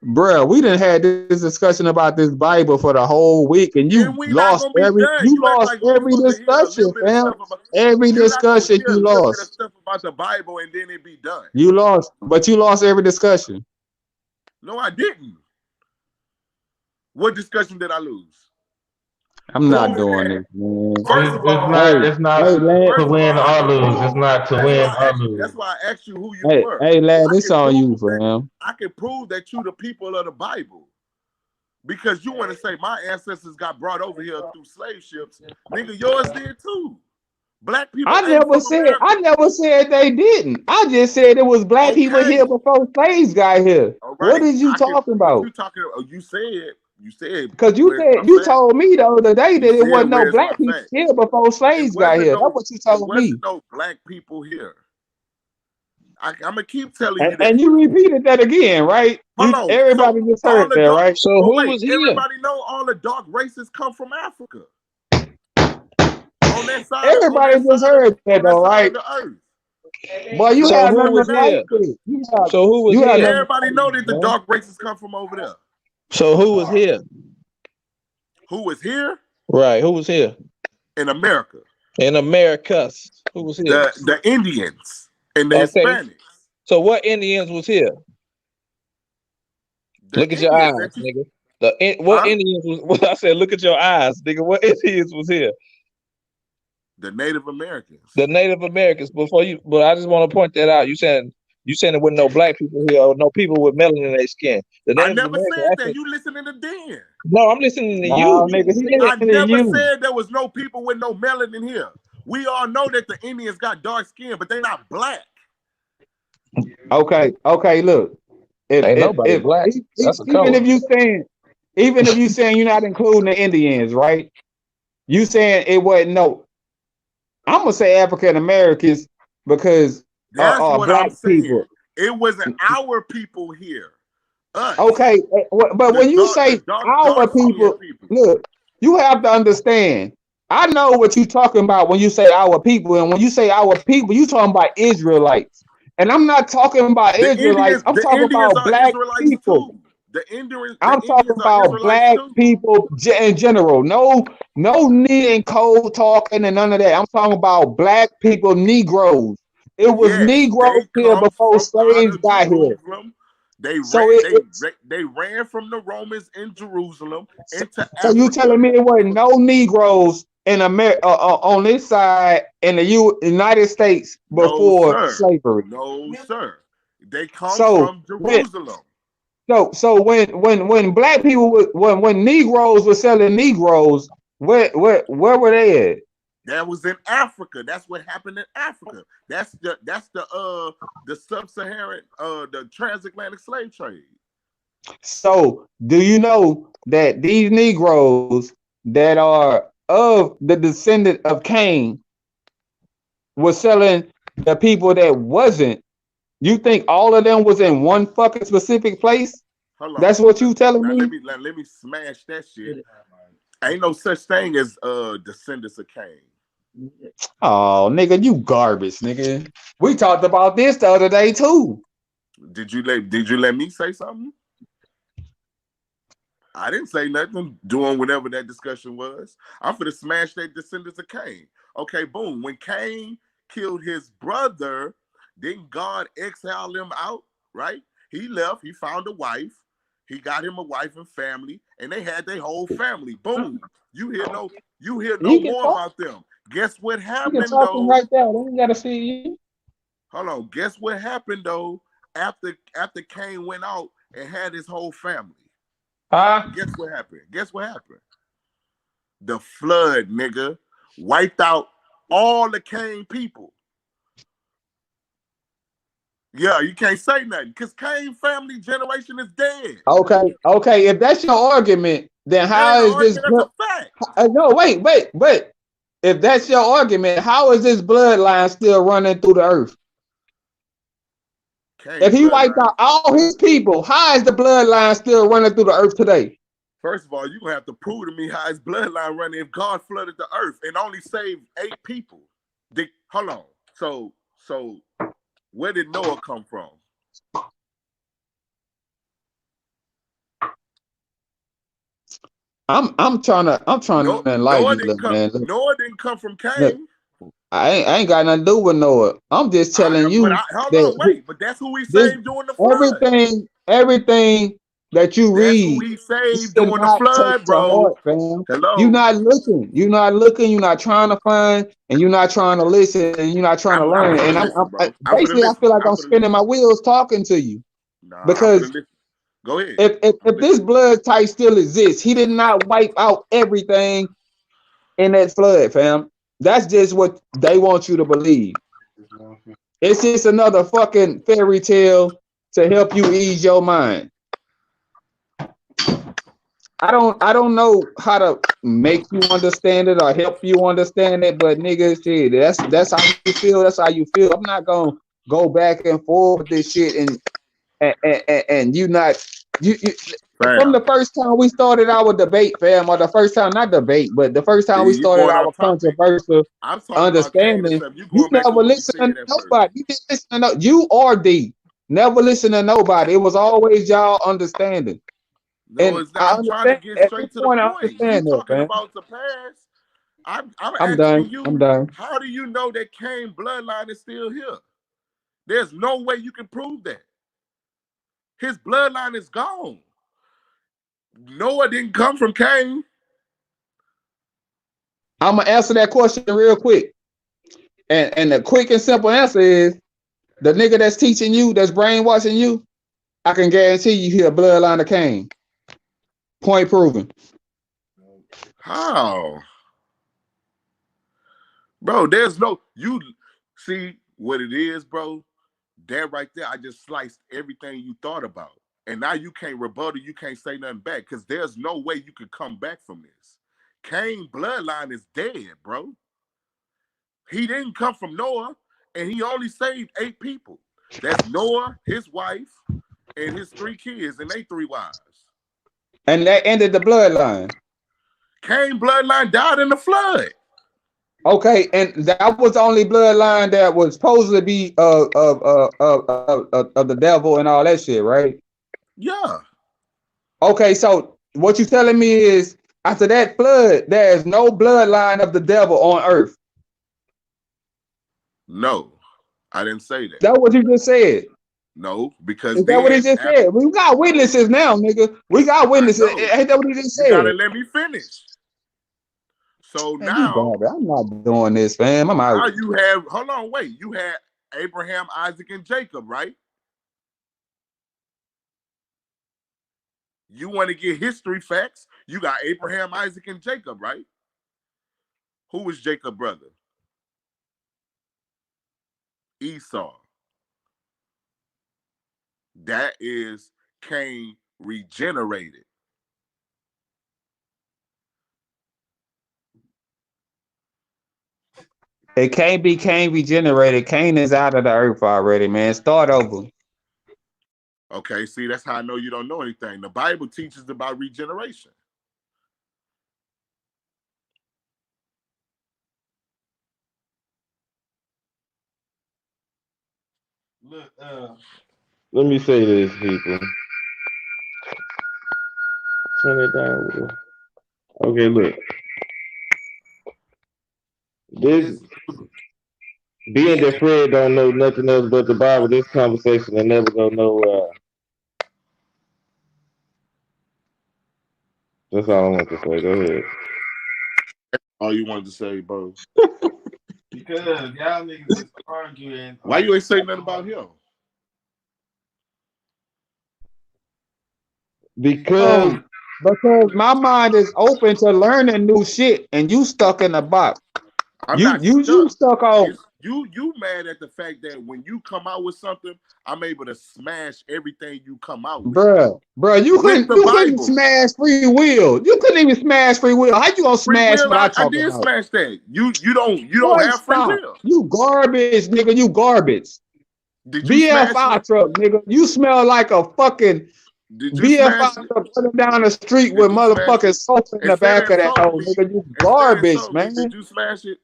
Bruh, we done had this discussion about this Bible for the whole week, and And we not gonna be done. You act like we every supposed to hear a discussion, little bit of fam. stuff about. Every You're not gonna discussion hear a you little bit of lost. stuff about the Bible and then it be done. You lost, but you lost every discussion. No, I didn't. What discussion did I lose? I'm not doing this, man. First of all, It's Hey, not lad. to first of all, win I or can lose. prove. It's not to That's win why or that's lose. why I asked you who you were. Hey, lad, I this can on prove you, that. fam. I can prove that you the people of the Bible. Because you want to say my ancestors got brought over here through slave ships. Nigga, yours did too. Black people I ain't never from America. said they didn't. I just said it was black people Okay. here before slaves got here. All What right. is you talking What about? you talking about? You said Because where's my you fact? told me the other day You that it said wasn't no where's black my people fact? here before slaves got here. That's what you told me. No black people here. I'm gonna keep telling you And that. you repeated that again, right? Hold on. Everybody So just all heard the that, dark. right? So But who wait, was here? everybody know all the dark races come from Africa. On that side of Everybody just heard that, though, right? the earth. Boy, you So have who nothing to was fight here? with. So who was You have here? nothing to Everybody fight know with, that the man. dark races come from over there. So who was here? Who was here Right. Who was here? in America? In Americas. Who was here? The Indians and the Okay. Hispanics. So what Indians was here? The Look at your Indians eyes, that you, nigga. What huh? Indians was? What I said? Look at your eyes, nigga. What Indians was here? The Native Americans. The Native Americans. But I just want to point that out. You saying there wasn't no black people here or no people with melanin in their skin. The I Native never Americans. said that. Actually, You listening to Dan. no, I'm listening to Nah, you. nigga, he I listening to never you. said there was no people with no melanin here. We all know that the Indians got dark skin, but they're not black. Okay, look. Ain't nobody black. That's a Even color. if you saying you're not including the Indians, right? You saying it wasn't no. I'm gonna say African Americans because That's what I'm black saying. people. It wasn't our people here. Us. Okay, but when you say our Dark skinned people, people. look, you have to understand. I know what you're talking about when you say our people, and when you say our people, you talking about Israelites. And I'm not talking about Israelites. I'm The talking Indians about are black Israelites people. too. The I'm talking Indians are about Israelites black too. people in general. No knee and code talking and none of that. I'm talking about black people, Negroes. It was Yes, Negroes they here come before from out slaves of got here. Jerusalem. They So ran. They ran from the Romans in Jerusalem into so you telling Africa. me there wasn't no Negroes in America on this side in the United States No, before sir. slavery? No, sir. They come So from when Jerusalem. when black people when Negroes were selling Negroes, where were they at? That was in Africa. That's what happened in Africa. That's the sub-Saharan the transatlantic slave trade. So do you know that these Negroes that are of the descendant of Cain were selling the people that wasn't? You think all of them was in one fucking specific place? Hold That's on. what you telling Now me? let me smash that shit. Ain't no such thing as descendants of Cain. Oh, nigga, you garbage, nigga. We talked about this the other day too. Did you let me say something? I didn't say nothing doing whatever that discussion was. I'm for to smash that descendants of Cain. Okay, boom. When Cain killed his brother, didn't God exile him out? Right? He left, he found a wife, he got him a wife and family, and they had their whole family. Boom. You hear no You can more talk. about them. Guess what You can happened talk them though? right there. They ain't gotta see you. Hold on. Guess what happened though after Cain went out and had his whole family? Huh? Guess what happened? Guess what happened? The flood, nigga, wiped out all the Cain people. Yeah, you can't say nothing because Cain family generation is dead. Okay. If that's your argument, then That ain't how an is this? argument. That's a fact. No, wait. If that's your argument, how is this bloodline still running through the earth? If Cain he wiped bloodline. out all his people, how is the bloodline still running through the earth today? First of all, you're gonna have to prove to me how his bloodline running if God flooded the earth and only saved 8 people. Hold on. So where did Noah come from? I'm trying to enlighten you, little man. Noah didn't come from Look, Cain. I ain't got nothing to do with Noah. I'm just telling you Hold that on, wait. But that's who he this saved during the flood. everything that you That's who read, he you saved should during the not take flood, to bro. heart, fam. You're Hello. not looking. You're not looking. You're not trying to find, and you're not trying to listen, and you're not trying to I'm learn. for the And listen, bro. I'm for the basically, I listen. feel like I'm I'm for the listen. spinning my wheels talking to you Nah, I'm for the because listen. Go ahead. if this blood type still exists, he did not wipe out everything in that flood, fam. That's just what they want you to believe. It's just another fucking fairy tale to help you ease your mind. I don't know how to make you understand it or help you understand it, but nigga, shit, that's how you feel. That's how you feel. I'm not gonna go back and forth with this shit and you not you from Fam. the first time we started our debate, fam, or the first time not debate, but the first time we See, you started going our off topic. controversial I'm talking about Cain and understanding, stuff. You you going back to never what we listen said to at first. nobody. You didn't listen to you or D. Never listen to nobody. It was always y'all understanding. No, And it's not. I I'm trying to understand get at this straight to the point. I point. You understand that, talking man. about the past. I'm I'm asking done. I'm you, done. how do you know that Cain bloodline is still here? There's no way you can prove that. His bloodline is gone. Noah didn't come from Cain. I'm gonna answer that question real quick. And the quick and simple answer is the nigga that's teaching you, that's brainwashing you, I can guarantee you he a bloodline of Cain. Point proven. How? Bro, there's no, you see what it is, bro? that right there, I just sliced everything you thought about. And now you can't rebuttal, you can't say nothing back because there's no way you can come back from this. Cain bloodline is dead, bro. He didn't come from Noah, and he only saved 8 people. That's Noah, his wife, and his 3 kids, and they 3 wives. And that ended the bloodline. Cain bloodline died in the flood. Okay, and that was the only bloodline that was supposed to be of the devil and all that shit, right? Yeah. Okay, so what you telling me is after that flood, there is no bloodline of the devil on earth. No, I didn't say that. That's what you just said. No, because Is that what he just said? We got witnesses now, nigga. We got witnesses. Ain't that what he just said? You gotta let me finish. So man, now I'm not doing this, fam. I'm out. Now you have, hold on, wait. You had Abraham, Isaac, and Jacob, right? You want to get history facts? You got Abraham, Isaac, and Jacob, right? Who was Jacob's brother? Esau. That is Cain regenerated. It can't be Cain regenerated. Cain is out of the earth already, man. Start over. Okay, see, that's how I know you don't know anything. The Bible teaches about regeneration. Look, let me say this, people. Turn it down. Okay, look. This being that Fred don't know nothing else but the Bible, this conversation will never go nowhere. That's all I want to say. Go ahead. All you wanted to say, bro. Because y'all niggas is arguing. Why you ain't say nothing about him? Because my mind is open to learning new shit, and you stuck in a box. You stuck on. You mad at the fact that when you come out with something, I'm able to smash everything you come out with. Bruh, you couldn't smash free will. You couldn't even smash free will. How you gonna smash what I talk about? I did smash that. You don't have free will. You garbage, nigga. You garbage. Did you BFI truck, nigga. You smell like a fucking BFI truck running down the street with motherfucking soap in the back of that hole, nigga. You garbage, man. Did you smash it?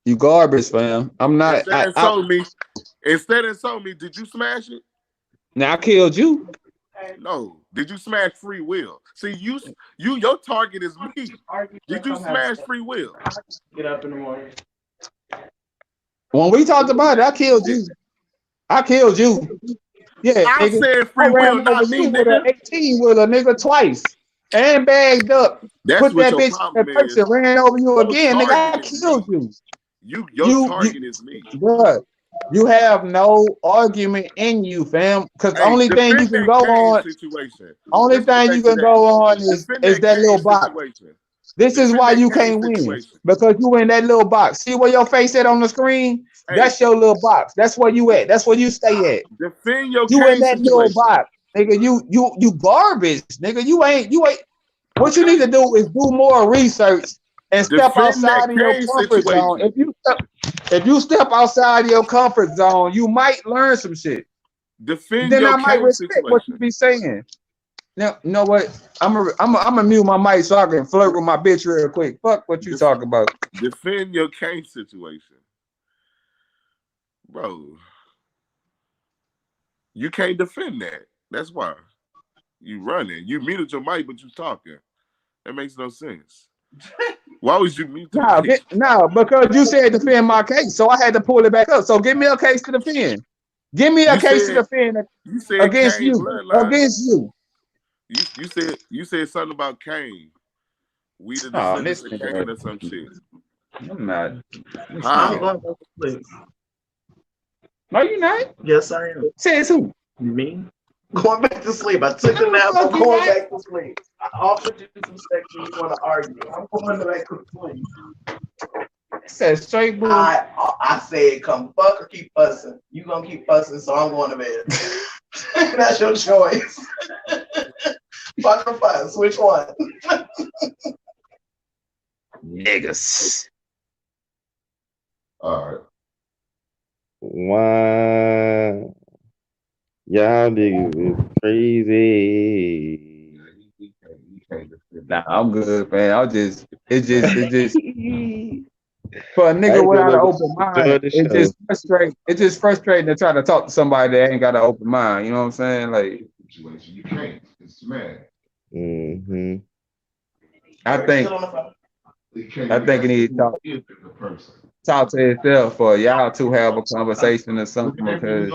You garbage, fam. I'm not. Instead of sold me, did you smash it? Now I killed you. No. Did you smash free will? See, your target is me. Did you smash free will? Get up in the morning. When we talked about it, I killed you. I killed you. Yeah, I said free will, not me, nigga. 18 wheeler, nigga, twice. And bagged up. That's put what that your bitch problem in the is. and ran over you again, nigga. I killed you. Your target is me. Bruh, you have no argument in you, fam. Because the only thing you can go on, only thing you can go on is that little box. This is why you can't win. Because you in that little box. See where your face at on the screen? That's your little box. That's where you at. That's where you stay at. Defend your you in that little box, nigga. You garbage, nigga. You ain't. What you need to do is do more research and step outside of your comfort zone. If you step outside of your comfort zone, you might learn some shit. Defend then your I might respect situation. what you be saying. Now, you know what? I'm gonna mute my mic so I can flirt with my bitch real quick. Fuck what you talking about. Defend your Cain situation, bro. You can't defend that. That's why you running. You muted your mic, but you talking. That makes no sense. Why would you mute the mic? No, because you said defend my case, so I had to pull it back up. So give me a case to defend. Give me a case to defend against Cain you. Bloodline. Against you. You said something about Cain. We the descendants of Cain or some shit. I'm not. How? No, you not. Yes, I am. Says who? Me. Going back to sleep. I took a nap. I'm going back to sleep. I offered you some sex and you want to argue. I'm going back to sleep. said straight bull. I said come fuck or keep fussing. You gonna keep fussing, so I'm going to bed. That's your choice. Fuck or fuss, which one? Niggas. All right. Wow. Y'all niggas is crazy. Nah, I'm good, man. It's just for a nigga Hey, without an good open mind, it's just frustrating to try to talk to somebody that ain't got an open mind. You know what I'm saying? Like, You can't. It's mad. Mm-hmm. I think he need to talk to himself for y'all to have a conversation or something. Because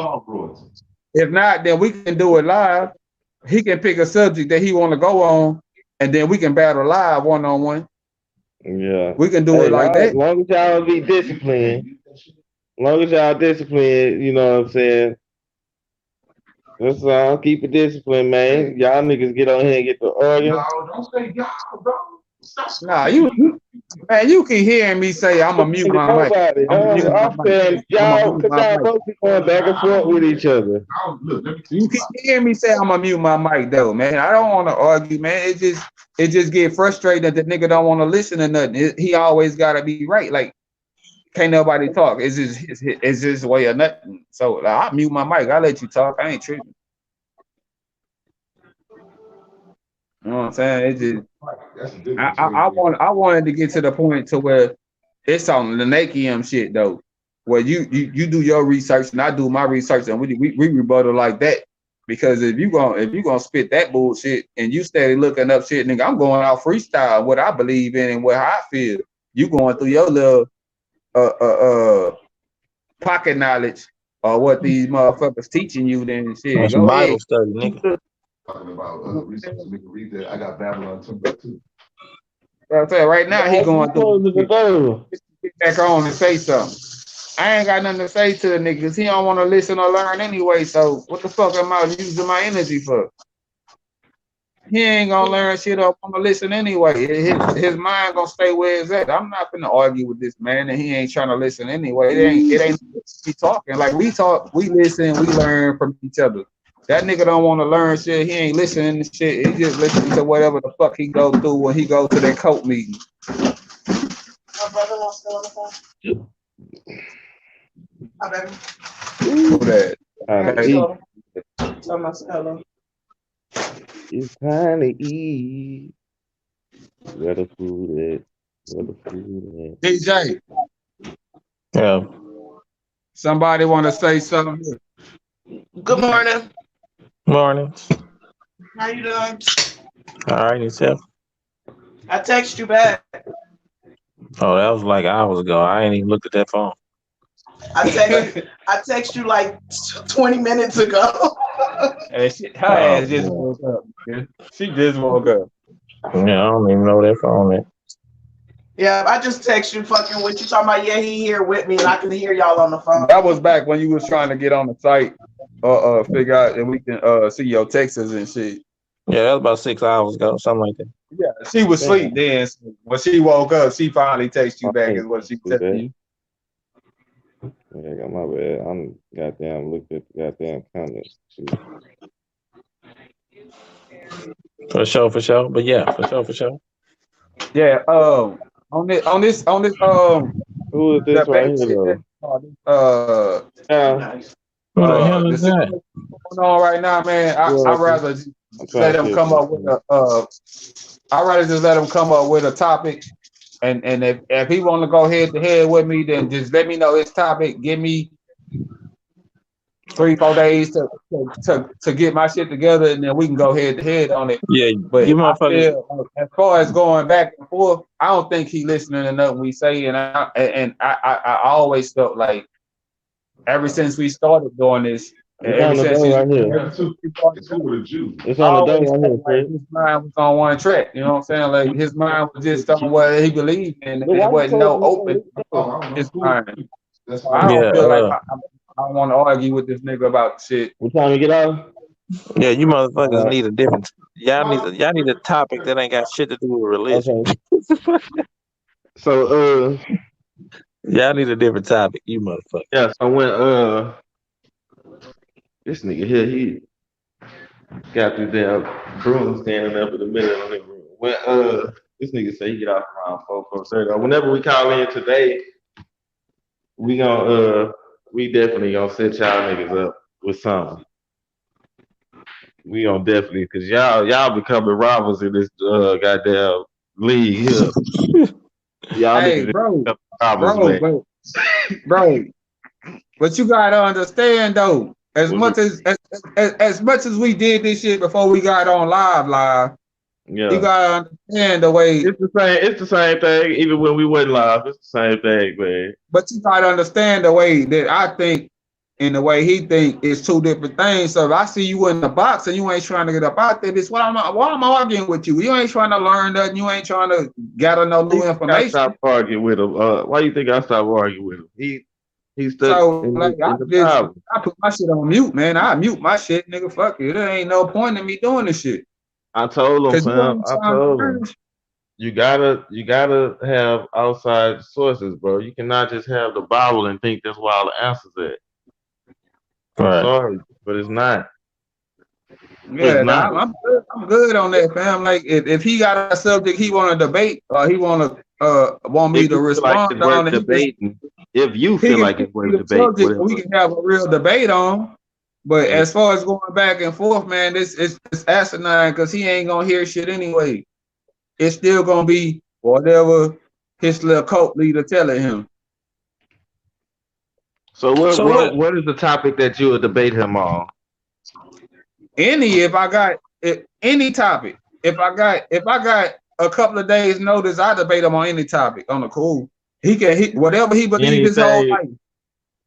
if not, then we can do it live. He can pick a subject that he want to go on, and then we can battle live one-on-one. Yeah. We can do it like that. As long as y'all be disciplined, you know what I'm saying? That's all. Keep it disciplined, man. Y'all niggas get on here and get the arguing. No, don't say y'all, bro. Nah, you can hear me say I'm gonna mute my mic. I'm saying y'all, cause y'all both be going back and forth with each other. You can hear me say I'm gonna mute my mic though, man. I don't want to argue, man. It just get frustrating that the nigga don't want to listen to nothing. He always gotta be right. Like, can't nobody talk. It's just way of nothing. So like, I mute my mic. I let you talk. I ain't tripping. You know what I'm saying? It just I wanted to get to the point to where it's on the Nakium shit though, where you do your research and I do my research and we rebuttal like that. Because if you gonna spit that bullshit and you steady looking up shit, nigga, I'm going out freestyle what I believe in and what I feel. You going through your little pocket knowledge or what these motherfuckers teaching you then shit. That's Go Bible ahead. study, nigga. Talking about research, nigga, read that. I got Babylon too. I'm saying right now he going through. Get back on and say something. I ain't got nothing to say to the niggas. He don't want to listen or learn anyway. So what the fuck am I using my energy for? He ain't gonna learn shit or want to listen anyway. His mind gonna stay where it's at. I'm not gonna argue with this man, and he ain't trying to listen anyway. It ain't he talking like we talk. We listen. We learn from each other. That nigga don't want to learn shit. He ain't listening to shit. He just listening to whatever the fuck he go through when he go to that coat meeting. My brother-in-law's still on the phone. Hi, baby. Who that? Hello. Hello. It's time to eat. Where the food at? Where the food at? DJ. Yeah. Somebody want to say something? Good morning. Morning. How you doing? All right, yourself. I text you back. Oh, that was like hours ago. I ain't even looked at that phone. I text you like 20 minutes ago. Hey, her ass just woke up. Man. She just woke up. Yeah, I don't even know that phone is. Yeah, I just text you fucking with you talking about, yeah, he here with me and I can hear y'all on the phone. That was back when you was trying to get on the site figure out that we can see your texts and shit. Yeah, that was about 6 hours ago, something like that. Yeah, she was asleep then. So when she woke up, she finally texted you back is what she said to you. Yeah, I got my bad. I'm goddamn looked at the goddamn comments. For sure. But yeah, for sure. Yeah, on this who is this right here though? Who the hell is that? Going on right now, man. I'd rather just let them come up with I'd rather just let them come up with a topic, and if he want to go head to head with me, then just let me know his topic. Give me 3-4 days to get my shit together, and then we can go head to head on it. Yeah, but you motherfuckers. As far as going back and forth, I don't think he listening to nothing we say, and I always felt like ever since we started doing this. It's on the door right here. It's on the door right here, Chris. His mind was on one track, you know what I'm saying? Like his mind was just on what he believed in, and it wasn't no open his mind. So I don't feel like I want to argue with this nigga about shit. What time to get out? Yeah, you motherfuckers need a different. Y'all need a topic that ain't got shit to do with religion. Okay. So Y'all need a different topic, you motherfucker. Yeah, so when this nigga here, he got this damn broom standing up in the middle of the room. When this nigga say he get off around 4:30. Whenever we call in today, we gonna we definitely gonna set y'all niggas up with something. We gonna definitely, cause y'all becoming rivals in this goddamn league here. Y'all Hey, niggas bro, becoming rivals, bro, man. bro. But you gotta understand though, as What's much as we did this shit before we got on live, you Yeah, gotta understand the way. it's the same. It's the same thing. Even when we wasn't live, it's the same thing, man. But you gotta understand the way that I think and the way he think is two different things. So if I see you in the box and you ain't trying to get up out there, this why I'm arguing with you. You ain't trying to learn nothing. You ain't trying to gather no new I information. stopped arguing with him. Why you think I stopped arguing with him? He's stuck So in like the problem. I put my shit on mute, man. I mute my shit, nigga. Fuck it. There ain't no point in me doing this shit. I told him, Cause you fam. ain't I trying to told learn. him. You gotta have outside sources, bro. You cannot just have the Bible and think that's where all the answers at. I'm Right. sorry, but it's not. Yeah, It's not. I'm good on that, fam. Like if he got a subject he want to debate or he want me If to you feel like respond it's worth on, and debating, if you he feel can like pick it's me worth the debating, subject and we whatever. can have a real debate on. But And as far as going back and forth, man, it's asinine because he ain't gonna hear shit anyway. It's still gonna be whatever his little cult leader telling him. so So what? what is the topic that you would debate him on? Any topic. If I got a couple of days notice, I debate him on any topic on the cool. Whatever he believe his whole Anything life.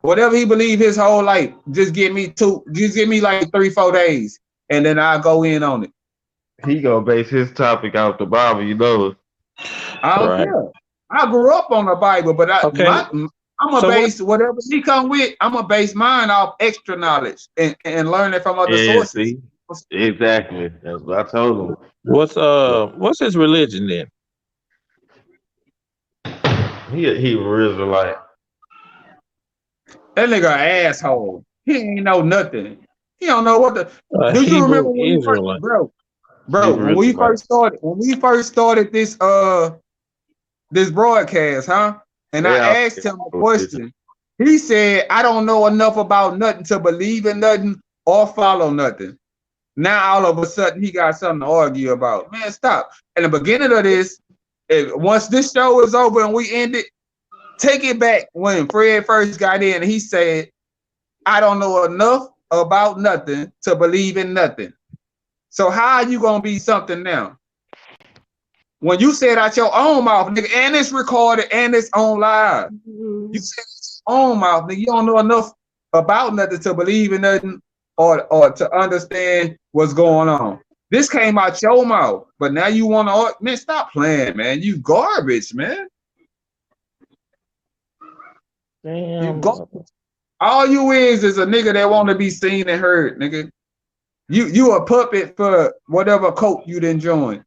Whatever he believe his whole life, just give me like 3-4 days, and then I'll go in on it. he gonna base his topic off the Bible, you know. I don't Right. care. I grew up on the Bible, but Okay. I'm a So what? base whatever he come with. I'm a base mine off extra knowledge and learn it from other Yeah, sources. see, exactly. That's what I told him. What's his religion then? He was Israelite. That nigga an asshole. He ain't know nothing. He don't know what the. Do you remember Hebrew when we first, Israelite. bro? Hebrew Israelite. When we first started this broadcast, huh? And I They all asked him a question. He said, "I don't know enough about nothing to believe in nothing or follow nothing." Now all of a sudden he got something to argue about. Man, stop. In the beginning of this, once this show is over and we end it, take it back when Fred first got in and he said, I don't know enough about nothing to believe in nothing. So how are you gonna be something now? When you said out your own mouth, nigga, and it's recorded and it's on live. You said it's your own mouth, nigga. You don't know enough about nothing to believe in nothing or to understand what's going on. This came out your mouth, but now you want to, man, stop playing, man. You garbage, man. You Damn. garbage. All you is a nigga that want to be seen and heard, nigga. You a puppet for whatever cult you didn't join.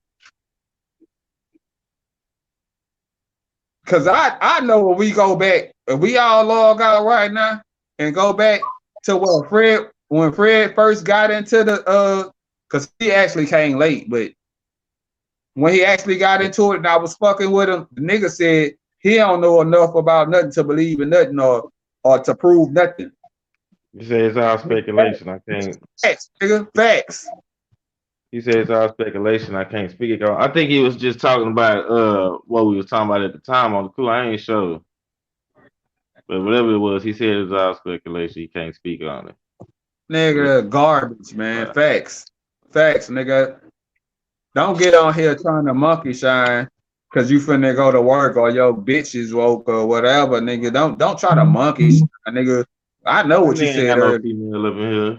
Cause I know when we go back, if we all log out right now and go back to when Fred first got into the cause he actually came late, but when he actually got into it and I was fucking with him, the nigga said he don't know enough about nothing to believe in nothing or to prove nothing. You say it's all speculation. I can't. Facts, nigga, facts. He said it's all speculation. I can't speak it. I think he was just talking about what we was talking about at the time on the cool. I ain't sure, but whatever it was, he said it's all speculation. He can't speak on it. Nigga, garbage, man. Facts, nigga. Don't get on here trying to monkey shine because you finna go to work or your bitch is woke or whatever, nigga. Don't try to monkey shine, nigga. I know what you said earlier. No female up in here.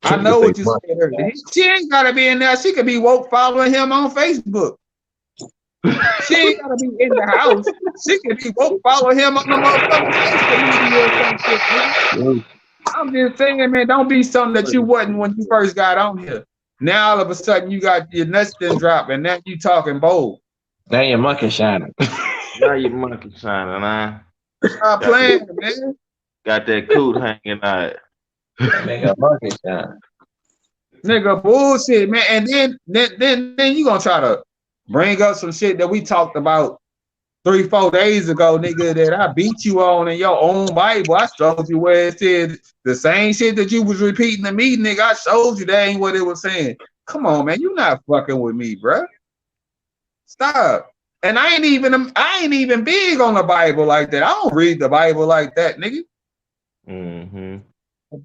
I know what you said earlier. She ain't gotta be in there. She could be woke following him on Facebook. She ain't gotta be in the house. She could be woke following him on the motherfucking social media or some shit, nigga. I'm just saying, man, don't be something that you wasn't when you first got on here. Now all of a sudden you got your nuts done drop and now you talking bold. Now you're monkey shining. Now you monkey shining, huh? Stop Got that, playing, man. got that coot hanging out. Nigga, bucket shine. Nigga, bullshit, man. And then you gonna try to bring up some shit that we talked about 3-4 days ago, nigga, that I beat you on in your own Bible. I showed you where it said the same shit that you was repeating to me, nigga. I showed you that ain't what it was saying. Come on, man. You not fucking with me, bro. Stop. And I ain't even big on the Bible like that. I don't read the Bible like that, nigga. Mm-hmm.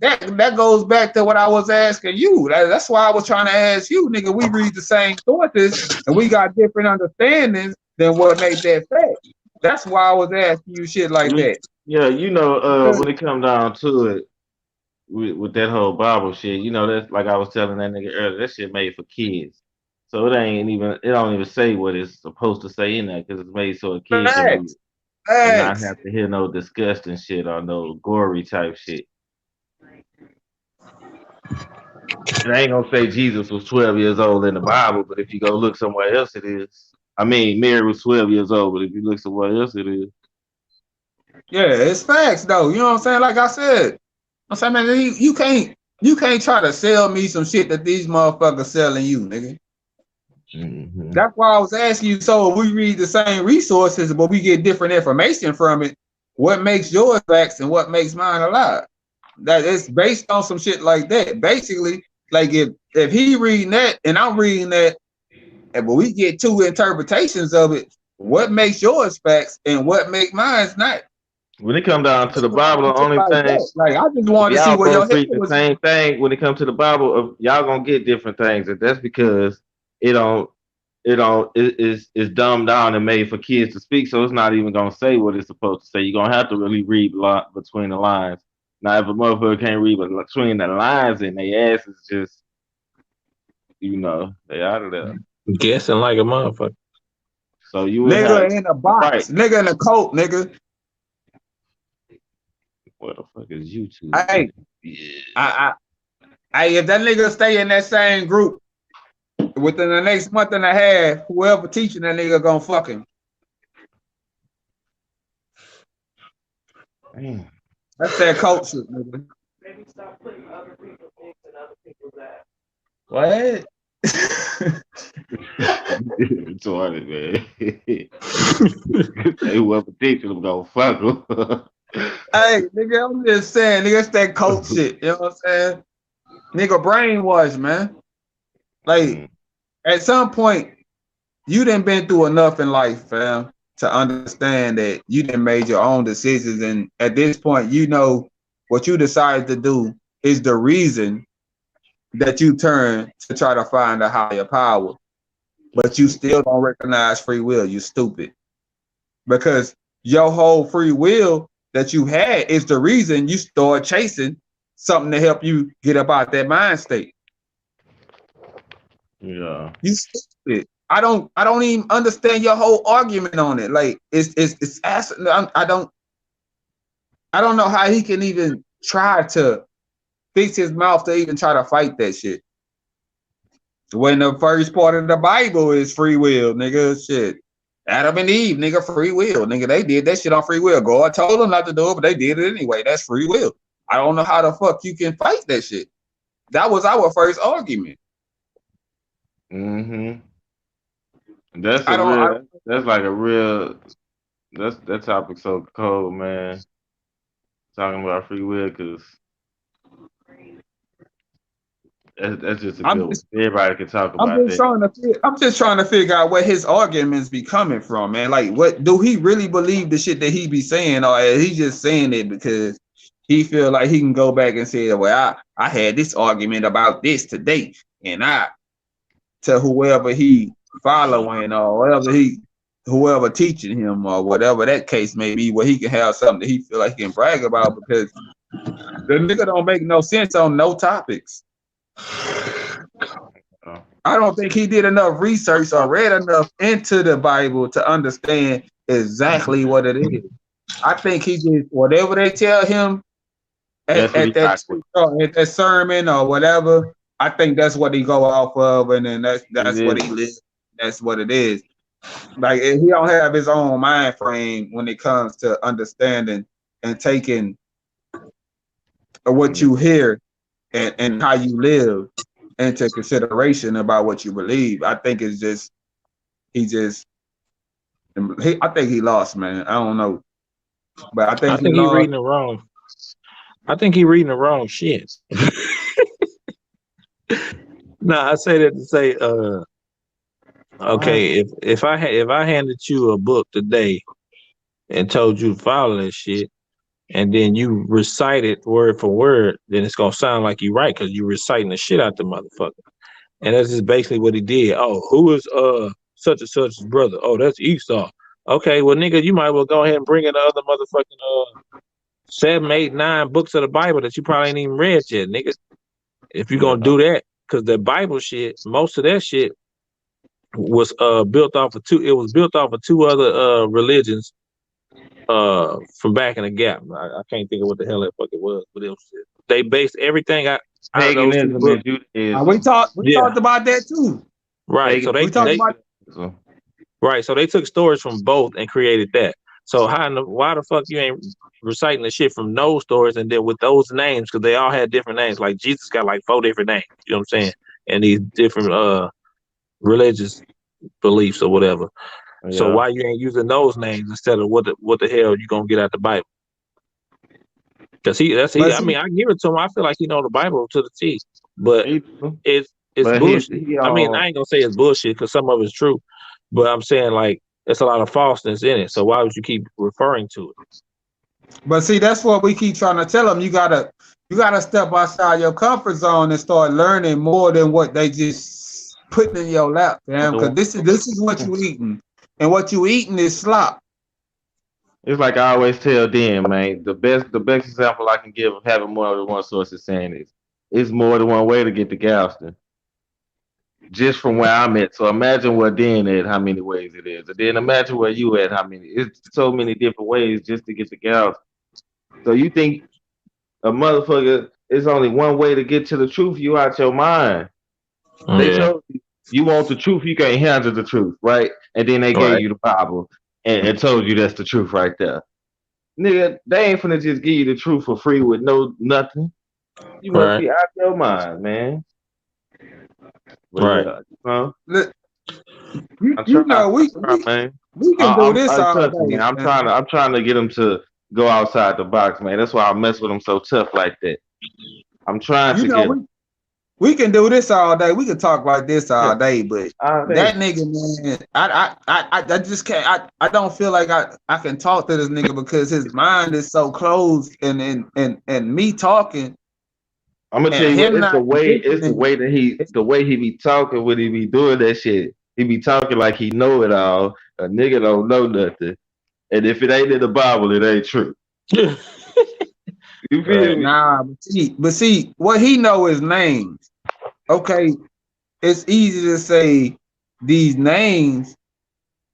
That goes back to what I was asking you. That's why I was trying to ask you, nigga. We read the same sources and we got different understandings than what makes that fact. That's why I was asking you shit like that. Yeah, when it come down to it, with that whole Bible shit, that's like I was telling that nigga earlier. That shit made for kids, so it don't even say what it's supposed to say in there because it's made so a kid can read Facts. it and not Facts. have to hear no disgusting shit or no gory type shit. And I ain't gonna say Jesus was 12 years old in the Bible, but if you go look somewhere else, it is. I mean, Mary was 12 years old, but if you look somewhere else, it is. Yeah, it's facts though. You know what I'm saying? Like I said, I'm saying, man, you can't try to sell me some shit that these motherfuckers selling you, nigga. Mm-hmm. That's why I was asking you. So if we read the same resources, but we get different information from it, what makes yours facts and what makes mine a lie? That it's based on some shit like that. Basically, like if he reading that and I'm reading that, but we get two interpretations of it, what makes yours facts and what make mine not? When it come down to the Bible, the Shit only like thing, that. Like I just if wanted to see y'all where your both head read the was. same thing, when it comes to the Bible, y'all gonna get different things, and that's because it don't, it's dumbed down and made for kids to speak, so it's not even gonna say what it's supposed to say. You're gonna have to really read between the lines. Now, if a motherfucker can't read between the lines and their ass is just, they out of there. Guessing like a motherfucker. So you would have Nigga in a box, right. nigga in a coat, nigga. What the fuck is YouTube? Hey, Yeah. if that nigga stay in that same group within the next month and a half, whoever teaching that nigga gonna fuck him. Damn. That's that culture, nigga. Maybe stop putting other people's things in other people's ass. What? Retarded, man. Say whoever teaching them gonna fuck them. Hey, nigga, I'm just saying, nigga, it's that cult shit. You know what I'm saying? Nigga, brainwash, man. Like, at some point, you done been through enough in life, fam, to understand that you done made your own decisions. And at this point, you know what you decided to do is the reason that you turn to try to find a higher power. But you still don't recognize free will. You stupid. Because your whole free will that you had is the reason you start chasing something to help you get up out that mind state. Yeah. You stupid. I don't even understand your whole argument on it. Like it's I don't know how he can even try to fix his mouth to even try to fight that shit. When the first part of the Bible is free will, nigga, shit. Adam and Eve, nigga, free will. Nigga, they did that shit on free will. God told them not to do it, but they did it anyway. That's free will. I don't know how the fuck you can fight that shit. That was our first argument. Mm-hmm. That's that topic so cold, man. Talking about free will, because that's just a good one. Everybody can talk about that. I'm just trying to figure out where his arguments be coming from, man. Like, what do he really believe the shit that he be saying, or is he just saying it because he feel like he can go back and say, well, I had this argument about this today, and I to whoever he following or whoever teaching him or whatever that case may be, where he can have something that he feel like he can brag about, because the nigga don't make no sense on no topics. I don't think he did enough research or read enough into the Bible to understand exactly what it is. I think he did whatever they tell him at that sermon or whatever. I think that's what he go off of, and then that's what he lives. That's what it is. Like he don't have his own mind frame when it comes to understanding and taking what you hear and how you live into consideration about what you believe. I think it's just I think he lost, man. I don't know, but I I think he think he lost. reading the wrong. I think he reading the wrong shit. No, I say that to say, okay, if I handed you a book today and told you to follow that shit, and then you recite it word for word, then it's gonna sound like you right because you reciting the shit out the motherfucker. And that's just basically what he did. Oh, who is such and such's brother? Oh, that's Esau. Okay, well, nigga, you might well go ahead and bring in the other motherfucking 7, 8, 9 books of the Bible that you probably ain't even read yet, nigga. If you're gonna do that, because the Bible shit, most of that shit was built off of two. It was built off of two other religions from back in the gap. I can't think of what the hell that fuck it was, but it was they based everything out of those two Paganism books. and Judaism. We talked about that too. Right. So We talked about right. So they took stories from both and created that. So why the fuck you ain't reciting the shit from those stories and then with those names, because they all had different names. Like Jesus got like 4 different names. You know what I'm saying? And these different religious beliefs or whatever. Yeah. So why you ain't using those names instead of what the hell you gonna get out the Bible? Because I mean, I give it to him. I feel like he know the Bible to the T, but it's bullshit. I mean, I ain't gonna say it's bullshit because some of it's true, but I'm saying like there's a lot of falseness in it. So why would you keep referring to it? But see, that's what we keep trying to tell them. You gotta step outside your comfort zone and start learning more than what they just putting in your lap, man. Because this is what you eating, and what you eating is slop. It's like I always tell Dan, man, the best example I can give of having more than one source is saying is it's more than one way to get to Galveston. Just from where I'm at. So imagine where Dan at, how many ways it is. And then imagine where you at, how many. It's so many different ways just to get to Galveston. So you think a motherfucker is only one way to get to the truth, you out your mind. They told you want the truth, you can't handle the truth, right? And then they gave you the Bible and told you that's the truth right there. Nigga, they ain't finna just give you the truth for free with nothing. You must be out your mind, man. But You know, we can do this all day. Man. I'm trying to get them to go outside the box, man. That's why I mess with them so tough like that. I'm trying to get them. We can do this all day. We can talk like this all day, but that nigga, man, I just can't. I don't feel like I can talk to this nigga because his mind is so closed, and me talking. I'm gonna tell you, it's the way he be talking when he be doing that shit. He be talking like he know it all. A nigga don't know nothing, and if it ain't in the Bible, it ain't true. You feel me? Nah, but see, what he know is names. Okay, it's easy to say these names,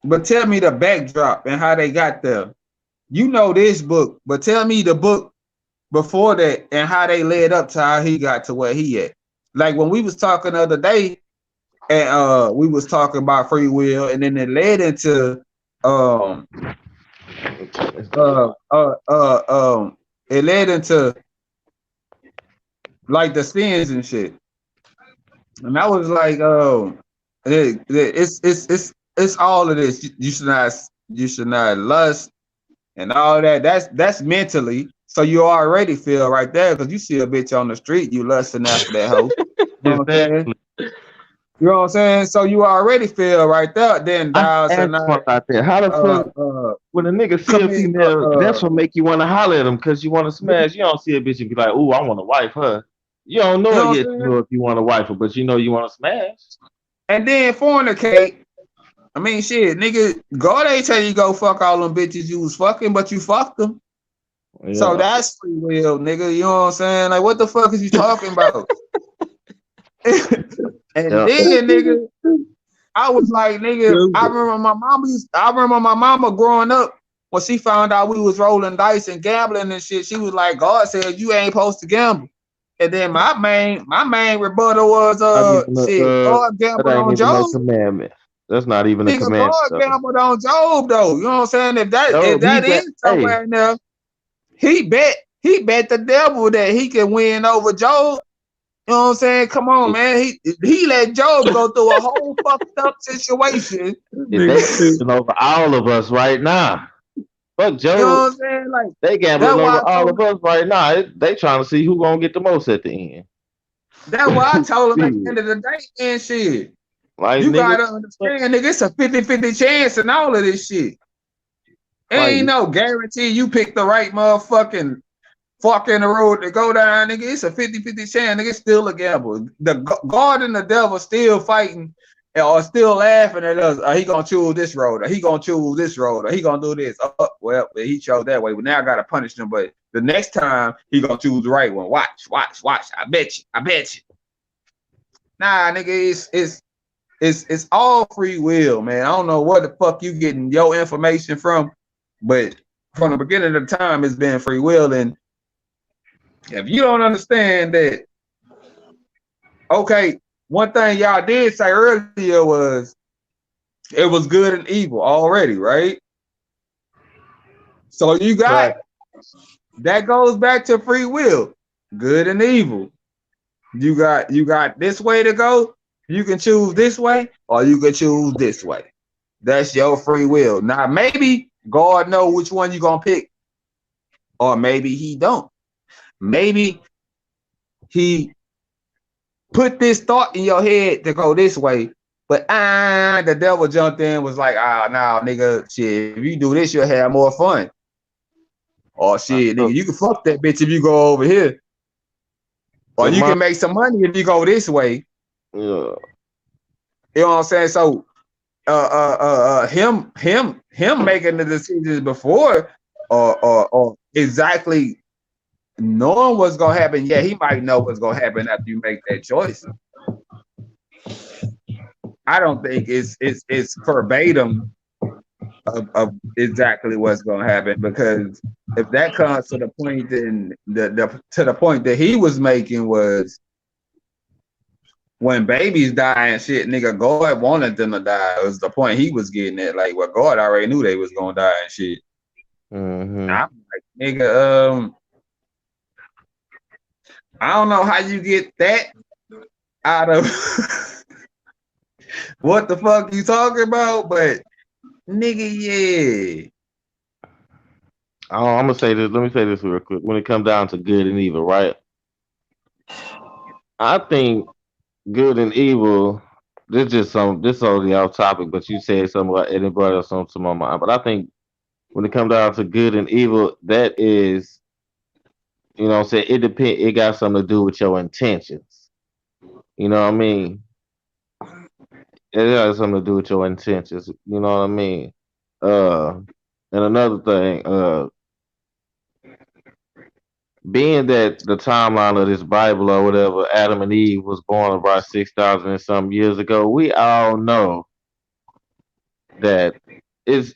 but tell me the backdrop and how they got there. You know this book, but tell me the book before that and how they led up to how he got to where he at. Like when we was talking the other day, and we was talking about free will, and then it led into it led into like the sins and shit. And I was like, it's all of this. You should not lust and all that. That's mentally. So you already feel right there because you see a bitch on the street, you lusting after that hoe. You know what I'm saying? You know what I'm saying? So you already feel right there. Then dials and out there. How the fuck when a nigga see a female, that's what make you want to holler at him because you want to smash. You don't see a bitch and be like, "Ooh, I want to wife her." You don't know it yet. You know if you want to wife her, but you know you want to smash. And then fornicate. I mean, shit, nigga, God ain't tell you go fuck all them bitches you was fucking, but you fucked them. Yeah. So that's free will, nigga. You know what I'm saying? Like, what the fuck is you talking about? And then, nigga, I was like, nigga, I remember my mama growing up when she found out we was rolling dice and gambling and shit. She was like, God said you ain't supposed to gamble. And then my main rebuttal was, shit, God gambled on Job. Commandment. That's not even a Nigga, commandment God though. gambled on Job though. You know what I'm saying? If Job, he that bet. is Hey, somewhere in there, he bet the devil that he can win over Job. You know what I'm saying? Come on, if, man. He let Job go through a whole fucked up situation. if they Nigga said, gambling over all of us right now, fuck You know Job. what I'm saying? Like They gambling that's why over I all told of us right now. They trying to see who gonna get the most at the end. that's why I told him at the Shit. end of the day, and shit. Like You nigga, gotta understand, nigga, it's a 50-50 chance in all of this shit. like Ain't no guarantee you pick the right motherfucking fork in the road to go down, nigga. It's a 50-50 chance, nigga. It's still a gamble. The God and the devil still fighting or still laughing at us. He gonna choose this road, or he gonna choose this road, or he gonna do this. Oh, well, he chose that way, but now I gotta punish him. But the next time he gonna choose the right one. Watch. I bet you. Nah, nigga, it's all free will, man. I don't know what the fuck you getting your information from, but from the beginning of the time, it's been free will. And if you don't understand that, okay, one thing y'all did say earlier was it was good and evil already, right? So you got right. that goes back to free will, good and evil. You got this way to go. You can choose this way, or you can choose this way. That's your free will. Now maybe God know which one you gonna pick, or maybe He don't. Maybe He put this thought in your head to go this way, but the devil jumped in, was like, nah, nigga, shit, if you do this, you'll have more fun. Or shit, nigga, you can fuck that bitch if you go over here. Or you My, can make some money if you go this way. yeah. You know what I'm saying? So him making the decisions before or exactly knowing what's gonna happen. Yeah, he might know what's gonna happen after you make that choice. I don't think it's verbatim of exactly what's gonna happen, because if that comes to the point, then the point that he was making was when babies die and shit, nigga, God wanted them to die. It was the point he was getting at. Like, well, God already knew they was gonna die and shit. Mm-hmm. I'm like, nigga, I don't know how you get that out of what the fuck you talking about, but nigga, yeah. I'm gonna say this. Let me say this real quick. When it comes down to good and evil, right? I think good and evil. This totally off topic, but you said something about it and it brought us on to my mind. But I think when it comes down to good and evil, that is, you know what I'm saying, it got something to do with your intentions. You know what I mean? It got something to do with your intentions. You know what I mean? Uh and another thing, being that the timeline of this Bible or whatever, Adam and Eve was born about 6,000 and some years ago, we all know that it's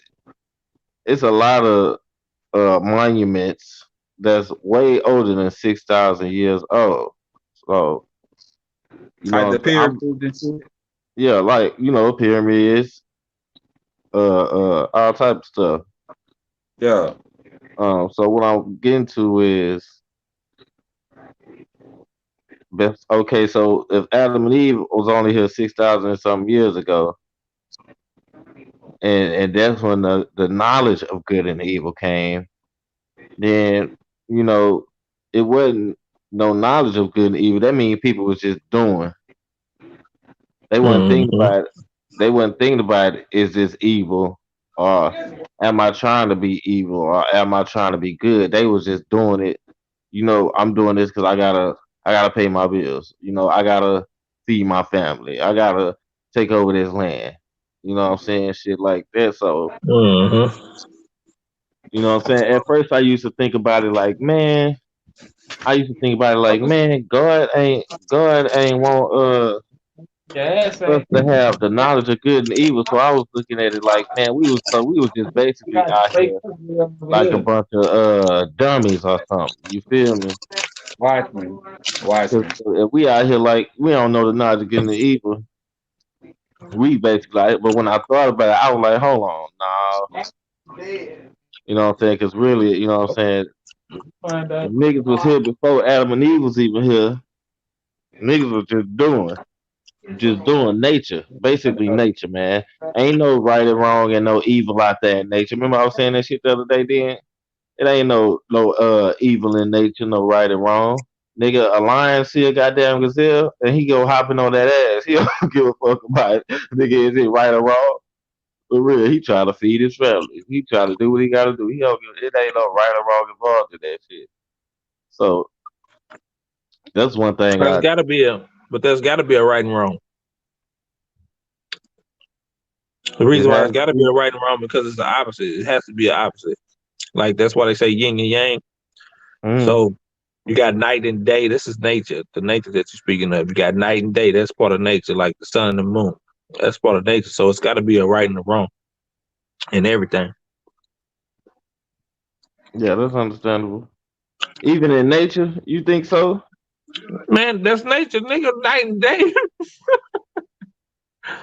it's a lot of monuments that's way older than 6,000 years old. So you Like know, the pyramids and shit. yeah, like pyramids, all type of stuff. Yeah. So what I'm getting to is, okay, so if Adam and Eve was only here 6,000 and some years ago, and that's when the knowledge of good and evil came, then you know it wasn't no knowledge of good and evil. That means people was just doing. They weren't thinking mm-hmm. about it. They weren't thinking about it, is this evil, or am I trying to be evil, or am I trying to be good? They was just doing it. I'm doing this because I gotta pay my bills. I gotta feed my family. I gotta take over this land. You know what I'm saying? Shit like that. So Mm-hmm. you know what I'm saying? At first I used to think about it like, man, I used to think about it like, man, God ain't want Yeah, us say. to have the knowledge of good and evil. So I was looking at it like, man, we was just You basically got out fake here cookies over like a here. bunch of dummies or something. You feel me? Watch me. Watch 'Cause me. if we out here like we don't know the knowledge of good and evil, We basically, like, but when I thought about it, I was like, hold on, nah. Yeah. You know what I'm saying? Because really, you know what I'm saying? Find The out. niggas was here before Adam and Eve was even here. Niggas was just doing nature, basically nature, man. Ain't no right and wrong and no evil out there in nature. Remember I was saying that shit the other day, then? It ain't no evil in nature, no right and wrong. Nigga, a lion see a goddamn gazelle and he go hopping on that ass. He don't give a fuck about it. Nigga, is it right or wrong? For real, he trying to feed his family. He trying to do what he gotta do. He don't give, it ain't no right or wrong involved in that shit. So that's one thing There's I got to be a right and wrong. The it reason why has it's got to be a right and wrong because it's the opposite. It has to be an opposite. Like that's why they say yin and yang. mm, So you got night and day. This is nature. The nature that you're speaking of. You got night and day. That's part of nature. Like the sun and the moon. That's part of nature. So it's got to be a right and a wrong in everything. yeah, that's understandable. Even in nature, you think so? Man, that's nature, nigga. Night and day.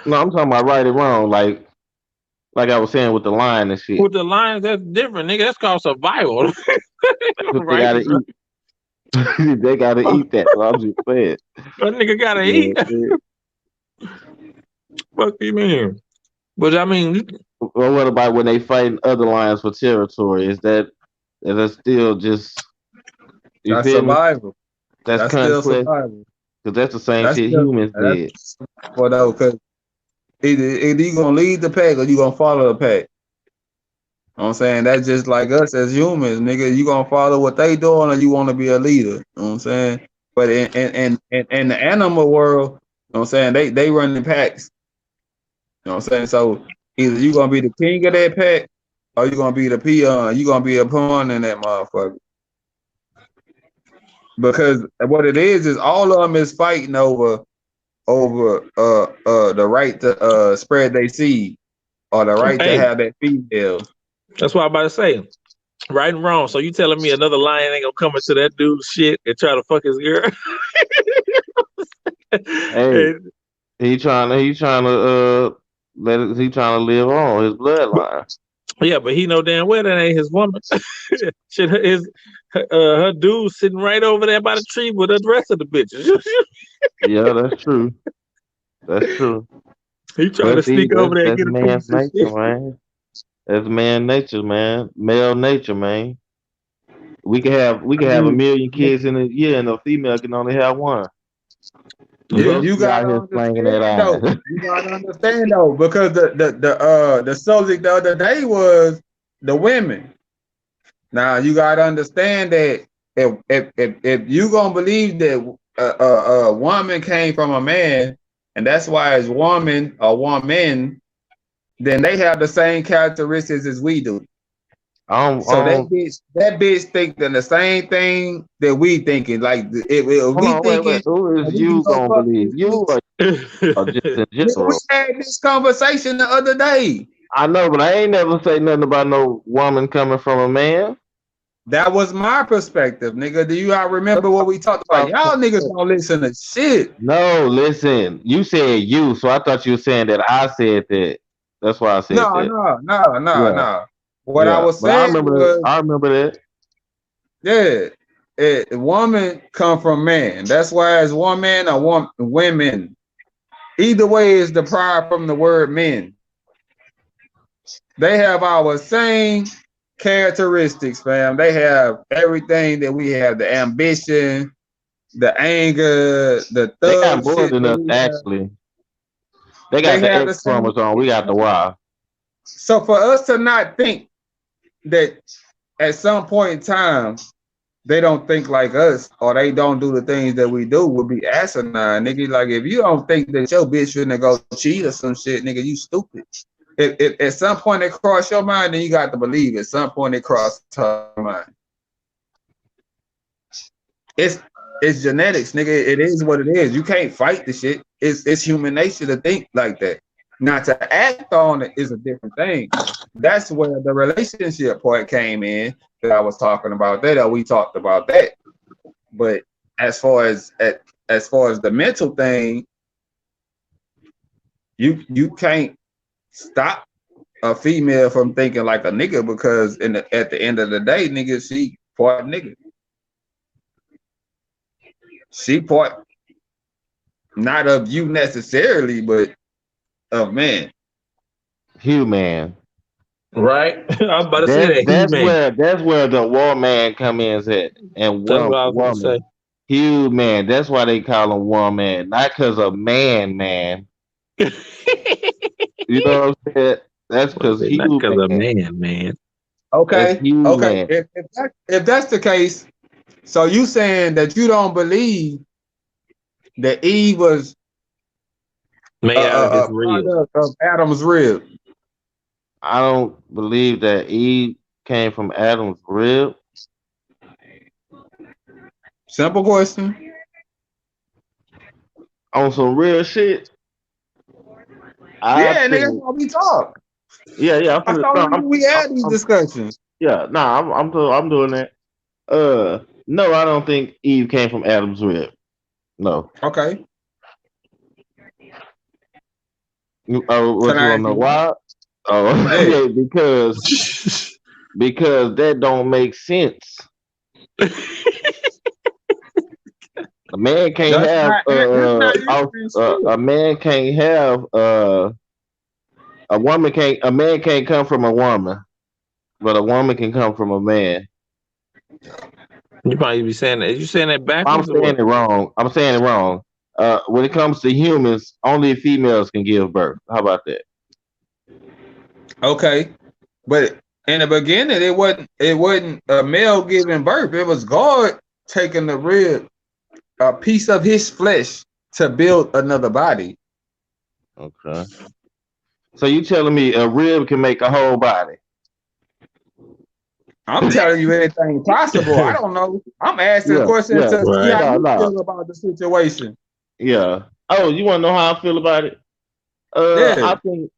No, I'm talking about right and wrong, like I was saying with the lion and shit. With the lions, that's different, nigga. That's called survival. But they Right gotta and wrong. eat. They gotta eat that. So I'm just saying. That nigga gotta Yeah, eat. yeah. Fuck you mean? But I mean, Well, what about when they fighting other lions for territory? Is that still just you That's feel me? survival. That's That's still conquest survival. because that's the same That's shit still humans did. that's for though, because either you gonna lead the pack or you gonna follow the pack. You know what I'm saying? That's just like us as humans, nigga. You gonna follow what they doing or you wanna be a leader. You know what I'm saying? But in the animal world, you know what I'm saying, they run the packs. You know what I'm saying? So either you gonna be the king of that pack or you gonna be the peon. You gonna be a pawn in that motherfucker. Because what it is all of them is fighting over the right to spread their seed or the right to hey, have that female. that's what I'm about to say. Right and wrong. So you telling me another lion ain't gonna come into that dude's shit and try to fuck his girl? Hey, And- he trying to live on his bloodline. yeah, but he know damn well that ain't his woman. Shit, her dude sitting right over there by the tree with the rest of the bitches. Yeah, that's true. That's true. He trying to But see, sneak over there and that's get a man's piece of nature, shit. man. That's man nature, man. Male nature, man. We can have a Dude, million kids in a year, and a female can only have one. You Yeah. So you she out gotta here slanging that understand though. ass. You gotta understand though, because the subject the other day was the women. Now you gotta understand that if you gonna believe that a woman came from a man, and that's why it's woman or woman, then they have the same characteristics as we do. So I don't, that bitch thinking the same thing that we thinking. Like if hold we on, wait. thinking Who that is we can you go gonna fuck believe? this You bitch. or just in Nigga, we general? had this conversation the other day. I know, but I ain't never say nothing about no woman coming from a man. That was my perspective, nigga. Do you all remember what we talked about? Y'all niggas don't listen to shit. No, listen. You said you, so I thought you were saying that I said that. That's why I said No, that. no, no, no, Yeah, no. What I yeah. was But I saying remember. was, I remember that. yeah, woman come from man. That's why it's woman or women. Either way is derived from the word men. They have our same characteristics, fam. They have everything that we have: the ambition, the anger, the They got thug more shit than that us we have. actually. They got They the have X the same. chromosome. We got the Y. So for us to not think that at some point in time they don't think like us or they don't do the things that we do would be asinine, nigga. Like if you don't think that your bitch shouldn't go cheat or some shit, nigga, you stupid. If at some point it crossed your mind, then you got to believe at some point it crossed her mind. It's it's genetics, nigga. It is what it is. You can't fight the shit. It's human nature to think like that. Now to act on it is a different thing. That's where the relationship part came in that I was talking about that, or we talked about that. But as far as as far as the mental thing, You can't stop a female from thinking like a nigga because at the end of the day, nigga, she part nigga. She part not of you necessarily, but of man. Human. Right? I'm about to say That's that he man. that's where the woman come in at, and That's what one I was gonna woman. say. Human. That's why they call him woman, not because of man. You know what I'm saying? That's What's because it? Not because human. of man, man. That's Okay, okay. human. If that's the case, so you saying that you don't believe that Eve was Made out of his a ribs. product of Adam's rib? I don't believe that Eve came from Adam's rib. Simple question. On some real shit. I Yeah, nigga, that's think. why we talk. Yeah. I thought we had these discussions. Yeah. Nah, I'm doing that. No, I don't think Eve came from Adam's rib. No. Okay. What Can you I want ask to know you? why? Oh, Yeah. yeah, because that don't make sense. A man can't have That's not answering a shit. man can't have a man can't come from a woman, but a woman can come from a man. You might be saying that. You saying that I'm backwards or saying what? it wrong. I'm saying it wrong. When it comes to humans, only females can give birth. How about that? Okay. But in the beginning, it wasn't a male giving birth. It was God taking the rib, a piece of his flesh to build another body. Okay. So you telling me a rib can make a whole body? I'm telling you anything possible. I don't know. I'm asking Yeah, questions yeah. to see Right. how No, you no. feel about the situation. Yeah. Oh, you want to know how I feel about it? Yeah. I think.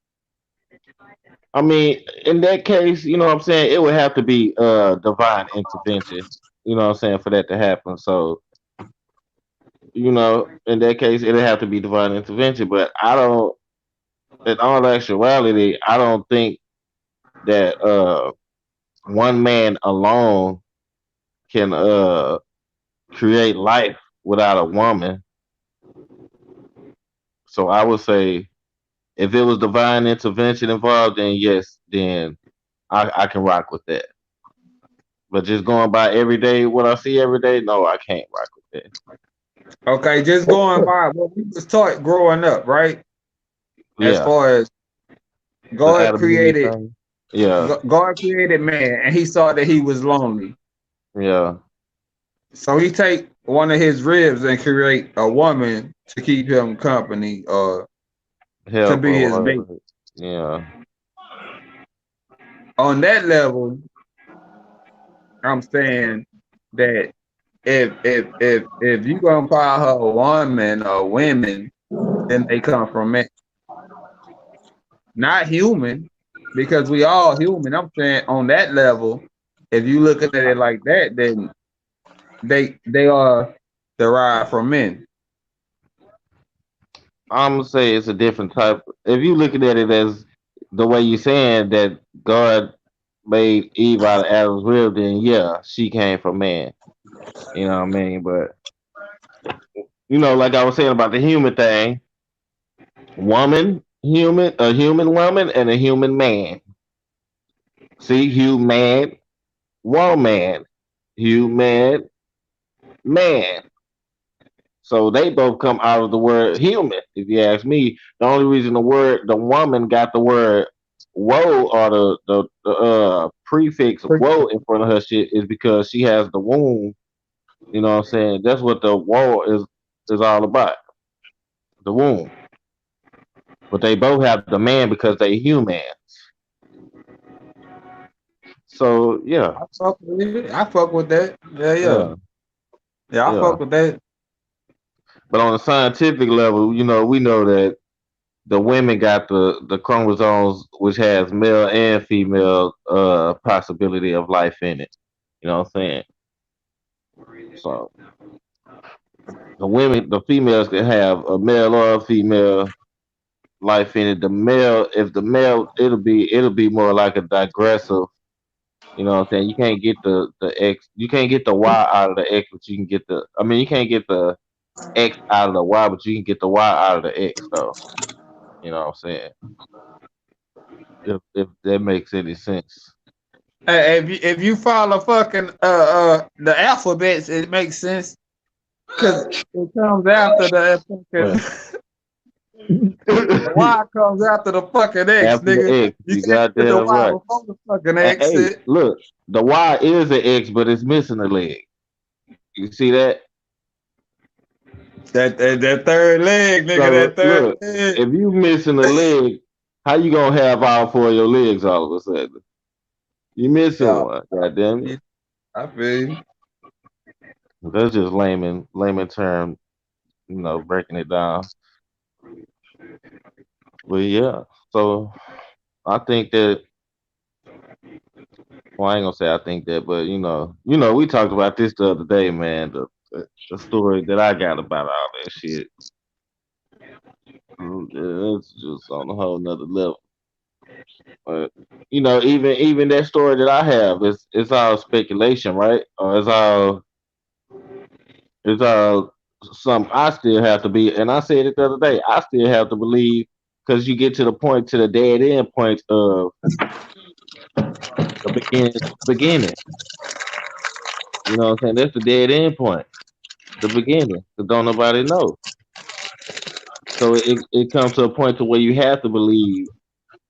I mean, in that case, you know what I'm saying. It would have to be divine intervention. You know what I'm saying for that to happen. So in that case, it'd have to be divine intervention. But I don't. In all actuality, I don't think that one man alone can create life without a woman. So I would say if it was divine intervention involved, then yes, then I can rock with that. But just going by every day, what I see every day, no, I can't rock with that. Okay, just going by what we was taught growing up, right? As Yeah, far as the God Adam and Eve created thing. Yeah, God created man and he saw that he was lonely. yeah. So he take one of his ribs and create a woman to keep him company or to Help be his mate. or yeah. On that level, I'm saying that if you gonna call her a woman or women, then they come from men, not human, because we all human. I'm saying on that level, if you look at it like that, then they are derived from men. I'm gonna say it's a different type. If you looking at it as the way you're saying that God made Eve out of Adam's rib, then yeah, she came from man. You know what I mean? But like I was saying about the human thing, a human woman, and a human man. See, human, woman, human, man. So they both come out of the word human. If you ask me, the only reason the woman got the word woe or the prefix woe in front of her shit is because she has the womb. You know what I'm saying? That's what the woe is all about. The womb. But they both have the man because they human. So yeah, I fuck with it. I fuck with that. Yeah, yeah. yeah, Yeah, I yeah. fuck with that. But on a scientific level, we know that the women got the chromosomes which has male and female possibility of life in it. You know what I'm saying? So the females can have a male or a female, life in it. The male, if the male, it'll be more like a digressive. You know what I'm saying? You can't get the X, you can't get the Y out of the X, but you can get the. I mean, you can't get the X out of the Y, but you can get the Y out of the X though. You know what I'm saying? If that makes any sense. Hey, if you follow fucking the alphabets, it makes sense because it comes after the Well, fucking the Y comes after the fucking X, after the nigga. X, You you can't put the goddamn Y right. before the fucking And, X. hey, look, the Y is an X, but it's missing a leg. You see that? That third leg, nigga. So That third look, leg. if you missing a leg, how you gonna have all four of your legs all of a sudden? You missing Yeah, one, goddamn it. I feel you. That's just layman term, breaking it down. But yeah, so I think that. Well, I ain't gonna say I think that, but we talked about this the other day, man. The story that I got about all that shit. It's just on a whole nother level. But even that story that I have, it's all speculation, right? Or it's all some I still have to be, and I said it the other day. I still have to believe because you get to the dead end point of the beginning. You know what I'm saying? That's the dead end point, the beginning. Because don't nobody know. So it comes to a point to where you have to believe.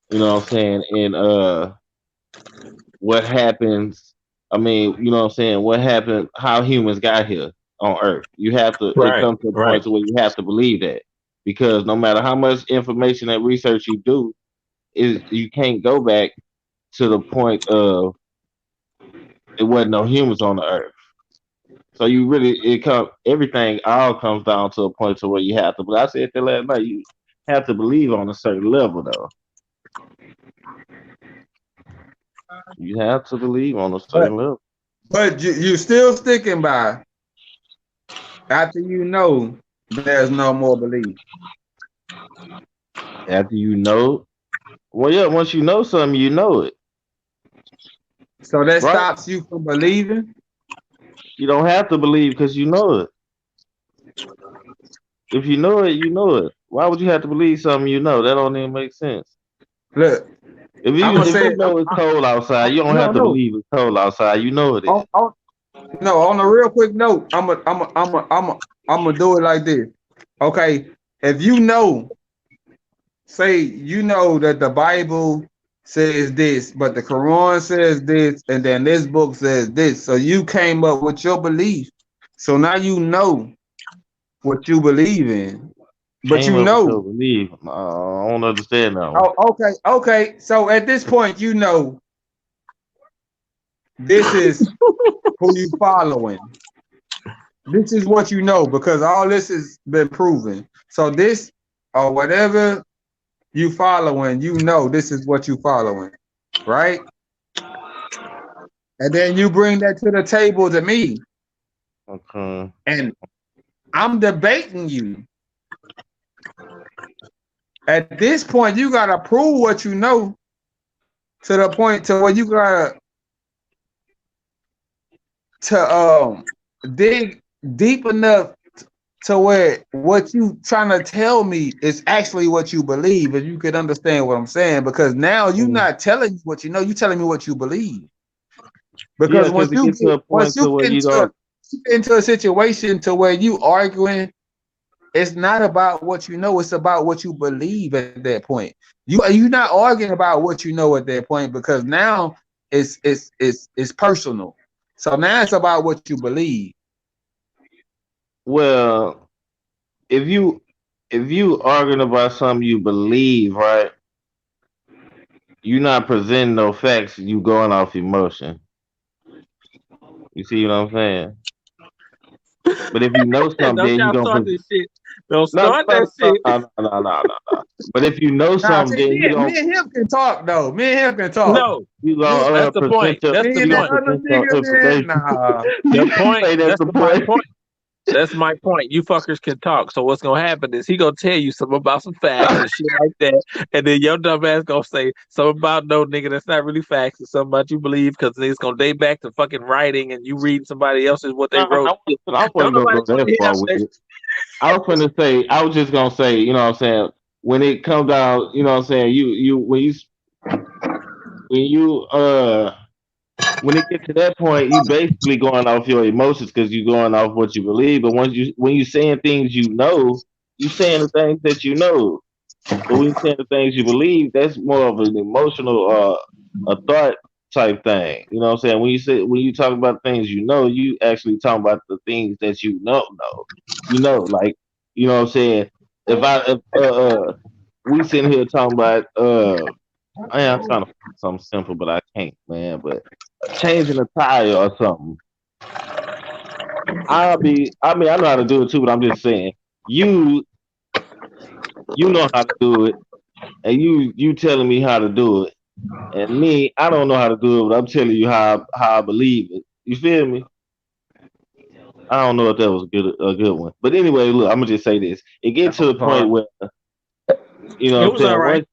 You know what I'm saying? And what happens? I mean, you know what I'm saying? What happened? How humans got here on Earth? You have to. It Right, comes to a right. point to where you have to believe that because no matter how much information and research you do, is you can't go back to the point of it wasn't no humans on the Earth. So you really it come everything all comes down to a point to where you have to. But I said that last night. You have to believe on a certain level, though. You have to believe on a But certain level. but you still sticking by after you know there's no more belief. After you know, well, yeah. Once you know something, you know it, So that right? stops you from believing. You don't have to believe because you know it. If you know it, you know it. Why would you have to believe something you know? That don't even make sense. Look, If I'm you gonna if say you know it's cold outside, you don't no, have to no. believe it's cold outside. You know it is. No, on a real quick note, I'm gonna do it like this. Okay, if you know, say you know that the Bible says this, but the Quran says this, and then this book says this. So you came up with your belief. So now you know what you believe in. But Came you up with your know, belief. I don't understand that one. oh, okay. So at this point, you know this is who you following. This is what you know because all this has been proven. So this or whatever you following, you know this is what you following, right? And then you bring that to the table to me, Okay. and I'm debating you. At this point, you gotta prove what you know to the point to where you gotta dig deep enough to where what you trying to tell me is actually what you believe, if you could understand what I'm saying, because now you're Mm. not telling me what you know, you're telling me what you believe. Yeah, Because because it gets to a once point you to where get you don't. into a situation to where you arguing, it's not about what you know, it's about what you believe at that point. You're not arguing about what you know at that point because now it's personal. So now it's about what you believe. Well, if you arguing about something you believe, right? You're not presenting no facts. You going off emotion. You see what I'm saying? But if you know something, Don't then you y'all gonna start present. this shit. Don't No, start no, that no, shit. no, no, no, no, no. But if you know Nah, something, see, then you gonna me and him can talk though. Me and him can talk. No, you that's gonna the point. present your That's Me the and you that gonna point. other present your nigga, man, information. nah. The You point. say that's That's the my point. point. That's my point. You fuckers can talk. So what's gonna happen is he gonna tell you something about some facts and shit like that, and then your dumb ass gonna say something about no nigga that's not really facts and something about you believe because it's gonna date back to fucking writing and you reading somebody else's what they No, wrote. I Don't wasn't gonna nobody go want that to hear far with that. it. I was just gonna say, you know what I'm saying, when it comes down, you know what I'm saying, you when you when it gets to that point, you basically going off your emotions because you're going off what you believe. But when you saying things you saying the things that you know. But when you saying the things you believe, that's more of an emotional a thought type thing. You know what I'm saying? When you talk about things you know, you actually talking about the things that you know. You know, like you know what I'm saying? If we sitting here talking about I'm trying to find something simple, but I can't, man. But changing a tire or something. I mean, I know how to do it too, but I'm just saying, you you know how to do it, and you telling me how to do it, and me, I don't know how to do it, but I'm telling you how I believe it. You feel me? I don't know if that was a good one, but anyway, look, I'm gonna just say this: it gets to the point where you know It what I'm was all saying. right.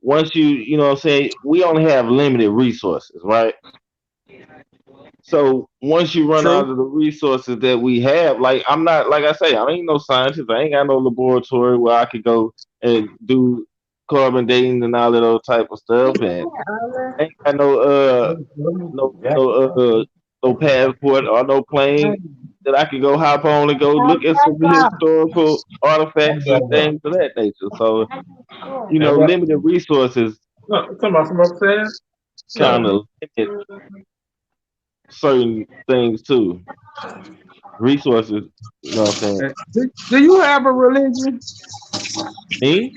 Once you know what I'm saying, we only have limited resources, right? So once you run out True. of the resources that we have, like I'm not like I say, I ain't no scientist. I ain't got no laboratory where I could go and do carbon dating and all of those type of stuff, and I ain't got no no passport or no plane that I could go hop on and go look at some historical artifacts and things of that nature. So you know, limited resources No, come about from upstairs. kind So of limit certain things too. Resources, you know what I'm saying? Do you have a religion? Me?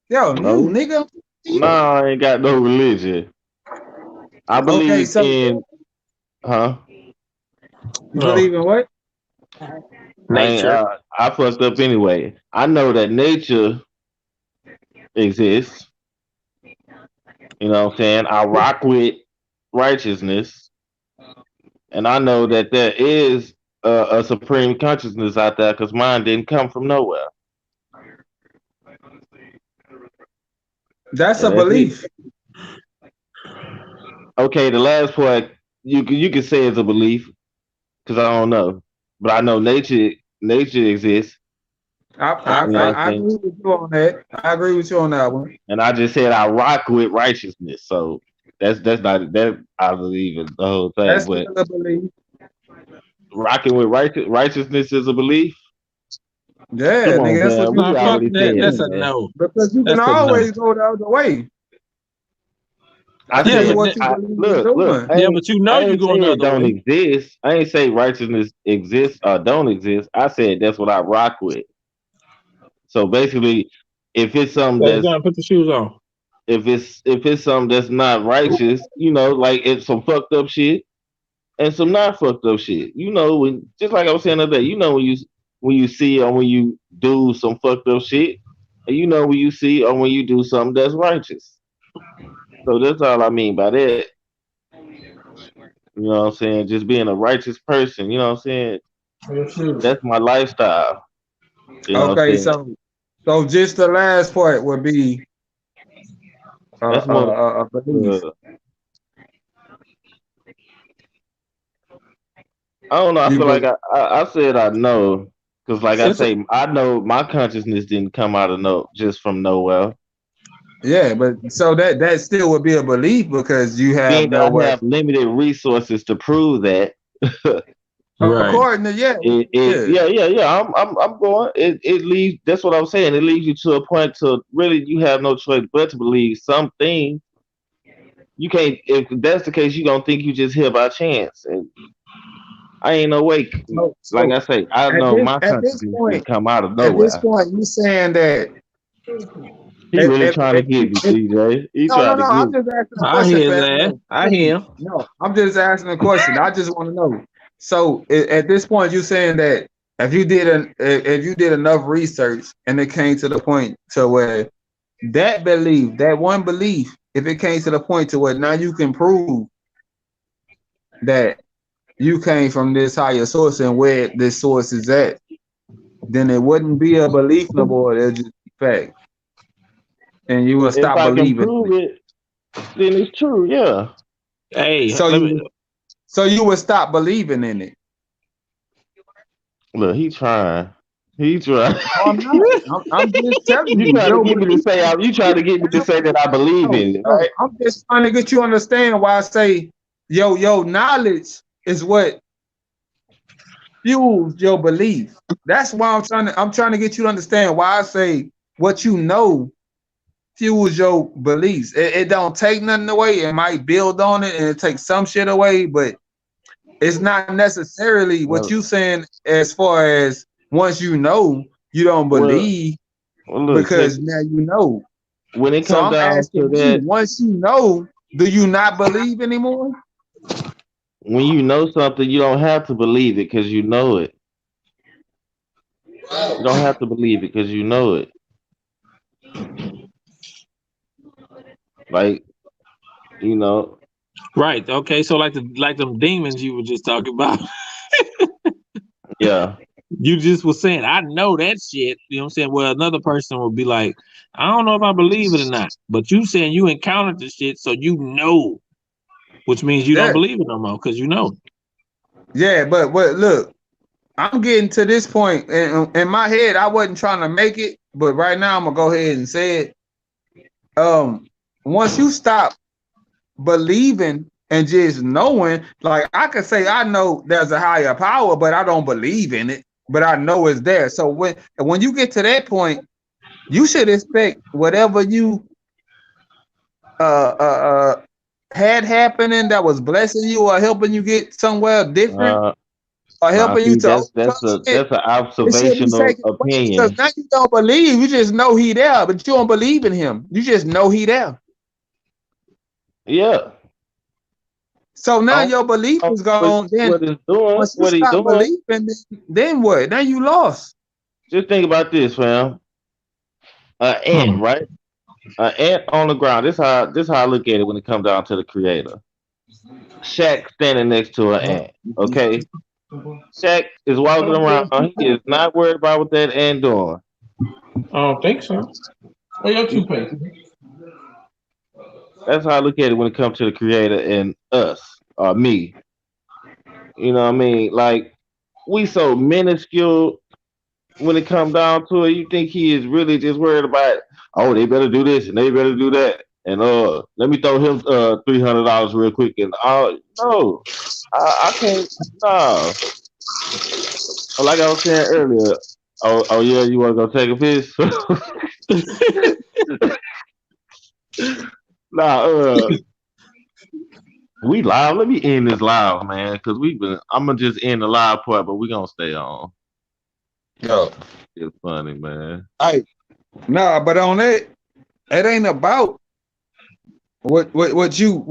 Yo, you No. nigga. Nah, I ain't got no religion. I Okay, believe so in, huh? you believe in what? I ain't, nature. I fucked up anyway. I know that nature exists. You know what I'm saying? I rock with righteousness, and I know that there is a supreme consciousness out there because mine didn't come from nowhere. That's a And that's it. belief. Okay, the last part you can say is a belief because I don't know, but I know nature exists. I, You know what I I'm saying? agree with you on that. I agree with you on that one. And I just said I rock with righteousness, so that's not that I believe in the whole thing. That's But still a belief. rocking with righteousness is a belief. Yeah, Come on, nigga, that's what man, you Nah, we fuck already that. said That's it, believe. a man. no. Because you can That's a no. always go the other way. I I Yeah, tell you said, but what you believe in look, doing. yeah, but you know I you ain't say going the it other don't way. exist. I ain't say righteousness exists or don't exist. I said that's what I rock with. So basically, if it's something So that's John, put the shoes on. if it's something that's not righteous, you know, like it's some fucked up shit and some not fucked up shit. You know, when just like I was saying the other day, you know when you see or when you do some fucked up shit, and you know when you see or when you do something that's righteous. So that's all I mean by that. You know what I'm saying? Just being a righteous person, you know what I'm saying? Your shoes. That's my lifestyle. You know what I'm Okay, saying? so just the last part would be That's more a belief. uh, I don't know. I You feel like believe. I said I know because, like I It's a, say, I know my consciousness didn't come out of no just from nowhere. Yeah, but so that still would be a belief because you have Being that I nowhere. have limited resources to prove that, right. According to yeah. yeah. I'm going. It leads. That's what I'm saying. It leads you to a point to really you have no choice but to believe something. You can't. If that's the case, you gonna think you just here by chance, and I ain't no way. Like So I say, I at know this my at this consciousness didn't point come out of at this nowhere. point you saying that He really trying to get me, if CJ. He no, trying to I'm get. just asking a I question, hear his fam. ass. I hear him. No, I'm just asking a question. I just want to know. So at this point, you saying that if you did enough research and it came to the point to where that belief, that one belief, if it came to the point to where now you can prove that you came from this higher source and where this source is at, then it wouldn't be a belief no more. It'll just be fact, and you will If stop I can believing in prove it. it, then it's true. Yeah. Hey, So let me. you would stop believing in it. Look, he trying. He trying. No, I'm not. I'm just telling You you, trying to your get me to belief. say you trying to get me to say that I believe No, in it, no, right? I'm just trying to get you to understand why I say your knowledge is what fuels your belief. That's why I'm trying to get you to understand why I say what you know fuels your beliefs. It don't take nothing away. It might build on it and it takes some shit away, but it's not necessarily what Well, you saying as far as once you know you don't well, believe look, check because it. now you know. When it So comes I'm down to asking you, that, once you know, do you not believe anymore? when you know something, you don't have to believe it because you know it. You don't have to believe it because you know it. Like, you know, Right. Okay. So like them demons you were just talking about. yeah. You just was saying, I know that shit. You know what I'm saying? Well, another person would be like, I don't know if I believe it or not. But you saying you encountered the shit, so you know, which means you don't Yeah, believe it no more because you know. yeah, but look, I'm getting to this point in my head. I wasn't trying to make it, but right now I'm gonna go ahead and say it. Once you stop believing and just knowing, like I could say I know there's a higher power, but I don't believe in it, but I know it's there. So when you get to that point, you should expect whatever you uh uh, uh had happening that was blessing you or helping you get somewhere different Uh, or nah, helping you see, to overcome that's shit. an It should be observational taken away because opinion. now you don't believe. You just know he there, but you don't believe in him. You just know he there. Yeah. So now Oh, your belief oh, is gone. Then what it's doing, once you what he stop doing. believing, then what? Then you lost. Just think about this, fam. An ant, Hmm. right? An ant on the ground. This how I look at it when it comes down to the creator. Shaq standing next to an ant. Okay, Shaq is walking around. He is not worried about what that ant doing. I don't think so. Where your You- toothpaste? That's how I look at it when it comes to the creator and us or me. You know what I mean? Like we so minuscule when it comes down to it. You think he is really just worried about? Oh, they better do this and they better do that. And let me throw him $300 real quick. And no, I can't. No, like I was saying earlier. Oh yeah, you want to go take a piss? Nah, we live. Let me end this live, man, because we've been. I'm gonna just end the live part, but we gonna stay on. Yo, It's funny, man. I nah, but on it ain't about what you